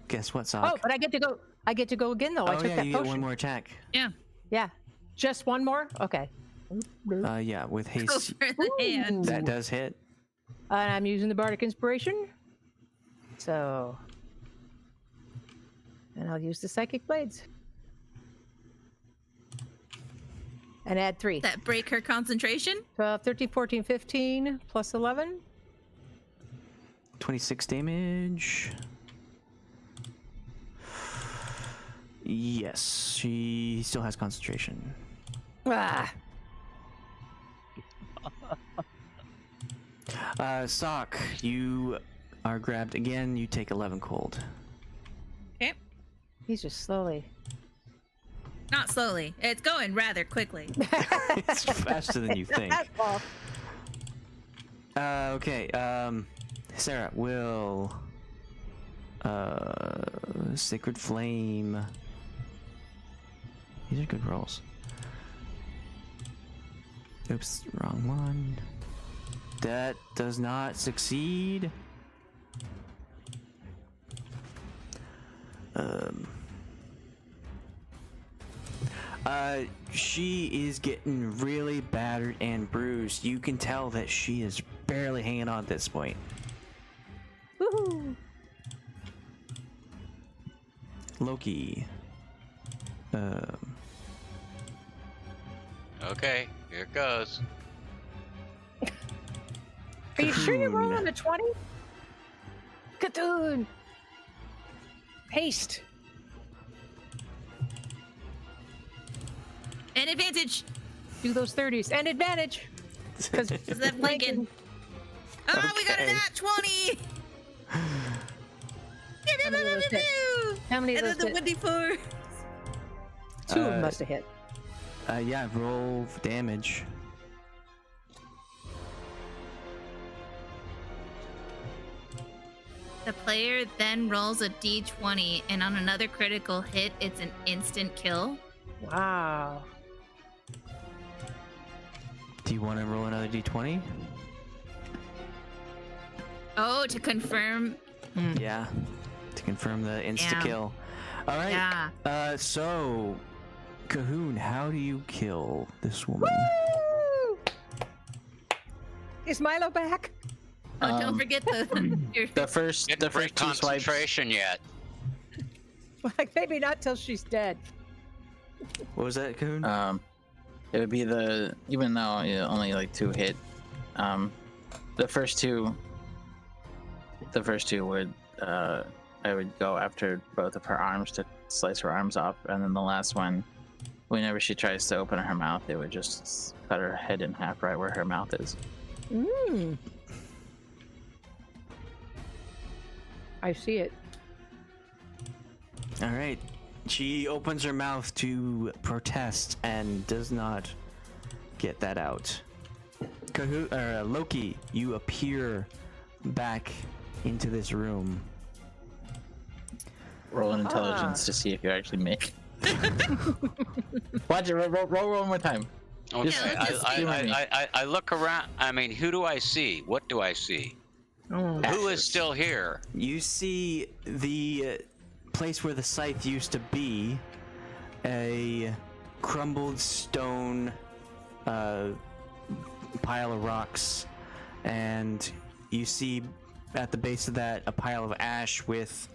[SPEAKER 3] Guess what, Sock?
[SPEAKER 5] Oh, but I get to go. I get to go again though. I
[SPEAKER 3] Oh,
[SPEAKER 5] took
[SPEAKER 3] yeah,
[SPEAKER 5] that
[SPEAKER 3] you
[SPEAKER 5] potion.
[SPEAKER 3] get one more attack.
[SPEAKER 4] Yeah.
[SPEAKER 5] Yeah, just 1 more. Okay.
[SPEAKER 3] Yeah, with
[SPEAKER 4] Go
[SPEAKER 3] haste.
[SPEAKER 4] for the hand.
[SPEAKER 3] That does hit.
[SPEAKER 5] And I'm using the bardic inspiration. So, and I'll use the psychic blades. And add 3.
[SPEAKER 4] That break her concentration?
[SPEAKER 5] 12, 13, 14, 15, plus 11.
[SPEAKER 3] 26 damage. Yes, she still has concentration.
[SPEAKER 5] Ah,
[SPEAKER 3] Sock, you are grabbed again. You take 11 cold.
[SPEAKER 4] Okay.
[SPEAKER 5] he's just slowly.
[SPEAKER 4] Not slowly. It's going rather quickly.
[SPEAKER 3] It's faster than you think.
[SPEAKER 5] Well,
[SPEAKER 3] Okay, Sarah will Sacred Flame. These are good rolls. Oops, wrong one. That does not succeed. She is getting really battered and bruised. You can tell that she is barely hanging on at this point.
[SPEAKER 5] woohoo!
[SPEAKER 3] Loki.
[SPEAKER 1] Okay, here it goes.
[SPEAKER 5] Are you sure you're
[SPEAKER 3] Cocoon.
[SPEAKER 5] rolling a 20? Cthulhu! Haste!
[SPEAKER 4] An advantage.
[SPEAKER 5] Do those 30s. And advantage! Because
[SPEAKER 4] Is that flanking? Oh, we got an
[SPEAKER 3] Okay.
[SPEAKER 4] at 20.
[SPEAKER 5] How many of those hit? How many of
[SPEAKER 4] And
[SPEAKER 5] those
[SPEAKER 4] then the
[SPEAKER 5] hit?
[SPEAKER 4] 1d4.
[SPEAKER 5] 2 of them must have hit.
[SPEAKER 3] Yeah, roll damage.
[SPEAKER 4] The player then rolls a d20, and on another critical hit, it's an instant kill.
[SPEAKER 5] Wow.
[SPEAKER 3] Do you want to roll another d20?
[SPEAKER 4] Oh, to confirm.
[SPEAKER 3] Yeah, to confirm the insta
[SPEAKER 4] Damn.
[SPEAKER 3] kill. All right.
[SPEAKER 4] Yeah.
[SPEAKER 3] So, Cahoon, how do you kill this woman?
[SPEAKER 5] Woo! Is Milo back?
[SPEAKER 4] Oh, don't forget
[SPEAKER 2] The first
[SPEAKER 1] Didn't break
[SPEAKER 2] two swipes.
[SPEAKER 1] concentration yet.
[SPEAKER 5] Like maybe not till she's dead.
[SPEAKER 3] What was that, Coon?
[SPEAKER 2] It would be even though only like 2 hit. The first two would I would go after both of her arms to slice her arms off, and then the last one, whenever she tries to open her mouth, it would just cut her head in half right where her mouth is.
[SPEAKER 5] I see it.
[SPEAKER 3] All right. She opens her mouth to protest and does not get that out. Loki, you appear back into this room.
[SPEAKER 2] Roll an intelligence to see if you actually make. Watch it. Roll one more time.
[SPEAKER 1] Okay,
[SPEAKER 2] Just humor me.
[SPEAKER 1] I look around. I mean, who do I see? What do I see? Who is still here?
[SPEAKER 3] You see the place where the scythe used to be, a crumbled stone pile of rocks, and you see at the base of that a pile of ash with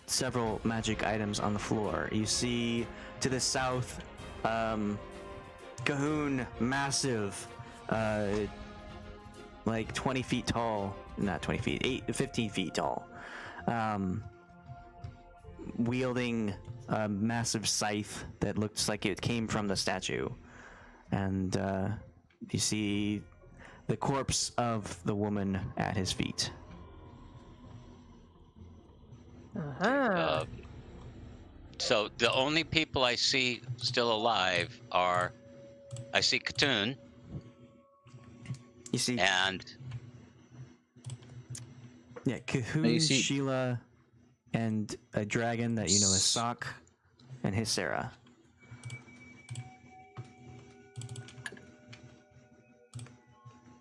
[SPEAKER 3] several magic items on the floor. You see to the south Cahoon, massive, like 20 feet tall, not 20 feet, 15 feet tall, wielding a massive scythe that looks like it came from the statue. And you see the corpse of the woman at his feet.
[SPEAKER 1] So the only people I see still alive are, I see Katoon.
[SPEAKER 3] You see,
[SPEAKER 1] And
[SPEAKER 3] yeah, Cahoon,
[SPEAKER 2] you see-
[SPEAKER 3] Sheila, and a dragon that you know as Soch, and his Sarah.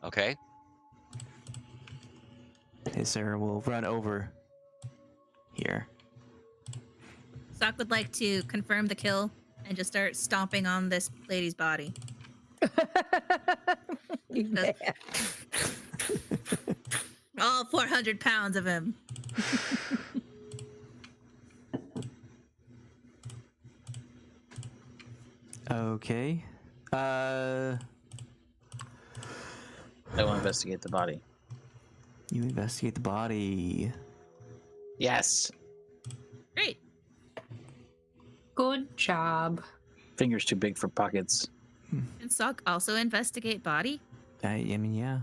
[SPEAKER 1] okay,
[SPEAKER 3] His Sarah will run over here.
[SPEAKER 4] Soch would like to confirm the kill and just start stomping on this lady's body.
[SPEAKER 5] Yeah.
[SPEAKER 4] All 400 pounds of him.
[SPEAKER 3] Okay.
[SPEAKER 2] I will investigate the body.
[SPEAKER 3] You investigate the body.
[SPEAKER 2] Yes.
[SPEAKER 4] Great.
[SPEAKER 6] Good job.
[SPEAKER 2] Fingers too big for pockets.
[SPEAKER 4] And Soch also investigate body?
[SPEAKER 3] I mean, yeah.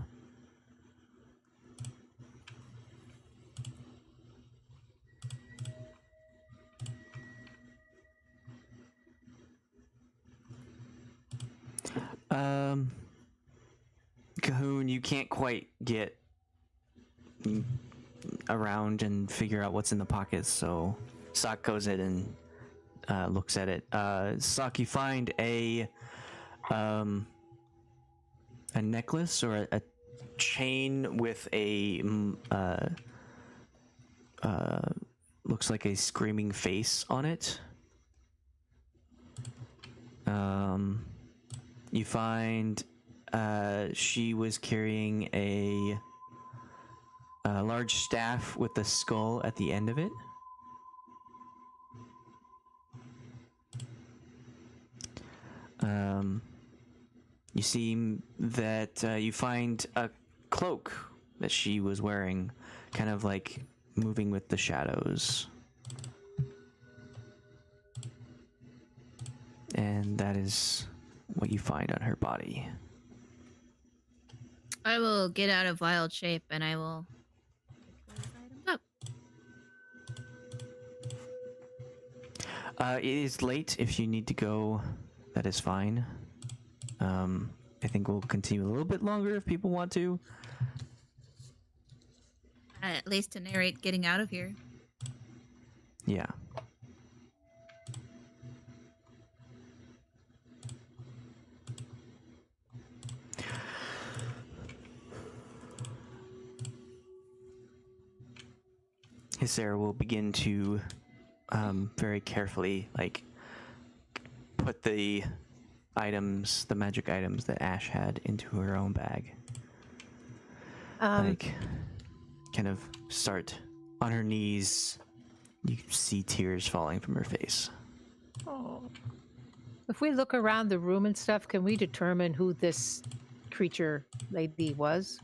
[SPEAKER 3] Cahoon, you can't quite get around and figure out what's in the pockets, so Soch goes in and looks at it. Soch, you find a necklace or a chain with a looks like a screaming face on it. You find she was carrying a large staff with a skull at the end of it. You see that you find a cloak that she was wearing, kind of like moving with the shadows. And that is what you find on her body.
[SPEAKER 4] I will get out of wild shape and I will pick those items up.
[SPEAKER 3] It is late. If you need to go, that is fine. I think we'll continue a little bit longer if people want to.
[SPEAKER 4] At least to narrate getting out of here.
[SPEAKER 3] Yeah. Sarah will begin to very carefully put the items, the magic items that Ashe had, into her own bag. like kind of start on her knees. You see tears falling from her face.
[SPEAKER 5] Oh. If we look around the room and stuff, can we determine who this creature lady was?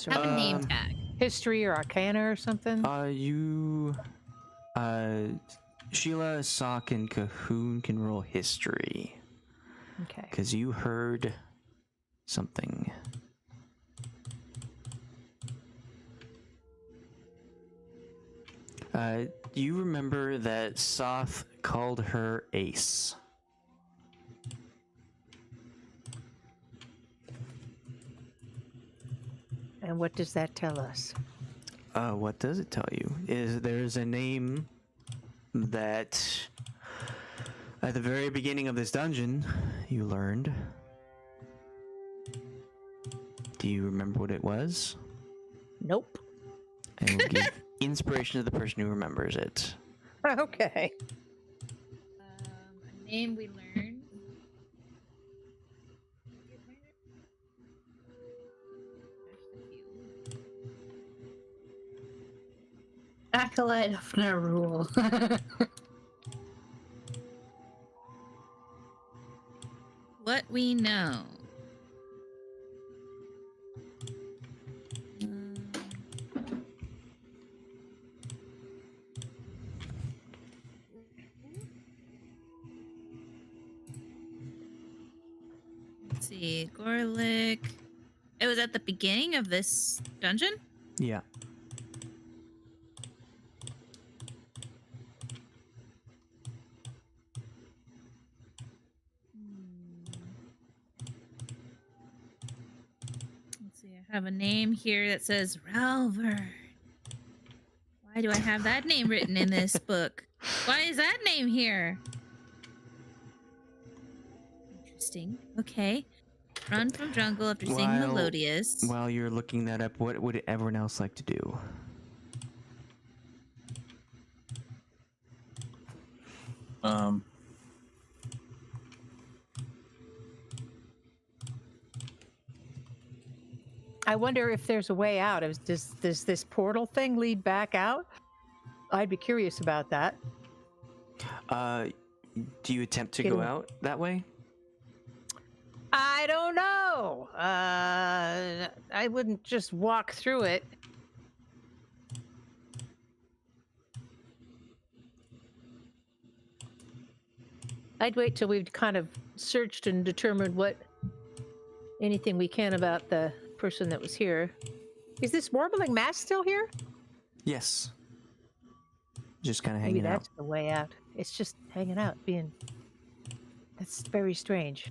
[SPEAKER 4] Have a name tag.
[SPEAKER 5] History or Arcana or something?
[SPEAKER 3] Sheila, Soch, and Cahoon can roll history.
[SPEAKER 5] Okay.
[SPEAKER 3] Because you heard something. You remember that Soth called her Ace.
[SPEAKER 5] And what does that tell us?
[SPEAKER 3] What does it tell you? Is there's a name that at the very beginning of this dungeon you learned. Do you remember what it was?
[SPEAKER 5] Nope.
[SPEAKER 3] And we'll give inspiration to the person who remembers it.
[SPEAKER 5] Okay.
[SPEAKER 4] A name we learned.
[SPEAKER 6] Acolyte of Nerull.
[SPEAKER 4] What we know. Let's see, Gorlick. It was at the beginning of this dungeon?
[SPEAKER 3] Yeah.
[SPEAKER 4] Let's see, I have a name here that says Ralvern. Why do I have that name written in this book? Why is that name here? Interesting. Okay. Run from jungle after seeing Melodious.
[SPEAKER 3] While you're looking that up, what would everyone else like to do?
[SPEAKER 5] I wonder if there's a way out. Does this portal thing lead back out? I'd be curious about that.
[SPEAKER 3] Do you attempt to go out that way?
[SPEAKER 5] I don't know. I wouldn't just walk through it. I'd wait till we've kind of searched and determined anything we can about the person that was here. Is this warbling mass still here?
[SPEAKER 3] Yes. Just kind of
[SPEAKER 5] Maybe
[SPEAKER 3] hanging out.
[SPEAKER 5] that's the way out. It's just hanging out, that's very strange.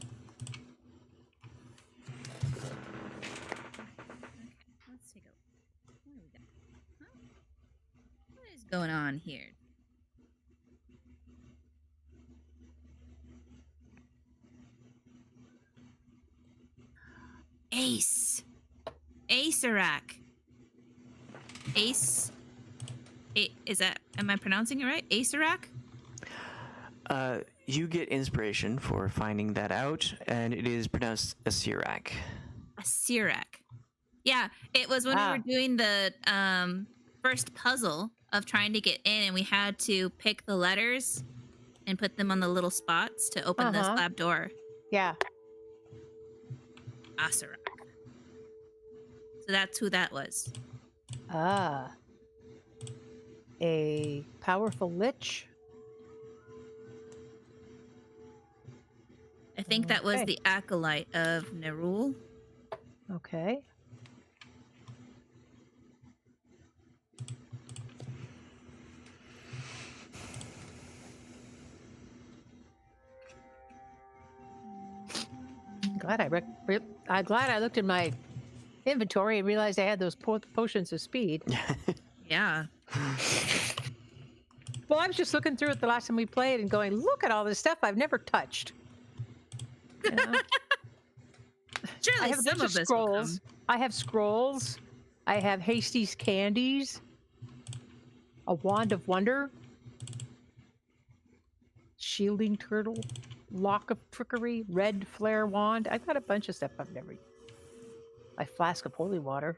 [SPEAKER 4] Let's take a look. What do we got? Huh? What is going on here? Ace. Acerak. Ace. Is that, am I pronouncing it right? Acerak?
[SPEAKER 3] You get inspiration for finding that out, and it is pronounced Asirak.
[SPEAKER 4] Asirak. Yeah, it was when we were doing the first puzzle of trying to get in, and we had to pick the letters and put them on the little spots to open the slab door.
[SPEAKER 5] Yeah.
[SPEAKER 4] Asirak. So that's who that was.
[SPEAKER 5] Ah. A powerful lich?
[SPEAKER 4] I think that was
[SPEAKER 5] Okay.
[SPEAKER 4] the acolyte of Nerull.
[SPEAKER 5] Okay. I'm glad I looked in my inventory and realized I had those potions of speed.
[SPEAKER 4] Yeah.
[SPEAKER 5] Well, I was just looking through it the last time we played and going, look at all this stuff I've never touched. You know?
[SPEAKER 4] Surely
[SPEAKER 5] I have a
[SPEAKER 4] some
[SPEAKER 5] bunch
[SPEAKER 4] of
[SPEAKER 5] of
[SPEAKER 4] us will
[SPEAKER 5] scrolls.
[SPEAKER 4] come.
[SPEAKER 5] I have scrolls. I have Hasty's candies. A wand of wonder. Shielding turtle. lock of trickery, red flare wand. I've got a bunch of stuff I've never. A flask of holy water.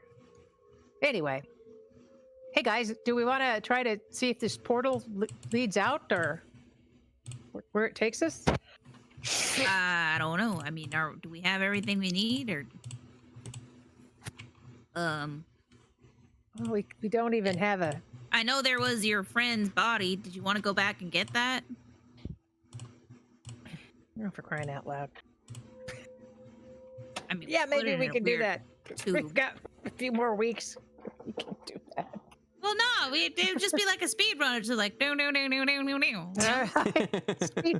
[SPEAKER 5] Anyway, hey guys, do we want to try to see if this portal leads out or where it takes us?
[SPEAKER 4] I don't know. I mean, do we have everything we need, or
[SPEAKER 5] Oh, we don't even have a.
[SPEAKER 4] I know there was your friend's body. Did you want to go back and get that?
[SPEAKER 5] Oh, for crying out loud.
[SPEAKER 4] I mean,
[SPEAKER 5] Yeah,
[SPEAKER 4] put
[SPEAKER 5] maybe
[SPEAKER 4] it in
[SPEAKER 5] we
[SPEAKER 4] a
[SPEAKER 5] can do
[SPEAKER 4] weird
[SPEAKER 5] that.
[SPEAKER 4] tube.
[SPEAKER 5] We've got a few more weeks. We can do that.
[SPEAKER 4] Well, no, it would just be like a speed run. It's just like no.
[SPEAKER 5] Speed.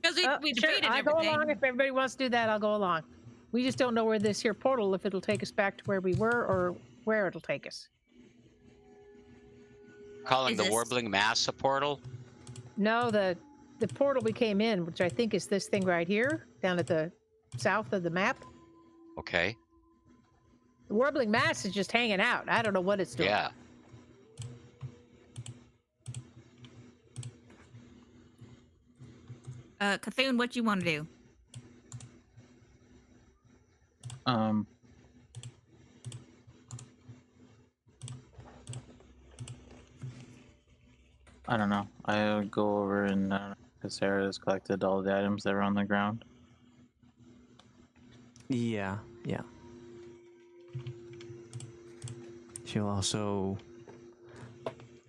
[SPEAKER 4] Because we
[SPEAKER 5] Sure,
[SPEAKER 4] defeated
[SPEAKER 5] I'll go
[SPEAKER 4] everything.
[SPEAKER 5] along. If everybody wants to do that, I'll go along. We just don't know where this here portal, if it'll take us back to where we were or where it'll take us.
[SPEAKER 1] Calling
[SPEAKER 4] Is
[SPEAKER 1] the
[SPEAKER 4] this-
[SPEAKER 1] Warbling Mass a portal?
[SPEAKER 5] No, the portal we came in, which I think is this thing right here, down at the south of the map.
[SPEAKER 1] Okay.
[SPEAKER 5] The Warbling Mass is just hanging out. I don't know what it's doing.
[SPEAKER 1] Yeah.
[SPEAKER 4] Cthulhu, what you want to do?
[SPEAKER 2] I don't know. I'll go over and because Sarah has collected all the items that are on the ground.
[SPEAKER 3] Yeah. She'll also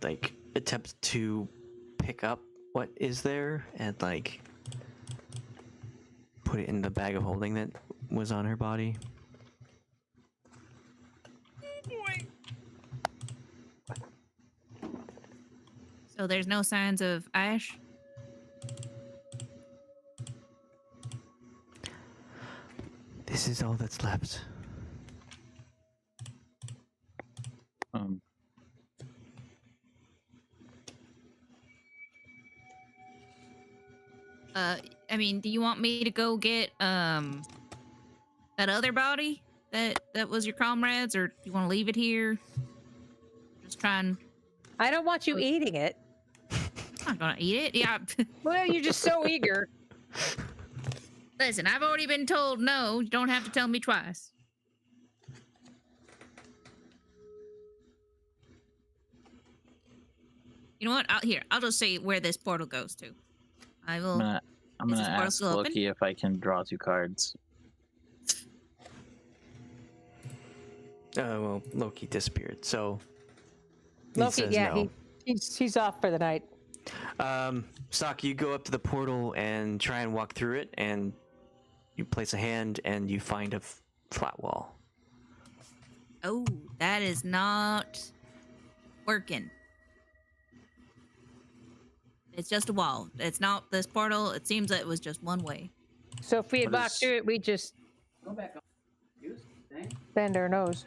[SPEAKER 3] like attempt to pick up what is there and like put it in the bag of holding that was on her body.
[SPEAKER 4] So there's no signs of Ashe?
[SPEAKER 3] This is all that's left.
[SPEAKER 4] I mean, do you want me to go get that other body that was your comrade's, or do you want to leave it here? Just trying.
[SPEAKER 5] I don't want you eating it.
[SPEAKER 4] I'm not gonna eat it. Yeah.
[SPEAKER 5] Well, you're just so eager.
[SPEAKER 4] Listen, I've already been told no. You don't have to tell me twice. You know what? I'll just say where this portal goes to. I will.
[SPEAKER 2] I'm
[SPEAKER 4] Is
[SPEAKER 2] gonna
[SPEAKER 4] this portal
[SPEAKER 2] ask
[SPEAKER 4] still open?
[SPEAKER 2] Loki if I can draw 2 cards.
[SPEAKER 3] Well, Loki disappeared, so he
[SPEAKER 5] Loki,
[SPEAKER 3] says
[SPEAKER 5] yeah,
[SPEAKER 3] no.
[SPEAKER 5] he's off for the night.
[SPEAKER 3] Soch, you go up to the portal and try and walk through it, and you place a hand and you find a flat wall.
[SPEAKER 4] Oh, that is not working. It's just a wall. It's not this portal. It seems that it was just one way.
[SPEAKER 5] So if we had
[SPEAKER 2] What
[SPEAKER 5] walked
[SPEAKER 2] is-
[SPEAKER 5] through it, we just bend our nose.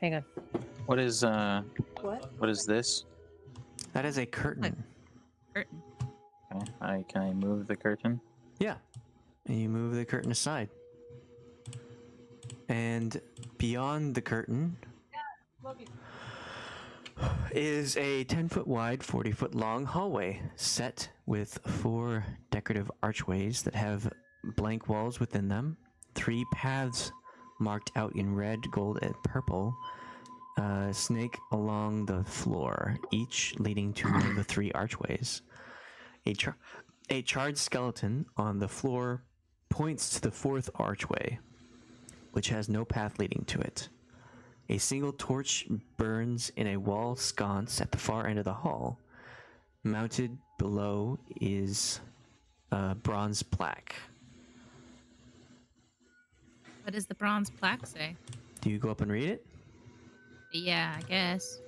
[SPEAKER 5] Hang on.
[SPEAKER 2] What is
[SPEAKER 5] What?
[SPEAKER 2] what is this?
[SPEAKER 3] That is a curtain.
[SPEAKER 4] Curtain.
[SPEAKER 2] Okay. Can I move the curtain?
[SPEAKER 3] Yeah. And you move the curtain aside. And beyond the curtain is a 10-foot wide, 40-foot long hallway set with 4 decorative archways that have blank walls within them. 3 paths marked out in red, gold, and purple snake along the floor, each leading to one of the 3 archways. A charred skeleton on the floor points to the 4th archway, which has no path leading to it. A single torch burns in a wall sconce at the far end of the hall. Mounted below is a bronze plaque.
[SPEAKER 4] What does the bronze plaque say?
[SPEAKER 3] Do you go up and read it?
[SPEAKER 4] Yeah, I guess.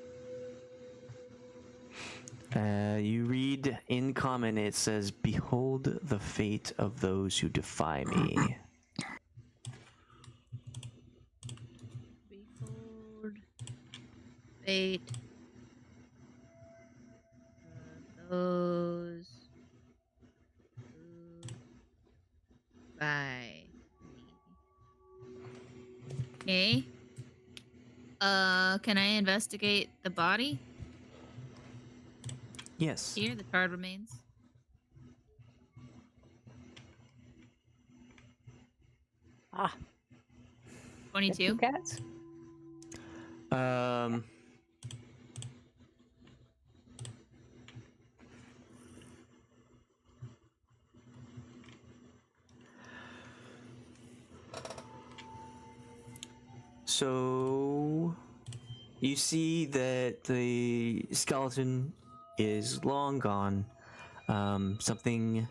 [SPEAKER 3] You read in common, it says, "Behold the fate of those who defy me."
[SPEAKER 4] Behold, fate of those who by me. Okay. Can I investigate the body?
[SPEAKER 3] Yes.
[SPEAKER 4] Here, the card remains.
[SPEAKER 5] Ah,
[SPEAKER 4] 22.
[SPEAKER 5] cats.
[SPEAKER 3] So you see that the skeleton is long gone. Something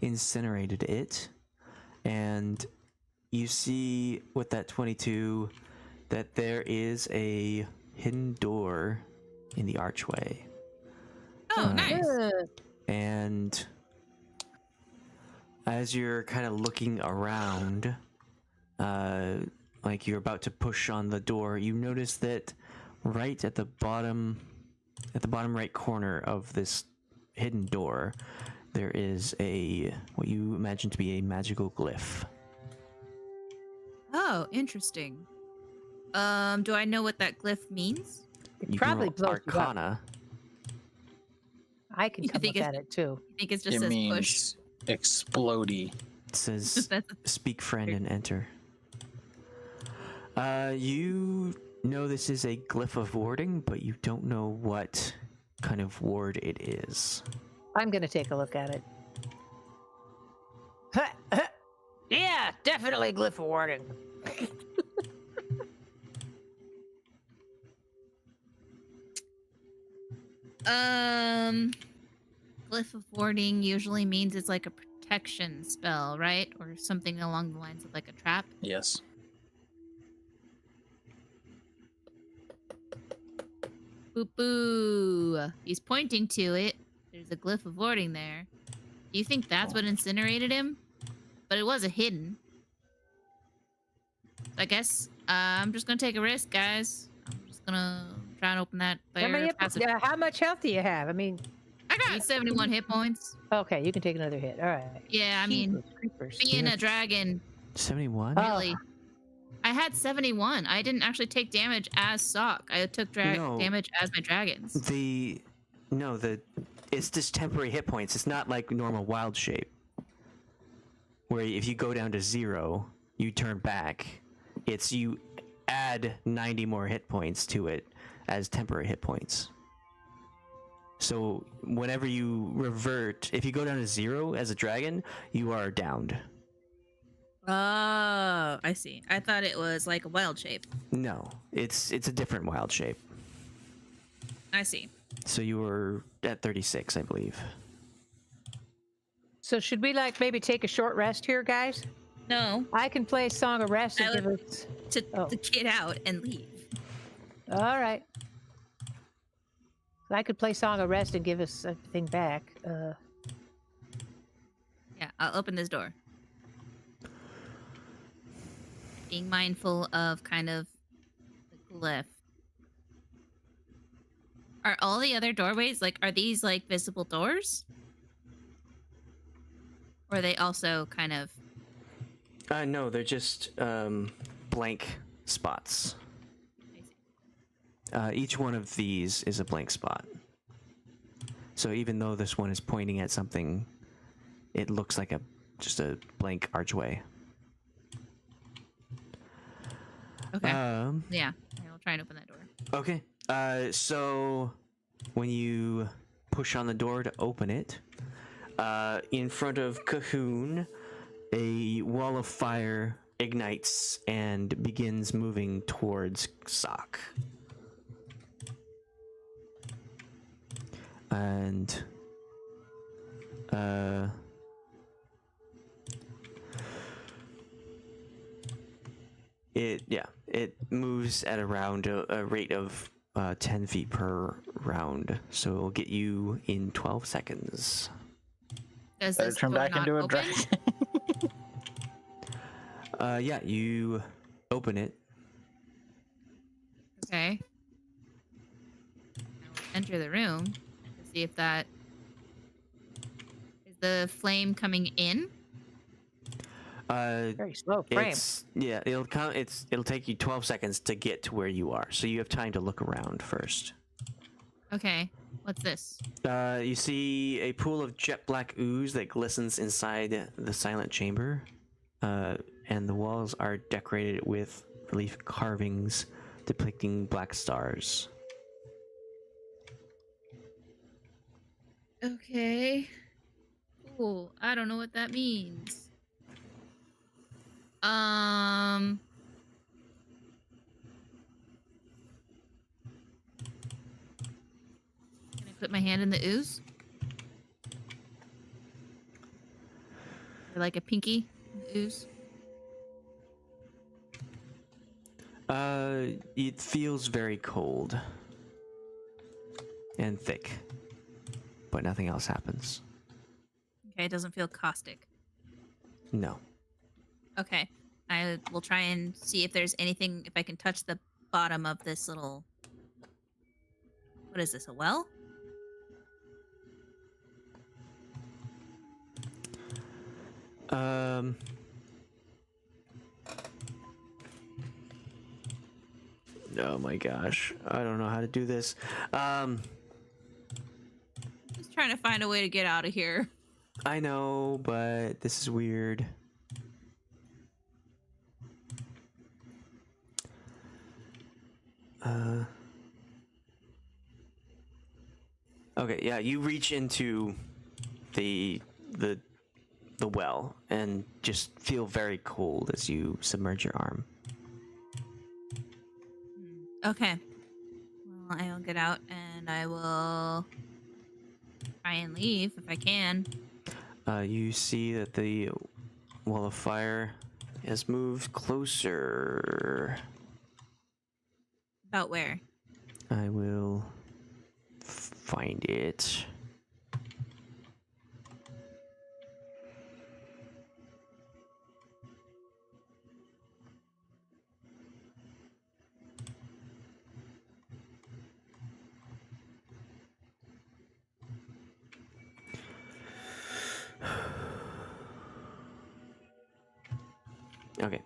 [SPEAKER 3] incinerated it, and you see with that 22 that there is a hidden door in the archway.
[SPEAKER 4] Oh, nice.
[SPEAKER 3] And as you're kind of looking around, like you're about to push on the door, you notice that right at the bottom right corner of this hidden door, there is what you imagine to be a magical glyph.
[SPEAKER 4] Oh, interesting. Do I know what that glyph means?
[SPEAKER 5] It
[SPEAKER 3] You
[SPEAKER 5] probably
[SPEAKER 3] can roll
[SPEAKER 5] blows you up.
[SPEAKER 3] Arcana.
[SPEAKER 5] I can
[SPEAKER 4] You
[SPEAKER 5] come
[SPEAKER 4] think
[SPEAKER 5] look
[SPEAKER 4] it's-
[SPEAKER 5] at it too.
[SPEAKER 4] I think it's just
[SPEAKER 2] It
[SPEAKER 4] says push.
[SPEAKER 2] means explodey.
[SPEAKER 3] It says
[SPEAKER 4] That's-
[SPEAKER 3] speak friend and enter. You know this is a glyph of warding, but you don't know what kind of ward it is.
[SPEAKER 5] I'm gonna take a look at it. Yeah, definitely glyph of warding.
[SPEAKER 4] Glyph of warding usually means it's like a protection spell, right? Or something along the lines of like a trap.
[SPEAKER 2] Yes.
[SPEAKER 4] Boo boo. He's pointing to it. There's a glyph of warding there. Do you think that's what incinerated him? But it wasn't hidden. I guess I'm just gonna take a risk, guys. I'm just gonna try and open that there.
[SPEAKER 5] How much health do you have? I mean,
[SPEAKER 4] I got 71 hit points.
[SPEAKER 5] okay, you can take another hit. All right.
[SPEAKER 4] Yeah, I mean,
[SPEAKER 5] Creepers.
[SPEAKER 4] being a dragon,
[SPEAKER 3] 71?
[SPEAKER 4] really. I had 71. I didn't actually take damage as Soch. I took
[SPEAKER 3] No.
[SPEAKER 4] damage as my dragons.
[SPEAKER 3] It's just temporary hit points. It's not like normal wild shape, where if you go down to 0, you turn back. It's you add 90 more hit points to it as temporary hit points. So whenever you revert, if you go down to 0 as a dragon, you are downed.
[SPEAKER 4] Oh, I see. I thought it was like a wild shape.
[SPEAKER 3] No, it's a different wild shape.
[SPEAKER 4] I see.
[SPEAKER 3] So you were at 36, I believe.
[SPEAKER 5] So should we like maybe take a short rest here, guys?
[SPEAKER 4] No,
[SPEAKER 5] I can play Song of Rest and
[SPEAKER 4] I
[SPEAKER 5] give
[SPEAKER 4] would-
[SPEAKER 5] us.
[SPEAKER 4] to get out and leave.
[SPEAKER 5] All right. I could play Song of Rest and give us everything back.
[SPEAKER 4] Yeah, I'll open this door. Being mindful of kind of the glyph. Are all the other doorways, like, are these like visible doors? Or are they also kind of...
[SPEAKER 3] No, they're just blank spots. Each one of these is a blank spot. So even though this one is pointing at something, it looks like just a blank archway.
[SPEAKER 4] Okay.
[SPEAKER 3] Um,
[SPEAKER 4] Yeah, I'll try and open that door.
[SPEAKER 3] Okay. So when you push on the door to open it, in front of Cahoon, a wall of fire ignites and begins moving towards Soch. And it moves at around a rate of 10 feet per round, so it'll get you in 12 seconds.
[SPEAKER 4] Does
[SPEAKER 2] Better
[SPEAKER 4] this
[SPEAKER 2] turn
[SPEAKER 4] door
[SPEAKER 2] back
[SPEAKER 4] not
[SPEAKER 2] into a
[SPEAKER 4] open?
[SPEAKER 2] dragon.
[SPEAKER 3] Yeah, you open it.
[SPEAKER 4] Okay. I'll enter the room to see if that... Is the flame coming in?
[SPEAKER 5] Very slow frame.
[SPEAKER 3] It'll take you 12 seconds to get to where you are, so you have time to look around first.
[SPEAKER 4] Okay. What's this?
[SPEAKER 3] You see a pool of jet black ooze that glistens inside the silent chamber. and the walls are decorated with relief carvings depicting black stars.
[SPEAKER 4] Okay. Cool. I don't know what that means. Can I put my hand in the ooze? Or like a pinky in the ooze?
[SPEAKER 3] It feels very cold and thick, but nothing else happens.
[SPEAKER 4] Okay, it doesn't feel caustic.
[SPEAKER 3] No.
[SPEAKER 4] Okay. I will try and see if there's anything, if I can touch the bottom of this little... What is this, a well?
[SPEAKER 3] Oh my gosh. I don't know how to do this.
[SPEAKER 4] Just trying to find a way to get out of here.
[SPEAKER 3] I know, but this is weird. Okay, yeah, you reach into the well and just feel very cold as you submerge your arm.
[SPEAKER 4] Okay. Well, I'll get out and I will try and leave if I can.
[SPEAKER 3] You see that the wall of fire has moved closer.
[SPEAKER 4] About where?
[SPEAKER 3] I will find it. Okay,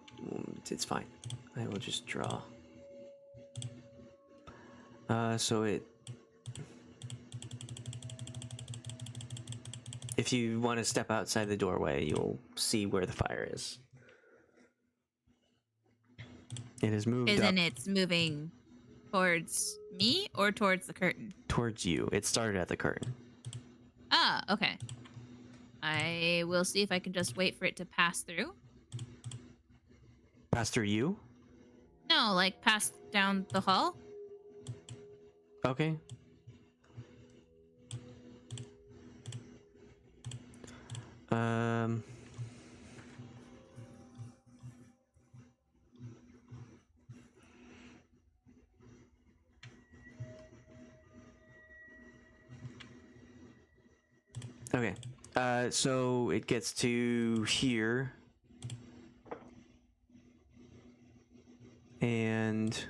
[SPEAKER 3] it's fine. I will just draw. So if you want to step outside the doorway, you'll see where the fire is. It has moved
[SPEAKER 4] Isn't
[SPEAKER 3] up
[SPEAKER 4] it's moving towards me or towards the curtain?
[SPEAKER 3] towards you. It started at the curtain.
[SPEAKER 4] Ah, okay. I will see if I can just wait for it to pass through.
[SPEAKER 3] Pass through you?
[SPEAKER 4] No, like pass down the hall.
[SPEAKER 3] Okay. Okay. So it gets to here. And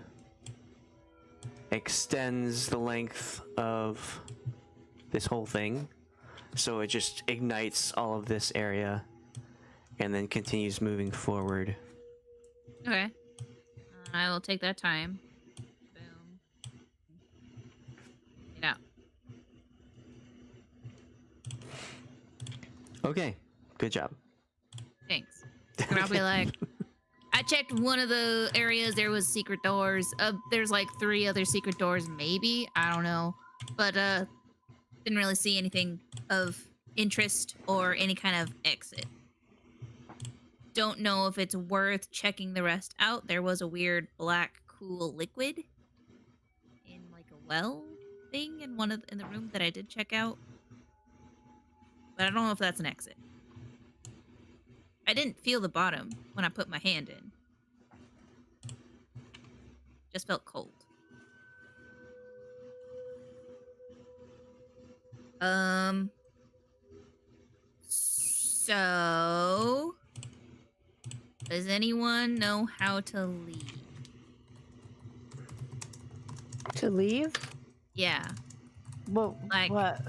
[SPEAKER 3] extends the length of this whole thing. So it just ignites all of this area and then continues moving forward.
[SPEAKER 4] Okay. I will take that time. Boom. Get out.
[SPEAKER 3] Okay, good job.
[SPEAKER 4] Thanks. And I'll be like, I checked one of the areas. There was secret doors. There's like 3 other secret doors, maybe. I don't know. But didn't really see anything of interest or any kind of exit. Don't know if it's worth checking the rest out. There was a weird black cool liquid in like a well thing in in the room that I did check out. But I don't know if that's an exit. I didn't feel the bottom when I put my hand in. Just felt cold. So does anyone know how to leave?
[SPEAKER 5] To leave?
[SPEAKER 4] Yeah.
[SPEAKER 5] Well,
[SPEAKER 4] Like-
[SPEAKER 5] what?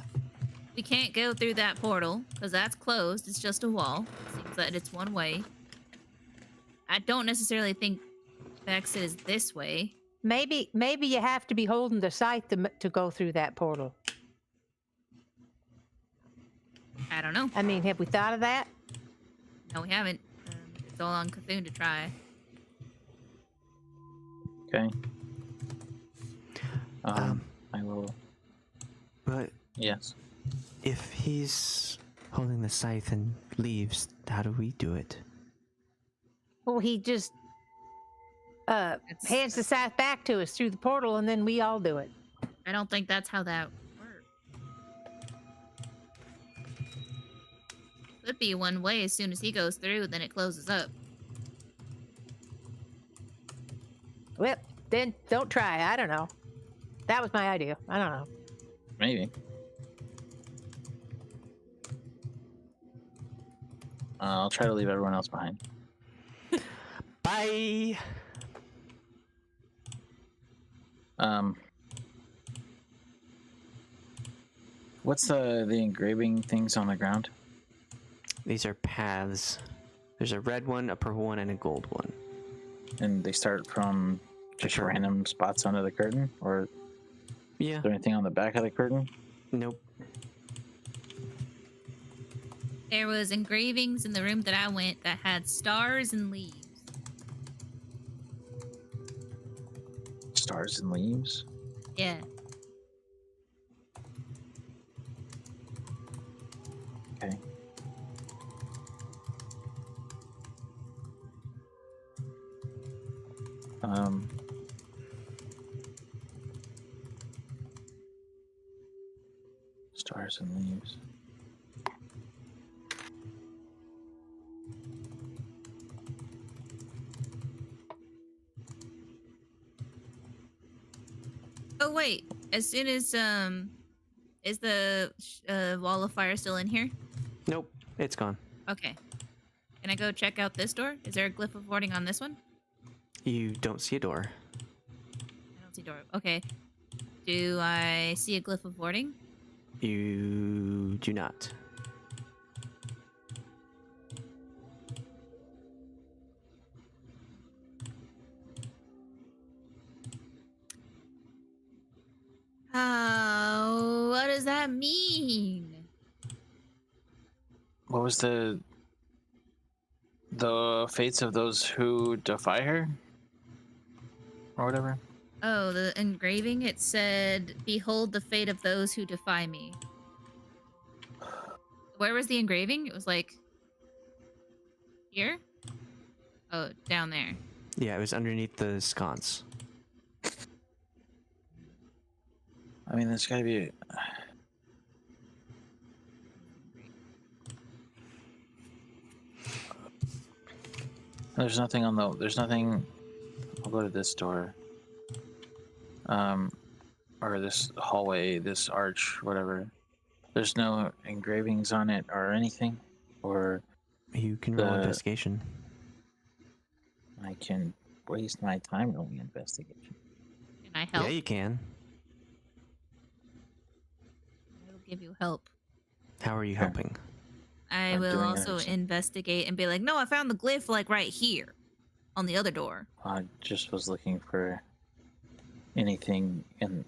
[SPEAKER 4] We can't go through that portal because that's closed. It's just a wall. Seems that it's one way. I don't necessarily think the exit is this way.
[SPEAKER 5] Maybe you have to be holding the scythe to go through that portal.
[SPEAKER 4] I don't know.
[SPEAKER 5] I mean, have we thought of that?
[SPEAKER 4] No, we haven't. it's all on Cthulhu to try.
[SPEAKER 2] Okay. I will.
[SPEAKER 3] But
[SPEAKER 2] Yes.
[SPEAKER 3] if he's holding the scythe and leaves, how do we do it?
[SPEAKER 5] Well, he just hands the scythe back to us through the portal, and then we all do it.
[SPEAKER 4] I don't think that's how that works. Could be one way. As soon as he goes through, then it closes up.
[SPEAKER 5] Well, then don't try. I don't know. That was my idea. I don't know.
[SPEAKER 2] Maybe. I'll try to leave everyone else behind.
[SPEAKER 3] Bye.
[SPEAKER 2] What's the engraving things on the ground?
[SPEAKER 3] These are paths. There's a red one, a purple one, and a gold one.
[SPEAKER 2] And they start from just
[SPEAKER 3] Sure.
[SPEAKER 2] random spots under the curtain, or
[SPEAKER 3] Yeah.
[SPEAKER 2] is there anything on the back of the curtain?
[SPEAKER 3] Nope.
[SPEAKER 4] There was engravings in the room that I went that had stars and leaves.
[SPEAKER 2] Stars and leaves.
[SPEAKER 4] Yeah.
[SPEAKER 2] Okay. Stars and leaves.
[SPEAKER 4] Oh wait. As soon as is the wall of fire still in here?
[SPEAKER 3] Nope. It's gone.
[SPEAKER 4] Okay. Can I go check out this door? Is there a glyph of warding on this one?
[SPEAKER 3] You don't see a door.
[SPEAKER 4] I don't see door. Okay. Do I see a glyph of warding?
[SPEAKER 3] You do not.
[SPEAKER 4] What does that mean?
[SPEAKER 2] What was the fates of those who defy her, or whatever?
[SPEAKER 4] Oh, the engraving, it said, "Behold the fate of those who defy me." Where was the engraving? It was like here? Oh, down there.
[SPEAKER 3] Yeah, it was underneath the sconce.
[SPEAKER 2] I mean, there's gotta be. There's nothing on the. There's nothing. I'll go to this door. Or this hallway, this arch, whatever. There's no engravings on it or anything, or
[SPEAKER 3] You can roll
[SPEAKER 2] The-
[SPEAKER 3] investigation.
[SPEAKER 2] I can waste my time rolling investigation.
[SPEAKER 4] Can I help?
[SPEAKER 3] Yeah, you can.
[SPEAKER 4] I will give you help.
[SPEAKER 3] How are you
[SPEAKER 2] Sure.
[SPEAKER 3] helping?
[SPEAKER 4] I
[SPEAKER 2] I'm
[SPEAKER 4] will
[SPEAKER 2] doing
[SPEAKER 4] also
[SPEAKER 2] it.
[SPEAKER 4] investigate and be like, no, I found the glyph like right here on the other door.
[SPEAKER 2] I just was looking for anything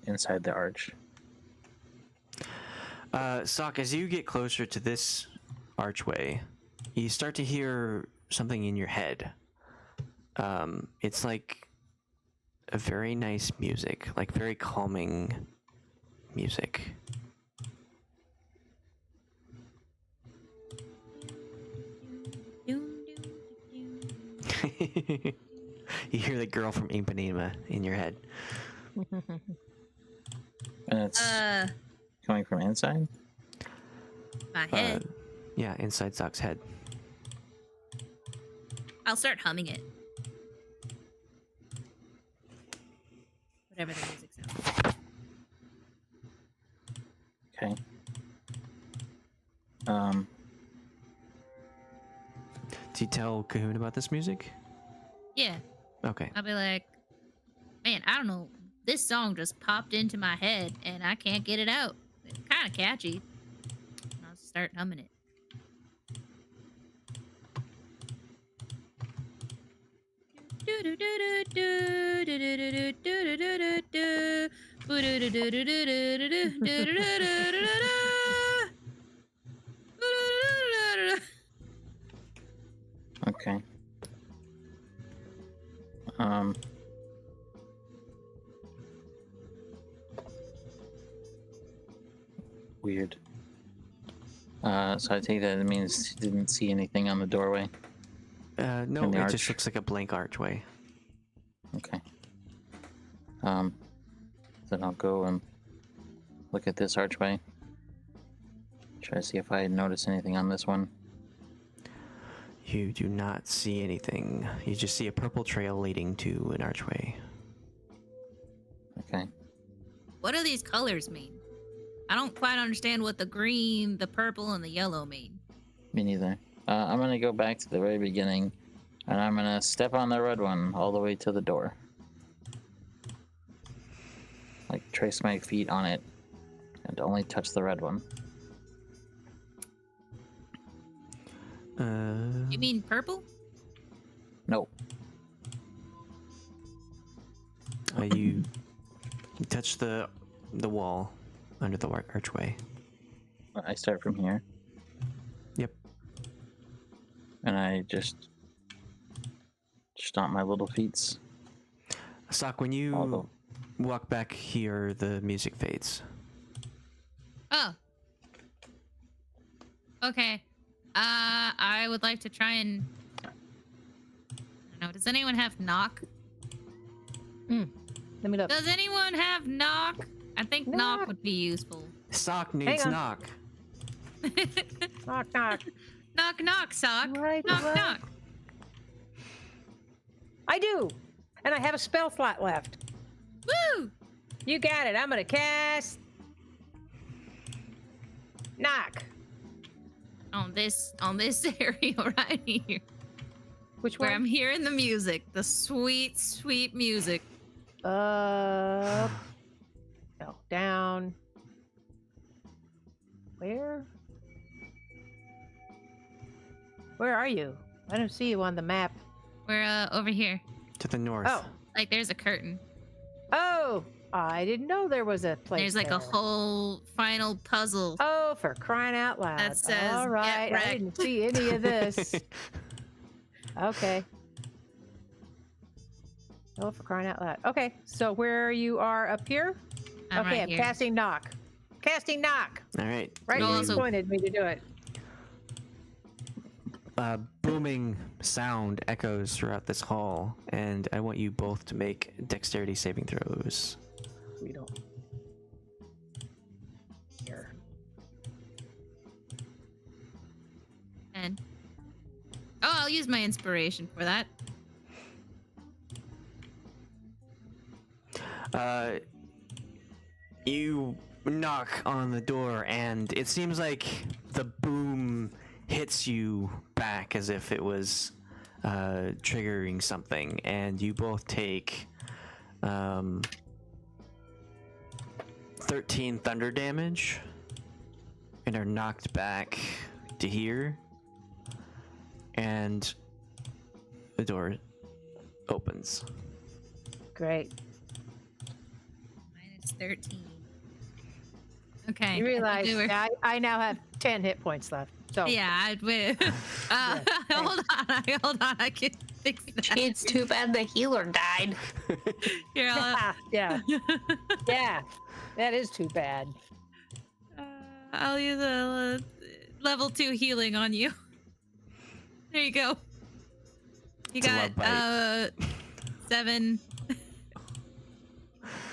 [SPEAKER 2] inside the arch.
[SPEAKER 3] Soch, as you get closer to this archway, you start to hear something in your head. It's like a very nice music, like very calming music.
[SPEAKER 4] Doom, doom, doom.
[SPEAKER 3] You hear the girl from Ipanema in your head.
[SPEAKER 2] And it's coming from inside?
[SPEAKER 4] My head.
[SPEAKER 3] Yeah, inside Soch's head.
[SPEAKER 4] I'll start humming it. Whatever the music sounds.
[SPEAKER 2] Okay.
[SPEAKER 3] Do you tell Cahoon about this music?
[SPEAKER 4] Yeah,
[SPEAKER 3] Okay.
[SPEAKER 4] I'll be like, man, I don't know. This song just popped into my head and I can't get it out. It's kind of catchy. And I'll start humming it.
[SPEAKER 2] Okay. Weird. So I take that it means he didn't see anything on the doorway.
[SPEAKER 3] No,
[SPEAKER 2] In the
[SPEAKER 3] it
[SPEAKER 2] arch.
[SPEAKER 3] just looks like a blank archway.
[SPEAKER 2] Okay. Then I'll go and look at this archway. Try to see if I notice anything on this one.
[SPEAKER 3] You do not see anything. You just see a purple trail leading to an archway.
[SPEAKER 2] Okay.
[SPEAKER 4] What do these colors mean? I don't quite understand what the green, the purple, and the yellow mean.
[SPEAKER 2] Me neither. I'm gonna go back to the very beginning, and I'm gonna step on the red one all the way to the door. Like, trace my feet on it, and only touch the red one.
[SPEAKER 4] You mean purple?
[SPEAKER 2] No.
[SPEAKER 3] You touch the wall under the archway.
[SPEAKER 2] I start from here.
[SPEAKER 3] Yep.
[SPEAKER 2] And I just stomp my little feet.
[SPEAKER 3] Soch, when you walk back here, the music fades.
[SPEAKER 4] Oh. Okay. I would like to try and... I don't know. Does anyone have knock?
[SPEAKER 5] Let me look.
[SPEAKER 4] Does anyone have knock? I think knock would be useful.
[SPEAKER 3] Soch needs
[SPEAKER 5] on.
[SPEAKER 3] knock.
[SPEAKER 5] Knock, knock.
[SPEAKER 4] Knock, knock, Sock.
[SPEAKER 5] Right,
[SPEAKER 4] knock,
[SPEAKER 5] right.
[SPEAKER 4] knock.
[SPEAKER 5] I do. And I have a spell slot left.
[SPEAKER 4] Woo!
[SPEAKER 5] You got it. I'm gonna cast knock.
[SPEAKER 4] On this area right here.
[SPEAKER 5] Which
[SPEAKER 4] Where
[SPEAKER 5] one?
[SPEAKER 4] I'm hearing the music. The sweet, sweet music.
[SPEAKER 5] Up. No, down. Where? Where are you? I don't see you on the map.
[SPEAKER 4] We're over here.
[SPEAKER 3] To the north.
[SPEAKER 5] Oh.
[SPEAKER 4] Like there's a curtain.
[SPEAKER 5] Oh! I didn't know there was a place.
[SPEAKER 4] There's like
[SPEAKER 5] there.
[SPEAKER 4] a whole final puzzle.
[SPEAKER 5] Oh, for crying out loud.
[SPEAKER 4] That says,
[SPEAKER 5] all right.
[SPEAKER 4] "Get
[SPEAKER 5] I
[SPEAKER 4] wrecked."
[SPEAKER 5] didn't see any of this. Okay. Oh, for crying out loud. Okay, so where you are up here?
[SPEAKER 4] I'm
[SPEAKER 5] okay,
[SPEAKER 4] right
[SPEAKER 5] I'm
[SPEAKER 4] here.
[SPEAKER 5] casting knock. Casting knock.
[SPEAKER 3] All right.
[SPEAKER 5] Right
[SPEAKER 4] You
[SPEAKER 5] where you
[SPEAKER 4] also-
[SPEAKER 5] pointed me to do it.
[SPEAKER 3] Booming sound echoes throughout this hall, and I want you both to make dexterity saving throws.
[SPEAKER 5] We don't. Here.
[SPEAKER 4] And I'll use my inspiration for that.
[SPEAKER 3] You knock on the door, and it seems like the boom hits you back as if it was triggering something, and you both take 13 thunder damage and are knocked back to here, and the door opens.
[SPEAKER 5] Great.
[SPEAKER 4] Minus 13. Okay.
[SPEAKER 5] You realize
[SPEAKER 4] we were-
[SPEAKER 5] I now have 10 hit points left. So
[SPEAKER 4] Yeah, I'd win. Hold on. I can fix that.
[SPEAKER 6] It's too bad the healer died.
[SPEAKER 4] Here, I'll,
[SPEAKER 5] yeah. Yeah. That is too bad.
[SPEAKER 4] I'll use a level 2 healing on you. There you go. You
[SPEAKER 3] It's a
[SPEAKER 4] got
[SPEAKER 3] love bite.
[SPEAKER 4] 7,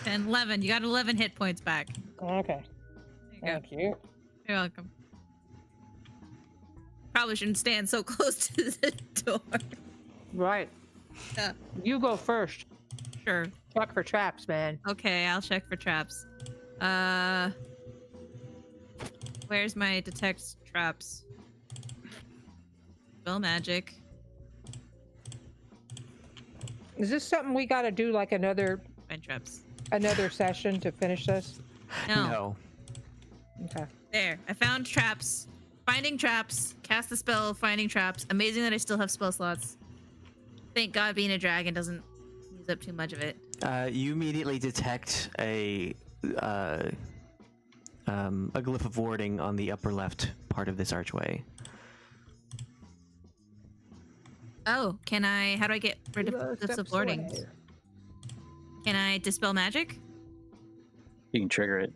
[SPEAKER 4] 10, 11. You got 11 hit points back.
[SPEAKER 5] Okay.
[SPEAKER 4] There you go.
[SPEAKER 5] Thank you.
[SPEAKER 4] You're welcome. Probably shouldn't stand so close to the door.
[SPEAKER 5] Right.
[SPEAKER 4] Yeah.
[SPEAKER 5] You go first.
[SPEAKER 4] Sure.
[SPEAKER 5] Check for traps, man.
[SPEAKER 4] Okay, I'll check for traps. Where's my detect traps? Spell magic.
[SPEAKER 5] Is this something we got to do like another
[SPEAKER 4] Find traps.
[SPEAKER 5] session to finish this?
[SPEAKER 4] No.
[SPEAKER 5] Okay.
[SPEAKER 4] There. I found traps. Finding traps. Cast the spell. Finding traps. Amazing that I still have spell slots. Thank God being a dragon doesn't use up too much of it.
[SPEAKER 3] You immediately detect a glyph of warding on the upper left part of this archway.
[SPEAKER 4] Oh, can I? How do I get rid of glyphs of warding? Can I dispel magic?
[SPEAKER 2] You can trigger it.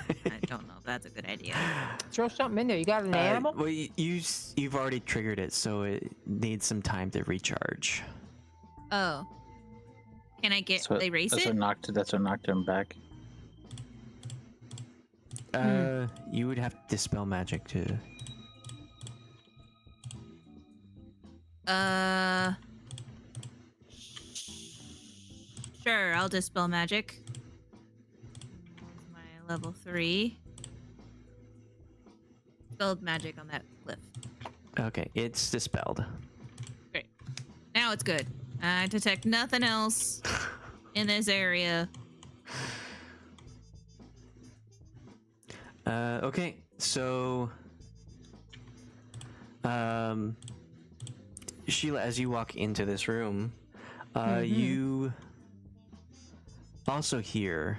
[SPEAKER 4] I don't know if that's a good idea.
[SPEAKER 5] Throw something in there. You got an animal?
[SPEAKER 3] Well, you've already triggered it, so it needs some time to recharge.
[SPEAKER 4] Oh. Can I erase
[SPEAKER 2] That's
[SPEAKER 4] it?
[SPEAKER 2] what knocked him back.
[SPEAKER 3] You would have to dispel magic to.
[SPEAKER 4] Sure, I'll dispel magic. My level 3. Dispelled magic on that cliff.
[SPEAKER 3] Okay, it's dispelled.
[SPEAKER 4] Great. Now it's good. I detect nothing else in this area.
[SPEAKER 3] Okay, so Sheila, as you walk into this room, you also hear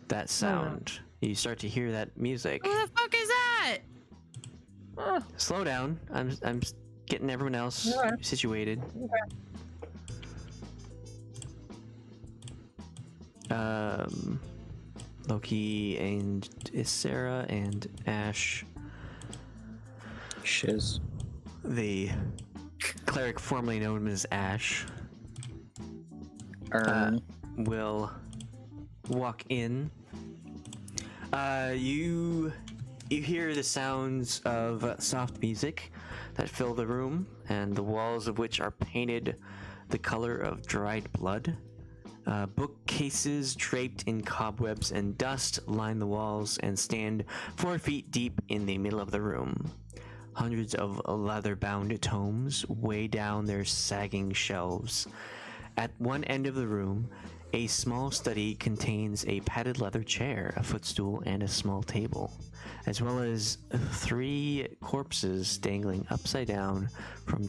[SPEAKER 3] that sound. You start to hear that music.
[SPEAKER 4] Who the fuck is that?
[SPEAKER 3] Slow down. I'm getting everyone else situated. Loki and Isera and Ashe,
[SPEAKER 2] Shiz.
[SPEAKER 3] the cleric formerly known as Ashe, will walk in. You hear the sounds of soft music that fill the room, and the walls of which are painted the color of dried blood. Bookcases draped in cobwebs and dust line the walls and stand 4 feet deep in the middle of the room. Hundreds of leather-bound tomes weigh down their sagging shelves. At one end of the room, a small study contains a padded leather chair, a footstool, and a small table, as well as 3 corpses dangling upside down from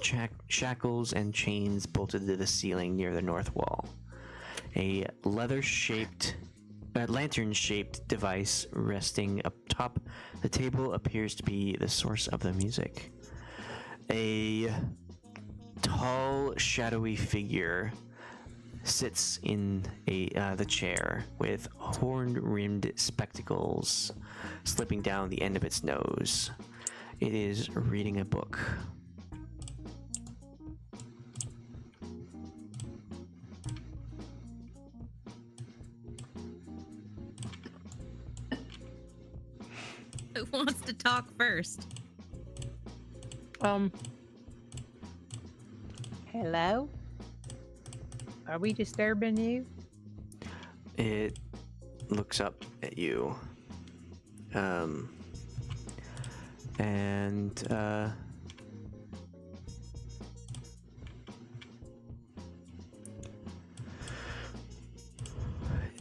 [SPEAKER 3] shackles and chains bolted to the ceiling near the north wall. A lantern-shaped device resting atop the table appears to be the source of the music. A tall, shadowy figure sits in the chair with horn-rimmed spectacles slipping down the end of its nose. It is reading a book.
[SPEAKER 4] Who wants to talk first?
[SPEAKER 5] Hello? Are we disturbing you?
[SPEAKER 3] It looks up at you.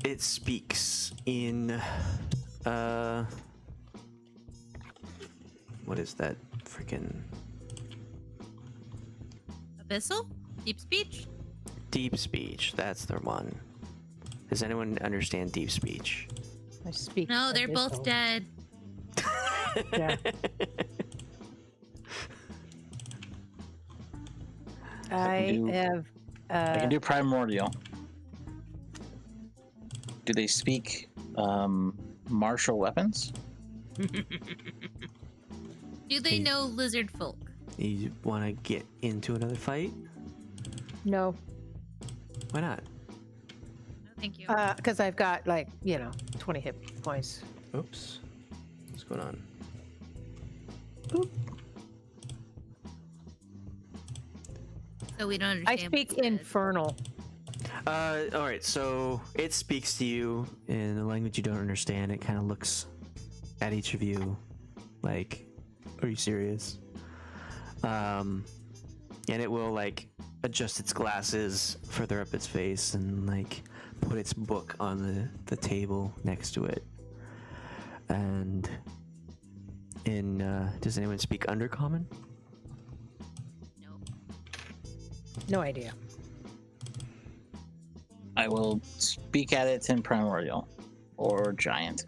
[SPEAKER 3] It speaks in, what is that freaking...
[SPEAKER 4] Abyssal? Deep speech?
[SPEAKER 3] Deep speech, that's the one. Does anyone understand deep speech?
[SPEAKER 5] I speak.
[SPEAKER 4] No, they're both
[SPEAKER 5] abyssal.
[SPEAKER 4] dead.
[SPEAKER 5] Yeah. I have.
[SPEAKER 2] I can do primordial. Do they speak martial weapons?
[SPEAKER 4] Do they know lizard folk?
[SPEAKER 3] You want to get into another fight?
[SPEAKER 5] No,
[SPEAKER 3] Why not?
[SPEAKER 4] No, thank you.
[SPEAKER 5] because I've got 20 hit points.
[SPEAKER 3] Oops. What's going on?
[SPEAKER 4] So we don't
[SPEAKER 5] I
[SPEAKER 4] understand.
[SPEAKER 5] speak
[SPEAKER 4] what it says.
[SPEAKER 5] infernal.
[SPEAKER 3] Alright, so it speaks to you in a language you don't understand. It kind of looks at each of you like, are you serious? And it will adjust its glasses further up its face and put its book on the table next to it. And does anyone speak Undercommon?
[SPEAKER 4] No.
[SPEAKER 5] No idea.
[SPEAKER 2] I will speak at it in primordial or giant.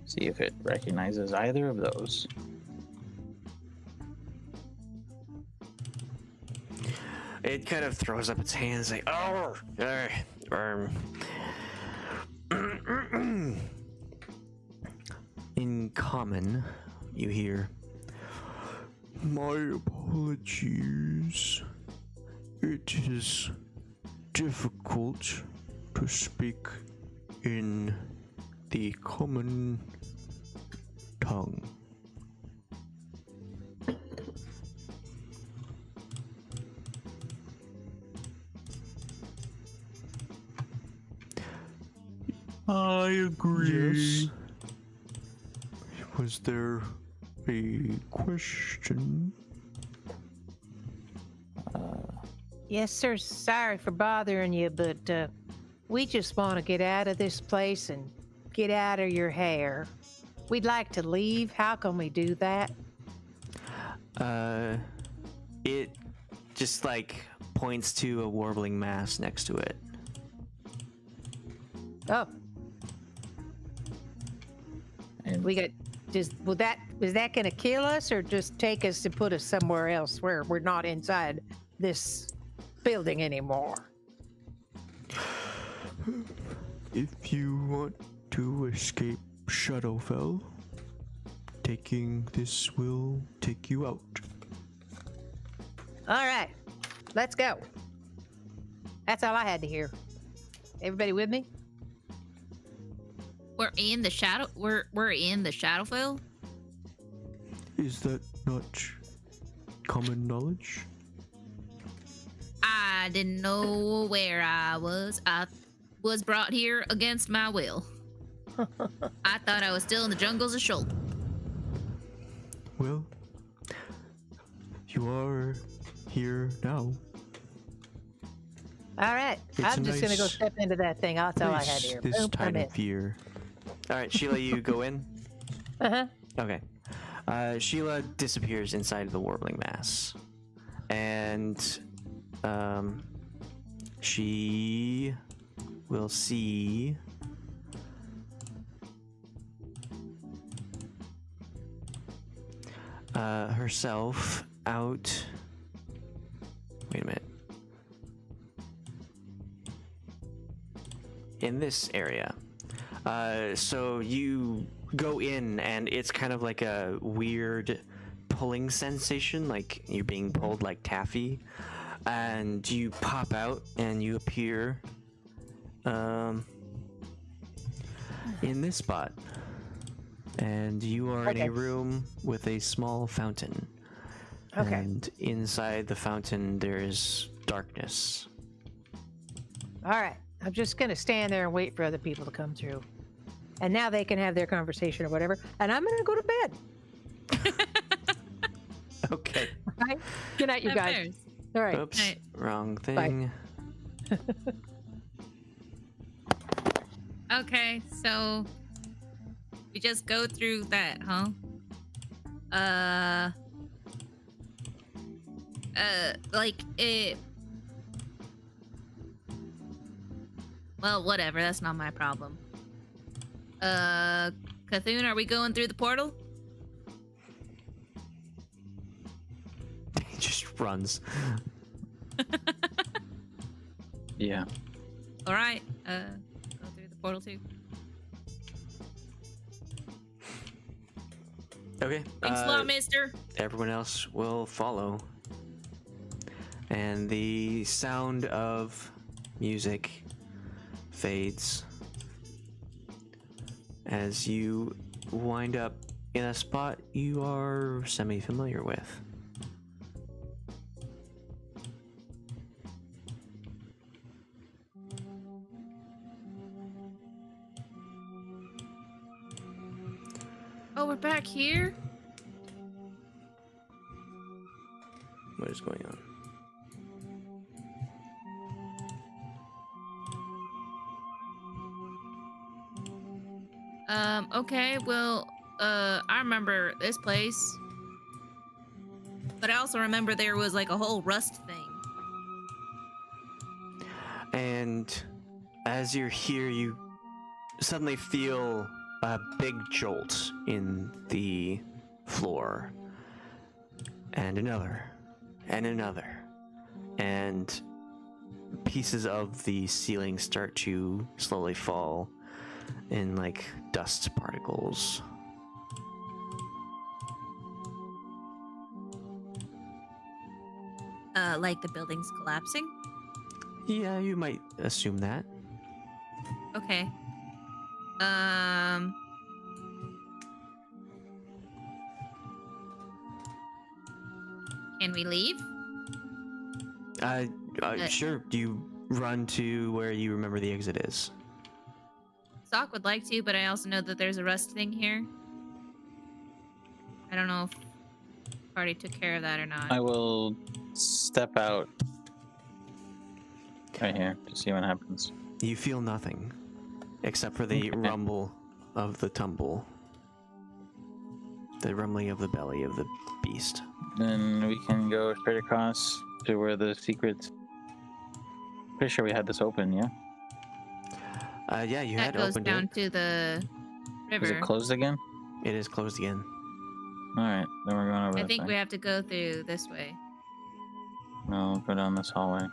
[SPEAKER 2] See if it recognizes either of those.
[SPEAKER 3] It kind of throws up its hands like, oh, in common, you hear, my apologies. It is difficult to speak in the common tongue.
[SPEAKER 7] I agree.
[SPEAKER 3] Yes. Was there a question?
[SPEAKER 5] Yes, sir. Sorry for bothering you, but we just want to get out of this place and get out of your hair. We'd like to leave. How can we do that?
[SPEAKER 3] It just like points to a warbling mass next to it.
[SPEAKER 5] Oh,
[SPEAKER 2] And
[SPEAKER 5] we got. Is that going to kill us, or just take us and put us somewhere else where we're not inside this building anymore?
[SPEAKER 3] If you want to escape Shadowfell, taking this will take you out.
[SPEAKER 5] All right, let's go. That's all I had to hear. Everybody with me?
[SPEAKER 4] We're in the Shadowfell.
[SPEAKER 3] Is that not common knowledge?
[SPEAKER 4] I didn't know where I was. I was brought here against my will. I thought I was still in the jungles of Sheol.
[SPEAKER 3] Well, you are here now.
[SPEAKER 5] All right,
[SPEAKER 3] It's
[SPEAKER 5] I'm
[SPEAKER 3] a
[SPEAKER 5] just going to go
[SPEAKER 3] nice
[SPEAKER 5] step into that thing. That's all I had
[SPEAKER 3] Nice
[SPEAKER 5] to hear.
[SPEAKER 3] this
[SPEAKER 5] Boom,
[SPEAKER 3] time
[SPEAKER 5] I'm in.
[SPEAKER 3] of year. All right, Sheila, you go in.
[SPEAKER 5] Uh-huh.
[SPEAKER 3] Okay. Sheila disappears inside the warbling mass, and she will see herself out. Wait a minute. In this area. So you go in, and it's kind of like a weird pulling sensation, like you're being pulled like taffy, and you pop out and you appear in this spot, and you are in
[SPEAKER 5] Okay.
[SPEAKER 3] a room with a small fountain.
[SPEAKER 5] Okay.
[SPEAKER 3] And inside the fountain there is darkness.
[SPEAKER 5] All right. I'm just going to stand there and wait for other people to come through. And now they can have their conversation or whatever. And I'm going to go to bed.
[SPEAKER 3] Okay.
[SPEAKER 5] Right? Good night, you guys.
[SPEAKER 4] Affairs.
[SPEAKER 5] All right.
[SPEAKER 3] Oops.
[SPEAKER 4] Right.
[SPEAKER 3] Wrong thing.
[SPEAKER 4] Okay, so we just go through that, huh? Like it. Well, whatever. That's not my problem. Cthulhu, are we going through the portal?
[SPEAKER 3] He just runs.
[SPEAKER 2] yeah.
[SPEAKER 4] All right. Go through the portal too.
[SPEAKER 3] Okay.
[SPEAKER 4] Thanks a lot, mister.
[SPEAKER 3] Everyone else will follow. And the sound of music fades as you wind up in a spot you are semi-familiar with.
[SPEAKER 4] Oh, we're back here?
[SPEAKER 3] What is going on?
[SPEAKER 4] Okay, well, I remember this place. But I also remember there was like a whole rust thing.
[SPEAKER 3] And as you're here, you suddenly feel a big jolt in the floor. And another. And another. and pieces of the ceiling start to slowly fall in like dust particles.
[SPEAKER 4] Like the building's collapsing?
[SPEAKER 3] Yeah, you might assume that.
[SPEAKER 4] Okay. Can we leave?
[SPEAKER 3] Sure. Do you run to where you remember the exit is?
[SPEAKER 4] Soch would like to, but I also know that there's a rust thing here. I don't know if party took care of that or not.
[SPEAKER 2] I will step out right here to see what happens.
[SPEAKER 3] You feel nothing, except for the rumble of the tumble. The rumbling of the belly of the beast.
[SPEAKER 2] Then we can go straight across to where the secret. Pretty sure we had this open, yeah?
[SPEAKER 3] Yeah, you
[SPEAKER 4] that
[SPEAKER 3] had
[SPEAKER 4] goes
[SPEAKER 3] opened
[SPEAKER 4] down
[SPEAKER 3] it.
[SPEAKER 4] to the river.
[SPEAKER 2] Is it closed again?
[SPEAKER 3] It is closed again.
[SPEAKER 2] Alright, then we're going over
[SPEAKER 4] I
[SPEAKER 2] this
[SPEAKER 4] think
[SPEAKER 2] way.
[SPEAKER 4] we have to go through this way.
[SPEAKER 2] No, go down this hallway.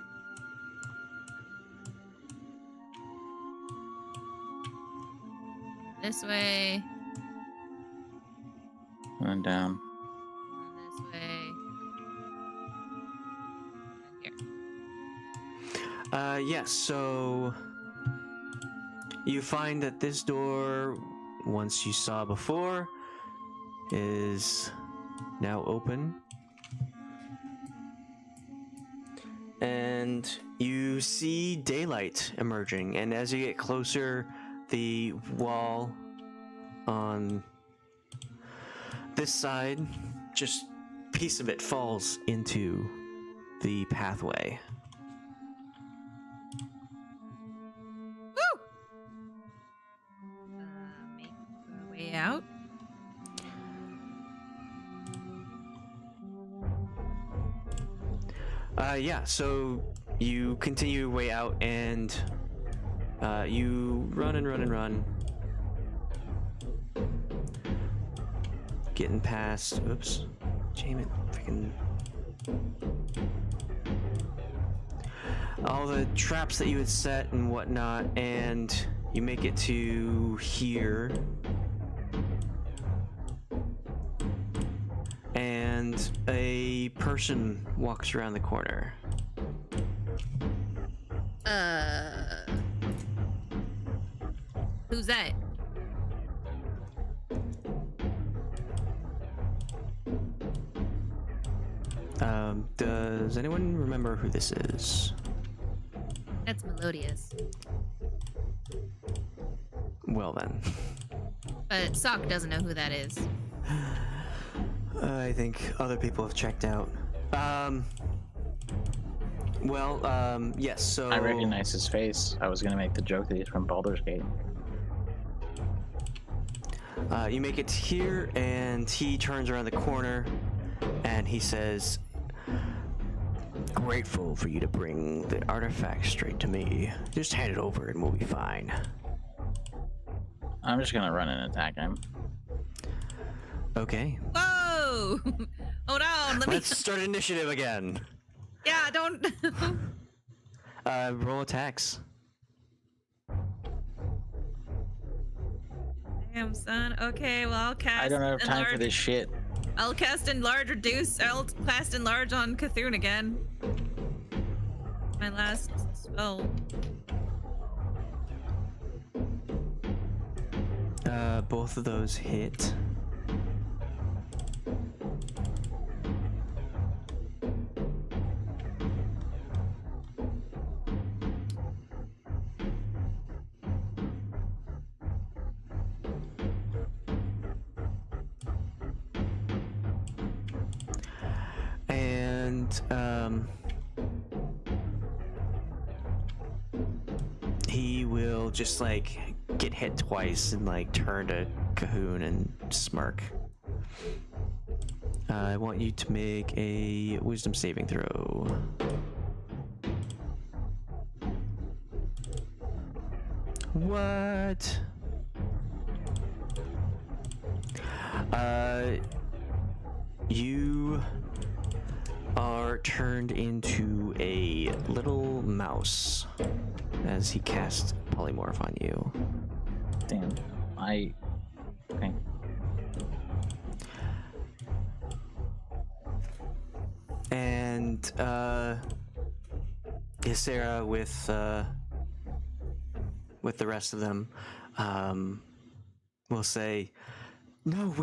[SPEAKER 4] This way.
[SPEAKER 2] And then down.
[SPEAKER 4] And this way. And here.
[SPEAKER 3] Yes, so you find that this door, once you saw before, is now open. And you see daylight emerging, and as you get closer, the wall on this side, just a piece of it falls into the pathway.
[SPEAKER 4] Make our way out.
[SPEAKER 3] Yeah, so you continue your way out and you run and run and run. Getting past, oops, jam it, freaking. All the traps that you had set and whatnot, and you make it to here. And a person walks around the corner.
[SPEAKER 4] Who's that?
[SPEAKER 3] Does anyone remember who this is?
[SPEAKER 4] That's Melodious.
[SPEAKER 3] Well then.
[SPEAKER 4] But Soch doesn't know who that is.
[SPEAKER 3] I think other people have checked out. Yes, so...
[SPEAKER 2] I recognize his face. I was gonna make the joke that he's from Baldur's Gate.
[SPEAKER 3] You make it here, and he turns around the corner, and he says, "Grateful for you to bring the artifact straight to me. Just hand it over and we'll be fine."
[SPEAKER 2] I'm just gonna run and attack him.
[SPEAKER 3] Okay.
[SPEAKER 4] Whoa! Hold on, let me...
[SPEAKER 3] Let's start initiative again.
[SPEAKER 4] Yeah, don't...
[SPEAKER 3] Roll attacks.
[SPEAKER 4] Damn, son. Okay, well, I'll cast...
[SPEAKER 2] I don't have time for
[SPEAKER 4] enlarge-
[SPEAKER 2] this shit.
[SPEAKER 4] I'll cast Enlarge Reduce. I'll cast Enlarge on Cthulhu again. My last spell.
[SPEAKER 3] Both of those hit. And he will just like get hit twice and like turn to Cahoon and smirk. I want you to make a wisdom saving throw. What? You are turned into a little mouse as he casts polymorph on you.
[SPEAKER 2] Damn. Okay.
[SPEAKER 3] And Ysera with the rest of them will say, "No,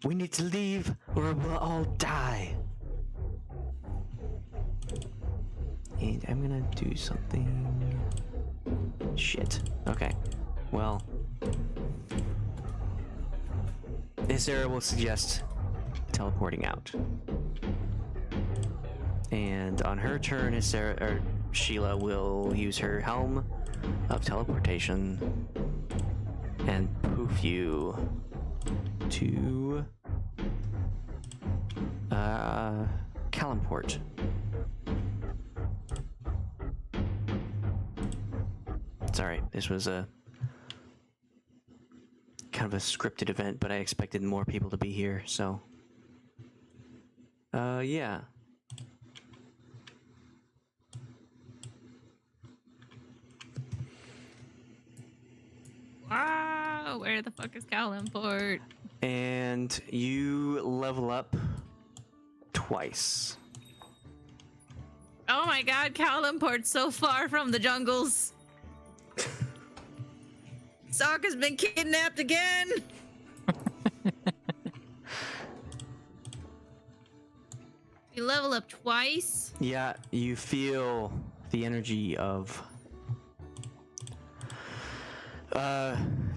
[SPEAKER 3] we need to leave or we'll all die." And I'm gonna do something. Shit. Okay. Well, Ysera will suggest teleporting out. And on her turn, Sheila will use her helm of teleportation and poof you to Kalimport. Sorry, this was a kind of a scripted event, but I expected more people to be here, so yeah.
[SPEAKER 4] Wow, where the fuck is Kalimport?
[SPEAKER 3] And you level up twice.
[SPEAKER 4] Oh my god, Kalimport's so far from the jungles. Soch has been kidnapped again. You level up twice.
[SPEAKER 3] Yeah, you feel the energy of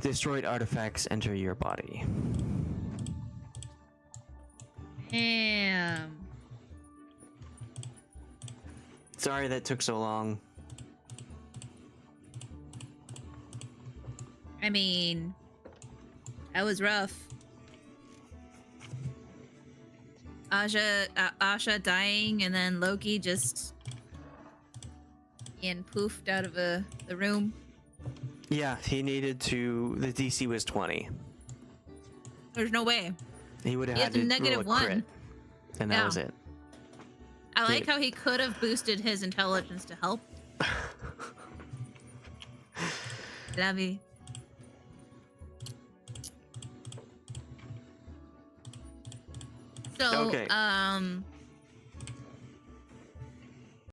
[SPEAKER 3] destroyed artifacts enter your body.
[SPEAKER 4] Damn.
[SPEAKER 3] Sorry that took so long.
[SPEAKER 4] I mean, that was rough. Ashe dying, and then Loki just being poofed out of the room.
[SPEAKER 3] Yeah, he needed to. The DC was 20.
[SPEAKER 4] There's no way.
[SPEAKER 3] He would have
[SPEAKER 4] He
[SPEAKER 3] had
[SPEAKER 4] has
[SPEAKER 3] to
[SPEAKER 4] a negative
[SPEAKER 3] roll a crit,
[SPEAKER 4] 1.
[SPEAKER 3] and that
[SPEAKER 4] Yeah.
[SPEAKER 3] was it.
[SPEAKER 4] I like how he could have boosted his intelligence to help. That'd be... So,
[SPEAKER 3] Okay.